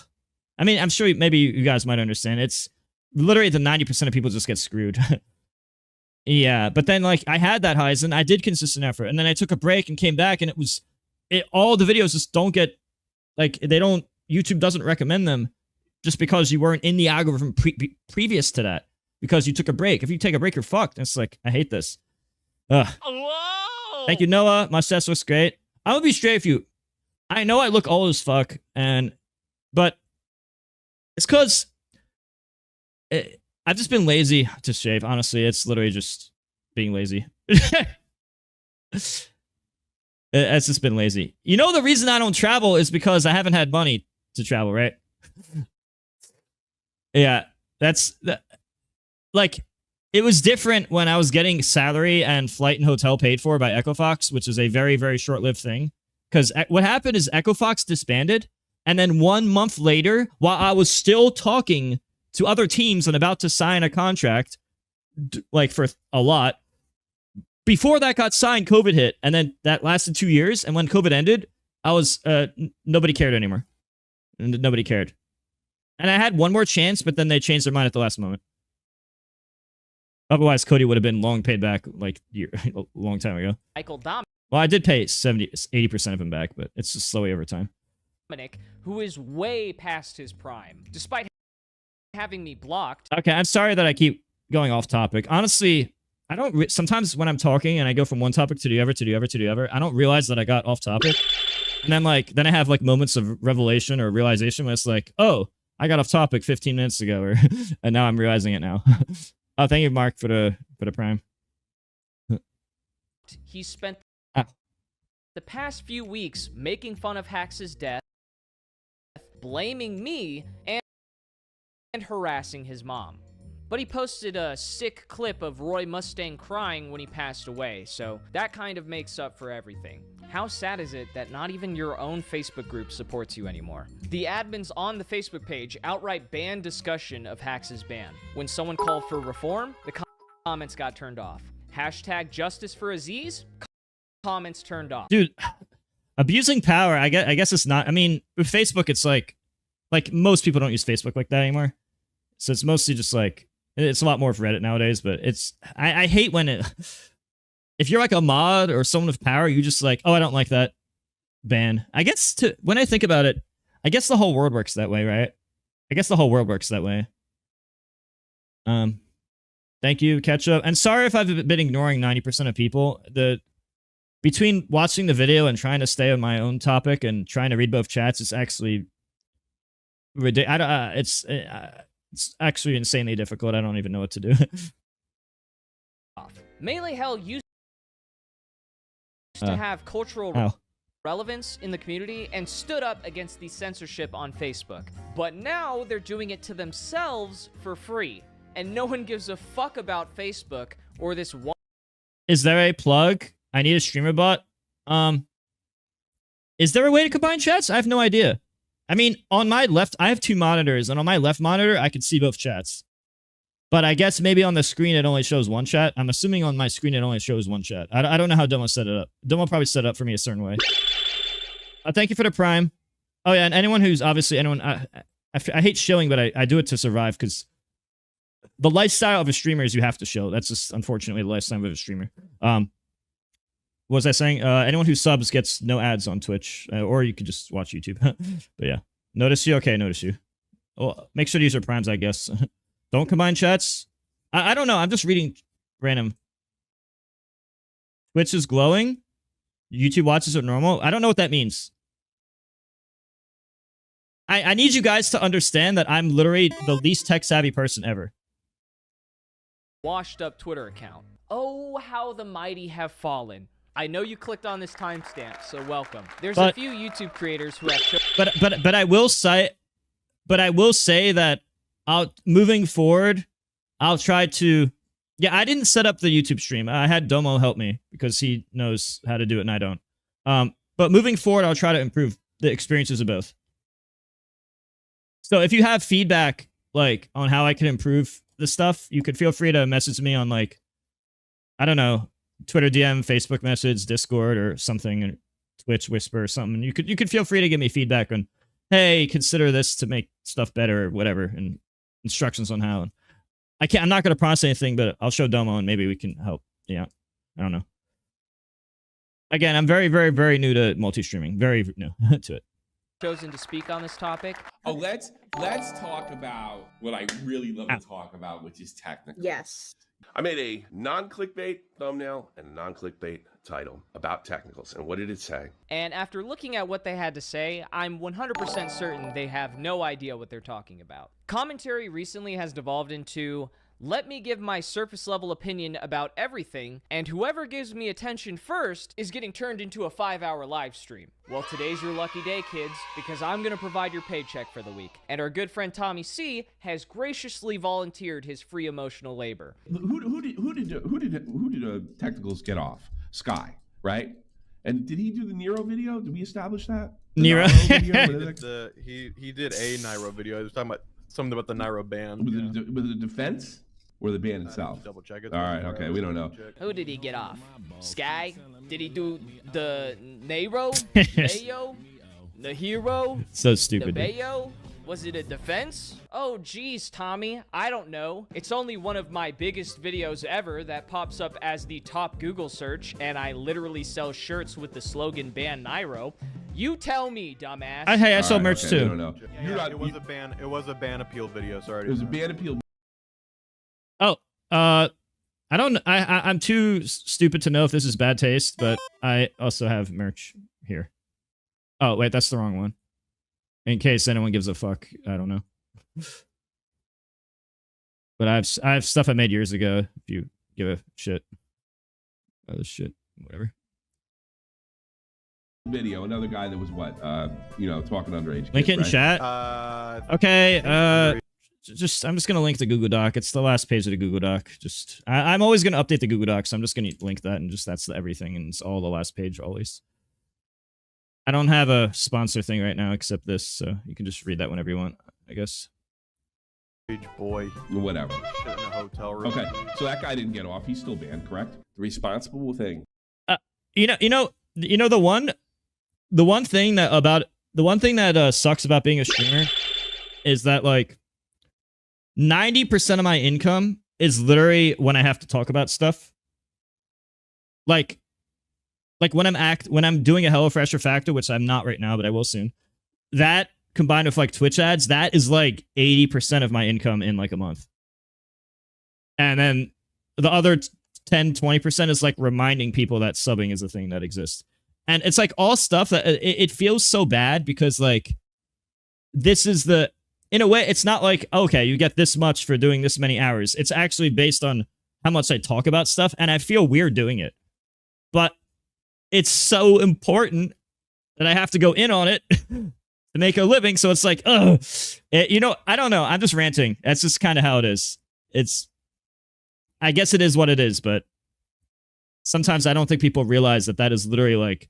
S1: I mean, I'm sure maybe you guys might understand. It's literally the 90% of people just get screwed. Yeah, but then like I had that highs and I did consistent effort, and then I took a break and came back, and all the videos just don't get, like, YouTube doesn't recommend them just because you weren't in the algorithm previous to that. because you took a break. If you take a break, you're fucked. And it's like, I hate this. Ugh. Thank you, Noah. Mustache looks great. I'm gonna be straight with you. I know I look old as fuck, but it's because I've just been lazy to shave. Honestly, it's literally just being lazy. It's just been lazy. You know, the reason I don't travel is because I haven't had money to travel, right? Yeah, like, it was different when I was getting salary and flight and hotel paid for by EchoFox, which is a very, very short-lived thing. Because what happened is EchoFox disbanded, and then 1 month later, while I was still talking to other teams and about to sign a contract, like for a lot, before that got signed, COVID hit, and then that lasted 2 years. And when COVID ended, I was nobody cared anymore. Nobody cared, and I had one more chance, but then they changed their mind at the last moment. Otherwise, Cody would have been long paid back like a long time ago.
S13: Michael
S1: Well, I did pay 80% of him back, but it's just slowly over time.
S13: Dominic, who is way past his prime, despite having me blocked.
S1: Okay, I'm sorry that I keep going off topic. Honestly, I don't. Sometimes when I'm talking and I go from one topic to the other, I don't realize that I got off topic, and then I have like moments of revelation or realization where it's like, oh, I got off topic 15 minutes ago, or and now I'm realizing it now. Oh, thank you, Mark, for the prime.
S13: He spent the past few weeks making fun of Hax's death, blaming me, and harassing his mom. But he posted a sick clip of Roy Mustang crying when he passed away, so that kind of makes up for everything. How sad is it that not even your own Facebook group supports you anymore? The admins on the Facebook page outright banned discussion of Hax's ban. When someone called for reform, the comments got turned off. Hashtag justice for Aziz, comments turned off.
S1: Dude, abusing power, I guess it's not. I mean, with Facebook, it's like most people don't use Facebook like that anymore. So it's mostly just like, it's a lot more of Reddit nowadays, but I hate when if you're like a mod or someone with power, you just like, oh, I don't like that, ban. I guess when I think about it, I guess the whole world works that way, right? I guess the whole world works that way. Thank you, Ketchup. And sorry if I've been ignoring 90% of people. Between watching the video and trying to stay on my own topic and trying to read both chats, it's actually ridiculous. It's actually insanely difficult. I don't even know what to do.
S13: Melee Hell used to have cultural relevance in the community and stood up against the censorship on Facebook. But now they're doing it to themselves for free. And no one gives a fuck about Facebook or this one.
S1: Is there a plug? I need a streamer bot. Is there a way to combine chats? I have no idea. I mean, on my left, I have 2 monitors, and on my left monitor, I can see both chats. But I guess maybe on the screen, it only shows one chat. I'm assuming on my screen, it only shows one chat. I don't know how Domo set it up. Domo probably set it up for me a certain way. Thank you for the prime. Oh, yeah, and anyone who's obviously anyone... I hate shilling, but I do it to survive, because the lifestyle of a streamer is you have to shill. That's just, unfortunately, the lifestyle of a streamer. What was I saying? Anyone who subs gets no ads on Twitch, or you could just watch YouTube. But yeah, notice you. Okay, notice you. Well, make sure to use your primes, I guess. Don't combine chats. I don't know. I'm just reading random. Twitch is glowing. YouTube watches are normal. I don't know what that means. I need you guys to understand that I'm literally the least tech savvy person ever.
S13: Washed up Twitter account. Oh, how the mighty have fallen. I know you clicked on this timestamp, so welcome. There's a few YouTube creators who have...
S1: But I will say that moving forward, I'll try to... Yeah, I didn't set up the YouTube stream. I had Domo help me because he knows how to do it and I don't. But moving forward, I'll try to improve the experiences of both. So if you have feedback like on how I can improve the stuff, you could feel free to message me on like, I don't know, Twitter DM, Facebook message, Discord, or something, or Twitch Whisper or something. You could feel free to give me feedback on, hey, consider this to make stuff better or whatever, and instructions on how. I'm not gonna promise anything, but I'll show Domo and maybe we can help. Yeah, I don't know. Again, I'm very, very, very new to multi-streaming. Very new to it.
S13: chosen to speak on this topic.
S12: Oh, let's talk about what I really love to talk about, which is technical.
S17: Yes.
S12: I made a non-clickbait thumbnail and a non-clickbait title about technicals. And what did it say?
S13: And after looking at what they had to say, I'm 100% certain they have no idea what they're talking about. Commentary recently has devolved into, let me give my surface level opinion about everything, and whoever gives me attention first is getting turned into a 5-hour live stream. Well, today's your lucky day, kids, because I'm gonna provide your paycheck for the week. And our good friend Tommy C has graciously volunteered his free emotional labor.
S12: Who did technicals get off? Sky, right? And did he do the Nero video? Did we establish that?
S1: Nero
S21: video? He did a Nairo video. He was talking about something about the Nairo ban.
S12: Was it defense or the ban itself?
S21: Double check it.
S12: All right, okay, we don't know.
S13: Who did he get off? Sky? Did he do the Nairo? Bayo? The hero?
S1: So stupid.
S13: The Bayo? Was it a defense? Oh geez, Tommy, I don't know. It's only one of my biggest videos ever that pops up as the top Google search, and I literally sell shirts with the slogan Ban Nairo. You tell me, dumbass.
S1: Hey, I sold merch too.
S21: It was a ban appeal video. Sorry.
S12: It was a ban appeal.
S1: Oh, I'm too stupid to know if this is bad taste, but I also have merch here. Oh wait, that's the wrong one. In case anyone gives a fuck, I don't know. But I have stuff I made years ago. If you give a shit, other shit, whatever.
S12: Video, another guy that was what, talking underage.
S1: Link it in chat. Okay. I'm just gonna link the Google Doc. It's the last page of the Google Doc. I'm always gonna update the Google Doc, so I'm just gonna link that, and that's everything, and it's all the last page always. I don't have a sponsor thing right now except this, so you can just read that whenever you want, I guess.
S21: Boy,
S12: whatever.
S21: Shit in a hotel room.
S12: Okay, so that guy didn't get off. He's still banned, correct? The responsible thing.
S1: The one thing that sucks about being a streamer is that like 90% of my income is literally when I have to talk about stuff. Like when I'm doing a HelloFresh or Factor, which I'm not right now, but I will soon. That combined with like Twitch ads, that is like 80% of my income in like a month. And then the other 10-20% is like reminding people that subbing is a thing that exists. And it's like all stuff that it feels so bad because like this is in a way, it's not like, okay, you get this much for doing this many hours. It's actually based on how much I talk about stuff, and I feel weird doing it. But it's so important that I have to go in on it to make a living. So it's like, I don't know. I'm just ranting. That's just kind of how it is. I guess it is what it is, but sometimes I don't think people realize that is literally like,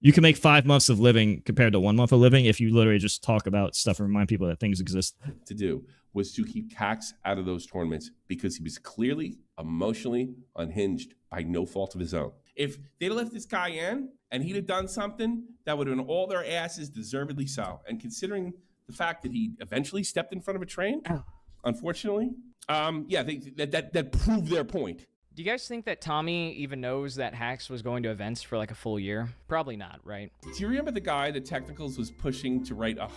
S1: you can make 5 months of living compared to 1 month of living if you literally just talk about stuff and remind people that things exist.
S12: To do was to keep Cax out of those tournaments because he was clearly emotionally unhinged by no fault of his own. If they'd left this guy in and he'd have done something, that would have been all their asses, deservedly so. And considering the fact that he eventually stepped in front of a train, unfortunately, that proved their point.
S13: Do you guys think that Tommy even knows that Hax was going to events for like a full year? Probably not, right?
S12: Do you remember the guy that Technicals was pushing to write a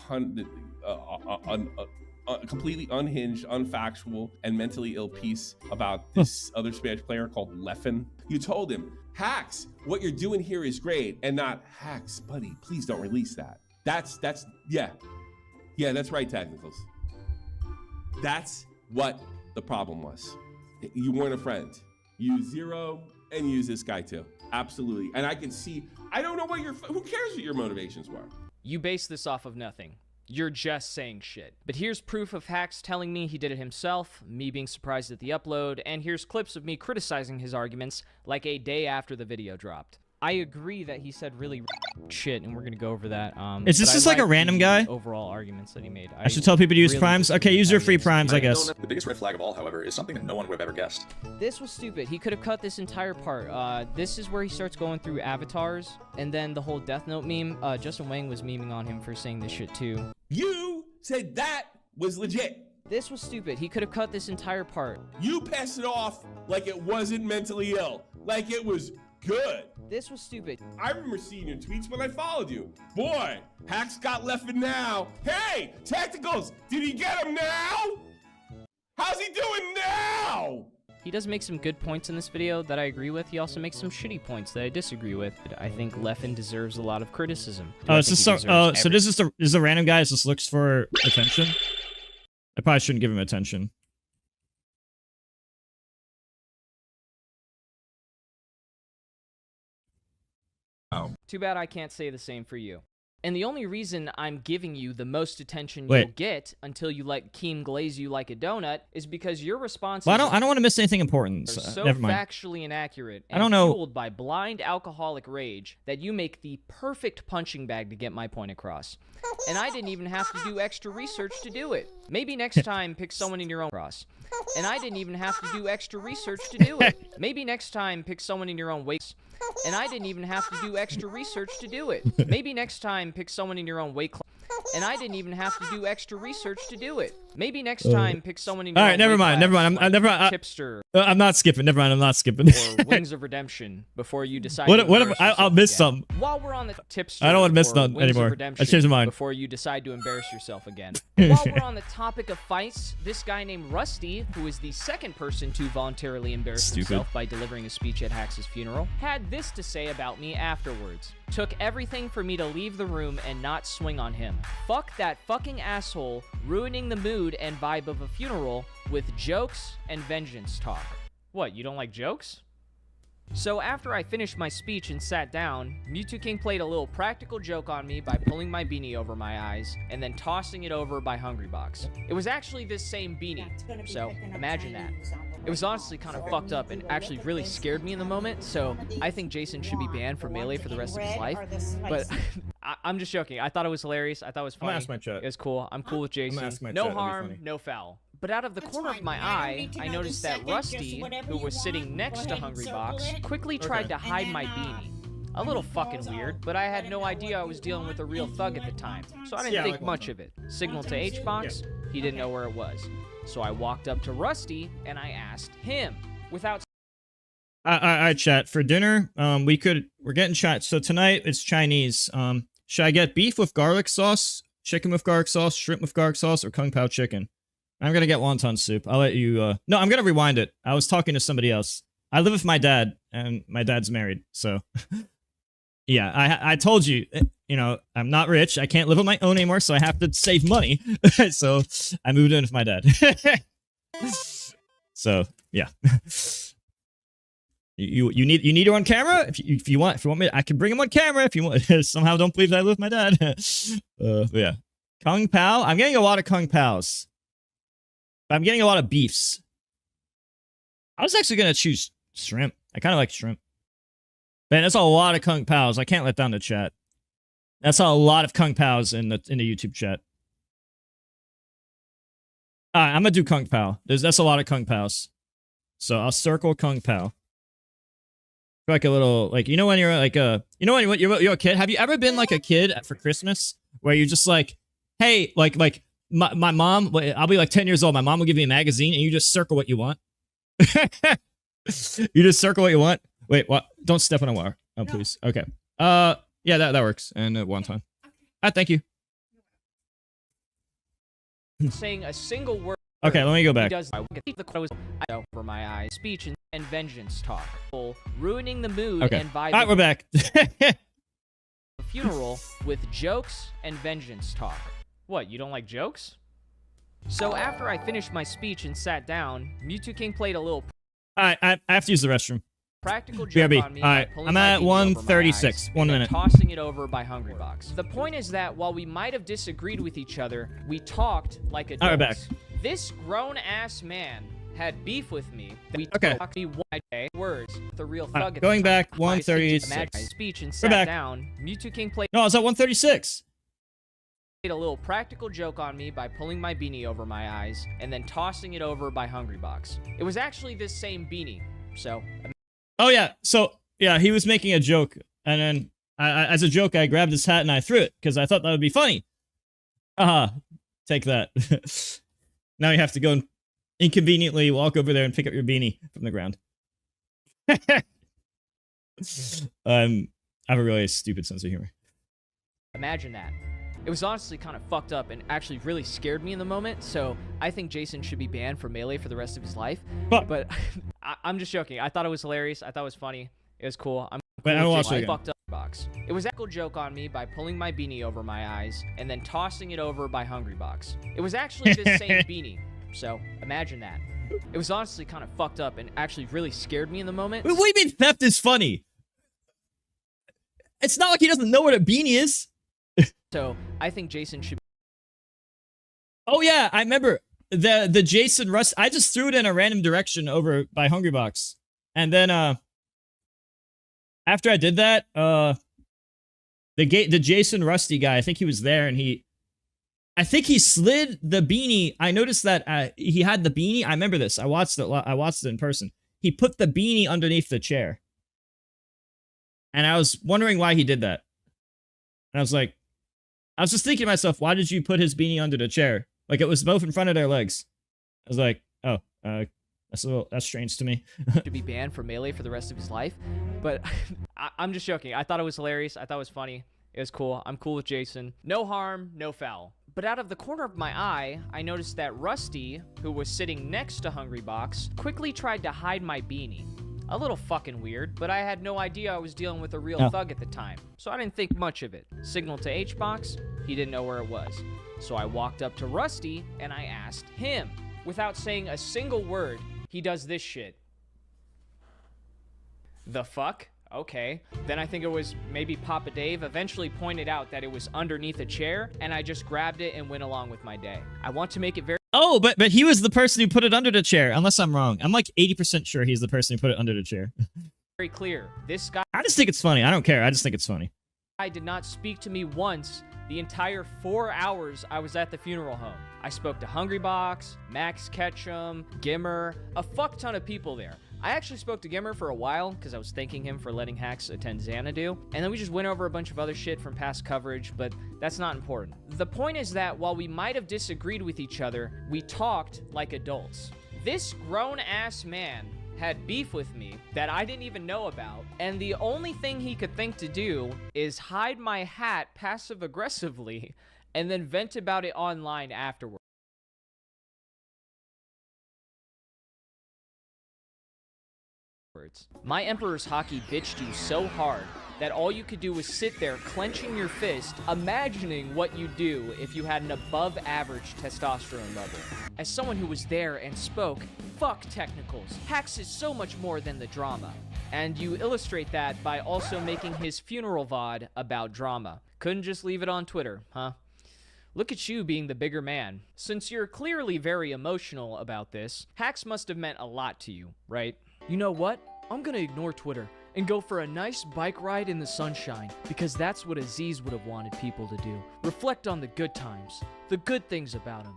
S12: completely unhinged, unfactual, and mentally ill piece about this other Spanish player called Leffen? You told him, Hax, what you're doing here is great, and not, Hax, buddy, please don't release that. That's right, Technicals. That's what the problem was. You weren't a friend. Use Zero and use this guy too. Absolutely. And I can see, I don't know who cares what your motivations were?
S13: You base this off of nothing. You're just saying shit. But here's proof of Hax telling me he did it himself, me being surprised at the upload, and here's clips of me criticizing his arguments like a day after the video dropped. I agree that he said really shit, and we're gonna go over that.
S1: Is this just like a random guy?
S13: Overall arguments that he made.
S1: I should tell people to use primes. Okay, use your free primes, I guess.
S23: The biggest red flag of all, however, is something that no one would have ever guessed.
S13: This was stupid. He could have cut this entire part. This is where he starts going through avatars, and then the whole Death Note meme. Justin Wang was memeing on him for saying this shit too.
S12: You said that was legit.
S13: This was stupid. He could have cut this entire part.
S12: You passed it off like it wasn't mentally ill, like it was good.
S13: This was stupid.
S12: I remember seeing your tweets when I followed you. Boy, Hacks got Leffen now. Hey, Tacticals, did he get him now? How's he doing now?
S13: He does make some good points in this video that I agree with. He also makes some shitty points that I disagree with. I think Leffen deserves a lot of criticism.
S1: Oh, it's just so this is the random guy that just looks for attention. I probably shouldn't give him attention.
S12: Oh.
S13: Too bad I can't say the same for you. And the only reason I'm giving you the most attention
S1: Wait.
S13: you'll get until you let Keem glaze you like a donut is because your responses
S1: Well, I don't want to miss anything important.
S13: are
S1: So,
S13: so
S1: never mind.
S13: factually inaccurate and
S1: I don't know.
S13: fueled by blind alcoholic rage that you make the perfect punching bag to get my point across. And I didn't even have to do extra research to do it. Maybe next time pick someone in your own cross. And I didn't even have to do extra research to do it. Maybe next time pick someone in your own weight. And I didn't even have to do extra research to do it. Maybe next time pick someone in your own weight class. And I didn't even have to do extra research to do it. Maybe next time pick someone in your
S1: All
S13: own
S1: right, never
S13: weight
S1: mind.
S13: class,
S1: Never mind.
S13: like
S1: Never mind.
S13: Tipster
S1: I'm not skipping. Never mind. I'm not skipping.
S13: or Wings of Redemption before you decide
S1: What
S13: to
S1: if
S13: embarrass
S1: I'll
S13: yourself
S1: miss
S13: again.
S1: something?
S13: While we're on the tipster
S1: I don't want to miss
S13: or
S1: none
S13: Wings of
S1: anymore. I
S13: Redemption
S1: changed my mind.
S13: before you decide to embarrass yourself again. While we're on the topic of fights, this guy named Rusty, who is the second person to voluntarily embarrass
S1: Stupid.
S13: himself by delivering a speech at Hax's funeral, had this to say about me afterwards. Took everything for me to leave the room and not swing on him. Fuck that fucking asshole ruining the mood and vibe of a funeral with jokes and vengeance talk. What, you don't like jokes? So after I finished my speech and sat down, Mew2King played a little practical joke on me by pulling my beanie over my eyes and then tossing it over by Hungrybox. It was actually this same beanie, so imagine that. It was honestly kind of fucked up and actually really scared me in the moment, so I think Jason should be banned from Melee for the rest of his life. But I'm just joking. I thought it was hilarious. I thought it was
S1: I'm
S13: funny.
S1: gonna ask my chat.
S13: It was cool. I'm cool with Jason.
S1: ask my
S13: No
S1: chat. That'd be
S13: harm,
S1: funny.
S13: no foul. But out of the corner of my eye, I noticed that Rusty, who was sitting next to Hungrybox, quickly tried to hide my beanie. A little fucking weird, but I had no idea I was dealing with a real thug at the time, so I didn't think much of it. Signal to Hbox, he didn't know where it was. So I walked up to Rusty and I asked him, without
S1: All right, chat. For dinner, we're getting chat. So tonight it's Chinese. Should I get beef with garlic sauce, chicken with garlic sauce, shrimp with garlic sauce, or Kung Pao chicken? I'm gonna get wonton soup. I'll let you. No, I'm gonna rewind it. I was talking to somebody else. I live with my dad, and my dad's married. So, yeah, I told you, you know, I'm not rich. I can't live on my own anymore, so I have to save money. So I moved in with my dad. So yeah. You need her on camera if you want me I can bring him on camera if you want. Somehow don't believe that I live with my dad. Yeah, Kung Pao. I'm getting a lot of Kung Paos. I'm getting a lot of beefs. I was actually gonna choose shrimp. I kind of like shrimp. Man, that's a lot of Kung Paos. I can't let down the chat. That's a lot of Kung Paos in the YouTube chat. Alright, I'm gonna do Kung Pao. That's a lot of Kung Paos. So I'll circle Kung Pao. Like a little, like, you know when you're like you know when you're a kid? Have you ever been like a kid for Christmas where you're just like, hey, like my mom, I'll be like 10 years old, my mom will give me a magazine and you just circle what you want. You just circle what you want. Wait, what? Don't step on a wire. Oh, please. Okay. Yeah, that works. And wonton. Thank you.
S13: saying a single word.
S1: Okay, let me go back.
S13: He does the close over my eyes. Speech and vengeance talk. Ruining the mood
S1: Okay.
S13: and vibe.
S1: Alright, we're back.
S13: A funeral with jokes and vengeance talk. What, you don't like jokes? So after I finished my speech and sat down, Mew2King played a little
S1: Alright, I have to use the restroom.
S13: practical joke
S1: BRB.
S13: on me.
S1: Alright,
S13: by pulling
S1: I'm
S13: my
S1: at
S13: beanie over my
S1: 136.
S13: eyes
S1: 1
S13: and then
S1: minute.
S13: tossing it over by Hungrybox. The point is that while we might have disagreed with each other, we talked like adults.
S1: Alright, we're back.
S13: This grown-ass man had beef with me. We
S1: Okay.
S13: talked me one day words with a real
S1: Alright,
S13: thug at
S1: going
S13: the time.
S1: back, 136.
S13: I imagine my speech and
S1: We're
S13: sat
S1: back.
S13: down. Mew2King played
S1: No, I was at 136.
S13: a little practical joke on me by pulling my beanie over my eyes and then tossing it over by Hungrybox. It was actually this same beanie. So
S1: Oh yeah, so yeah, he was making a joke, and then as a joke, I grabbed his hat and I threw it because I thought that would be funny. Take that. Now you have to go and inconveniently walk over there and pick up your beanie from the ground. I have a really stupid sense of humor.
S13: Imagine that. It was honestly kind of fucked up and actually really scared me in the moment, so I think Jason should be banned from Melee for the rest of his life. But I'm just joking. I thought it was hilarious. I thought it was funny. It was cool. I'm
S1: Wait, I don't watch it.
S13: Fucked up box. It was a cool joke on me by pulling my beanie over my eyes and then tossing it over by Hungrybox. It was actually this same beanie, so imagine that. It was honestly kind of fucked up and actually really scared me in the moment.
S1: What do you mean theft is funny? It's not like he doesn't know what a beanie is.
S13: So I think Jason should.
S1: Oh yeah, I remember the Jason Rust. I just threw it in a random direction over by Hungrybox, and then after I did that, the Jason Rusty guy, I think he was there, and I think he slid the beanie. I noticed that he had the beanie. I remember this. I watched it in person. He put the beanie underneath the chair, and I was wondering why he did that. And I was just thinking to myself, why did you put his beanie under the chair? Like, it was both in front of their legs. I was like, oh, that's strange to me.
S13: To be banned from Melee for the rest of his life. But I'm just joking. I thought it was hilarious. I thought it was funny. It was cool. I'm cool with Jason. No harm, no foul. But out of the corner of my eye, I noticed that Rusty, who was sitting next to Hungrybox, quickly tried to hide my beanie. A little fucking weird, but I had no idea I was dealing with a real thug at the time, so I didn't think much of it. Signaled to Hbox, he didn't know where it was. So I walked up to Rusty, and I asked him. Without saying a single word, he does this shit. The fuck? Okay. Then I think it was maybe Papa Dave eventually pointed out that it was underneath a chair, and I just grabbed it and went along with my day. I want to make it very...
S1: Oh, but he was the person who put it under the chair, unless I'm wrong. I'm like 80% sure he's the person who put it under the chair.
S13: very clear. This guy...
S1: I just think it's funny. I don't care. I just think it's funny.
S13: I did not speak to me once the entire 4 hours I was at the funeral home. I spoke to Hungrybox, Max Ketchum, Gimmer, a fuck ton of people there. I actually spoke to Gimmer for a while because I was thanking him for letting Hacks attend Xanadu, and then we just went over a bunch of other shit from past coverage, but that's not important. The point is that while we might have disagreed with each other, we talked like adults. This grown-ass man had beef with me that I didn't even know about, and the only thing he could think to do is hide my hat passive-aggressively and then vent about it online afterwards. My Emperor's Hockey bitched you so hard that all you could do was sit there clenching your fist, imagining what you'd do if you had an above average testosterone level. As someone who was there and spoke, fuck technicals. Hacks is so much more than the drama. And you illustrate that by also making his funeral VOD about drama. Couldn't just leave it on Twitter, huh? Look at you being the bigger man. Since you're clearly very emotional about this, Hacks must have meant a lot to you, right? You know what? I'm gonna ignore Twitter and go for a nice bike ride in the sunshine, because that's what Aziz would have wanted people to do. Reflect on the good times, the good things about him.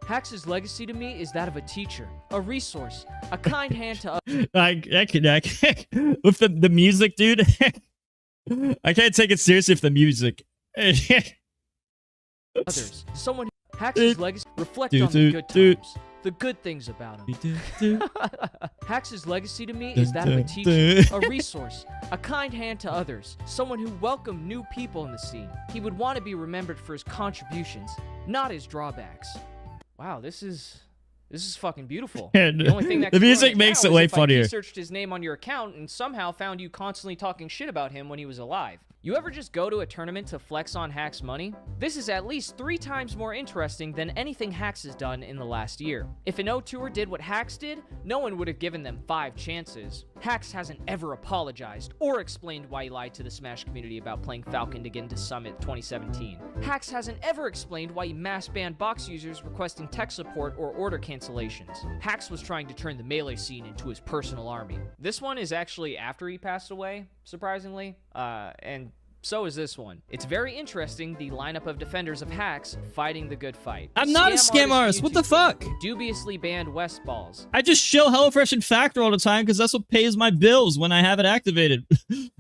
S13: Hacks' legacy to me is that of a teacher, a resource, a kind hand to others.
S1: I can with the music, dude. I can't take it seriously if the music.
S13: Others, someone who Hacks' legacy. Reflect on the good times. The good things about him. Hacks' legacy to me is that of a teacher, a resource, a kind hand to others, someone who welcomed new people in the scene. He would want to be remembered for his contributions, not his drawbacks. Wow, this is fucking beautiful. The only thing that
S1: the music makes it way funnier.
S13: He searched his name on your account and somehow found you constantly talking shit about him when he was alive. You ever just go to a tournament to flex on Hacks' money? This is at least 3 times more interesting than anything Hacks has done in the last year. If an O-Tour did what Hacks did, no one would have given them 5 chances. Hacks hasn't ever apologized or explained why he lied to the Smash community about playing Falcon to get into Summit 2017. Hacks hasn't ever explained why he mass banned box users requesting tech support or order cancellations. Hacks was trying to turn the Melee scene into his personal army. This one is actually after he passed away, surprisingly, and so is this one. It's very interesting, the lineup of defenders of Hacks fighting the good fight.
S1: I'm not a scam artist. What the fuck?
S13: Dubiously banned West balls.
S1: I just shill HelloFresh and Factor all the time because that's what pays my bills when I have it activated.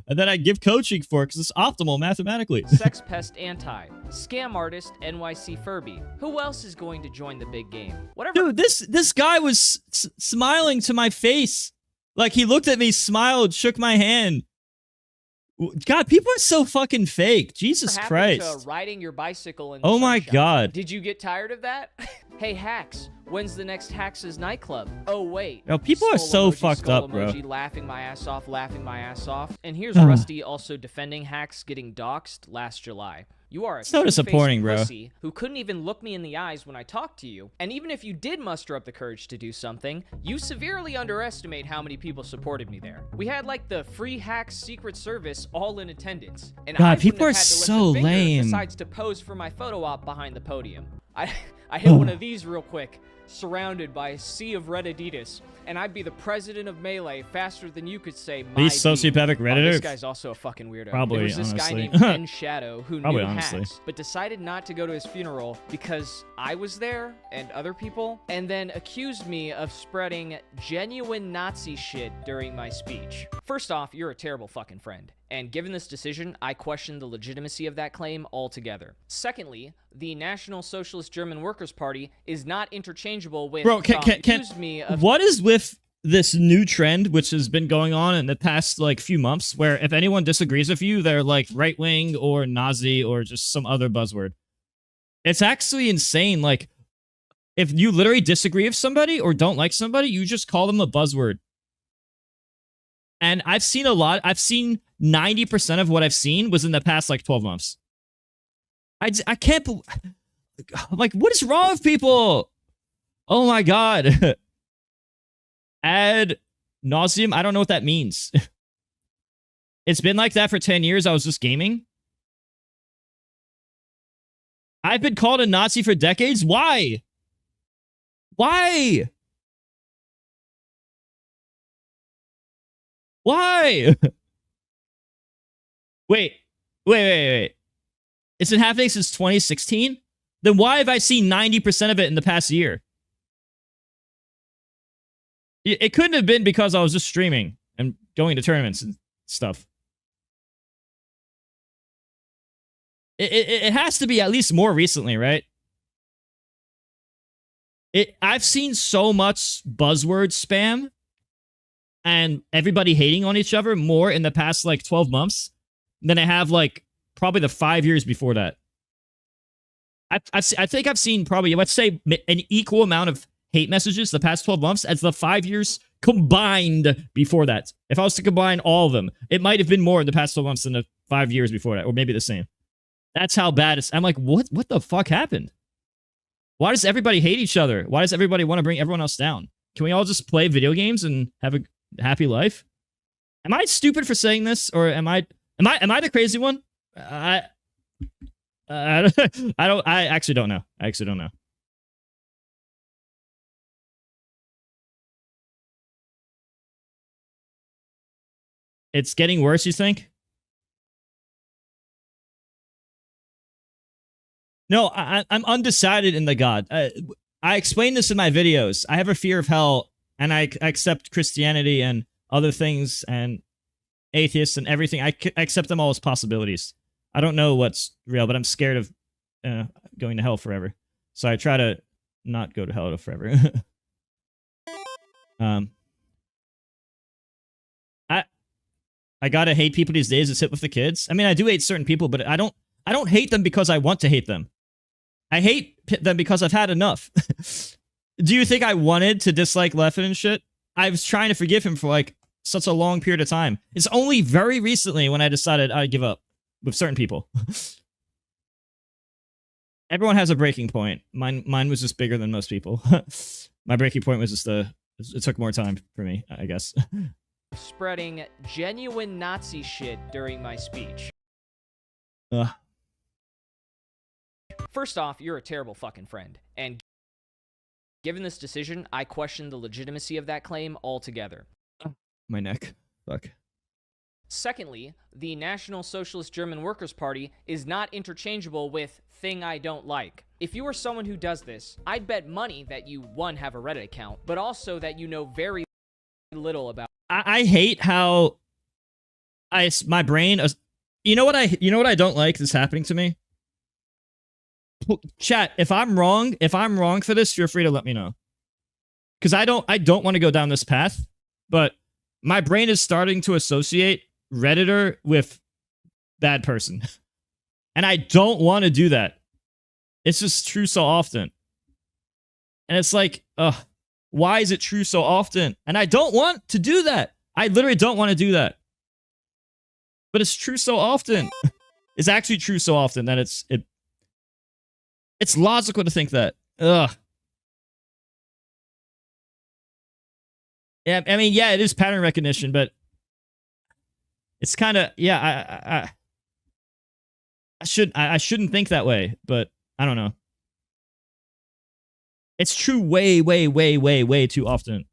S1: And then I give coaching for it because it's optimal mathematically.
S13: Sex Pest Anti. Scam Artist NYC Furby. Who else is going to join the big game? Whatever.
S1: Dude, this guy was smiling to my face Like, he looked at me, smiled, shook my hand. God, people are so fucking fake. Jesus Christ.
S13: To riding your bicycle in
S1: Oh my God.
S13: Did you get tired of that? Hey, Hacks, when's the next Hacks' nightclub? Oh, wait.
S1: Yo, people are so fucked up, bro.
S13: Emoji, laughing my ass off, laughing my ass off. And here's Rusty also defending Hacks getting doxxed last July. You are a
S1: so disappointing, bro.
S13: Pussy who couldn't even look me in the eyes when I talked to you. And even if you did muster up the courage to do something, you severely underestimate how many people supported me there. We had like the free Hacks Secret Service all in attendance. And
S1: God, people are so lame.
S13: Besides to pose for my photo op behind the podium. I hit one of these real quick, surrounded by a sea of red Adidas, and I'd be the president of Melee faster than you could say my
S1: These sociopathic Redditor?
S13: This guy's also a fucking weirdo.
S1: Probably,
S13: there was this
S1: honestly.
S13: guy named Ben Shadow who
S1: Probably,
S13: knew
S1: honestly.
S13: Hacks, but decided not to go to his funeral because I was there and other people, and then accused me of spreading genuine Nazi shit during my speech. First off, you're a terrible fucking friend. And given this decision, I question the legitimacy of that claim altogether. Secondly, the National Socialist German Workers' Party is not interchangeable with...
S1: Bro, what is with this new trend, which has been going on in the past, like, few months, where if anyone disagrees with you, they're, like, right-wing or Nazi or just some other buzzword? It's actually insane. Like, if you literally disagree with somebody or don't like somebody, you just call them a buzzword. And I've seen a lot. I've seen 90% of what I've seen was in the past, like, 12 months. I can't believe... Like, what is wrong with people? Oh, my God. Ad nauseum? I don't know what that means. It's been like that for 10 years. I was just gaming. I've been called a Nazi for decades. Why? Why? Why? Wait. It's been happening since 2016? Then why have I seen 90% of it in the past year? It couldn't have been because I was just streaming and going to tournaments and stuff. It has to be at least more recently, right? I've seen so much buzzword spam and everybody hating on each other more in the past, like, 12 months than I have, like, probably the 5 years before that. I think I've seen probably, let's say, an equal amount of hate messages the past 12 months as the 5 years combined before that. If I was to combine all of them, it might have been more in the past 12 months than the 5 years before that, or maybe the same. That's how bad it's... I'm like, what the fuck happened? Why does everybody hate each other? Why does everybody want to bring everyone else down? Can we all just play video games and have a happy life? Am I stupid for saying this, or am I the crazy one? I actually don't know. I actually don't know. It's getting worse, you think? No, I'm undecided in the God. I explain this in my videos. I have a fear of hell, and I accept Christianity and other things and atheists and everything. I accept them all as possibilities. I don't know what's real, but I'm scared of going to hell forever. So I try to not go to hell forever. I gotta hate people these days that sit with the kids. I mean, I do hate certain people, but I don't hate them because I want to hate them. I hate them because I've had enough. Do you think I wanted to dislike Leffen and shit? I was trying to forgive him for, like, such a long period of time. It's only very recently when I decided I'd give up with certain people. Everyone has a breaking point. Mine was just bigger than most people. My breaking point was just it took more time for me, I guess.
S13: Spreading genuine Nazi shit during my speech. First off, you're a terrible fucking friend. And given this decision, I question the legitimacy of that claim altogether.
S1: My neck. Fuck.
S13: Secondly, the National Socialist German Workers' Party is not interchangeable with thing I don't like. If you are someone who does this, I'd bet money that you, one, have a Reddit account, but also that you know very little about...
S1: I hate how my brain... You know what I don't like that's happening to me? Chat, if I'm wrong for this, feel free to let me know. Because I don't want to go down this path, but my brain is starting to associate Redditor with bad person. And I don't want to do that. It's just true so often. And it's like, why is it true so often? And I don't want to do that. I literally don't want to do that. But it's true so often. It's actually true so often that it's logical to think that. Ugh. Yeah, I mean, yeah, it is pattern recognition, but it's kind of, yeah, I shouldn't think that way, but I don't know. It's true way, way, way, way, way too often.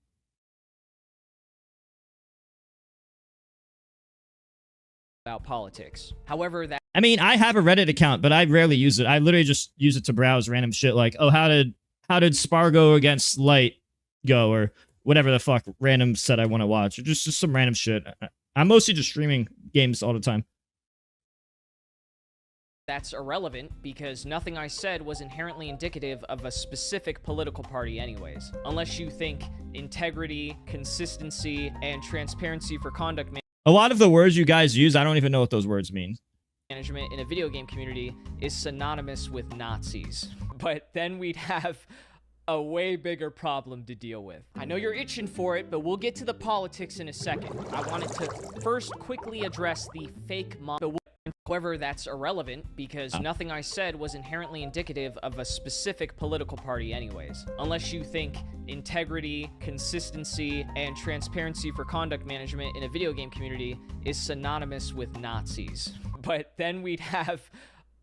S13: About politics. However, that
S1: I mean, I have a Reddit account, but I rarely use it. I literally just use it to browse random shit like, oh, how did Spargo against Light go, or whatever the fuck random set I want to watch, or just some random shit. I'm mostly just streaming games all the time.
S13: that's irrelevant because nothing I said was inherently indicative of a specific political party anyways. Unless you think integrity, consistency, and transparency for conduct
S1: a lot of the words you guys use, I don't even know what those words mean.
S13: Management in a video game community is synonymous with Nazis. But then we'd have a way bigger problem to deal with. I know you're itching for it, but we'll get to the politics in a second. I wanted to first quickly address the fake mom. However, that's irrelevant because nothing I said was inherently indicative of a specific political party anyways. Unless you think integrity, consistency, and transparency for conduct management in a video game community is synonymous with Nazis. But then we'd have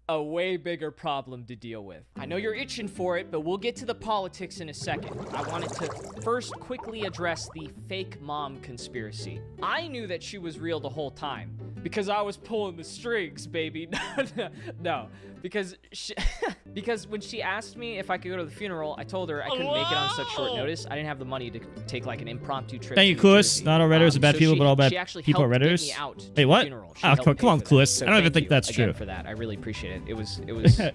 S13: a way bigger problem to deal with. I know you're itching for it, but we'll get to the politics in a second. I wanted to first quickly address the fake mom conspiracy. I knew that she was real the whole time because I was pulling the strings, baby. No, because because when she asked me if I could go to the funeral, I told her I couldn't make it on such short notice. I didn't have the money to take like an impromptu trip.
S1: Thank you, Clueless. Not all Redditors are bad people, but all bad people are Redditors. Wait, what?
S13: Oh,
S1: come on, Clueless.
S13: So
S1: I don't even think that's true.
S13: For that, I really appreciate it. It was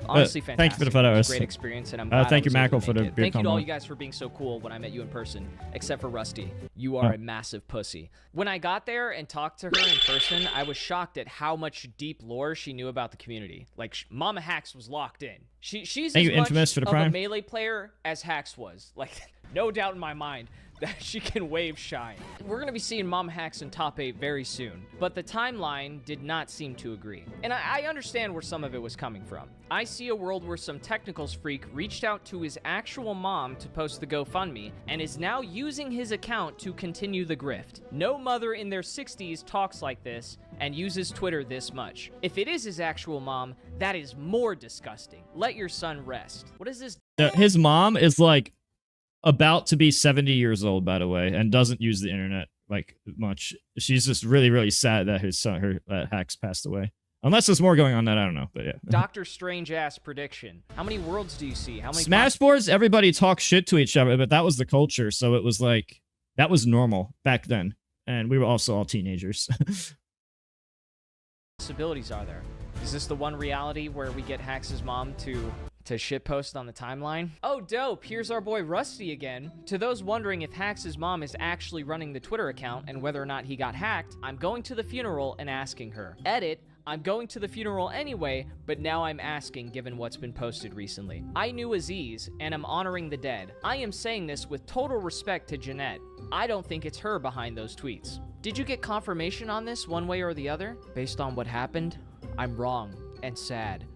S13: honestly fantastic.
S1: Thank you for the photo.
S13: It was a great experience, and I'm glad
S1: thank you,
S13: I was able
S1: Mackel,
S13: to
S1: for the
S13: make it.
S1: beer
S13: Thank you to
S1: combo.
S13: all you guys for being so cool when I met you in person, except for Rusty. You are a massive pussy. When I got there and talked to her in person, I was shocked at how much deep lore she knew about the community. Like, Mama Hax was locked in. She's
S1: Thank
S13: as
S1: you,
S13: much
S1: Infamous, for the
S13: of
S1: Prime.
S13: a Melee player as Hax was. Like, no doubt in my mind that she can wave shine. We're going to be seeing Mom Hacks in top 8 very soon, but the timeline did not seem to agree. And I understand where some of it was coming from. I see a world where some technicals freak reached out to his actual mom to post the GoFundMe and is now using his account to continue the grift. No mother in their 60s talks like this and uses Twitter this much. If it is his actual mom, that is more disgusting. Let your son rest. What is this?
S1: His mom is like about to be 70 years old, by the way, and doesn't use the internet like much. She's just really, really sad that his son, Hax, passed away. Unless there's more going on that I don't know, but yeah.
S13: Doctor Strange ass prediction. How many worlds do you see? How many
S1: Smash boards? Everybody talks shit to each other, but that was the culture, so it was like that was normal back then, and we were also all teenagers.
S13: possibilities are there? Is this the one reality where we get Hax's mom to shitpost on the timeline? Oh, dope. Here's our boy Rusty again. To those wondering if Hax's mom is actually running the Twitter account and whether or not he got hacked, I'm going to the funeral and asking her. Edit. I'm going to the funeral anyway, but now I'm asking given what's been posted recently. I knew Aziz, and I'm honoring the dead. I am saying this with total respect to Jeanette. I don't think it's her behind those tweets. Did you get confirmation on this one way or the other? Based on what happened, I'm wrong and sad.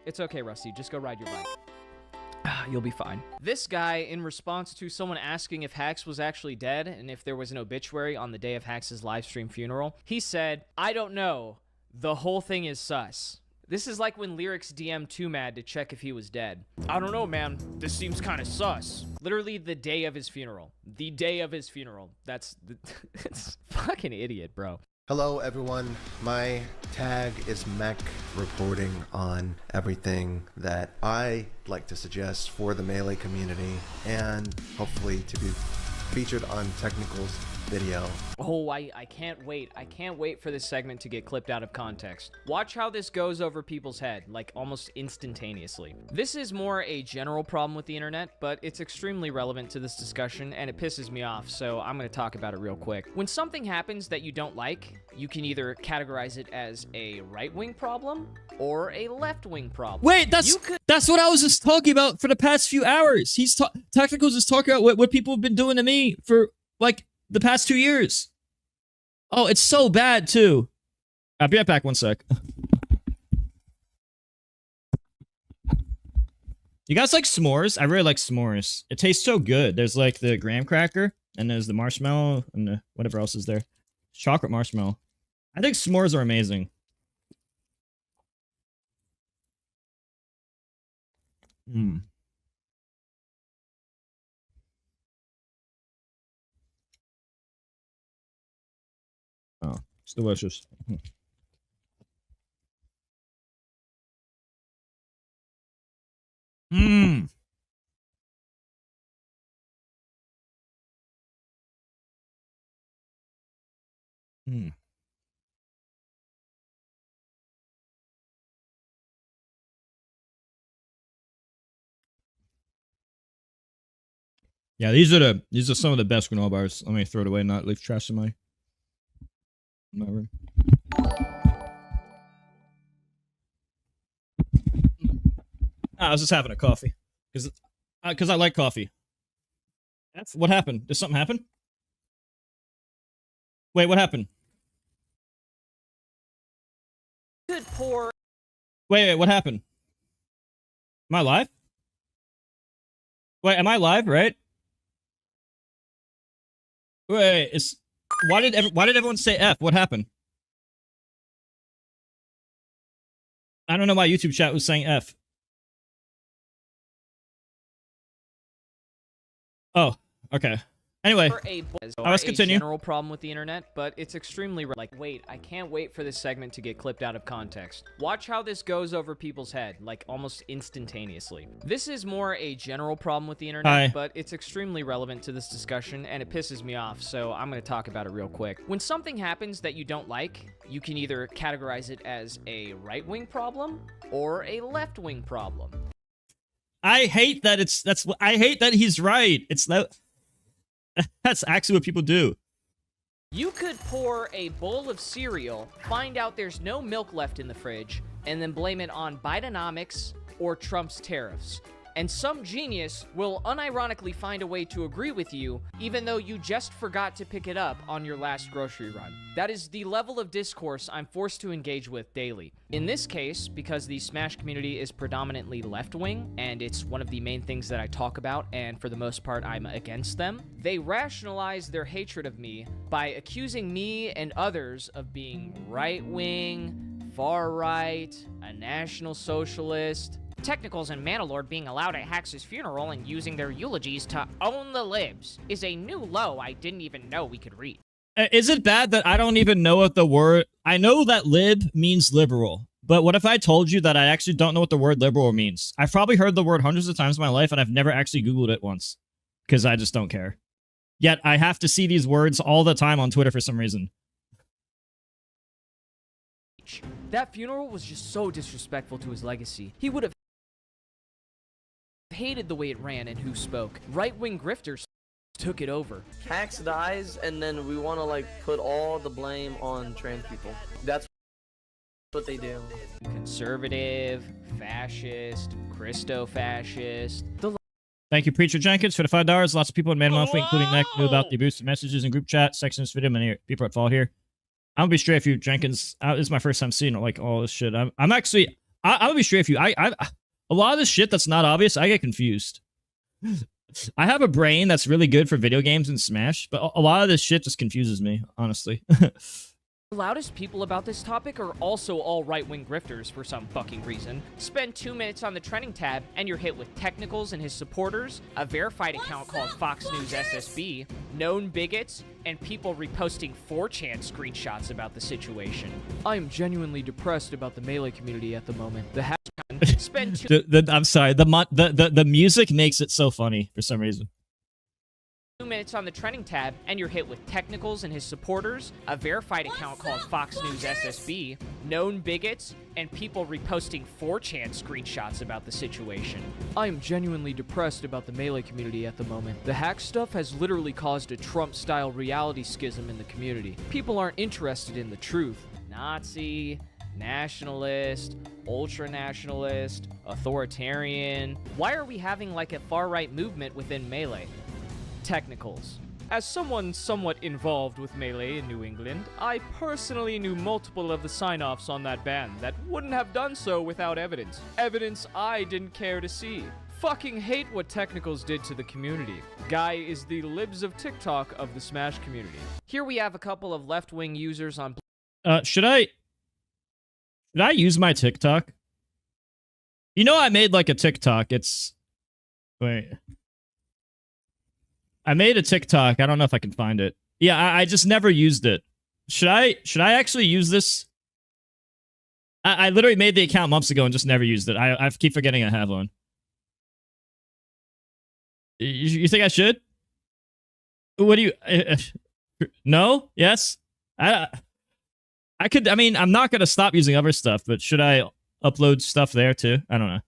S13: It's okay, Rusty. Just go ride your bike. You'll be fine. This guy, in response to someone asking if Hax was actually dead and if there was an obituary on the day of Hax's livestream funeral, he said, I don't know. The whole thing is sus. This is like when Lyrics DM'd Too Mad to check if he was dead. I don't know, man. This seems kind of sus. Literally the day of his funeral. The day of his funeral. It's fucking idiot, bro.
S3: Hello everyone, my tag is Mech, reporting on everything that I like to suggest for the Melee community and hopefully to be featured on Technical's video.
S13: Oh, I can't wait. I can't wait for this segment to get clipped out of context. Watch how this goes over people's head, like almost instantaneously. This is more a general problem with the internet, but it's extremely relevant to this discussion, and it pisses me off, so I'm going to talk about it real quick. When something happens that you don't like, you can either categorize it as a right-wing problem or a left-wing problem.
S1: Wait, that's what I was just talking about for the past few hours. Tacticals is talking about what people have been doing to me for, like, the past 2 years. Oh, it's so bad, too. I'll be right back, 1 sec. You guys like s'mores? I really like s'mores. It tastes so good. There's, like, the graham cracker, and there's the marshmallow, and the whatever else is there. Chocolate marshmallow. I think s'mores are amazing. Mmm. Oh, it's delicious. Mmm. Mmm. Yeah, these are some of the best granola bars. Let me throw it away, not leave trash in my room. I was just having a coffee because I like coffee. What happened? Did something happen? Wait, what happened?
S13: Good poor.
S1: Wait, what happened? Am I live? Wait, am I live? Right? Wait, why did everyone say F? What happened? I don't know why YouTube chat was saying F. Oh, okay. Anyway, let's continue.
S13: General problem with the internet, but it's extremely like. Wait, I can't wait for this segment to get clipped out of context. Watch how this goes over people's head, like almost instantaneously. This is more a general problem with the internet, but it's extremely relevant to this discussion, and it pisses me off, so I'm going to talk about it real quick. When something happens that you don't like, you can either categorize it as a right-wing problem or a left-wing problem.
S1: I hate that I hate that he's right. That's actually what people do.
S13: You could pour a bowl of cereal, find out there's no milk left in the fridge, and then blame it on Bidenomics or Trump's tariffs. And some genius will unironically find a way to agree with you, even though you just forgot to pick it up on your last grocery run. That is the level of discourse I'm forced to engage with daily. In this case, because the Smash community is predominantly left-wing, and it's one of the main things that I talk about, and for the most part, I'm against them, they rationalize their hatred of me by accusing me and others of being right-wing, far-right, a national socialist.
S11: Technicals and Manalord being allowed at Hax's funeral and using their eulogies to own the libs is a new low I didn't even know we could reach.
S1: Is it bad that I don't even know what the word... I know that lib means liberal, but what if I told you that I actually don't know what the word liberal means? I've probably heard the word hundreds of times in my life, and I've never actually Googled it once, because I just don't care. Yet I have to see these words all the time on Twitter for some reason.
S13: That funeral was just so disrespectful to his legacy. He would have hated the way it ran and who spoke. Right-wing grifters took it over.
S15: Hax dies, and then we want to like put all the blame on trans people. That's what they do.
S13: Conservative, fascist, Christo-fascist.
S1: Thank you, Preacher Jenkins, for the $5. Lots of people in Man Monthly, including Nick, knew about the abusive messages in group chat, section of this video. Many people at fault here. I'm gonna be straight with you, Jenkins. This is my first time seeing like all this shit. I'm gonna be straight with you. A lot of this shit that's not obvious, I get confused. I have a brain that's really good for video games and Smash, but a lot of this shit just confuses me, honestly.
S13: The loudest people about this topic are also all right-wing grifters for some fucking reason. Spend 2 minutes on the trending tab, and you're hit with Technicals and his supporters, a verified account called Fox News SSB, known bigots, and people reposting 4chan screenshots about the situation. I am genuinely depressed about the Melee community at the moment. Spend
S1: I'm sorry, the music makes it so funny for some reason.
S13: 2
S11: minutes on the trending tab, and you're hit with technicals and his supporters, a verified account called Fox News SSB, known bigots, and people reposting 4chan screenshots about the situation.
S13: I am genuinely depressed about the Melee community at the moment. The hack stuff has literally caused a Trump-style reality schism in the community. People aren't interested in the truth.
S11: Nazi, nationalist, ultra-nationalist, authoritarian. Why are we having like a far-right movement within Melee?
S13: Technicals. As someone somewhat involved with Melee in New England, I personally knew multiple of the sign-offs on that ban that wouldn't have done so without evidence. Evidence I didn't care to see. Fucking hate what Technicals did to the community. Guy is the libs of TikTok of the Smash community.
S11: Here we have a couple of left-wing users on...
S1: Should I use my TikTok? You know, I made like a TikTok. It's... Wait... I made a TikTok. I don't know if I can find it. Yeah, I just never used it. Should I actually use this? I literally made the account months ago and just never used it. I keep forgetting I have one. You think I should? What do you... no? Yes? I could... I mean, I'm not going to stop using other stuff, but should I upload stuff there too? I don't know.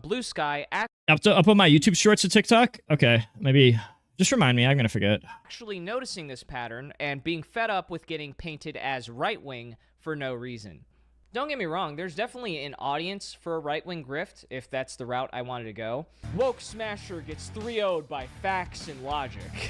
S11: Blue Sky
S1: I'll put my YouTube shorts to TikTok? Okay, maybe... Just remind me, I'm gonna forget.
S11: actually noticing this pattern and being fed up with getting painted as right-wing for no reason. Don't get me wrong, there's definitely an audience for a right-wing grift, if that's the route I wanted to go.
S13: Woke Smasher gets 3-0'd by facts and logic.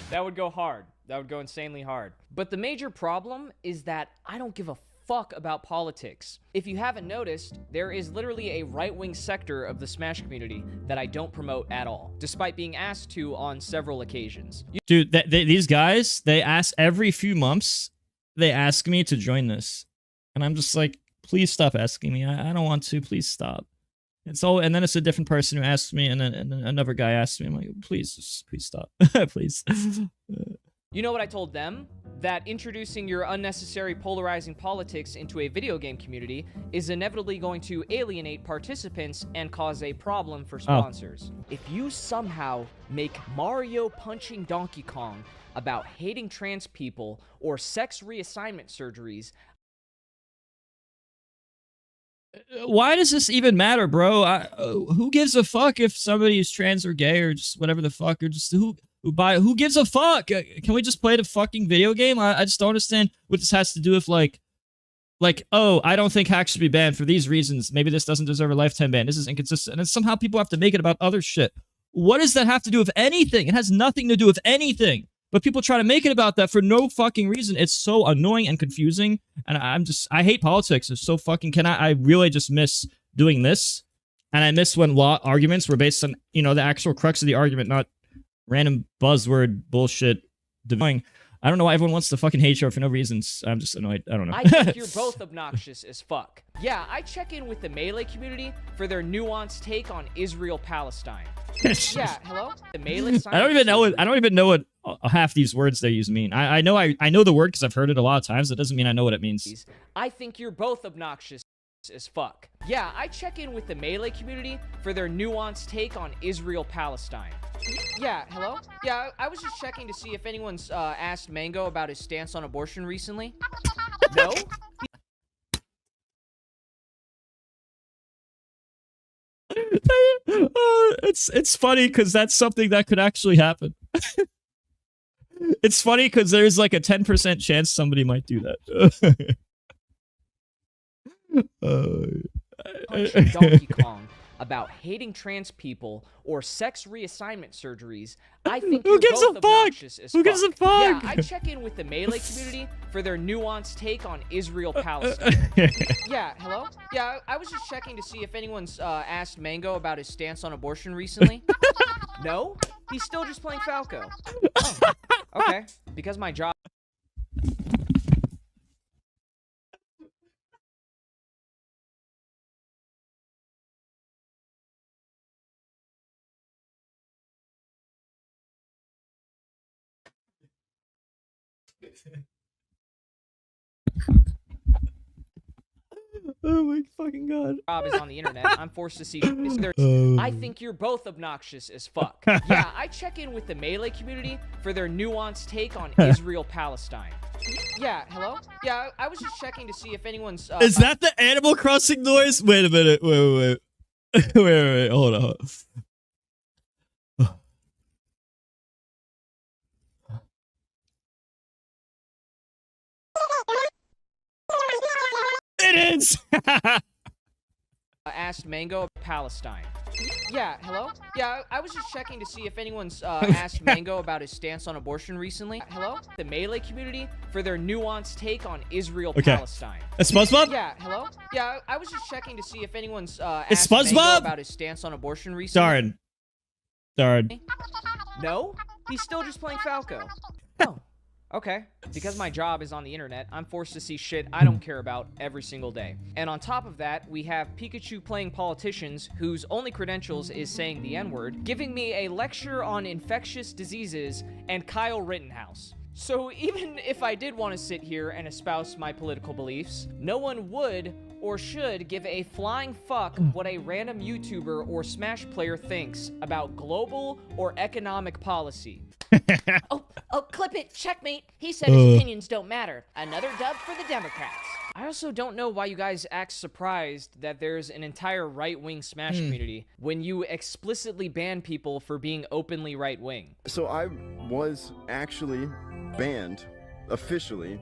S11: That would go hard. That would go insanely hard. But the major problem is that I don't give a fuck about politics. If you haven't noticed, there is literally a right-wing sector of the Smash community that I don't promote at all, despite being asked to on several occasions.
S1: Dude, these guys, they ask every few months, they ask me to join this. And I'm just like, please stop asking me. I don't want to. Please stop. It's all, and then it's a different person who asks me, and then another guy asks me. I'm like, please stop. Please.
S11: You know what I told them? That introducing your unnecessary polarizing politics into a video game community is inevitably going to alienate participants and cause a problem for sponsors. If you somehow make Mario punching Donkey Kong about hating trans people or sex reassignment surgeries...
S1: Why does this even matter, bro? Who gives a fuck if somebody is trans or gay or just whatever the fuck, or just who gives a fuck? Can we just play the fucking video game? I just don't understand what this has to do with like, oh, I don't think hacks should be banned for these reasons. Maybe this doesn't deserve a lifetime ban. This is inconsistent. And somehow people have to make it about other shit. What does that have to do with anything? It has nothing to do with anything. But people try to make it about that for no fucking reason. It's so annoying and confusing. And I hate politics. It's so fucking, I really just miss doing this. And I miss when law arguments were based on, you know, the actual crux of the argument, not random buzzword bullshit. I don't know why everyone wants to fucking hate each other for no reasons. I'm just annoyed. I don't know.
S11: I think you're both obnoxious as fuck. Yeah, I check in with the Melee community for their nuanced take on Israel-Palestine. Yeah, hello? The Melee
S1: I don't even know what half these words they use mean. I know the word because I've heard it a lot of times. That doesn't mean I know what it means.
S11: I think you're both obnoxious as fuck. Yeah, I check in with the Melee community for their nuanced take on Israel-Palestine. Yeah, hello? Yeah, I was just checking to see if anyone's asked Mango about his stance on abortion recently. No?
S1: It's funny because that's something that could actually happen. It's funny because there's like a 10% chance somebody might do that.
S11: Donkey Kong about hating trans people or sex reassignment surgeries. I think
S1: Who gives a fuck? Who gives a fuck?
S11: Yeah, I check in with the Melee community for their nuanced take on Israel-Palestine. Yeah, hello? Yeah, I was just checking to see if anyone's asked Mango about his stance on abortion recently. No? He's still just playing Falco. Oh, okay. Because my job...
S1: Oh my fucking god.
S11: Job is on the internet. I'm forced to see I think you're both obnoxious as fuck. Yeah, I check in with the Melee community for their nuanced take on Israel-Palestine. Yeah, hello? Yeah, I was just checking to see if anyone's...
S1: Is that the Animal Crossing noise? Wait a minute. Wait. wait. Hold on. It is!
S11: asked Mango Palestine. Yeah, hello? Yeah, I was just checking to see if anyone's asked Mango about his stance on abortion recently. Hello? The Melee community for their nuanced take on Israel-Palestine.
S1: It's SpongeBob?
S11: Yeah, hello? Yeah, I was just checking to see if anyone's
S1: it's
S11: asked
S1: SpongeBob?
S11: Mango about his stance on abortion recently.
S1: Darn.
S11: No? He's still just playing Falco. Oh. Okay, because my job is on the internet, I'm forced to see shit I don't care about every single day. And on top of that, we have Pikachu playing politicians whose only credentials is saying the N-word, giving me a lecture on infectious diseases, and Kyle Rittenhouse. So even if I did want to sit here and espouse my political beliefs, no one would or should give a flying fuck what a random YouTuber or Smash player thinks about global or economic policy.
S10: Oh, clip it. Checkmate. He said his opinions don't matter. Another dub for the Democrats.
S11: I also don't know why you guys act surprised that there's an entire right-wing Smash community when you explicitly ban people for being openly right-wing.
S16: So I was actually banned officially.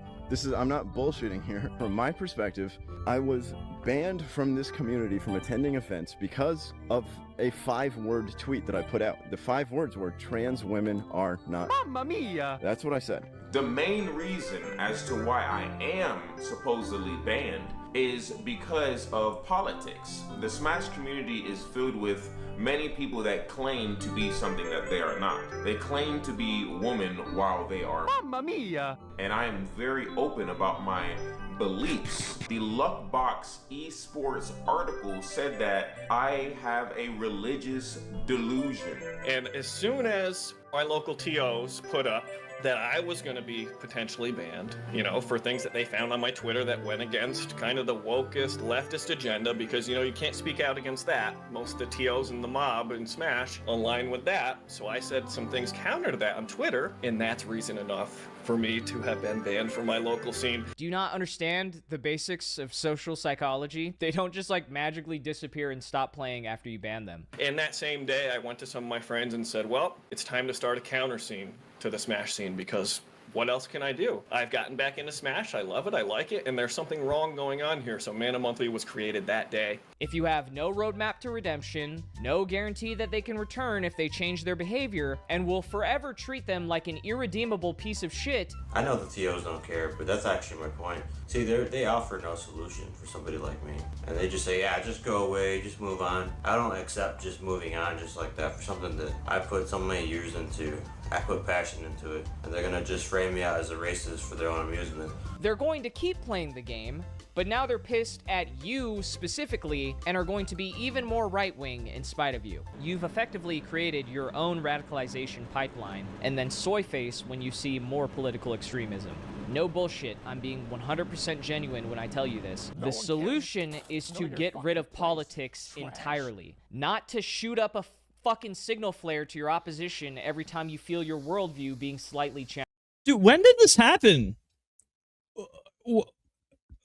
S16: I'm not bullshitting here. From my perspective, I was banned from this community from attending events because of a 5-word tweet that I put out. The 5 words were trans women are not. Mamma mia! That's what I said.
S18: The main reason as to why I am supposedly banned is because of politics. The Smash community is filled with many people that claim to be something that they are not. They claim to be women while they are Mamma mia! And I am very open about my beliefs. The Luckbox esports article said that I have a religious delusion.
S22: And as soon as my local TOs put up that I was going to be potentially banned, you know, for things that they found on my Twitter that went against kind of the wokest leftist agenda, because, you know, you can't speak out against that. Most of the TOs in the mob and Smash align with that. So I said some things counter to that on Twitter, and that's reason enough for me to have been banned from my local scene.
S11: Do you not understand the basics of social psychology? They don't just like magically disappear and stop playing after you ban them.
S22: And that same day, I went to some of my friends and said, well, it's time to start a counter scene to the Smash scene, because what else can I do? I've gotten back into Smash, I love it, I like it, and there's something wrong going on here, so Mana Monthly was created that day.
S11: If you have no roadmap to redemption, no guarantee that they can return if they change their behavior, and will forever treat them like an irredeemable piece of shit.
S24: I know the TOs don't care, but that's actually my point. See, they offer no solution for somebody like me. And they just say, yeah, just go away, just move on. I don't accept just moving on just like that for something that I put so many years into. I put passion into it, and they're gonna just frame me out as a racist for their own amusement.
S11: They're going to keep playing the game, but now they're pissed at you specifically and are going to be even more right-wing in spite of you. You've effectively created your own radicalization pipeline and then soy face when you see more political extremism. No bullshit, I'm being 100% genuine when I tell you this. The solution is to get rid of politics entirely, not to shoot up a fucking signal flare to your opposition every time you feel your worldview being slightly challenged.
S1: Dude, when did this happen?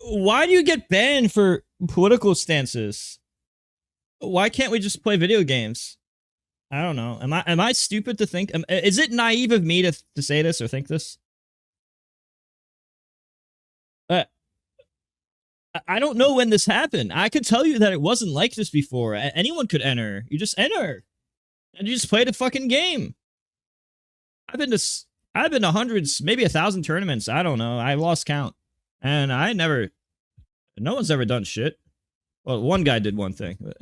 S1: Why do you get banned for political stances? Why can't we just play video games? I don't know. Am I stupid to think? Is it naive of me to say this or think this? I don't know when this happened. I could tell you that it wasn't like this before. Anyone could enter. You just enter. And you just play the fucking game. I've been to hundreds, maybe 1,000 tournaments. I don't know. I lost count. And no one's ever done shit. Well, one guy did one thing. But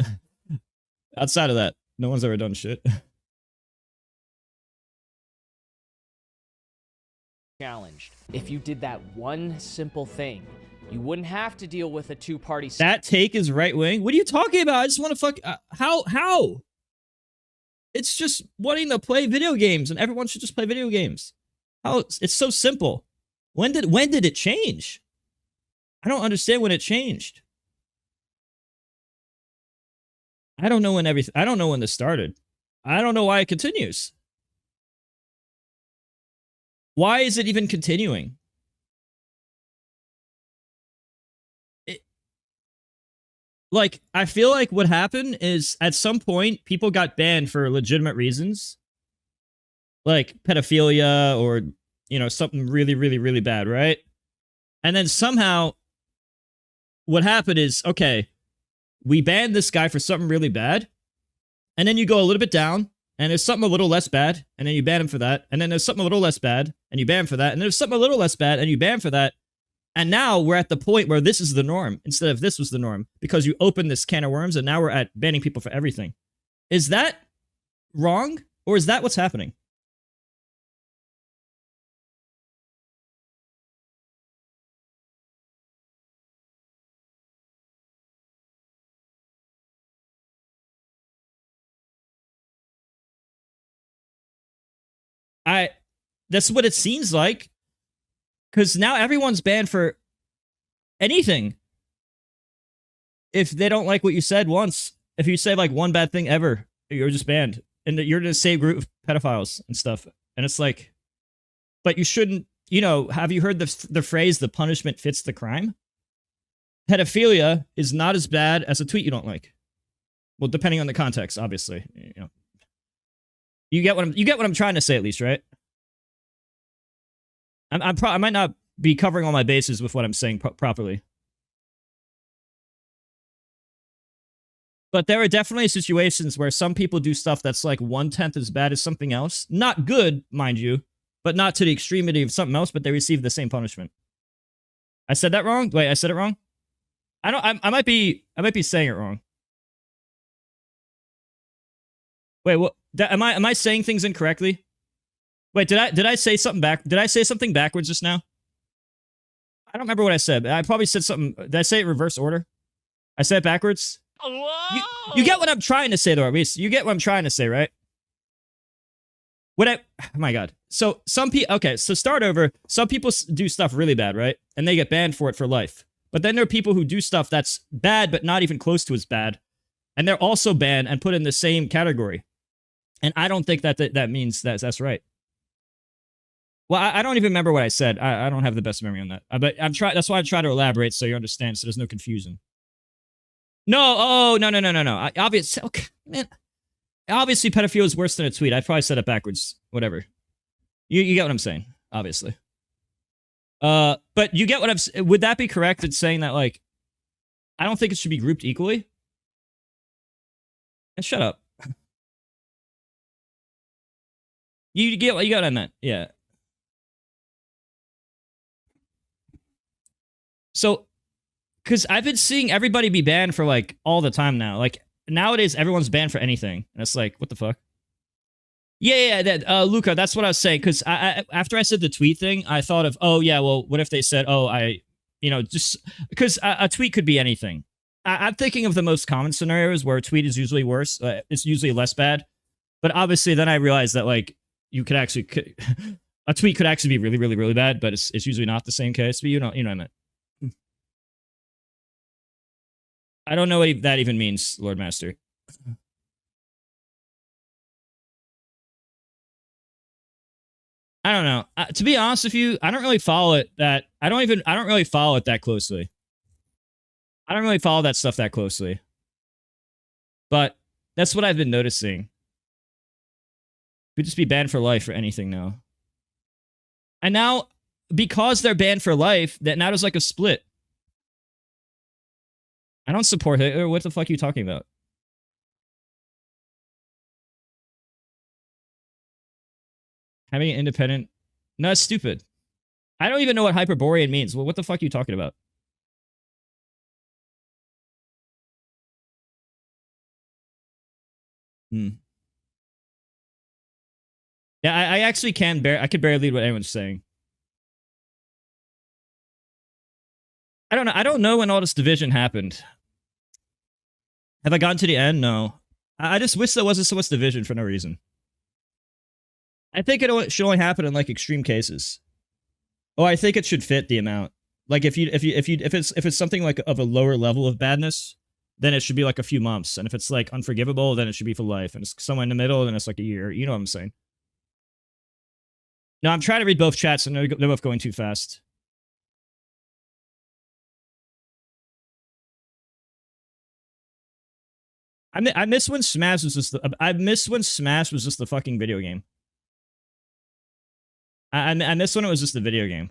S1: outside of that, no one's ever done shit.
S11: Challenged. If you did that one simple thing, you wouldn't have to deal with a two-party...
S1: That take is right-wing? What are you talking about? I just want to fuck... How? It's just wanting to play video games, and everyone should just play video games. How? It's so simple. When did it change? I don't understand when it changed. I don't know when I don't know when this started. I don't know why it continues. Why is it even continuing? Like, I feel like what happened is at some point people got banned for legitimate reasons, like pedophilia or, you know, something really, really, really bad, right? And then somehow what happened is, okay, we banned this guy for something really bad, and then you go a little bit down, and there's something a little less bad, and then you ban him for that, and then there's something a little less bad, and you ban him for that, and there's something a little less bad, and you ban him for that. And now we're at the point where this is the norm instead of this was the norm because you opened this can of worms and now we're at banning people for everything. Is that wrong or is that what's happening? That's what it seems like. Because now everyone's banned for anything. If they don't like what you said once, if you say like one bad thing ever, you're just banned. And you're in the same group of pedophiles and stuff. And it's like, but you shouldn't, you know, have you heard the phrase, the punishment fits the crime? Pedophilia is not as bad as a tweet you don't like. Well, depending on the context, obviously. You know. You get what I'm trying to say at least, right? I might not be covering all my bases with what I'm saying properly. But there are definitely situations where some people do stuff that's like 1/10 as bad as something else. Not good, mind you, but not to the extremity of something else, but they receive the same punishment. I said that wrong? Wait, I said it wrong? I might be saying it wrong. Wait, what? Am I saying things incorrectly? Wait, did I say something Did I say something backwards just now? I don't remember what I said. I probably said something. Did I say it in reverse order? I said it backwards? You get what I'm trying to say, though, Aziz. You get what I'm trying to say, right? Oh my God. So some people, okay, so start over. Some people do stuff really bad, right? And they get banned for it for life. But then there are people who do stuff that's bad, but not even close to as bad. And they're also banned and put in the same category. And I don't think that means that's right. Well, I don't even remember what I said. I don't have the best memory on that. But that's why I try to elaborate so you understand, so there's no confusion. No, no. Obviously, okay, man. Obviously, pedophilia is worse than a tweet. I probably said it backwards. Whatever. You get what I'm saying, obviously. But you get what I'm... Would that be correct in saying that, like, I don't think it should be grouped equally? And shut up. You get what I meant. Yeah. So, because I've been seeing everybody be banned for, like, all the time now. Like, nowadays, everyone's banned for anything. And it's like, what the fuck? Yeah, Luca, that's what I was saying. Because after I said the tweet thing, I thought of, oh, yeah, well, what if they said, oh, just... Because a tweet could be anything. I'm thinking of the most common scenarios where a tweet is usually worse. It's usually less bad. But obviously, then I realized that, like, you could actually... a tweet could actually be really, really, really bad, but it's usually not the same case. But you know what I meant. I don't know what that even means, Lord Master. I don't know. To be honest with you, I don't really follow it that... I don't really follow it that closely. I don't really follow that stuff that closely. But that's what I've been noticing. Could just be banned for life for anything now. And now, because they're banned for life, that now there's like a split. I don't support Hitler. What the fuck are you talking about? Having an independent... No, it's stupid. I don't even know what Hyperborean means. Well, what the fuck are you talking about? Yeah, I actually can I could barely read what anyone's saying. I don't know. I don't know when all this division happened. Have I gotten to the end? No. I just wish there wasn't so much division for no reason. I think it should only happen in like extreme cases. Oh, I think it should fit the amount. Like if it's something like of a lower level of badness, then it should be like a few months. And if it's like unforgivable, then it should be for life. And it's somewhere in the middle, then it's like a year. You know what I'm saying? No, I'm trying to read both chats, and they're both going too fast. I miss when Smash was just I miss when Smash was just the fucking video game. I miss when it was just a video game.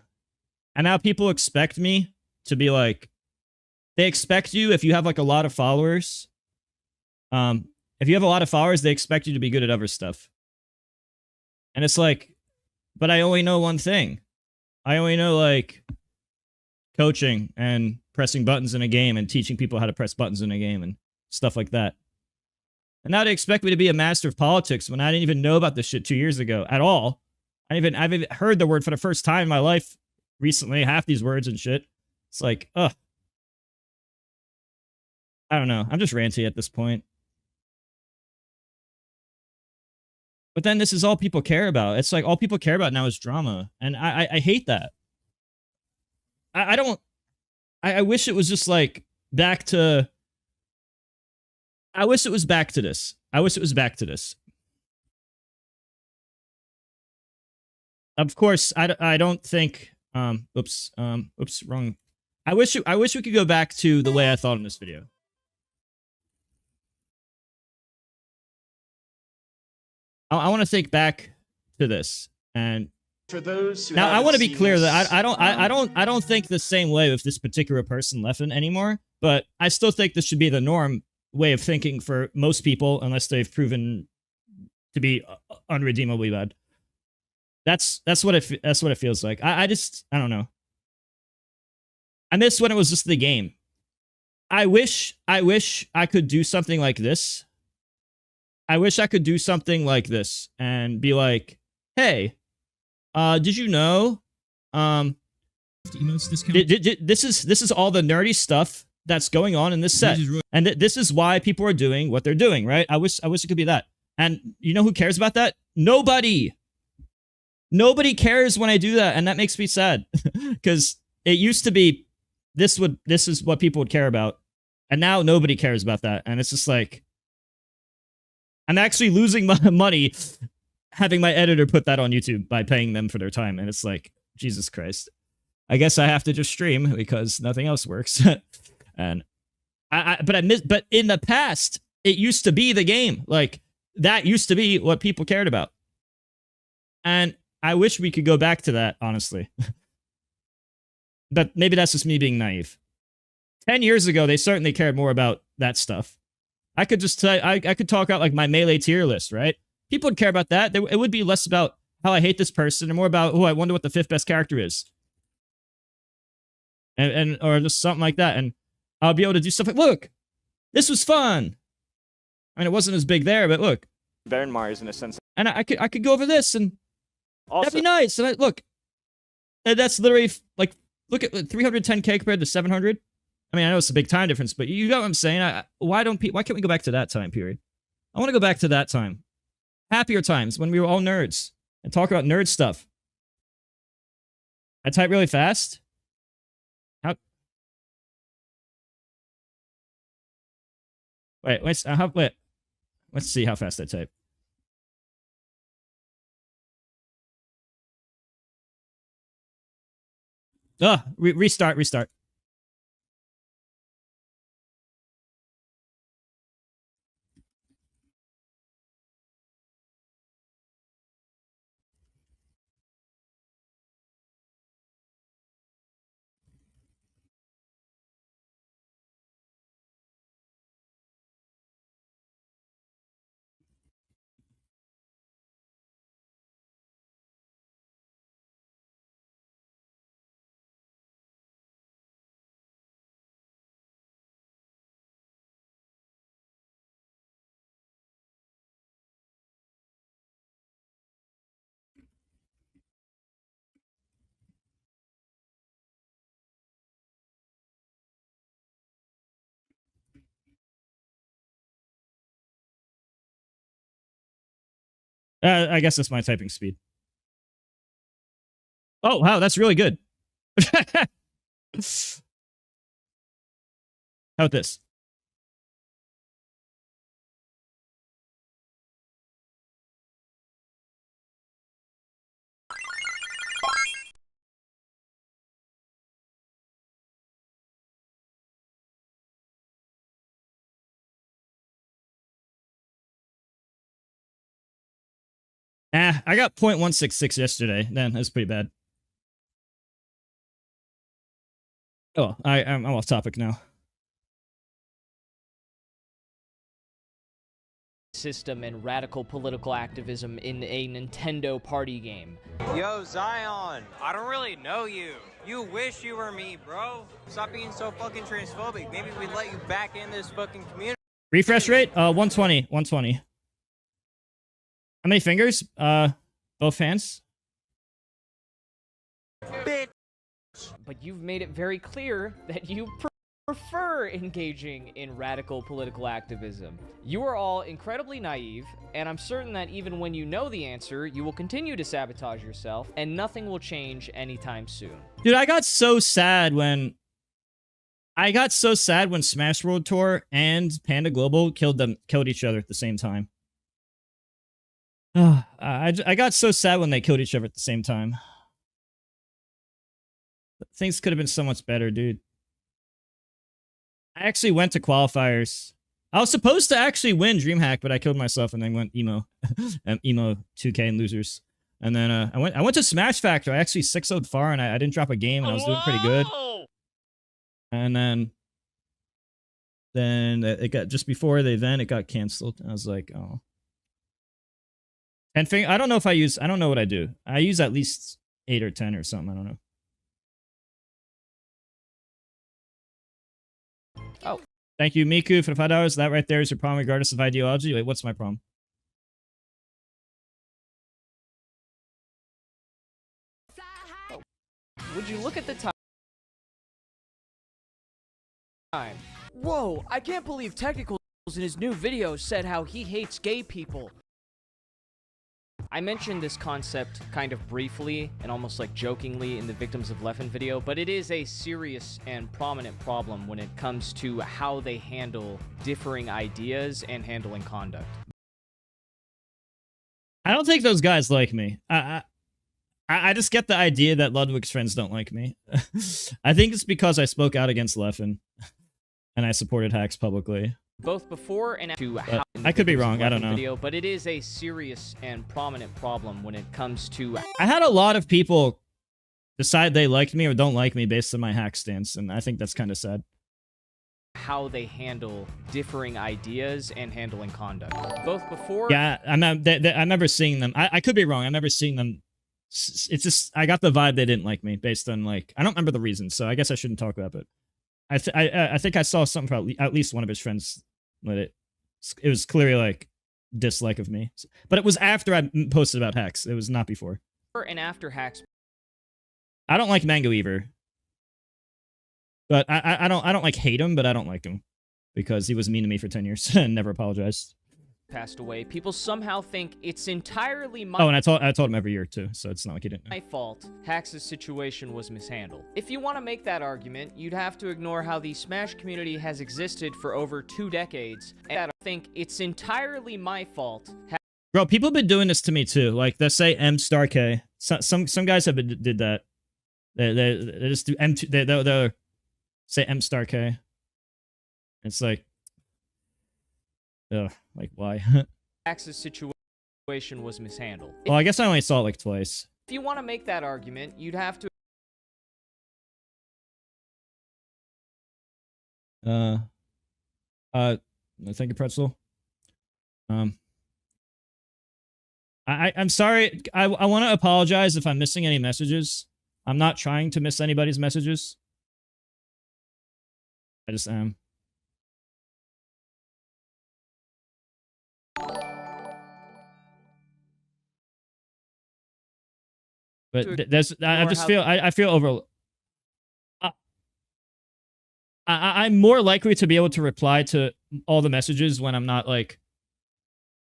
S1: And now people expect me to be like, they expect you, if you have like a lot of followers, if you have a lot of followers, they expect you to be good at other stuff. And it's like, but I only know one thing. I only know like coaching and pressing buttons in a game and teaching people how to press buttons in a game and stuff like that. And now they expect me to be a master of politics when I didn't even know about this shit 2 years ago at all. I've even heard the word for the first time in my life recently, half these words and shit. It's like, ugh. I don't know. I'm just ranty at this point. But then this is all people care about. It's like all people care about now is drama. And I hate that. I wish it was just like back to... I wish it was back to this. I wish it was back to this. Of course, I don't think... oops, wrong. I wish we could go back to the way I thought in this video. I want to think back to this, and
S4: for those who
S1: now I want to be clear
S4: this,
S1: that I don't think the same way with this particular person Leffen anymore, but I still think this should be the norm way of thinking for most people, unless they've proven to be unredeemably bad. That's what it feels like. I don't know. I miss when it was just the game. I wish I could do something like this. I wish I could do something like this and be like, hey, did you know, this is all the nerdy stuff that's going on in this set. And this is why people are doing what they're doing, right? I wish it could be that. And you know who cares about that? Nobody. Nobody cares when I do that, and that makes me sad. Because it used to be this is what people would care about. And now nobody cares about that. And it's just like, I'm actually losing my money having my editor put that on YouTube by paying them for their time. And it's like, Jesus Christ. I guess I have to just stream because nothing else works. And but in the past, it used to be the game. Like, that used to be what people cared about. And I wish we could go back to that, honestly. But maybe that's just me being naive. 10 years ago, they certainly cared more about that stuff. I could just I could talk out like my Melee tier list, right? People would care about that. It would be less about how I hate this person and more about, oh, I wonder what the 5th best character is. And or just something like that. And I'll be able to do stuff like, look, this was fun. I mean, it wasn't as big there, but look.
S8: Better than Mars in a sense.
S1: And I could go over this and
S8: also,
S1: that'd be nice. And look, that's literally like, look at 310k compared to 700. I mean, I know it's a big time difference, but you got what I'm saying. Why can't we go back to that time period? I want to go back to that time. Happier times when we were all nerds and talk about nerd stuff. I type really fast. Wait. Let's see how fast I type. Restart. I guess that's my typing speed. Oh, wow, that's really good. How about this? I got 0.166 yesterday. Then that's pretty bad. Oh, I'm off topic now.
S11: System and radical political activism in a Nintendo party game.
S4: Yo, Zion, I don't really know you. You wish you were me, bro. Stop being so fucking transphobic. Maybe we'd let you back in this fucking community.
S1: Refresh rate? 120. 120. How many fingers? Both hands?
S11: Bitch. But you've made it very clear that you prefer engaging in radical political activism. You are all incredibly naive, and I'm certain that even when you know the answer, you will continue to sabotage yourself, and nothing will change anytime soon.
S1: Dude, I got so sad when Smash World Tour and Panda Global killed each other at the same time. I got so sad when they killed each other at the same time. Things could have been so much better, dude. I actually went to qualifiers. I was supposed to actually win DreamHack, but I killed myself and then went emo. Emo 2K and losers. And then I went to Smash Factor. I actually 6-0'd far and I didn't drop a game and I was doing pretty good. And then it got, just before the event, it got canceled. I was like, oh. And I don't know if I don't know what I do. I use at least 8 or 10 or something. I don't know.
S11: Oh.
S1: Thank you, Miku, for the $5. That right there is your problem regardless of ideology. Wait, what's my problem?
S11: Would you look at the time? Whoa, I can't believe Technicals in his new video said how he hates gay people. I mentioned this concept kind of briefly and almost like jokingly in the Victims of Leffen video, but it is a serious and prominent problem when it comes to how they handle differing ideas and handling conduct.
S1: I don't think those guys like me. I just get the idea that Ludwig's friends don't like me. I think it's because I spoke out against Leffen and I supported hacks publicly.
S11: Both before and after how
S1: I could be wrong, I don't know.
S11: Video, but it is a serious and prominent problem when it comes to...
S1: I had a lot of people decide they liked me or don't like me based on my hack stance, and I think that's kind of sad.
S11: How they handle differing ideas and handling conduct. Both before...
S1: Yeah, I remember seeing them. I could be wrong. I remember seeing them. It's just, I got the vibe they didn't like me based on, like, I don't remember the reasons, so I guess I shouldn't talk about it. I think I saw something from at least one of his friends let it was clearly like dislike of me, but it was after I posted about hacks. It was not before.
S11: And after hacks.
S1: I don't like Mango Eater, but I don't like hate him, but I don't like him because he was mean to me for 10 years and never apologized.
S11: Passed away. People somehow think it's entirely my...
S1: Oh, and I told him every year too, so it's not like he didn't know.
S11: My fault. Hax' situation was mishandled. If you want to make that argument, you'd have to ignore how the Smash community has existed for over 2 decades, and I think it's entirely my fault.
S1: Bro, people have been doing this to me too. Like, they say M star K. Some guys have did that. They just do M. They'll say M star K. It's like, ugh, like why?
S11: Hax' situation was mishandled.
S1: Well, I guess I only saw it like twice.
S11: If you want to make that argument, you'd have to...
S1: Thank you, Pretzel. I'm sorry. I want to apologize if I'm missing any messages. I'm not trying to miss anybody's messages. I just am. But there's, I just feel, I feel over. I'm more likely to be able to reply to all the messages when I'm not like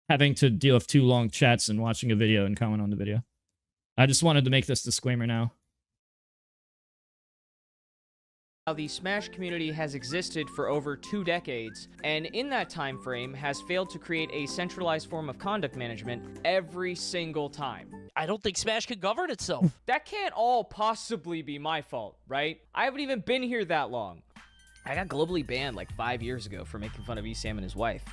S1: having to deal with 2 long chats and watching a video and comment on the video. I just wanted to make this disclaimer now.
S11: How the Smash community has existed for over 2 decades, and in that time frame has failed to create a centralized form of conduct management every single time.
S20: I don't think Smash can govern itself.
S11: That can't all possibly be my fault, right? I haven't even been here that long. I got globally banned like 5 years ago for making fun of Esam and his wife.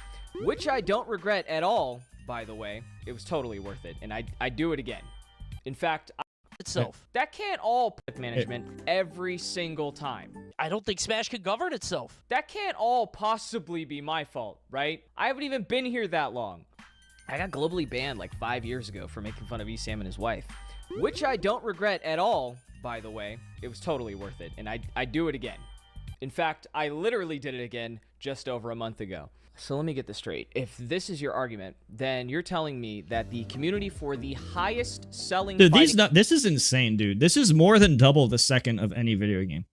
S11: which I don't regret at all, by the way. It was totally worth it, and I'd do it again. In fact,
S20: itself.
S11: That can't all management every single time.
S20: I don't think Smash can govern itself.
S11: That can't all possibly be my fault, right? I haven't even been here that long. I got globally banned like 5 years ago for making fun of Esam and his wife, which I don't regret at all, by the way. It was totally worth it, and I'd do it again. In fact, I literally did it again just over a month ago. So let me get this straight. If this is your argument, then you're telling me that the community for the highest selling...
S1: Dude, this is insane, dude. This is more than double the second of any video game.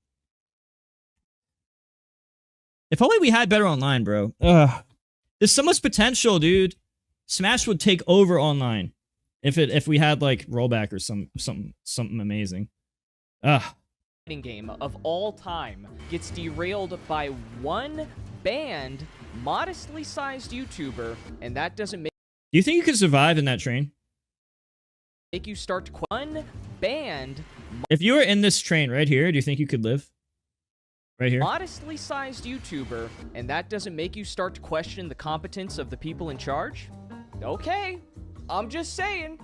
S1: If only we had better online, bro. Ugh. There's so much potential, dude. Smash would take over online if we had like rollback or something amazing. Ugh.
S11: Game of all time gets derailed by one banned, modestly sized YouTuber, and that doesn't make...
S1: Do you think you could survive in that train?
S11: Make you start to one banned...
S1: If you were in this train right here, do you think you could live? Right here?
S11: Modestly sized YouTuber, and that doesn't make you start to question the competence of the people in charge? Okay, I'm just saying.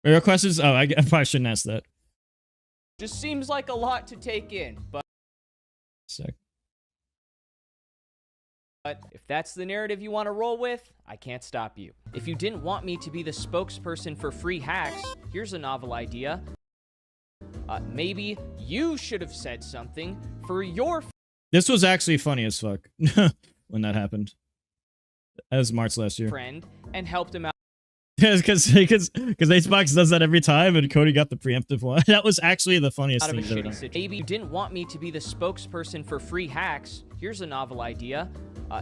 S1: Your question is... Oh, I probably shouldn't ask that.
S11: Just seems like a lot to take in, but... But if that's the narrative you want to roll with, I can't stop you. If you didn't want me to be the spokesperson for free hacks, here's a novel idea. Maybe you should have said something for your...
S1: This was actually funny as fuck when that happened. That was March last year.
S11: ...friend and helped him out.
S1: Because Hbox does that every time, and Cody got the preemptive one. That was actually the funniest thing ever done.
S11: Maybe you didn't want me to be the spokesperson for free hacks. Here's a novel idea.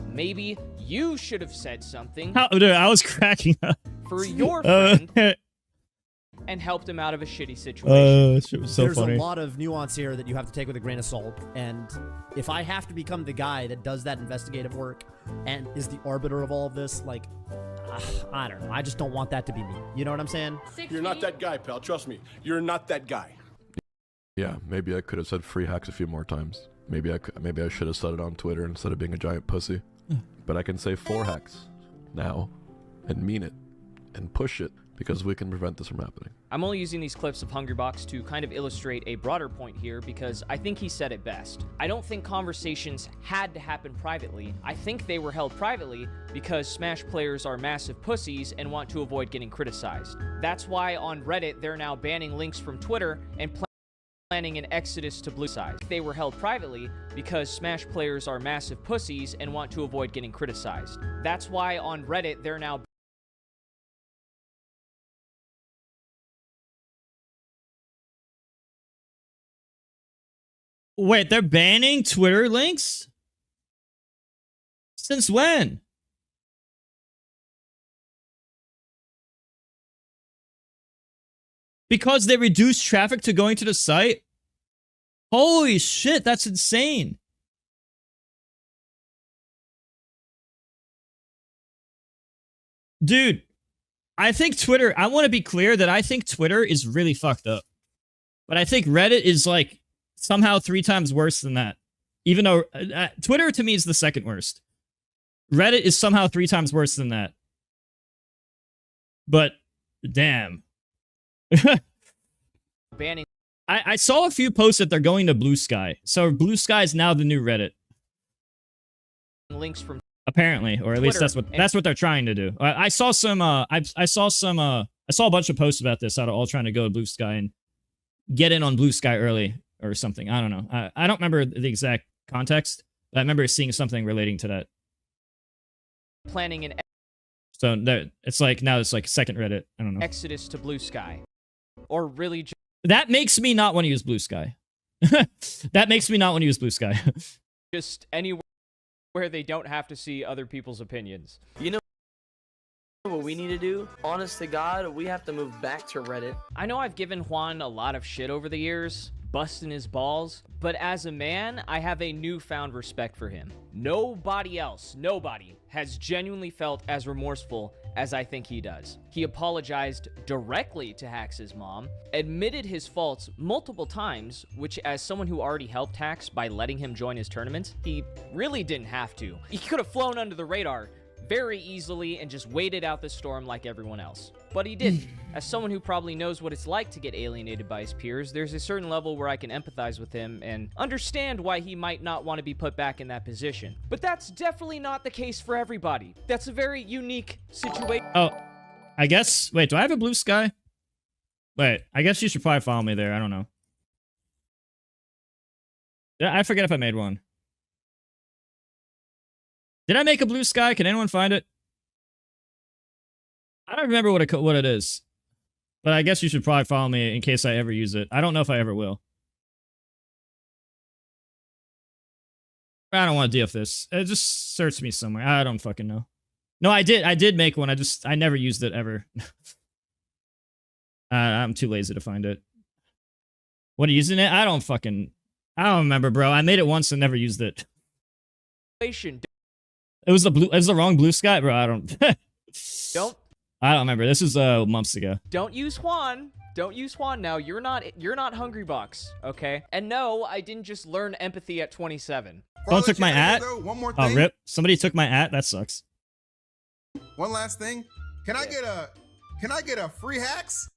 S11: Maybe you should have said something.
S1: Dude, I was cracking up.
S11: For your friend and helped him out of a shitty situation.
S1: Shit was so
S5: There's
S1: funny.
S5: a lot of nuance here that you have to take with a grain of salt, and if I have to become the guy that does that investigative work and is the arbiter of all of this, like, I don't know. I just don't want that to be me. You know what I'm saying?
S6: You're not that guy, pal. Trust me. You're not that guy.
S9: Yeah, maybe I could have said free hacks a few more times. Maybe I should have said it on Twitter instead of being a giant pussy. But I can say 4 hacks now and mean it and push it because we can prevent this from happening.
S11: I'm only using these clips of Hungrybox to kind of illustrate a broader point here because I think he said it best. I don't think conversations had to happen privately. I think they were held privately because Smash players are massive pussies and want to avoid getting criticized. That's why on Reddit, they're now banning links from Twitter and planning an exodus to blue side. They were held privately because Smash players are massive pussies and want to avoid getting criticized. That's why on Reddit, they're now
S1: Wait, they're banning Twitter links? Since when? Because they reduce traffic to going to the site? Holy shit, that's insane. Dude, I think Twitter, I want to be clear that I think Twitter is really fucked up. But I think Reddit is like somehow 3 times worse than that. Even though Twitter to me is the second worst. Reddit is somehow 3 times worse than that. But damn.
S11: banning.
S1: I saw a few posts that they're going to Blue Sky. So Blue Sky is now the new Reddit.
S11: Links from
S1: apparently, or at least that's what they're trying to do. I saw some I saw a bunch of posts about this, how they're all trying to go to Blue Sky and get in on Blue Sky early or something. I don't know. I don't remember the exact context, but I remember seeing something relating to that.
S11: Planning an
S1: so it's like now it's like second Reddit. I don't know.
S11: Exodus to Blue Sky. Or really
S1: that makes me not want to use Blue Sky. That makes me not want to use Blue Sky.
S11: Just anywhere where they don't have to see other people's opinions.
S15: You know what we need to do? Honest to God, we have to move back to Reddit.
S11: I know I've given Juan a lot of shit over the years, busting his balls, but as a man, I have a newfound respect for him. Nobody else, nobody, has genuinely felt as remorseful as I think he does. He apologized directly to Hax's mom, admitted his faults multiple times, which as someone who already helped Hax by letting him join his tournaments, he really didn't have to. He could have flown under the radar very easily and just waited out the storm like everyone else. But he didn't. As someone who probably knows what it's like to get alienated by his peers, there's a certain level where I can empathize with him and understand why he might not want to be put back in that position. But that's definitely not the case for everybody. That's a very unique situation.
S1: Oh, I guess. Wait, do I have a blue sky? Wait, I guess you should probably follow me there. I don't know. I forget if I made one. Did I make a blue sky? Can anyone find it? I don't remember what it is. But I guess you should probably follow me in case I ever use it. I don't know if I ever will. I don't want to deal with this. It just search me somewhere. I don't fucking know. No, I did make one. I never used it ever. I'm too lazy to find it. What are you using it? I don't remember, bro. I made it once and never used it. It was the wrong blue sky, bro. I don't remember. This is months ago.
S11: Don't use Juan. Don't use Juan now. You're not Hungrybox, okay? And no, I didn't just learn empathy at 27.
S1: Someone took my at.
S2: One more
S1: Oh,
S2: thing.
S1: rip. Somebody took my at. That sucks.
S2: One last thing. Can I get a free hacks?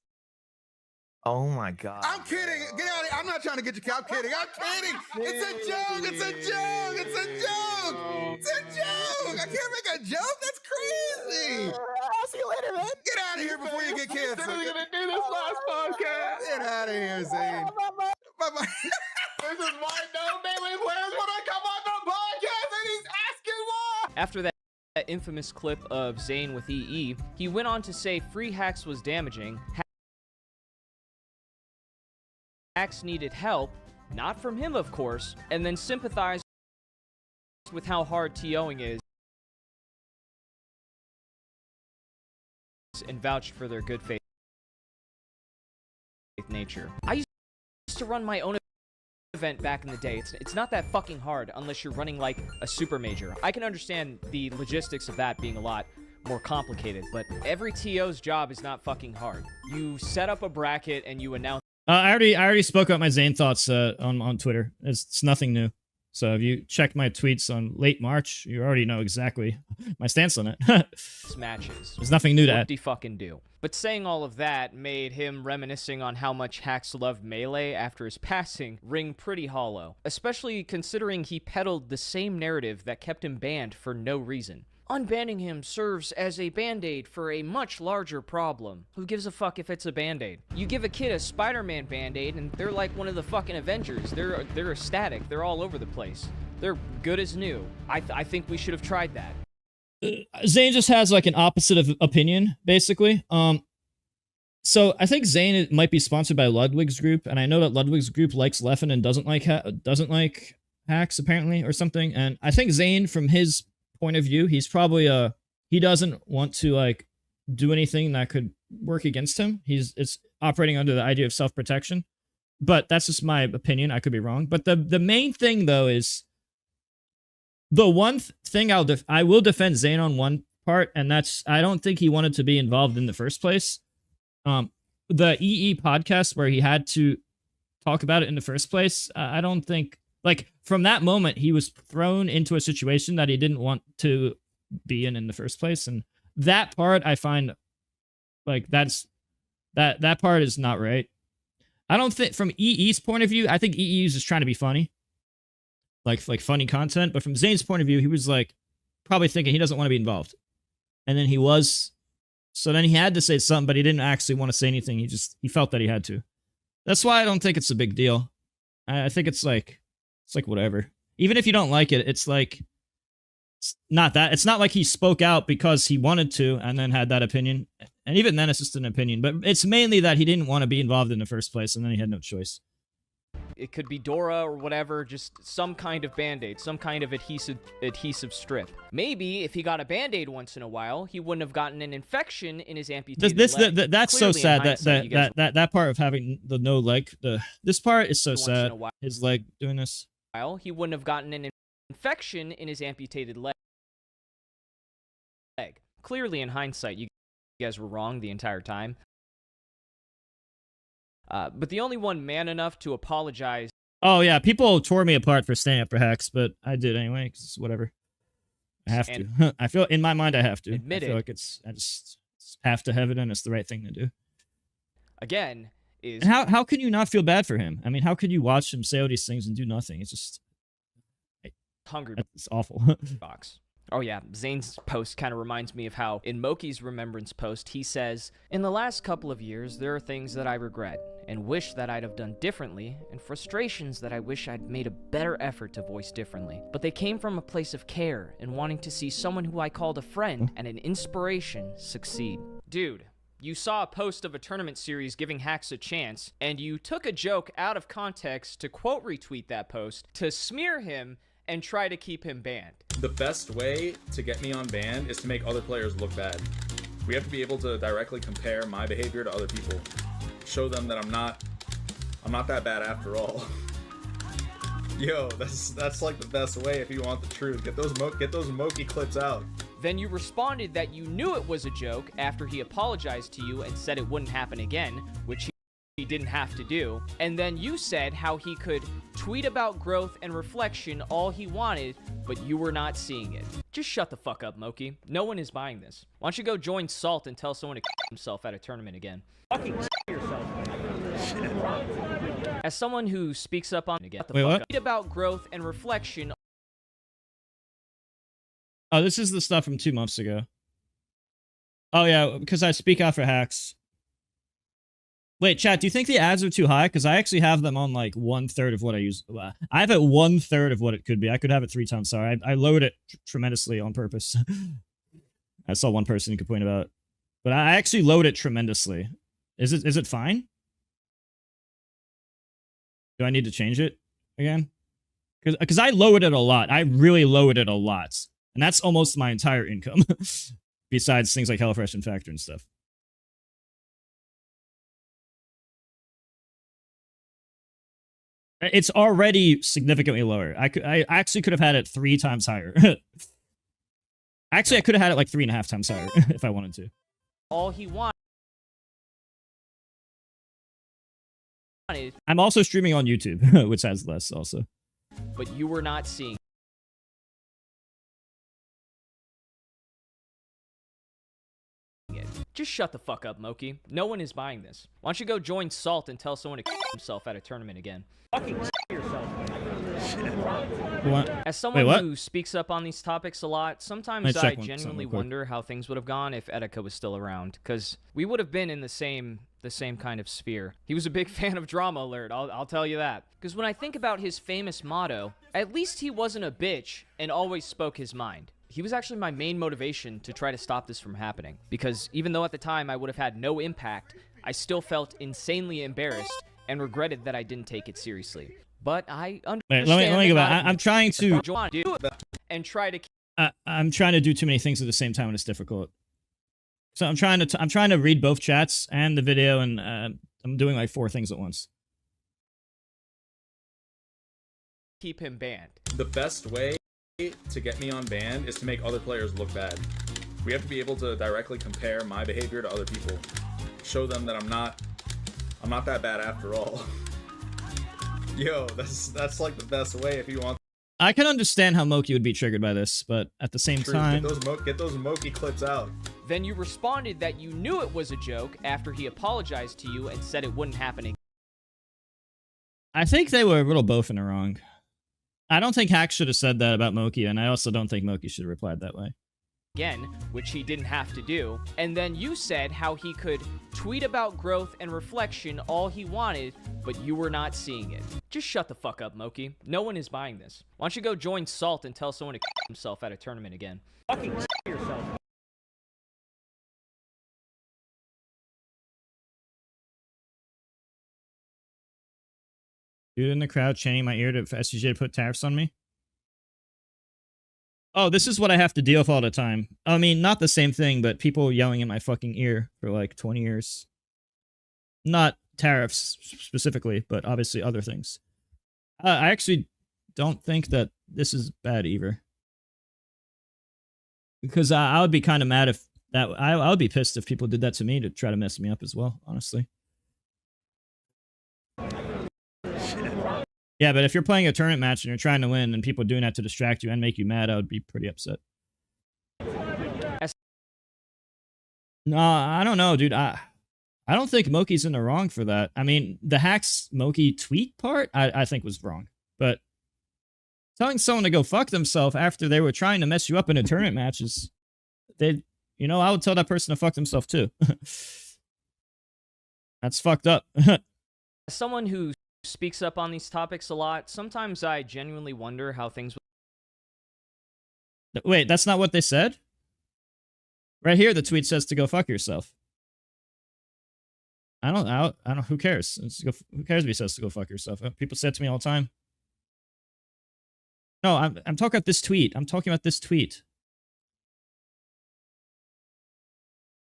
S7: Oh my god.
S2: I'm kidding. Get out of here. I'm not trying to get your cow. I'm kidding. I'm kidding. It's a joke. It's a joke. It's a joke. It's a joke. I can't make a joke. That's crazy. I'll see you later, man. Get out of here before you get canceled.
S22: We're gonna do this last podcast.
S2: Get out of here, Zain. Bye-bye.
S22: This is my no Melee players when I come on the podcast and he's asking why.
S11: After that infamous clip of Zain with EE, he went on to say free hacks was damaging. Hacks needed help, not from him, of course, and then sympathized with how hard TOing is and vouched for their good faith nature. I used to run my own event back in the day. It's not that fucking hard unless you're running like a super major. I can understand the logistics of that being a lot more complicated, but every TO's job is not fucking hard. You set up a bracket and you announce.
S1: I already spoke about my Zain thoughts on Twitter. It's nothing new. So if you check my tweets on late March, you already know exactly my stance on it.
S11: Matches.
S1: There's nothing new to add.
S11: Fucking do. But saying all of that made him reminiscing on how much Hacks loved Melee after his passing ring pretty hollow, especially considering he peddled the same narrative that kept him banned for no reason. Unbanning him serves as a band-aid for a much larger problem. Who gives a fuck if it's a band-aid? You give a kid a Spider-Man band-aid and they're like one of the fucking Avengers. They're ecstatic. They're all over the place. They're good as new. I think we should have tried that.
S1: Zain just has like an opposite of opinion, basically. So I think Zain might be sponsored by Ludwig's group, and I know that Ludwig's group likes Leffen and doesn't like hacks apparently or something. And I think Zain, from his point of view, he's probably he doesn't want to like do anything that could work against him. It's operating under the idea of self-protection. But that's just my opinion. I could be wrong. But the main thing though is the one thing I will defend Zain on one part, and that's I don't think he wanted to be involved in the first place. The EE podcast where he had to talk about it in the first place, I don't think, like, from that moment he was thrown into a situation that he didn't want to be in the first place, and that part I find like that part is not right. I don't think, from EE's point of view, I think EE is just trying to be funny. Like funny content, but from Zain's point of view, he was like probably thinking he doesn't want to be involved. And then he was, so then he had to say something, but he didn't actually want to say anything. He felt that he had to. That's why I don't think it's a big deal. I think it's like whatever. Even if you don't like it, it's like, it's not like he spoke out because he wanted to and then had that opinion. And even then it's just an opinion, but it's mainly that he didn't want to be involved in the first place and then he had no choice.
S11: It could be Dora or whatever, just some kind of band-aid, some kind of adhesive strip. Maybe if he got a band-aid once in a while, he wouldn't have gotten an infection in his amputated leg.
S1: That's
S11: Clearly,
S1: so sad that part of having the no leg, this part is so sad. His leg doing this.
S11: He wouldn't have gotten an infection in his amputated leg. Clearly, in hindsight, you guys were wrong the entire time. But the only one man enough to apologize.
S1: Oh yeah, people tore me apart for staying up for hacks, but I did anyway, because whatever. I have to. I feel in my mind I have to.
S11: Admit
S1: I feel
S11: it.
S1: like I just have to have it, and it's the right thing to do.
S11: Again, is
S1: And how can you not feel bad for him? I mean, how could you watch him say all these things and do nothing? It's just
S11: hungry.
S1: It's awful.
S11: Box. Oh yeah, Zane's post kind of reminds me of how in Moky's remembrance post he says, "In the last couple of years, there are things that I regret and wish that I'd have done differently, and frustrations that I wish I'd made a better effort to voice differently. But they came from a place of care and wanting to see someone who I called a friend and an inspiration succeed." Dude, you saw a post of a tournament series giving hacks a chance, and you took a joke out of context to quote retweet that post to smear him and try to keep him banned.
S14: The best way to get me unbanned is to make other players look bad. We have to be able to directly compare my behavior to other people. Show them that I'm not that bad after all. Yo, that's like the best way if you want the truth. Get those Moky clips out.
S11: Then you responded that you knew it was a joke after he apologized to you and said it wouldn't happen again, which he didn't have to do. And then you said how he could tweet about growth and reflection all he wanted, but you were not seeing it. Just shut the fuck up, Moky. No one is buying this. Why don't you go join Salt and tell someone to himself at a tournament again? Fucking yourself. As someone who speaks up on again,
S1: Wait, what?
S11: Tweet about growth and reflection.
S1: Oh, this is the stuff from 2 months ago. Oh yeah, because I speak out for hacks. Wait, chat, do you think the ads are too high? Because I actually have them on like 1/3 of what I use. I have it 1/3 of what it could be. I could have it 3 times. Sorry, I load it tremendously on purpose. I saw one person complain about it. But I actually load it tremendously. Is it fine? Do I need to change it again? Because I load it a lot. I really load it a lot. And that's almost my entire income. Besides things like HelloFresh and Factor and stuff. It's already significantly lower. I actually could have had it 3 times higher. Actually, I could have had it like 3.5 times higher if I wanted to.
S11: All he wanted.
S1: I'm also streaming on YouTube, which has less also.
S11: But you were not seeing it. Just shut the fuck up, Moky. No one is buying this. Why don't you go join Salt and tell someone to himself at a tournament again? Fucking yourself.
S1: What?
S11: As someone
S1: Wait, what?
S11: who speaks up on these topics a lot, sometimes
S1: Let me
S11: I
S1: check
S11: genuinely
S1: real quick.
S11: wonder how things would have gone if Etika was still around, because we would have been in the same kind of sphere. He was a big fan of Drama Alert, I'll tell you that. Because when I think about his famous motto, at least he wasn't a bitch and always spoke his mind. He was actually my main motivation to try to stop this from happening, because even though at the time I would have had no impact, I still felt insanely embarrassed and regretted that I didn't take it seriously. But I understand.
S1: Wait, let me go
S11: that
S1: back. I'm trying to.
S11: And try to.
S1: I'm trying to do too many things at the same time, and it's difficult. So I'm trying to read both chats and the video, and I'm doing like 4 things at once.
S11: Keep him banned.
S14: The best way to get me unbanned is to make other players look bad. We have to be able to directly compare my behavior to other people. Show them that I'm not that bad after all. Yo, that's like the best way if you want.
S1: I can understand how Moky would be triggered by this, but at the same time,
S14: Get those Moky clips out.
S11: Then you responded that you knew it was a joke after he apologized to you and said it wouldn't happen again.
S1: I think they were a little both in the wrong. I don't think Hack should have said that about Moky, and I also don't think Moky should have replied that way.
S11: Which he didn't have to do. And then you said how he could tweet about growth and reflection all he wanted, but you were not seeing it. Just shut the fuck up, Moky. No one is buying this. Why don't you go join Salt and tell someone to himself at a tournament again? Fucking yourself.
S1: Dude in the crowd chanting my ear for SCJ to put tariffs on me. Oh, this is what I have to deal with all the time. I mean, not the same thing, but people yelling in my fucking ear for like 20 years. Not tariffs specifically, but obviously other things. I actually don't think that this is bad either. Because I would be kind of mad if that... I would be pissed if people did that to me to try to mess me up as well, honestly. Yeah, but if you're playing a tournament match and you're trying to win and people doing that to distract you and make you mad, I would be pretty upset. No, I don't know, dude. I don't think Moky's in the wrong for that. I mean, the hacks Moky tweet part, I think was wrong. But telling someone to go fuck themselves after they were trying to mess you up in a tournament match is, you know, I would tell that person to fuck themselves too. That's fucked up.
S11: As someone who speaks up on these topics a lot, sometimes I genuinely wonder how things would...
S1: Wait, that's not what they said? Right here, the tweet says to go fuck yourself. I don't, who cares? Who cares if he says to go fuck yourself? People say it to me all the time. No, I'm talking about this tweet. I'm talking about this tweet.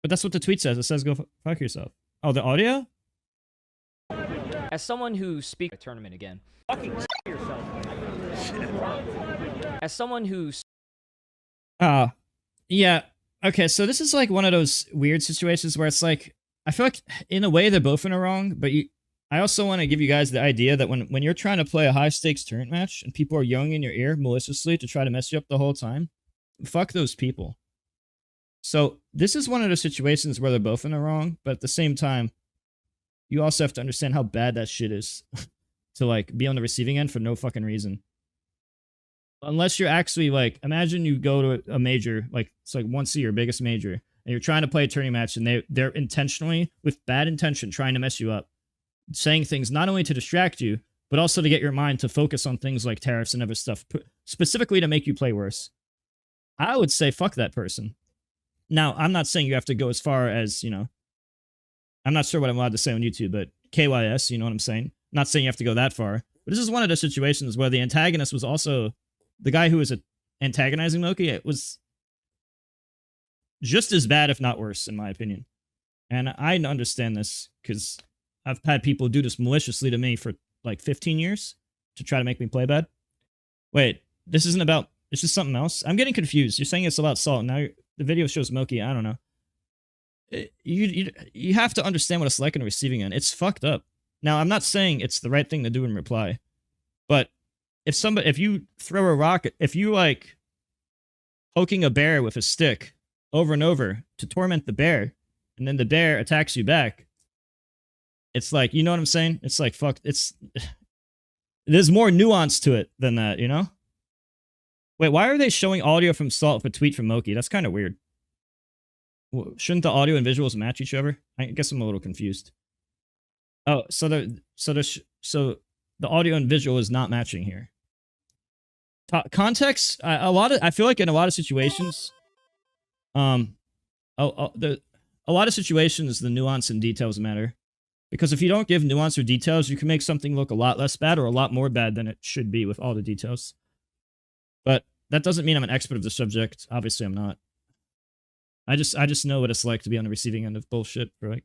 S1: But that's what the tweet says. It says go fuck yourself. Oh, the audio?
S11: As someone who speaks a tournament again. Fucking yourself. As someone who's...
S1: Yeah. Okay, so this is like one of those weird situations where it's like, I feel like in a way they're both in the wrong, but I also want to give you guys the idea that when you're trying to play a high stakes tournament match and people are yelling in your ear maliciously to try to mess you up the whole time, fuck those people. So this is one of those situations where they're both in the wrong, but at the same time, you also have to understand how bad that shit is to like be on the receiving end for no fucking reason. Unless you're actually like, imagine you go to a major, like it's like once a year, biggest major, and you're trying to play a tourney match and they're intentionally, with bad intention, trying to mess you up, saying things not only to distract you, but also to get your mind to focus on things like tariffs and other stuff, specifically to make you play worse. I would say fuck that person. Now, I'm not saying you have to go as far as, you know, I'm not sure what I'm allowed to say on YouTube, but KYS, you know what I'm saying? Not saying you have to go that far. But this is one of the situations where the antagonist was also the guy who was antagonizing Moky. It was just as bad, if not worse, in my opinion. And I understand this because I've had people do this maliciously to me for like 15 years to try to make me play bad. Wait, this isn't about, it's just something else? I'm getting confused. You're saying it's about Salt. Now the video shows Moky. I don't know. You have to understand what it's like in the receiving end. It's fucked up. Now, I'm not saying it's the right thing to do in reply, but if you throw a rock, if you like poking a bear with a stick over and over to torment the bear, and then the bear attacks you back, it's like, you know what I'm saying? It's like, fuck, there's more nuance to it than that, you know? Wait, why are they showing audio from Salt with a tweet from Moky? That's kind of weird. Shouldn't the audio and visuals match each other? I guess I'm a little confused. Oh, so the audio and visual is not matching here. Context, I feel like in a lot of situations, a lot of situations, the nuance and details matter. Because if you don't give nuance or details, you can make something look a lot less bad or a lot more bad than it should be with all the details. But that doesn't mean I'm an expert of the subject. Obviously, I'm not. I just know what it's like to be on the receiving end of bullshit for like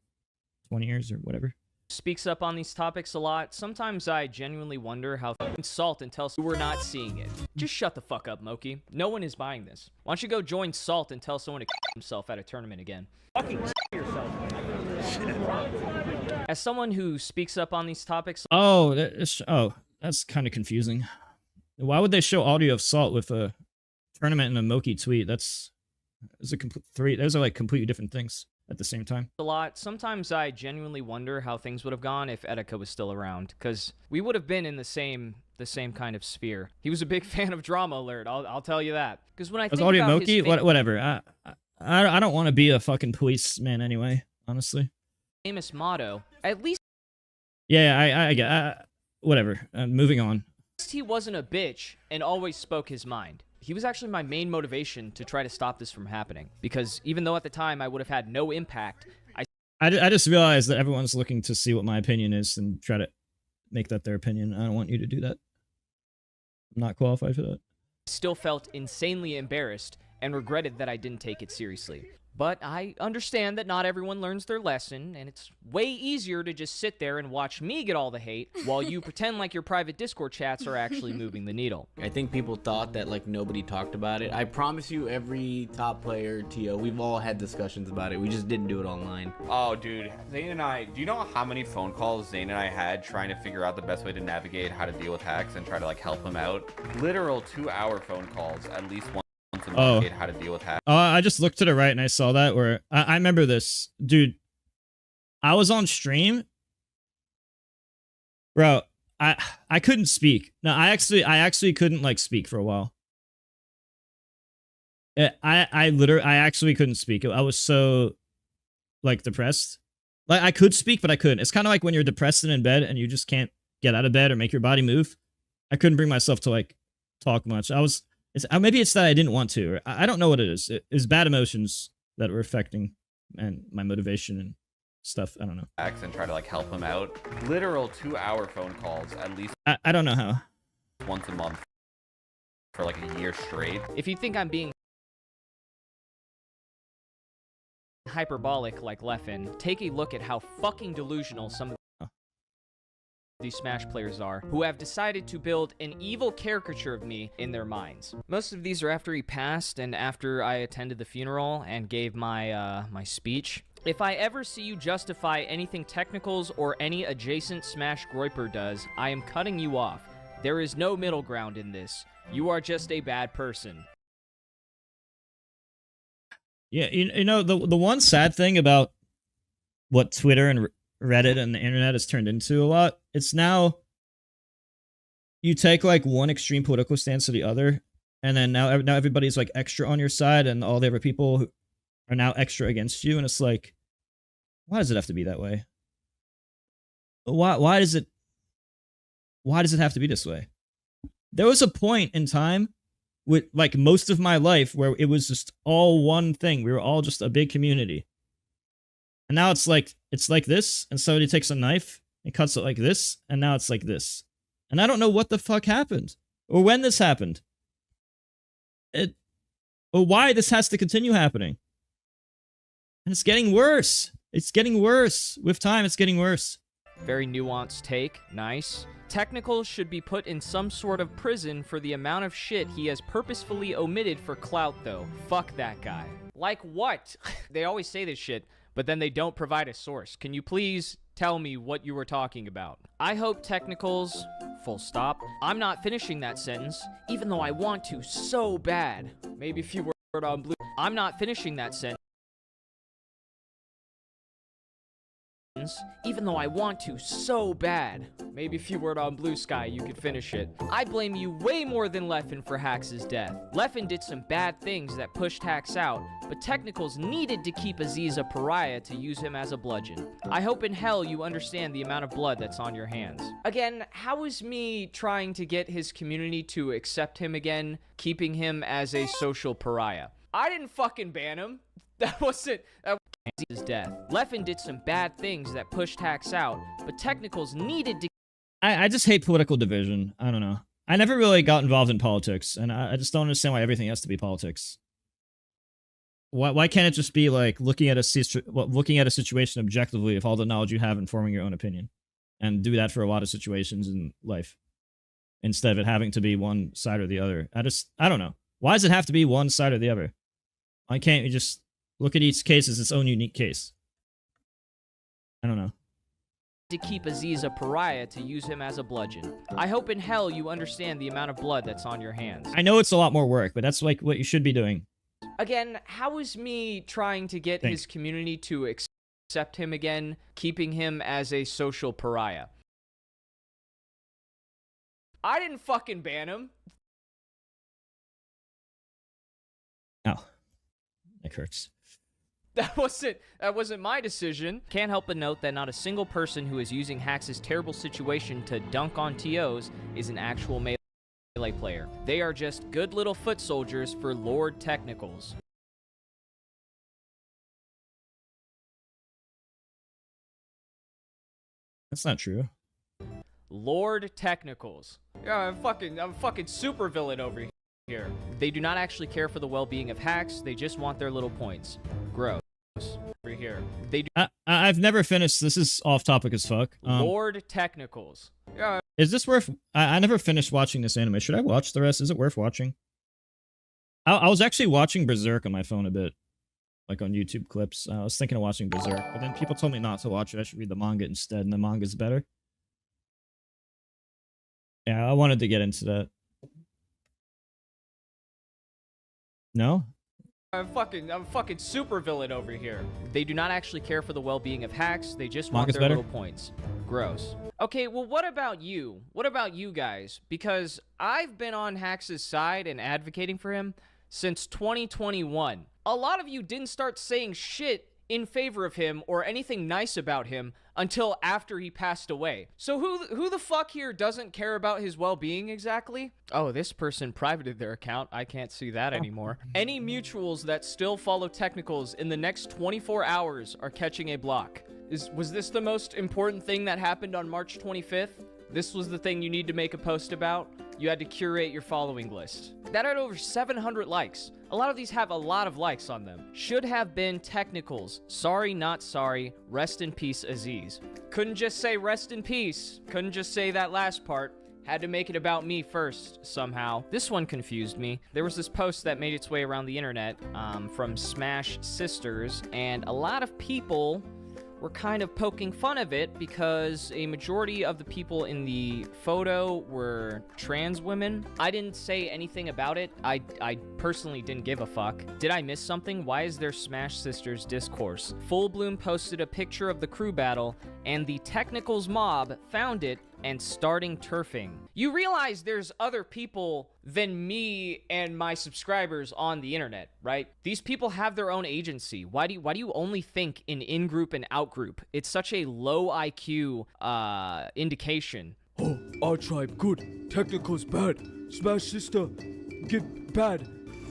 S1: 20 years or whatever.
S11: Speaks up on these topics a lot. Sometimes I genuinely wonder how Salt and tell we're not seeing it. Just shut the fuck up, Moky. No one is buying this. Why don't you go join Salt and tell someone to himself at a tournament again? Fucking yourself. As someone who speaks up on these topics...
S1: Oh, that's kind of confusing. Why would they show audio of Salt with a tournament and a Moky tweet? Those are like completely different things at the same time.
S11: A lot. Sometimes I genuinely wonder how things would have gone if Etika was still around, because we would have been in the same kind of sphere. He was a big fan of Drama Alert. I'll tell you that. Because when I think
S1: audio
S11: about
S1: Moky, whatever. I don't want to be a fucking policeman anyway. Honestly.
S11: Famous motto. At least.
S1: Yeah, I get. Whatever. Moving on.
S11: At least he wasn't a bitch and always spoke his mind. He was actually my main motivation to try to stop this from happening. Because even though at the time I would have had no impact,
S1: I just realized that everyone's looking to see what my opinion is and try to make that their opinion. I don't want you to do that. I'm not qualified for that.
S11: Still felt insanely embarrassed and regretted that I didn't take it seriously. But I understand that not everyone learns their lesson, and it's way easier to just sit there and watch me get all the hate while you pretend like your private Discord chats are actually moving the needle.
S17: I think people thought that like nobody talked about it. I promise you, every top player, TO, we've all had discussions about it. We just didn't do it online.
S19: Oh, dude. Zain and I, do you know how many phone calls Zain and I had trying to figure out the best way to navigate how to deal with hacks and try to like help him out? Literal 2-hour phone calls at least once once a month how to deal with hacks.
S1: I just looked to the right and I saw that where I remember this. Dude, I was on stream. Bro, I couldn't speak. No, I actually couldn't like speak for a while. I actually couldn't speak. I was so like depressed. Like I could speak, but I couldn't. It's kind of like when you're depressed and in bed and you just can't get out of bed or make your body move. I couldn't bring myself to like talk much. Maybe it's that I didn't want to. Or I don't know what it is. It was bad emotions that were affecting and my motivation and stuff. I don't know.
S19: And try to like help him out. Literal 2-hour phone calls at least.
S1: I don't know how.
S19: Once a month for like a year straight.
S11: If you think I'm being hyperbolic like Leffen, take a look at how fucking delusional some of these Smash players are, who have decided to build an evil caricature of me in their minds. Most of these are after he passed and after I attended the funeral and gave my my speech. If I ever see you justify anything Technicals or any adjacent Smash Groiper does, I am cutting you off. There is no middle ground in this. You are just a bad person.
S1: Yeah, you know, the one sad thing about what Twitter and Reddit and the internet has turned into a lot, it's now you take like one extreme political stance to the other, and then now everybody's like extra on your side, and all the other people who are now extra against you, and it's like, why does it have to be that way? Why does it have to be this way? There was a point in time with like most of my life where it was just all one thing. We were all just a big community. And now it's like this, and somebody takes a knife and cuts it like this, and now it's like this. And I don't know what the fuck happened, or when this happened. Or why this has to continue happening. And it's getting worse. It's getting worse. With time, it's getting worse.
S11: Very nuanced take. Nice. Technicals should be put in some sort of prison for the amount of shit he has purposefully omitted for clout, though. Fuck that guy. Like what? They always say this shit, but then they don't provide a source. Can you please tell me what you were talking about? I hope Technicals... full stop. I'm not finishing that sentence, even though I want to so bad. Maybe if you were on blue... I'm not finishing that sentence, even though I want to so bad. Maybe if you were on Blue Sky, you could finish it. I blame you way more than Leffen for Hax's death. Leffen did some bad things that pushed Hax out, but Technicals needed to keep Aziz a pariah to use him as a bludgeon. I hope in hell you understand the amount of blood that's on your hands. Again, how is me trying to get his community to accept him again, keeping him as a social pariah? I didn't fucking ban him. That wasn't... his death. Leffen did some bad things that pushed Hax out, but Technicals needed to...
S1: I just hate political division. I don't know. I never really got involved in politics, and I just don't understand why everything has to be politics. Why can't it just be like looking at a situation objectively with all the knowledge you have and forming your own opinion, and do that for a lot of situations in life, instead of it having to be one side or the other? I don't know. Why does it have to be one side or the other? Why can't you just look at each case as its own unique case? I don't know.
S11: To keep Aziz a pariah to use him as a bludgeon. I hope in hell you understand the amount of blood that's on your hands.
S1: I know it's a lot more work, but that's like what you should be doing.
S11: Again, how is me trying to get his community to accept him again, keeping him as a social pariah? I didn't fucking ban him.
S1: Oh. That hurts.
S11: That wasn't my decision. Can't help but note that not a single person who is using Hax's terrible situation to dunk on TOs is an actual Melee player. They are just good little foot soldiers for Lord Technicals.
S1: That's not true.
S11: Lord Technicals. Yeah, I'm fucking supervillain over here. They do not actually care for the well-being of Hax. They just want their little points. Gross. Over here. They do.
S1: I've never finished. This is off topic as fuck.
S11: Lord Technicals. Yeah.
S1: Is this worth? I never finished watching this anime. Should I watch the rest? Is it worth watching? I was actually watching Berserk on my phone a bit, like on YouTube clips. I was thinking of watching Berserk, but then people told me not to watch it. I should read the manga instead, and the manga's better. Yeah, I wanted to get into that. No?
S11: I'm fucking super villain over here. They do not actually care for the well-being of hacks. They just want
S1: Manga's
S11: their
S1: better?
S11: little points. Gross. Okay, well, what about you? What about you guys? Because I've been on Hacks' side and advocating for him since 2021. A lot of you didn't start saying shit in favor of him or anything nice about him until after he passed away. So who the fuck here doesn't care about his well-being exactly? Oh, this person privated their account. I can't see that anymore. Any mutuals that still follow technicals in the next 24 hours are catching a block. Was this the most important thing that happened on March 25th? This was the thing you need to make a post about? You had to curate your following list. That had over 700 likes. A lot of these have a lot of likes on them. Should have been technicals. Sorry, not sorry. Rest in peace, Aziz. Couldn't just say rest in peace. Couldn't just say that last part. Had to make it about me first, somehow. This one confused me. There was this post that made its way around the internet from Smash Sisters, and a lot of people were kind of poking fun of it because a majority of the people in the photo were trans women. I didn't say anything about it. I personally didn't give a fuck. Did I miss something? Why is there Smash Sisters discourse? Full Bloom posted a picture of the crew battle, and the Technicals mob found it and starting turfing. You realize there's other people than me and my subscribers on the internet, right? These people have their own agency. Why do you only think in in-group and out-group? It's such a low IQ indication.
S3: Oh, our tribe good, Technical's bad. Smash Sister, get bad.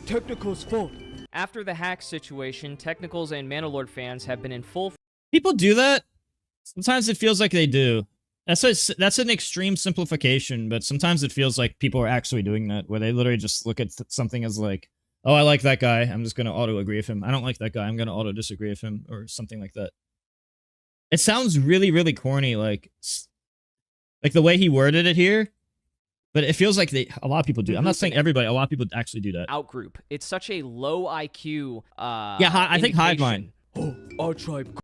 S3: Technical's fault.
S11: After the hack situation, Technicals and Manalord fans have been in full...
S1: People do that? Sometimes it feels like they do. That's an extreme simplification, but sometimes it feels like people are actually doing that, where they literally just look at something as like, oh, I like that guy, I'm just going to auto-agree with him. I don't like that guy, I'm going to auto-disagree with him, or something like that. It sounds really, really corny, like the way he worded it here, but it feels like a lot of people do. I'm not saying everybody, a lot of people actually do that.
S11: Out-group. It's such a low IQ
S1: yeah, I think Hiveline.
S3: Oh, our tribe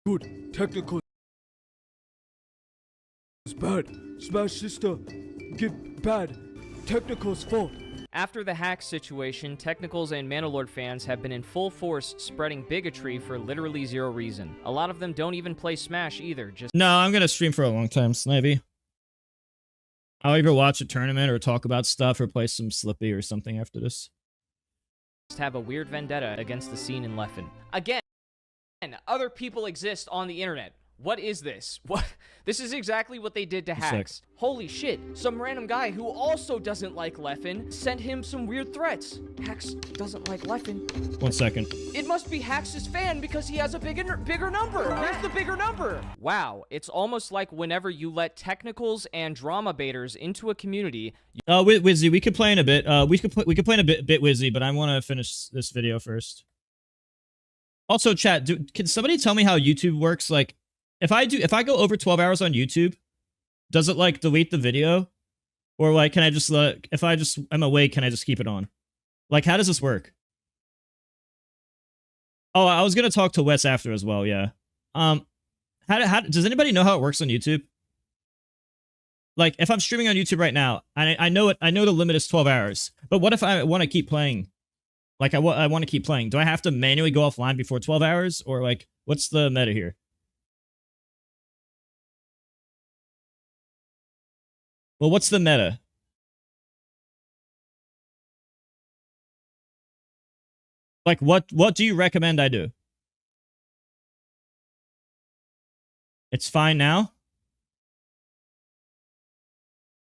S3: good, Technical is bad. Smash Sister, get bad. Technical's fault.
S11: After the hack situation, Technicals and Manalord fans have been in full force spreading bigotry for literally zero reason. A lot of them don't even play Smash either, just...
S1: No, I'm gonna stream for a long time, Snivy. I'll either watch a tournament or talk about stuff or play some Slippy or something after this.
S11: Have a weird vendetta against the scene in Leffen. Again, other people exist on the internet. What is this? What? This is exactly what they did to Hacks. Holy shit. Some random guy who also doesn't like Leffen sent him some weird threats. Hacks doesn't like Leffen.
S1: 1 second.
S11: It must be Hacks' fan because he has a bigger number. Where's the bigger number? Wow. It's almost like whenever you let technicals and drama baiters into a community...
S1: Wizzy, we could play in a bit. We could play in a bit, Wizzy, but I want to finish this video first. Also, chat, can somebody tell me how YouTube works? Like, if I go over 12 hours on YouTube, does it like delete the video? Or like, can I just if I'm awake, can I just keep it on? Like, how does this work? Oh, I was gonna talk to Wes after as well, yeah. How does anybody know how it works on YouTube? Like, if I'm streaming on YouTube right now, I know the limit is 12 hours, but what if I want to keep playing? Like, I want to keep playing. Do I have to manually go offline before 12 hours? Or, like, what's the meta here? Well, what's the meta? Like, what do you recommend I do? It's fine now?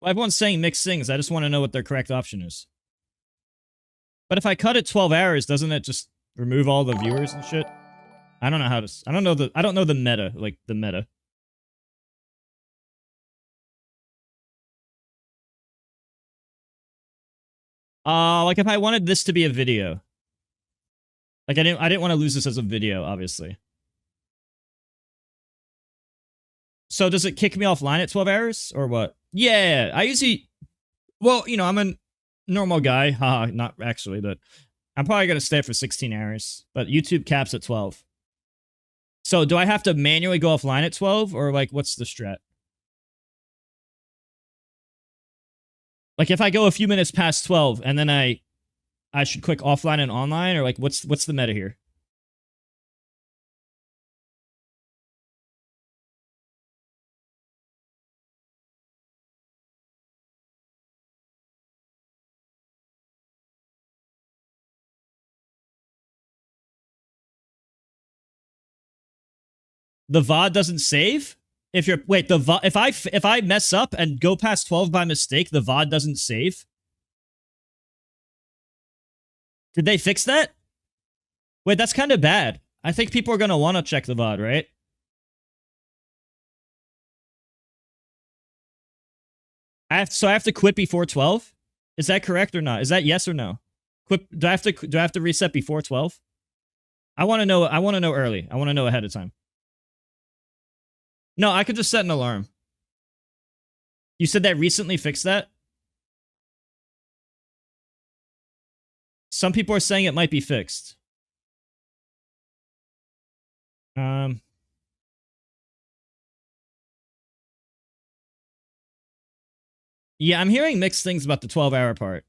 S1: Well, everyone's saying mixed things. I just want to know what their correct option is. But if I cut it 12 hours, doesn't it just remove all the viewers and shit? I don't know how to... I don't know the meta, like the meta. Like if I wanted this to be a video. Like I didn't want to lose this as a video, obviously. So does it kick me offline at 12 hours or what? Yeah, I usually... Well, you know, I'm a normal guy. Haha, not actually, but I'm probably going to stay for 16 hours. But YouTube caps at 12. So do I have to manually go offline at 12? Or like, what's the strat? Like if I go a few minutes past 12 and then I should click offline and online, or like what's the meta here? The VOD doesn't save? If you're wait, the VOD, if I mess up and go past 12 by mistake, the VOD doesn't save? Did they fix that? Wait, that's kind of bad. I think people are going to want to check the VOD, right? So I have to quit before 12? Is that correct or not? Is that yes or no? Do I have to reset before 12? I want to know early. I want to know ahead of time. No, I could just set an alarm. You said that recently fixed that? Some people are saying it might be fixed. Yeah, I'm hearing mixed things about the 12-hour part.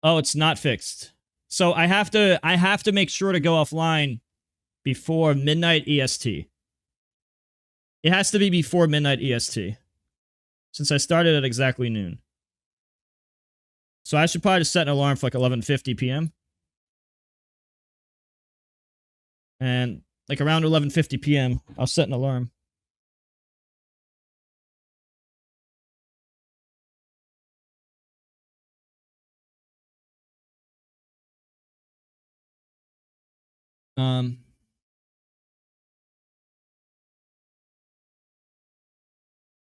S1: Oh, it's not fixed. So I have to make sure to go offline before midnight EST. It has to be before midnight EST. Since I started at exactly noon. So I should probably just set an alarm for like 11:50 p.m. And like around 11:50 p.m., I'll set an alarm.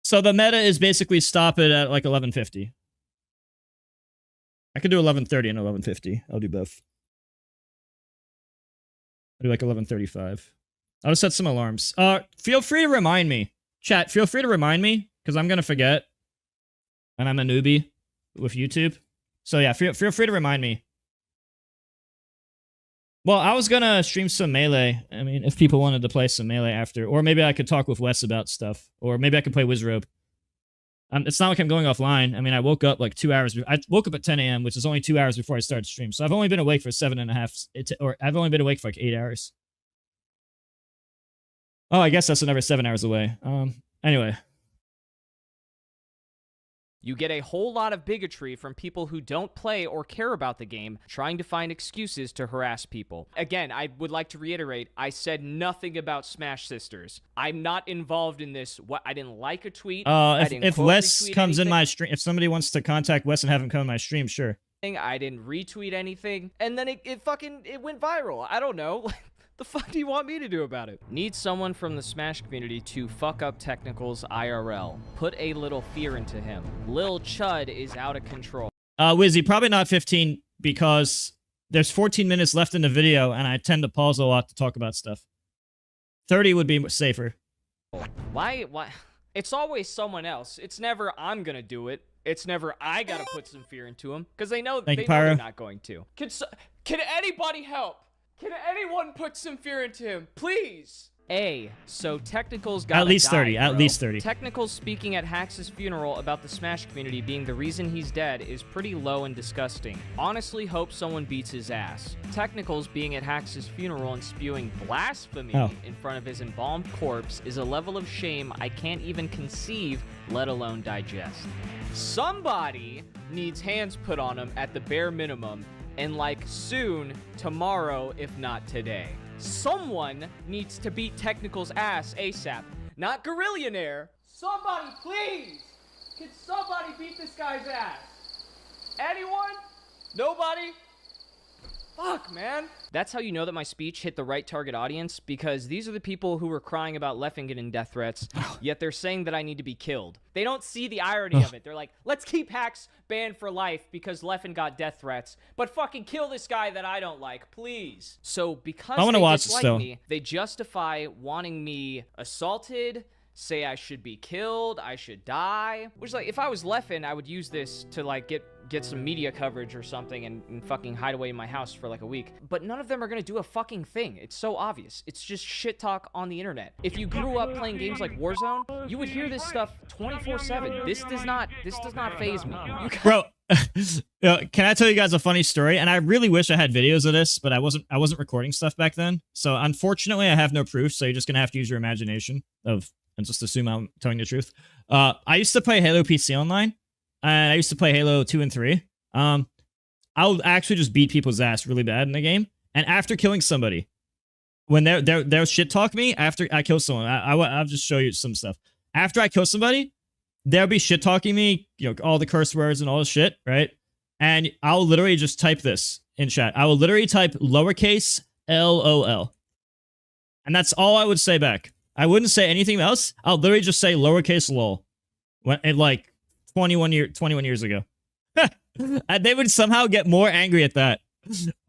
S1: So the meta is basically stop it at like 11:50. I could do 11:30 and 11:50. I'll do both. I'll do like 11:35. I'll just set some alarms. Feel free to remind me. Chat, feel free to remind me, because I'm gonna forget. And I'm a newbie with YouTube. So yeah, feel free to remind me. Well, I was gonna stream some Melee. I mean, if people wanted to play some Melee after. Or maybe I could talk with Wes about stuff. Or maybe I could play Wizrobe. It's not like I'm going offline. I mean, I woke up like 2 hours. I woke up at 10 a.m., which is only 2 hours before I started stream. So I've only been awake for 7.5. Or I've only been awake for like 8 hours. Oh, I guess that's another 7 hours away. Anyway.
S11: You get a whole lot of bigotry from people who don't play or care about the game, trying to find excuses to harass people. Again, I would like to reiterate, I said nothing about Smash Sisters. I'm not involved in this. I didn't like a tweet.
S1: If Wes comes in my stream, if somebody wants to contact Wes and have him come in my stream, sure.
S11: I didn't retweet anything, and then it went viral. I don't know. The fuck do you want me to do about it? Need someone from the Smash community to fuck up Technicals IRL. Put a little fear into him. Lil Chud is out of control.
S1: Wizzy, probably not 15 because there's 14 minutes left in the video and I tend to pause a lot to talk about stuff. 30 would be safer.
S11: Why? It's always someone else. It's never I'm gonna do it. It's never I gotta put some fear into him because they know they're not going to. Can anybody help? Can anyone put some fear into him, please? So Technicals got
S1: at least 30. At least 30.
S11: Technicals speaking at Hax's funeral about the Smash community being the reason he's dead is pretty low and disgusting. Honestly, hope someone beats his ass. Technicals being at Hax's funeral and spewing blasphemy in front of his embalmed corpse is a level of shame I can't even conceive, let alone digest. Somebody needs hands put on him at the bare minimum. And like soon, tomorrow, if not today. Someone needs to beat Technical's ass ASAP. Not Gorillionaire. Somebody, please! Can somebody beat this guy's ass? Anyone? Nobody? Fuck, man. That's how you know that my speech hit the right target audience, because these are the people who were crying about Leffen getting death threats, yet they're saying that I need to be killed. They don't see the irony of it. They're like, let's keep Hax banned for life because Leffen got death threats, but fucking kill this guy that I don't like, please. So because they dislike me, they justify wanting me assaulted, say I should be killed, I should die. Which, like, if I was Leffen, I would use this to, like, get get some media coverage or something and fucking hide away in my house for like a week. But none of them are gonna do a fucking thing. It's so obvious. It's just shit talk on the internet. If you grew up playing games like Warzone, you would hear this stuff 24/7. This does not faze me.
S1: Bro, can I tell you guys a funny story? And I really wish I had videos of this, but I wasn't recording stuff back then. So unfortunately, I have no proof. So you're just gonna have to use your imagination and just assume I'm telling the truth. I used to play Halo PC Online, and I used to play Halo 2 and 3. I'll actually just beat people's ass really bad in the game. And after killing somebody, when they'll shit talk me after I kill someone, I'll just show you some stuff. After I kill somebody, they'll be shit talking me, all the curse words and all this shit, right? And I'll literally just type this in chat. I will literally type lowercase LOL. And that's all I would say back. I wouldn't say anything else. I'll literally just say lowercase lol. Like 21 years ago. And they would somehow get more angry at that.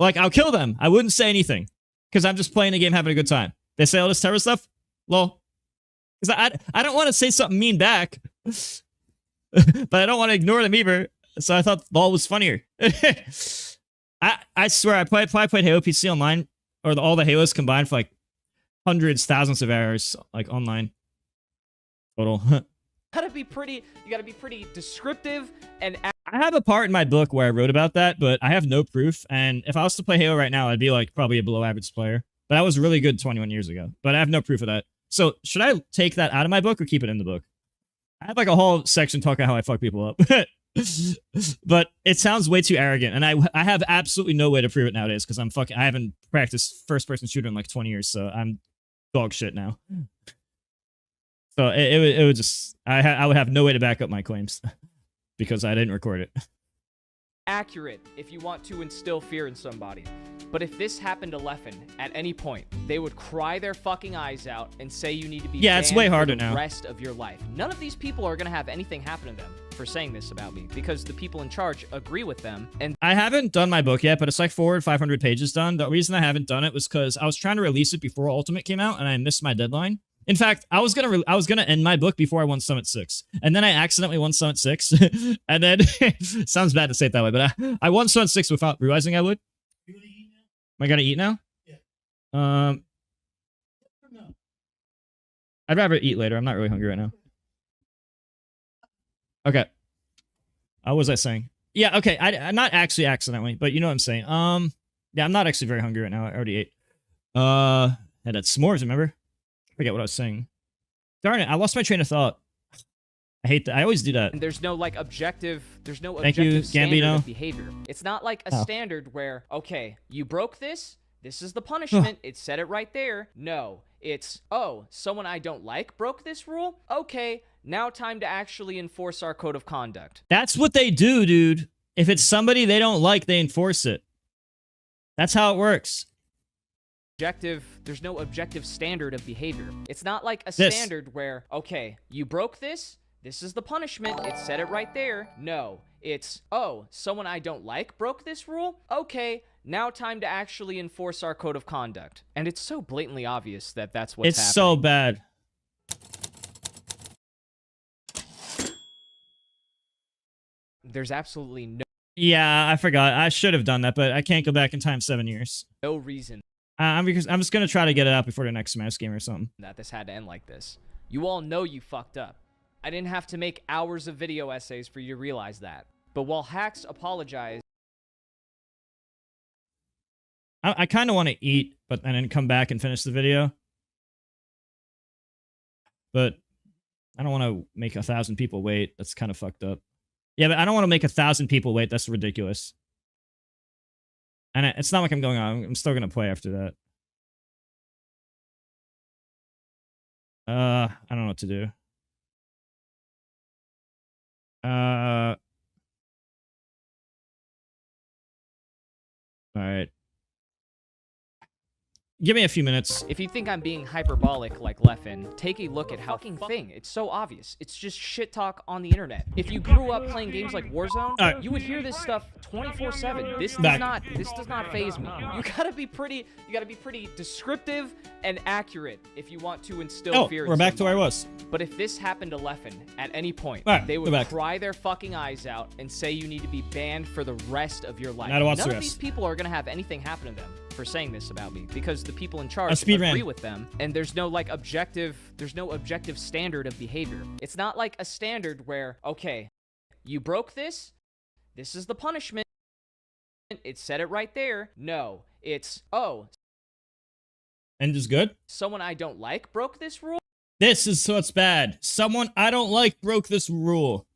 S1: Like, I'll kill them. I wouldn't say anything. Because I'm just playing the game, having a good time. They say all this terror stuff. Lol. Because I don't want to say something mean back. But I don't want to ignore them either. So I thought lol was funnier. I swear, I played Halo PC Online, or all the Halos combined for like hundreds, thousands of hours, like online. Total.
S11: You gotta be pretty descriptive and.
S1: I have a part in my book where I wrote about that, but I have no proof. And if I was to play Halo right now, I'd be like probably a below average player. But I was really good 21 years ago. But I have no proof of that. So should I take that out of my book or keep it in the book? I have like a whole section talking how I fuck people up. But it sounds way too arrogant. And I have absolutely no way to prove it nowadays because I haven't practiced first person shooter in like 20 years. So I'm dog shit now. So it would just, I would have no way to back up my claims. Because I didn't record it.
S11: Accurate if you want to instill fear in somebody. But if this happened to Leffen at any point, they would cry their fucking eyes out and say you need to be
S1: it's way harder
S11: for the
S1: now.
S11: Rest of your life. None of these people are going to have anything happen to them for saying this about me because the people in charge agree with them. And
S1: I haven't done my book yet, but it's like 400 or 500 pages done. The reason I haven't done it was because I was trying to release it before Ultimate came out and I missed my deadline. In fact, I was gonna end my book before I won Summit 6, and then I accidentally won Summit 6, and then sounds bad to say it that way, but I won Summit 6 without realizing I would. Am I gonna eat now? Yeah. I'd rather eat later. I'm not really hungry right now. Okay. What was I saying? Yeah. Okay. I'm not actually accidentally, but you know what I'm saying. Yeah, I'm not actually very hungry right now. I already ate. Had that s'mores. Remember? I forget what I was saying. Darn it, I lost my train of thought. I hate that. I always do that.
S11: And there's no like objective
S1: Thank you,
S11: standard
S1: Gambino.
S11: of behavior. It's not like a standard where, okay, you broke this is the punishment, it said it right there. No, it's, oh, someone I don't like broke this rule? Okay, now time to actually enforce our code of conduct.
S1: That's what they do, dude. If it's somebody they don't like, they enforce it. That's how it works.
S11: There's no objective standard of behavior. It's not like a standard where, okay, you broke this is the punishment, it said it right there. No, it's, oh, someone I don't like broke this rule? Okay, now time to actually enforce our code of conduct. And it's so blatantly obvious that that's what's happening.
S1: It's so bad.
S11: There's absolutely no...
S1: Yeah, I forgot. I should have done that, but I can't go back in time 7 years.
S11: No reason.
S1: I'm just gonna try to get it out before the next Smash game or something.
S11: That this had to end like this. You all know you fucked up. I didn't have to make hours of video essays for you to realize that. But while hacks apologize...
S1: I kind of want to eat, and then come back and finish the video. But I don't want to make 1,000 people wait. That's kind of fucked up. Yeah, but I don't want to make 1,000 people wait. That's ridiculous. And it's not like I'm going on. I'm still going to play after that. I don't know what to do. All right. Give me a few minutes.
S11: If you think I'm being hyperbolic like Leffen, take a look at how fucking thing. It's so obvious. It's just shit talk on the internet. If you grew up playing games like Warzone, you would hear this stuff 24/7. This does not faze me. You gotta be pretty descriptive and accurate if you want to instill fear in
S1: we're back to
S11: somebody.
S1: where I was.
S11: But if this happened to Leffen at any point,
S1: All right,
S11: they
S1: we're
S11: would
S1: back.
S11: cry their fucking eyes out and say you need to be banned for the rest of your life.
S1: Now to watch
S11: None
S1: the
S11: of these
S1: rest.
S11: people are gonna have anything happen to them for saying this about me because the people in charge
S1: speed
S11: agree
S1: ran.
S11: with them, and there's no objective standard of behavior. It's not like a standard where, okay, you broke this is the punishment. It said it right there. No, it's, oh,
S1: And is good?
S11: someone I don't like broke this rule.
S1: This is what's bad. Someone I don't like broke this rule.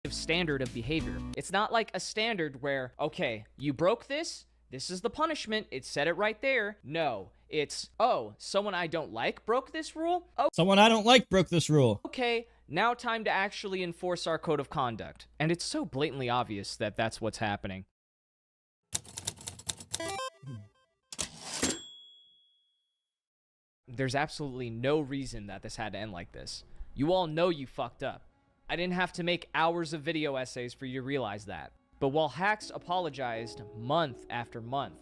S11: Standard of behavior. It's not like a standard where, okay, you broke this is the punishment. It said it right there. No, it's, oh, someone I don't like broke this rule. Oh,
S1: Someone I don't like broke this rule.
S11: okay, now time to actually enforce our code of conduct. And it's so blatantly obvious that that's what's happening. There's absolutely no reason that this had to end like this. You all know you fucked up. I didn't have to make hours of video essays for you to realize that. But while Hacks apologized month after month,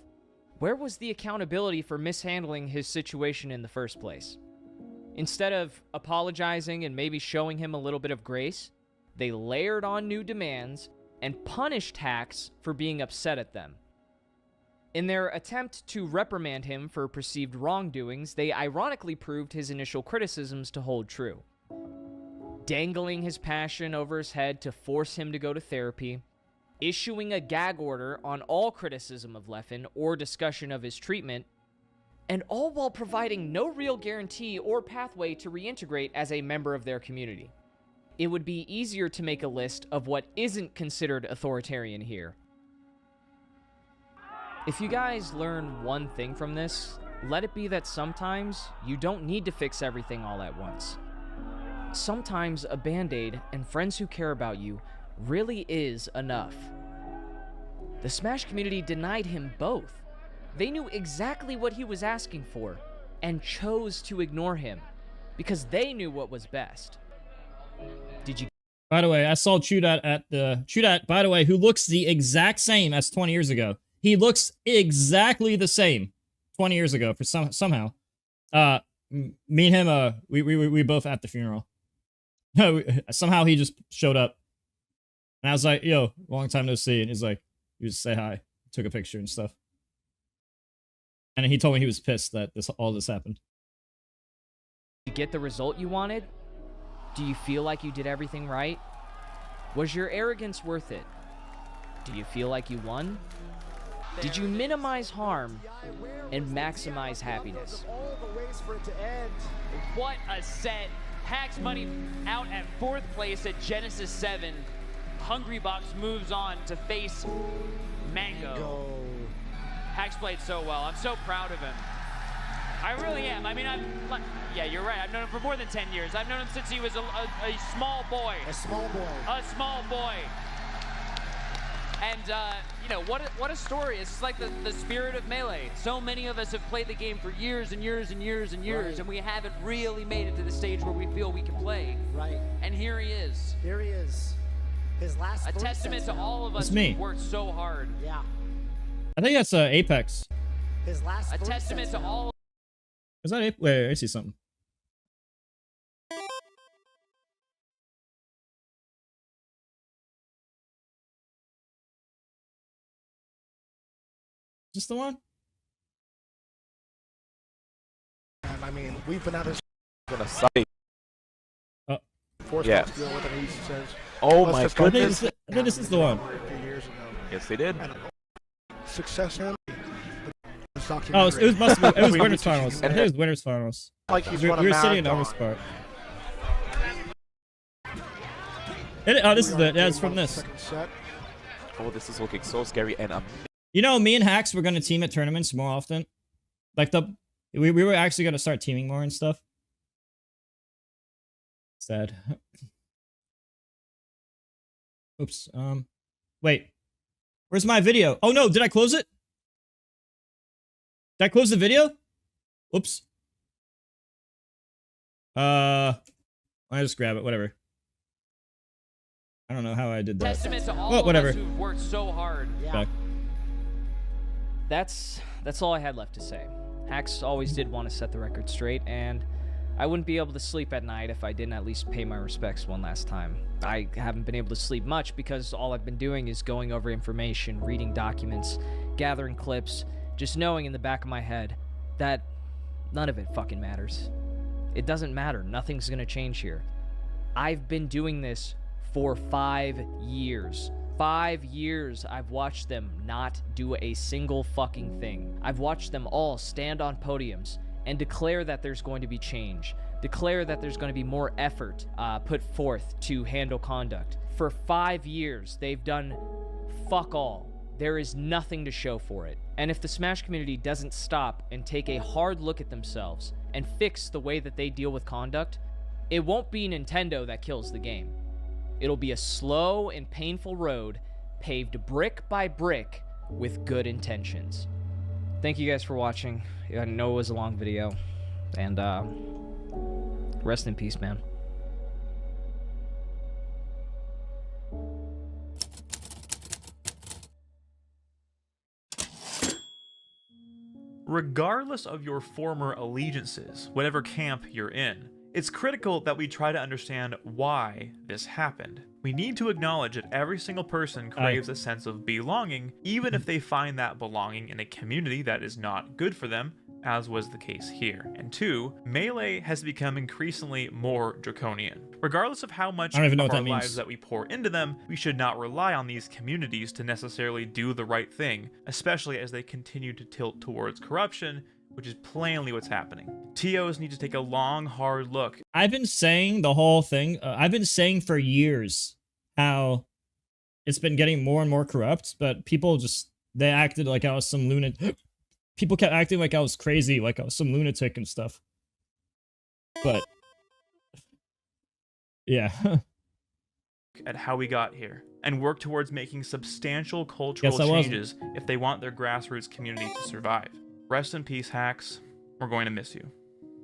S11: where was the accountability for mishandling his situation in the first place? Instead of apologizing and maybe showing him a little bit of grace, they layered on new demands and punished Hacks for being upset at them. In their attempt to reprimand him for perceived wrongdoings, they ironically proved his initial criticisms to hold true. Dangling his passion over his head to force him to go to therapy, issuing a gag order on all criticism of Leffen or discussion of his treatment, and all while providing no real guarantee or pathway to reintegrate as a member of their community. It would be easier to make a list of what isn't considered authoritarian here. If you guys learn one thing from this, let it be that sometimes you don't need to fix everything all at once. Sometimes a band-aid and friends who care about you really is enough. The Smash community denied him both. They knew exactly what he was asking for and chose to ignore him because they knew what was best. Did you?
S1: By the way, I saw Chudat at the Chudat, by the way, who looks the exact same as 20 years ago. He looks exactly the same 20 years ago for somehow. Me and him, we both at the funeral. Somehow he just showed up. And I was like, yo, long time no see. And he's like, he was say hi, took a picture and stuff. And he told me he was pissed that all this happened.
S11: Did you get the result you wanted? Do you feel like you did everything right? Was your arrogance worth it? Do you feel like you won? Did you minimize harm and maximize happiness?
S12: What a set. Hacks money out at 4th place at Genesis 7. Hungrybox moves on to face Mango. Hacks played so well. I'm so proud of him. I really am. I mean, yeah, you're right. I've known him for more than 10 years. I've known him since he was a small boy. A small boy. A small boy. And, you know, what a story. It's just like the spirit of Melee. So many of us have played the game for years and years and years and years, right, and we haven't really made it to the stage where we feel we can play. Right. And here he is.
S5: Here he is. His last.
S12: A testament to all of us who worked so hard.
S5: Yeah.
S1: I think that's Apex.
S5: His last.
S12: A testament to all.
S1: Is that Apex? Wait, I see something. Is this the one?
S13: I mean, we've been out of
S21: gonna cite.
S13: Yeah.
S21: Oh my goodness.
S1: I think this is the one.
S21: Yes, they did.
S13: Success in
S1: Oh, it must be. It was winners finals. I think it was winners finals.
S13: Like he's
S1: we
S13: won a
S1: were sitting in the
S13: marathon.
S1: Part. Oh, this is the. Yeah, it's from this.
S21: Oh, this is looking so scary, and
S1: You know, me and Hacks were gonna team at tournaments more often. Like we were actually gonna start teaming more and stuff. Sad. Oops. Wait. Where's my video? Oh no, did I close it? Did I close the video? Whoops. I just grab it. Whatever. I don't know how I did that.
S11: Testament to all
S1: Well, whatever.
S11: of us who've worked so hard.
S1: Back.
S11: That's all I had left to say. Hacks always did want to set the record straight, and I wouldn't be able to sleep at night if I didn't at least pay my respects one last time. I haven't been able to sleep much because all I've been doing is going over information, reading documents, gathering clips, just knowing in the back of my head that none of it fucking matters. It doesn't matter. Nothing's gonna change here. I've been doing this for 5 years. 5 years I've watched them not do a single fucking thing. I've watched them all stand on podiums and declare that there's going to be change. Declare that there's going to be more effort put forth to handle conduct. For 5 years, they've done fuck all. There is nothing to show for it. And if the Smash community doesn't stop and take a hard look at themselves and fix the way that they deal with conduct, it won't be Nintendo that kills the game. It'll be a slow and painful road paved brick by brick with good intentions. Thank you guys for watching. I know it was a long video. And rest in peace, man.
S10: Regardless of your former allegiances, whatever camp you're in, it's critical that we try to understand why this happened. We need to acknowledge that every single person craves a sense of belonging, even if they find that belonging in a community that is not good for them, as was the case here. And 2, Melee has become increasingly more draconian. Regardless of how much of our lives that we pour into them, we should not rely on these communities to necessarily do the right thing, especially as they continue to tilt towards corruption, which is plainly what's happening. TOs need to take a long, hard look.
S1: I've been saying the whole thing. I've been saying for years how it's been getting more and more corrupt, but people just, they acted like I was some lunatic. People kept acting like I was crazy, like I was some lunatic and stuff. But, yeah.
S10: At how we got here, and work towards making substantial cultural changes if they want their grassroots community to survive. Rest in peace, Hacks. We're going to miss you.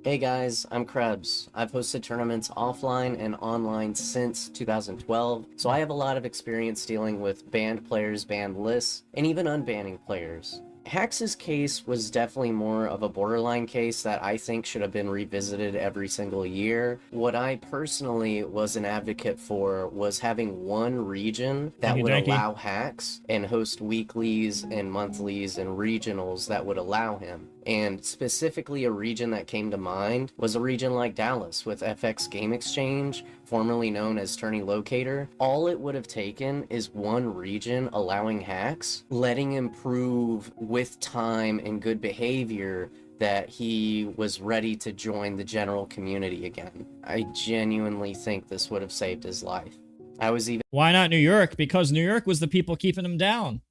S16: Hey guys, I'm Krebs. I've hosted tournaments offline and online since 2012, so I have a lot of experience dealing with banned players, banned lists, and even unbanning players. Hacks' case was definitely more of a borderline case that I think should have been revisited every single year. What I personally was an advocate for was having one region that would allow Hacks and host weeklies and monthlies and regionals that would allow him. And specifically a region that came to mind was a region like Dallas with FX Game Exchange, formerly known as Tourney Locator. All it would have taken is one region allowing Hacks, letting him prove with time and good behavior that he was ready to join the general community again. I genuinely think this would have saved his life. I was even—
S1: Why not New York? Because New York was the people keeping him down.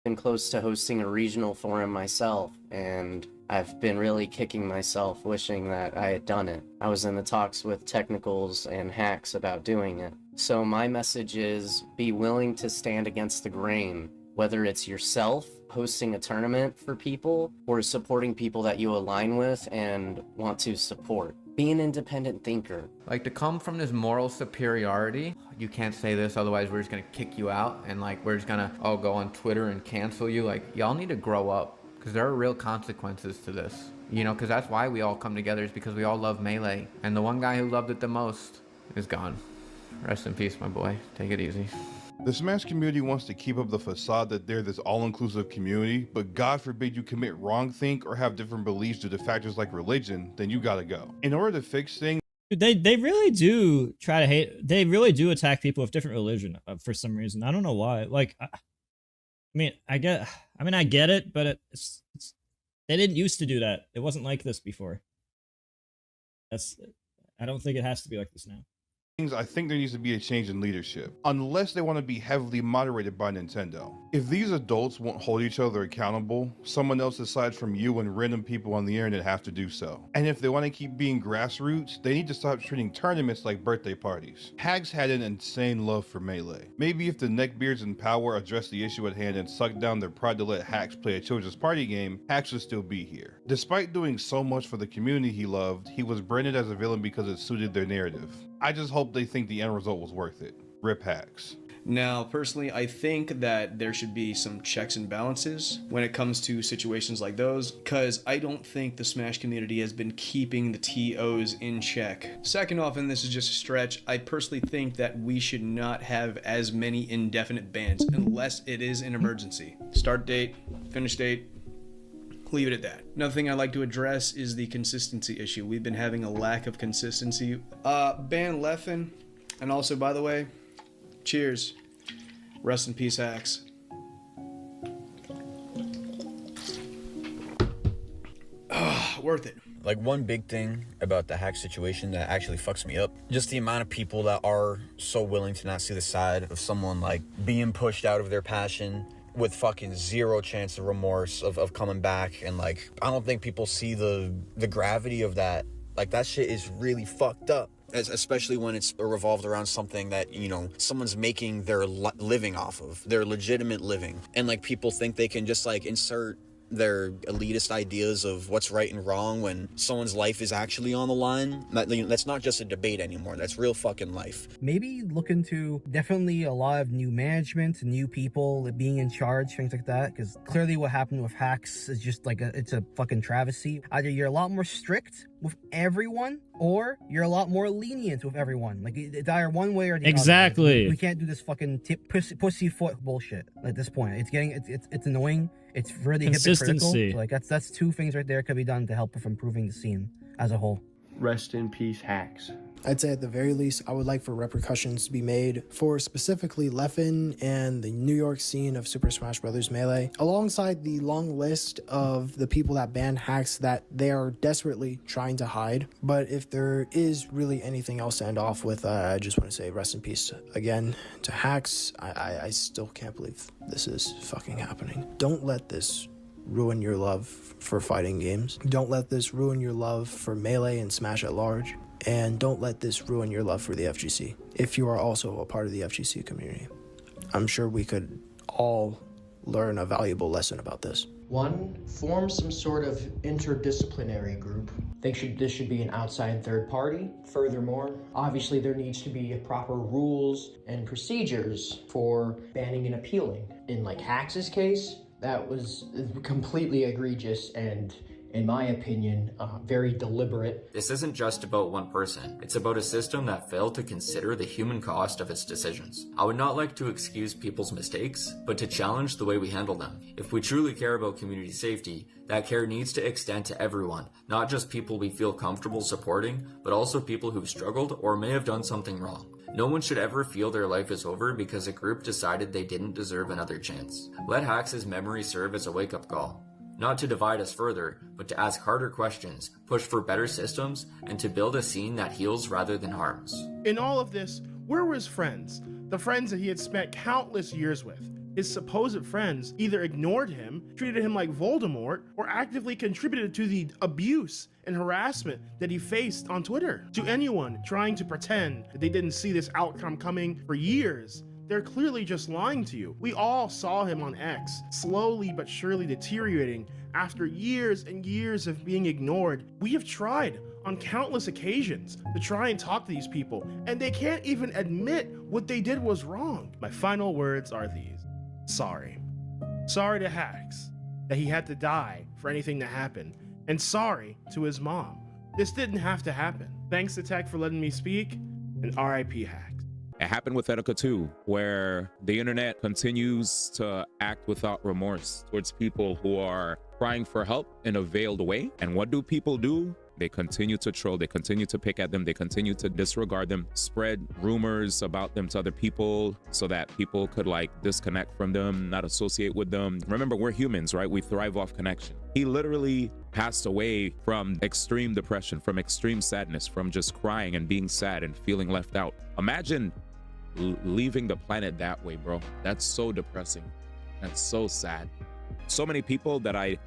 S16: Been close to hosting a regional for him myself, and I've been really kicking myself wishing that I had done it. I was in the talks with Technicals and Hacks about doing it. So my message is, be willing to stand against the grain, whether it's yourself hosting a tournament for people or supporting people that you align with and want to support. Be an independent thinker.
S17: Like, to come from this moral superiority, you can't say this, otherwise we're just gonna kick you out, and like we're just gonna go on Twitter and cancel you. Like, y'all need to grow up, because there are real consequences to this. You know, because that's why we all come together, is because we all love Melee, and the one guy who loved it the most is gone. Rest in peace, my boy. Take it easy.
S18: The Smash community wants to keep up the facade that they're this all-inclusive community, but God forbid you commit wrongthink or have different beliefs due to factors like religion, then you gotta go. In order to fix things,
S1: They really do try to hate. They really do attack people with different religion for some reason. I don't know why. Like, I get it, but it's they didn't used to do that. It wasn't like this before. I don't think it has to be like this now.
S18: I think there needs to be a change in leadership, unless they want to be heavily moderated by Nintendo. If these adults won't hold each other accountable, someone else aside from you and random people on the internet have to do so. And if they want to keep being grassroots, they need to stop treating tournaments like birthday parties. Hags had an insane love for Melee. Maybe if the neckbeards in power addressed the issue at hand and sucked down their pride to let Hags play a children's party game, Hags would still be here. Despite doing so much for the community he loved, he was branded as a villain because it suited their narrative. I just hope they think the end result was worth it. Rip Hags.
S4: Now, personally, I think that there should be some checks and balances when it comes to situations like those, because I don't think the Smash community has been keeping the TOs in check. Second off, and this is just a stretch, I personally think that we should not have as many indefinite bans unless it is an emergency. Start date, finish date, leave it at that. Another thing I'd like to address is the consistency issue. We've been having a lack of consistency. Ban Leffen, and also, by the way, cheers. Rest in peace, Hacks. Worth it.
S8: Like, one big thing about the hack situation that actually fucks me up, just the amount of people that are so willing to not see the side of someone like being pushed out of their passion with fucking zero chance of remorse of coming back. And like, I don't think people see the gravity of that. Like, that shit is really fucked up, especially when it's revolved around something that, you know, someone's making their living off of, their legitimate living. And like, people think they can just like insert their elitist ideas of what's right and wrong when someone's life is actually on the line. That's not just a debate anymore. That's real fucking life.
S23: Maybe look into definitely a lot of new management, new people being in charge, things like that, because clearly what happened with Hacks is just like it's a fucking travesty. Either you're a lot more strict with everyone, or you're a lot more lenient with everyone. Like, it's either one way or the other.
S1: Exactly.
S23: We can't do this fucking pussyfoot bullshit at this point. It's getting it's annoying. It's really hypocritical. Like, that's two things right there could be done to help with improving the scene as a whole.
S3: Rest in peace, Hacks.
S24: I'd say at the very least, I would like for repercussions to be made for specifically Leffen and the New York scene of Super Smash Bros. Melee, alongside the long list of the people that ban Hacks that they are desperately trying to hide. But if there is really anything else to end off with, I just want to say rest in peace again to Hacks. I still can't believe this is fucking happening. Don't let this ruin your love for fighting games. Don't let this ruin your love for Melee and Smash at large. And don't let this ruin your love for the FGC, if you are also a part of the FGC community. I'm sure we could all learn a valuable lesson about this.
S25: 1, form some sort of interdisciplinary group. This should be an outside third party. Furthermore, obviously there needs to be proper rules and procedures for banning and appealing. In like Hacks' case, that was completely egregious and, in my opinion, very deliberate.
S26: This isn't just about one person. It's about a system that failed to consider the human cost of its decisions. I would not like to excuse people's mistakes, but to challenge the way we handle them. If we truly care about community safety, that care needs to extend to everyone, not just people we feel comfortable supporting, but also people who've struggled or may have done something wrong. No one should ever feel their life is over because a group decided they didn't deserve another chance. Let Hacks' memory serve as a wake-up call. Not to divide us further, but to ask harder questions, push for better systems, and to build a scene that heals rather than harms.
S27: In all of this, where were his friends? The friends that he had spent countless years with. His supposed friends either ignored him, treated him like Voldemort, or actively contributed to the abuse and harassment that he faced on Twitter. To anyone trying to pretend that they didn't see this outcome coming for years, they're clearly just lying to you. We all saw him on X, slowly but surely deteriorating after years and years of being ignored. We have tried on countless occasions to try and talk to these people, and they can't even admit what they did was wrong. My final words are these. Sorry. Sorry to Hacks that he had to die for anything that happened, and sorry to his mom. This didn't have to happen. Thanks to Tech for letting me speak, and RIP Hacks.
S28: It happened with Etika too, where the internet continues to act without remorse towards people who are
S2: crying for help in a veiled way. And what do people do? They continue to troll, they continue to pick at them, they continue to disregard them, spread rumors about them to other people so that people could like disconnect from them, not associate with them. Remember, we're humans, right? We thrive off connection. He literally passed away from extreme depression, from extreme sadness, from just crying and being sad and feeling left out. Imagine leaving the planet that way, bro. That's so depressing. That's so sad. So many people that I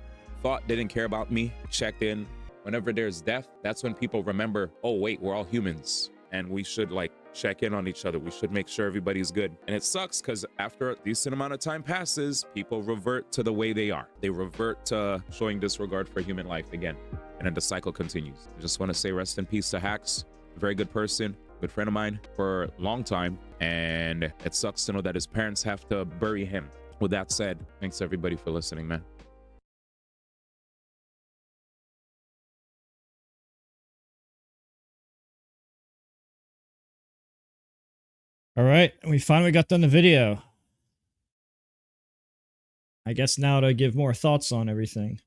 S2: thought didn't care about me checked in. Whenever there's death, that's when people remember, oh wait, we're all humans and we should like check in on each other. We should make sure everybody's good. And it sucks because after a decent amount of time passes, people revert to the way they are. They revert to showing disregard for human life again. And then the cycle continues. I just want to say rest in peace to Hacks. A very good person, good friend of mine for a long time. And it sucks to know that his parents have to bury him. With that said, thanks everybody for listening, man.
S1: All right, we finally got done the video. I guess now to give more thoughts on everything.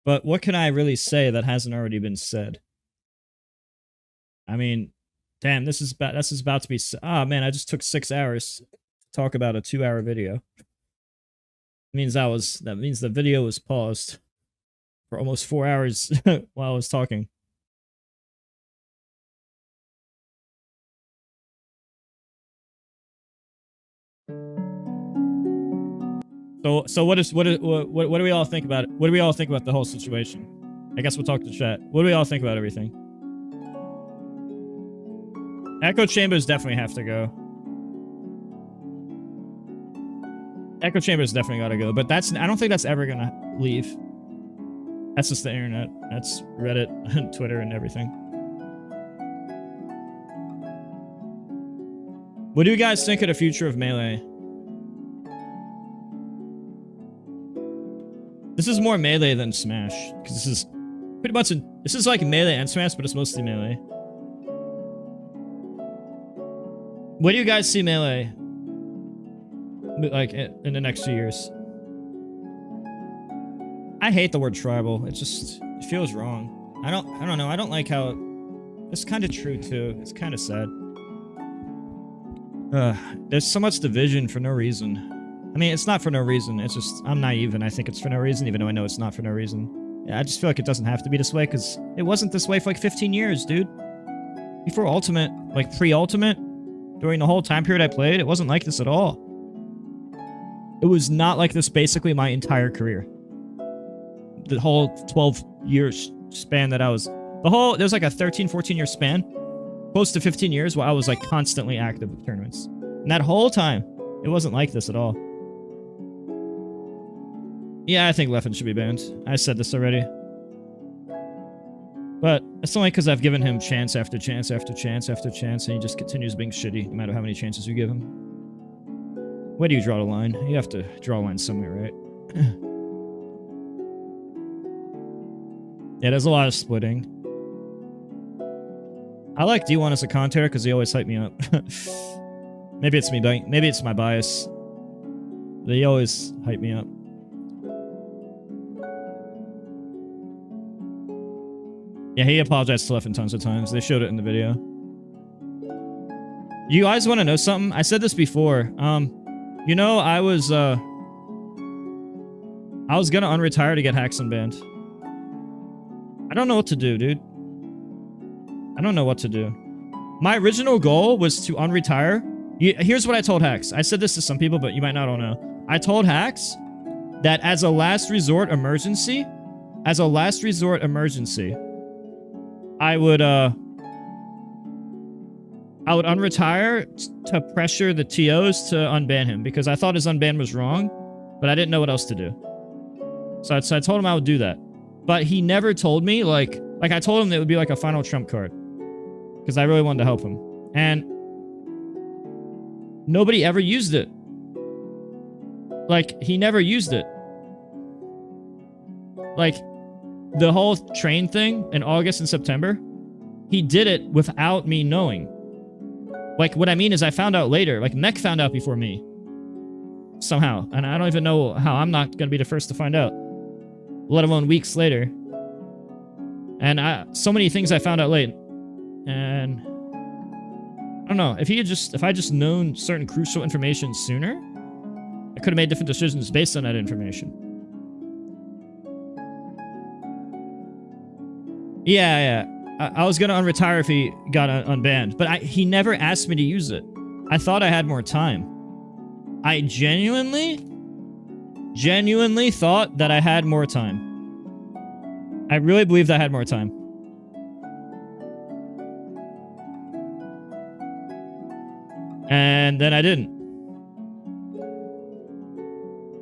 S1: But what can I really say that hasn't already been said? I mean, damn, this is about to be... Ah, man, I just took 6 hours to talk about a 2-hour video. That means the video was paused for almost 4 hours while I was talking. So what do we all think about it? What do we all think about the whole situation? I guess we'll talk to chat. What do we all think about everything? Echo chambers definitely have to go. Echo chambers definitely gotta go, but I don't think that's ever gonna leave. That's just the internet. That's Reddit and Twitter and everything. What do you guys think of the future of Melee? This is more Melee than Smash, because this is pretty much this is like Melee and Smash, but it's mostly Melee. What do you guys see Melee like in the next few years? I hate the word tribal. It feels wrong. I don't know. I don't like how it's kind of true too. It's kind of sad. There's so much division for no reason. I mean, it's not for no reason. It's just, I'm naive and I think it's for no reason, even though I know it's not for no reason. Yeah, I just feel like it doesn't have to be this way, because it wasn't this way for like 15 years, dude. Before Ultimate, like pre-Ultimate, during the whole time period I played, it wasn't like this at all. It was not like this basically my entire career. The whole 12 years span that I was... There's like a 13, 14 year span, close to 15 years, where I was like constantly active with tournaments. And that whole time, it wasn't like this at all. Yeah, I think Leffen should be banned. I said this already. But it's only because I've given him chance after chance after chance after chance, and he just continues being shitty no matter how many chances you give him. Where do you draw the line? You have to draw a line somewhere, right? Yeah, there's a lot of splitting. I like D1 as a commentator because he always hype me up. Maybe it's me, maybe it's my bias. But he always hype me up. Yeah, he apologized to Leffen tons of times. They showed it in the video. You guys want to know something? I said this before. You know, I was gonna unretire to get hacks unbanned. I don't know what to do, dude. I don't know what to do. My original goal was to unretire. Here's what I told Hacks. I said this to some people, but you might not all know. I told Hacks that as a last resort emergency, I would unretire to pressure the TOs to unban him, because I thought his unban was wrong, but I didn't know what else to do. So I told him I would do that. But he never told me, like I told him that it would be like a final trump card, because I really wanted to help him. And nobody ever used it. Like, he never used it. Like, the whole train thing in August and September, he did it without me knowing. Like, what I mean is I found out later. Like, Mech found out before me. Somehow. And I don't even know how. I'm not going to be the first to find out. let alone weeks later. And so many things I found out late. And I don't know, if I just known certain crucial information sooner, I could have made different decisions based on that information. Yeah. I was gonna unretire if he got unbanned, but he never asked me to use it. I thought I had more time. I genuinely thought that I had more time. I really believed I had more time. And then I didn't.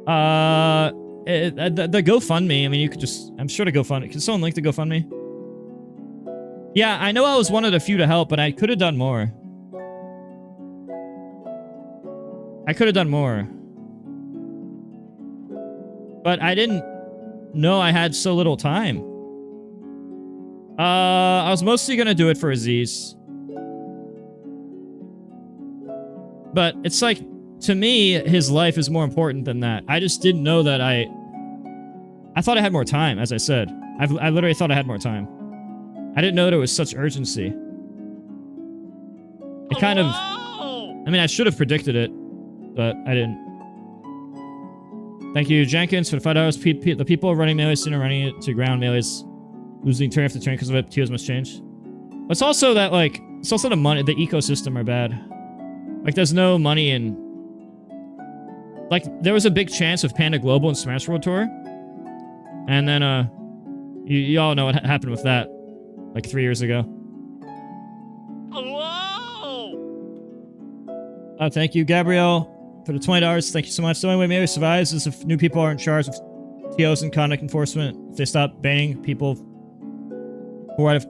S1: The GoFundMe, I mean, you could just... I'm sure to GoFundMe. Can someone link the GoFundMe? Yeah, I know I was one of the few to help, but I could have done more. But I didn't know I had so little time. I was mostly gonna do it for Aziz. But it's like, to me, his life is more important than that. I just didn't know that I thought I had more time, as I said. I literally thought I had more time. I didn't know there was such urgency. It kind of... I mean, I should have predicted it, but I didn't. Thank you, Jenkins, for the $5. The people running Melee soon are running it to ground. Melee's losing turn after turn because of it. TOs must change. But it's also that, like... It's also the money... The ecosystem are bad. Like, there's no money in... Like, there was a big chance of Panda Global and Smash World Tour. And then, you all know what happened with that. Like 3 years ago. Oh, thank you, Gabrielle, for the $20. Thank you so much. The only way Melee survives is if new people are in charge of TOs and conduct enforcement. If they stop banning people who are out of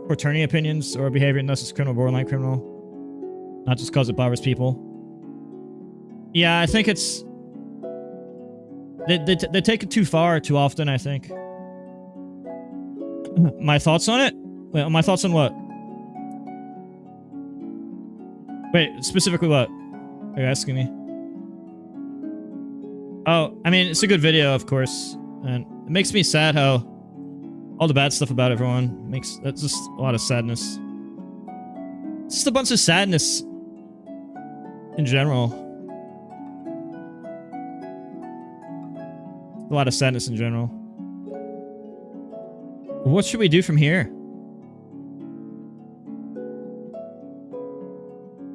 S1: fraternity opinions or behavior unless it's criminal, borderline criminal. Not just because it bothers people. Yeah, I think it's... They take it too far too often, I think. My thoughts on it? Wait, my thoughts on what? Wait, specifically what? Are you asking me? Oh, I mean, it's a good video, of course. And it makes me sad how all the bad stuff about everyone that's just a lot of sadness. It's just a bunch of sadness in general. A lot of sadness in general. What should we do from here?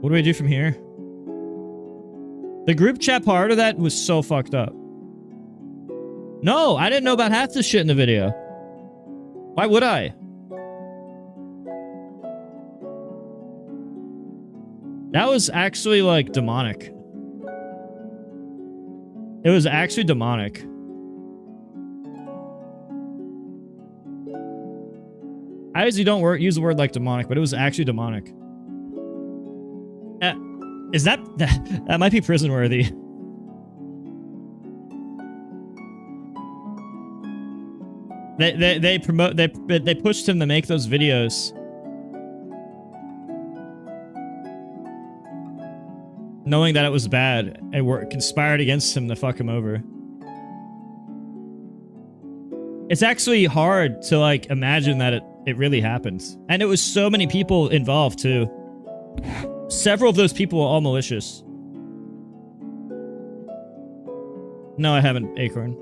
S1: What do we do from here? The group chat part of that was so fucked up. No, I didn't know about half this shit in the video. Why would I? That was actually, like, demonic. It was actually demonic. I usually don't use the word like demonic, but it was actually demonic. Is that might be prison worthy? They pushed him to make those videos, knowing that it was bad, and conspired against him to fuck him over. It's actually hard to, like, imagine that it really happened. And it was so many people involved, too. Several of those people were all malicious. No, I haven't, Acorn.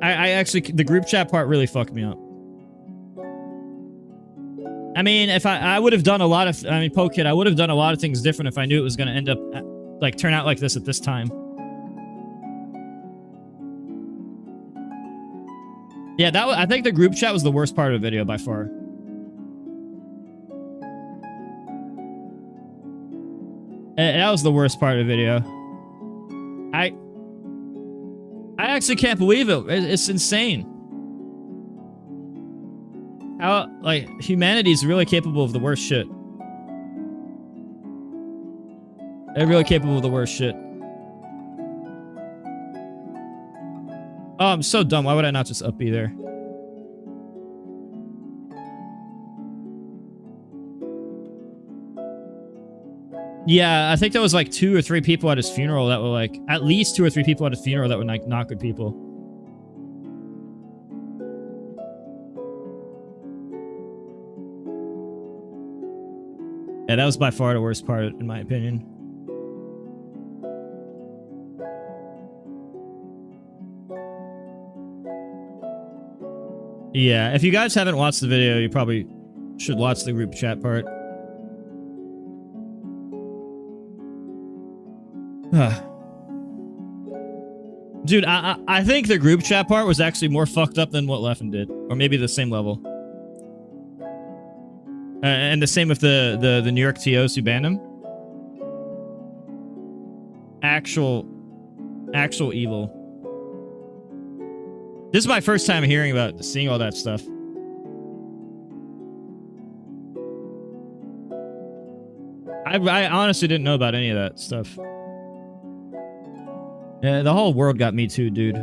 S1: I actually... The group chat part really fucked me up. I mean, if I would have done a lot of... I mean, Pokekid, I would have done a lot of things different if I knew it was going to end up... like, turn out like this at this time. Yeah, I think the group chat was the worst part of the video by far. That was the worst part of the video. I actually can't believe it. It's insane. How, like, humanity's really capable of the worst shit. They're really capable of the worst shit. Oh, I'm so dumb. Why would I not just up B there? Yeah, I think there was like 2 or 3 people at his funeral that were like, at least 2 or 3 people at his funeral that were like not good people. Yeah, that was by far the worst part, in my opinion. Yeah, if you guys haven't watched the video, you probably should watch the group chat part. Dude, I think the group chat part was actually more fucked up than what Leffen did. Or maybe the same level. And the same with the New York TOs who banned him. Actual evil. This is my first time hearing about, seeing all that stuff. I honestly didn't know about any of that stuff. Yeah, the whole world got me too, dude.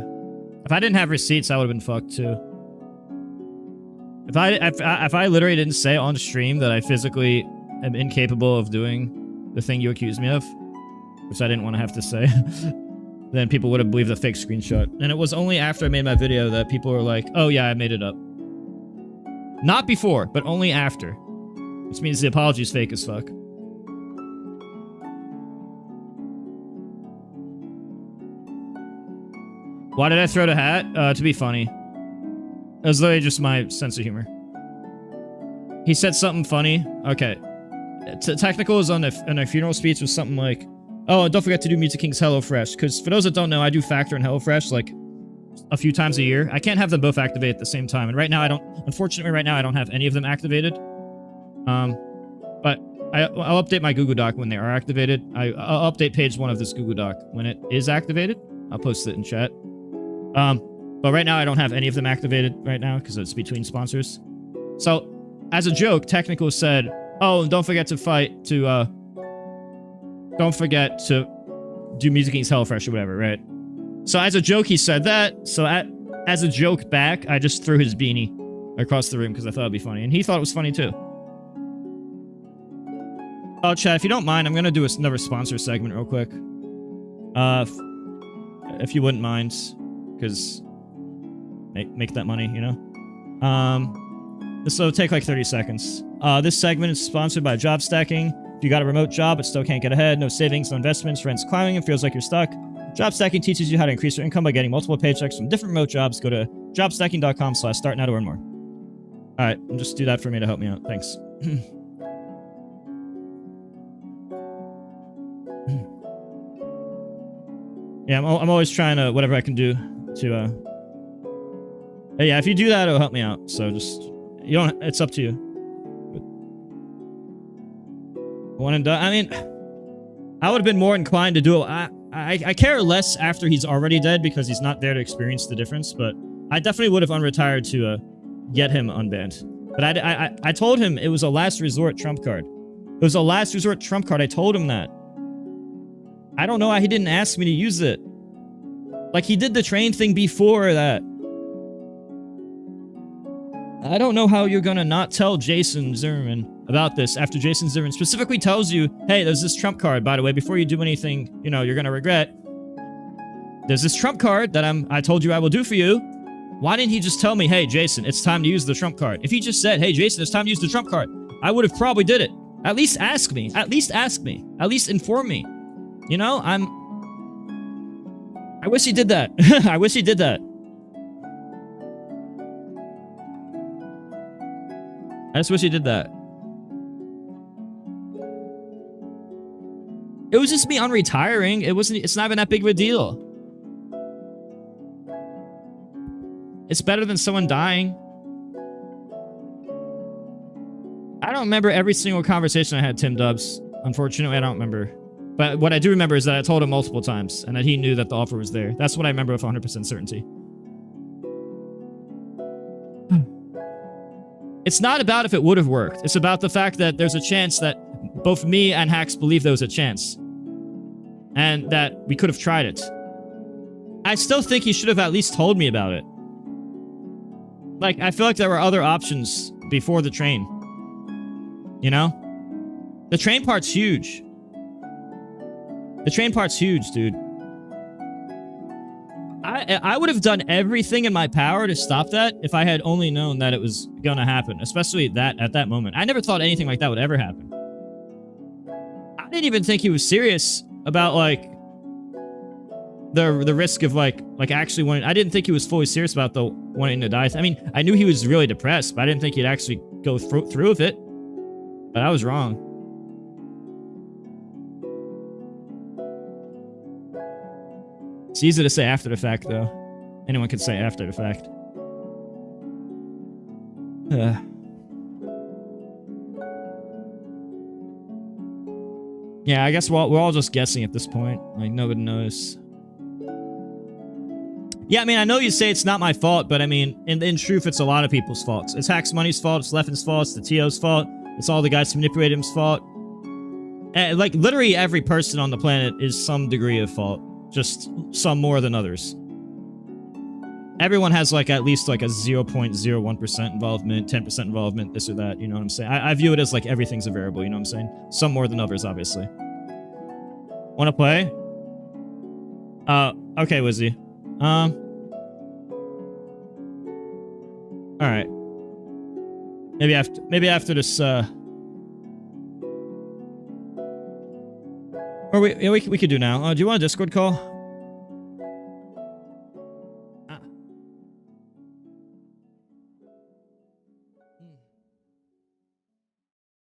S1: If I didn't have receipts, I would have been fucked too. If I literally didn't say on stream that I physically am incapable of doing the thing you accused me of, which I didn't want to have to say, then people would have believed the fake screenshot. And it was only after I made my video that people were like, oh yeah, I made it up. Not before, but only after. Which means the apology's fake as fuck. Why did I throw the hat? To be funny. It was literally just my sense of humor. He said something funny. Okay. Technical is on a funeral speech was something like, oh, and don't forget to do Mew2King's HelloFresh, because for those that don't know, I do Factor and HelloFresh like a few times a year. I can't have them both activate at the same time, and right now I don't. Unfortunately, right now I don't have any of them activated. But I'll update my Google Doc when they are activated. I'll update page 1 of this Google Doc when it is activated. I'll post it in chat. But right now I don't have any of them activated right now because it's between sponsors. So, as a joke, Technical said, "Oh, and don't forget to fight to don't forget to do Mew2King's HelloFresh or whatever," right? So as a joke, he said that. So as a joke back, I just threw his beanie across the room because I thought it'd be funny, and he thought it was funny too. Oh, chat, if you don't mind, I'm gonna do another sponsor segment real quick. If you wouldn't mind, because make that money, you know. This will take like 30 seconds. This segment is sponsored by Job Stacking. If you got a remote job but still can't get ahead, no savings, no investments, rent's climbing, and feels like you're stuck, Job Stacking teaches you how to increase your income by getting multiple paychecks from different remote jobs. Go to jobstacking.com/start now to earn more. All right, just do that for me to help me out. Thanks. Yeah, I'm always trying to, whatever I can do to, yeah, if you do that, it'll help me out. So just, you don't, it's up to you. One and done. I mean, I would have been more inclined to do it. I care less after he's already dead because he's not there to experience the difference, but I definitely would have unretired to get him unbanned. But I told him it was a last resort trump card. It was a last resort trump card. I told him that. I don't know why he didn't ask me to use it. Like, he did the train thing before that. I don't know how you're gonna not tell Jason Zimmerman about this after Jason Zimmerman specifically tells you, hey, there's this trump card, by the way, before you do anything, you know, you're gonna regret. There's this trump card that I told you I will do for you. Why didn't he just tell me, hey, Jason, it's time to use the trump card? If he just said, hey, Jason, it's time to use the trump card, I would have probably did it. At least ask me. At least ask me. At least inform me. You know, I wish he did that. I wish he did that. I just wish he did that. It was just me unretiring. It's not even that big of a deal. It's better than someone dying. I don't remember every single conversation I had Tim Dubs. Unfortunately, I don't remember. But what I do remember is that I told him multiple times and that he knew that the offer was there. That's what I remember with 100% certainty. It's not about if it would have worked. It's about the fact that there's a chance that both me and Hacks believe there was a chance. And that we could have tried it. I still think he should have at least told me about it. Like, I feel like there were other options before the train. You know? The train part's huge. The train part's huge, dude. I would have done everything in my power to stop that if I had only known that it was gonna happen, especially that at that moment. I never thought anything like that would ever happen. I didn't even think he was serious about like the risk of like actually wanting. I didn't think he was fully serious about the wanting to die. I mean, I knew he was really depressed, but I didn't think he'd actually go through with it. But I was wrong. It's easy to say after the fact, though. Anyone can say after the fact. Yeah, I guess we're all just guessing at this point. Like, nobody knows. Yeah, I mean, I know you say it's not my fault, but I mean, in truth, it's a lot of people's faults. It's Hack's Money's fault, it's Leffen's fault, it's the TO's fault, it's all the guys who manipulated him's fault. Like, literally every person on the planet is some degree of fault. Just some more than others. Everyone has like at least like a 0.01% involvement, 10% involvement, this or that, you know what I'm saying? I view it as like everything's a variable, you know what I'm saying? Some more than others, obviously. Wanna play? Okay, Wizzy. Alright. Maybe after this, or we could do now. Do you want a Discord call?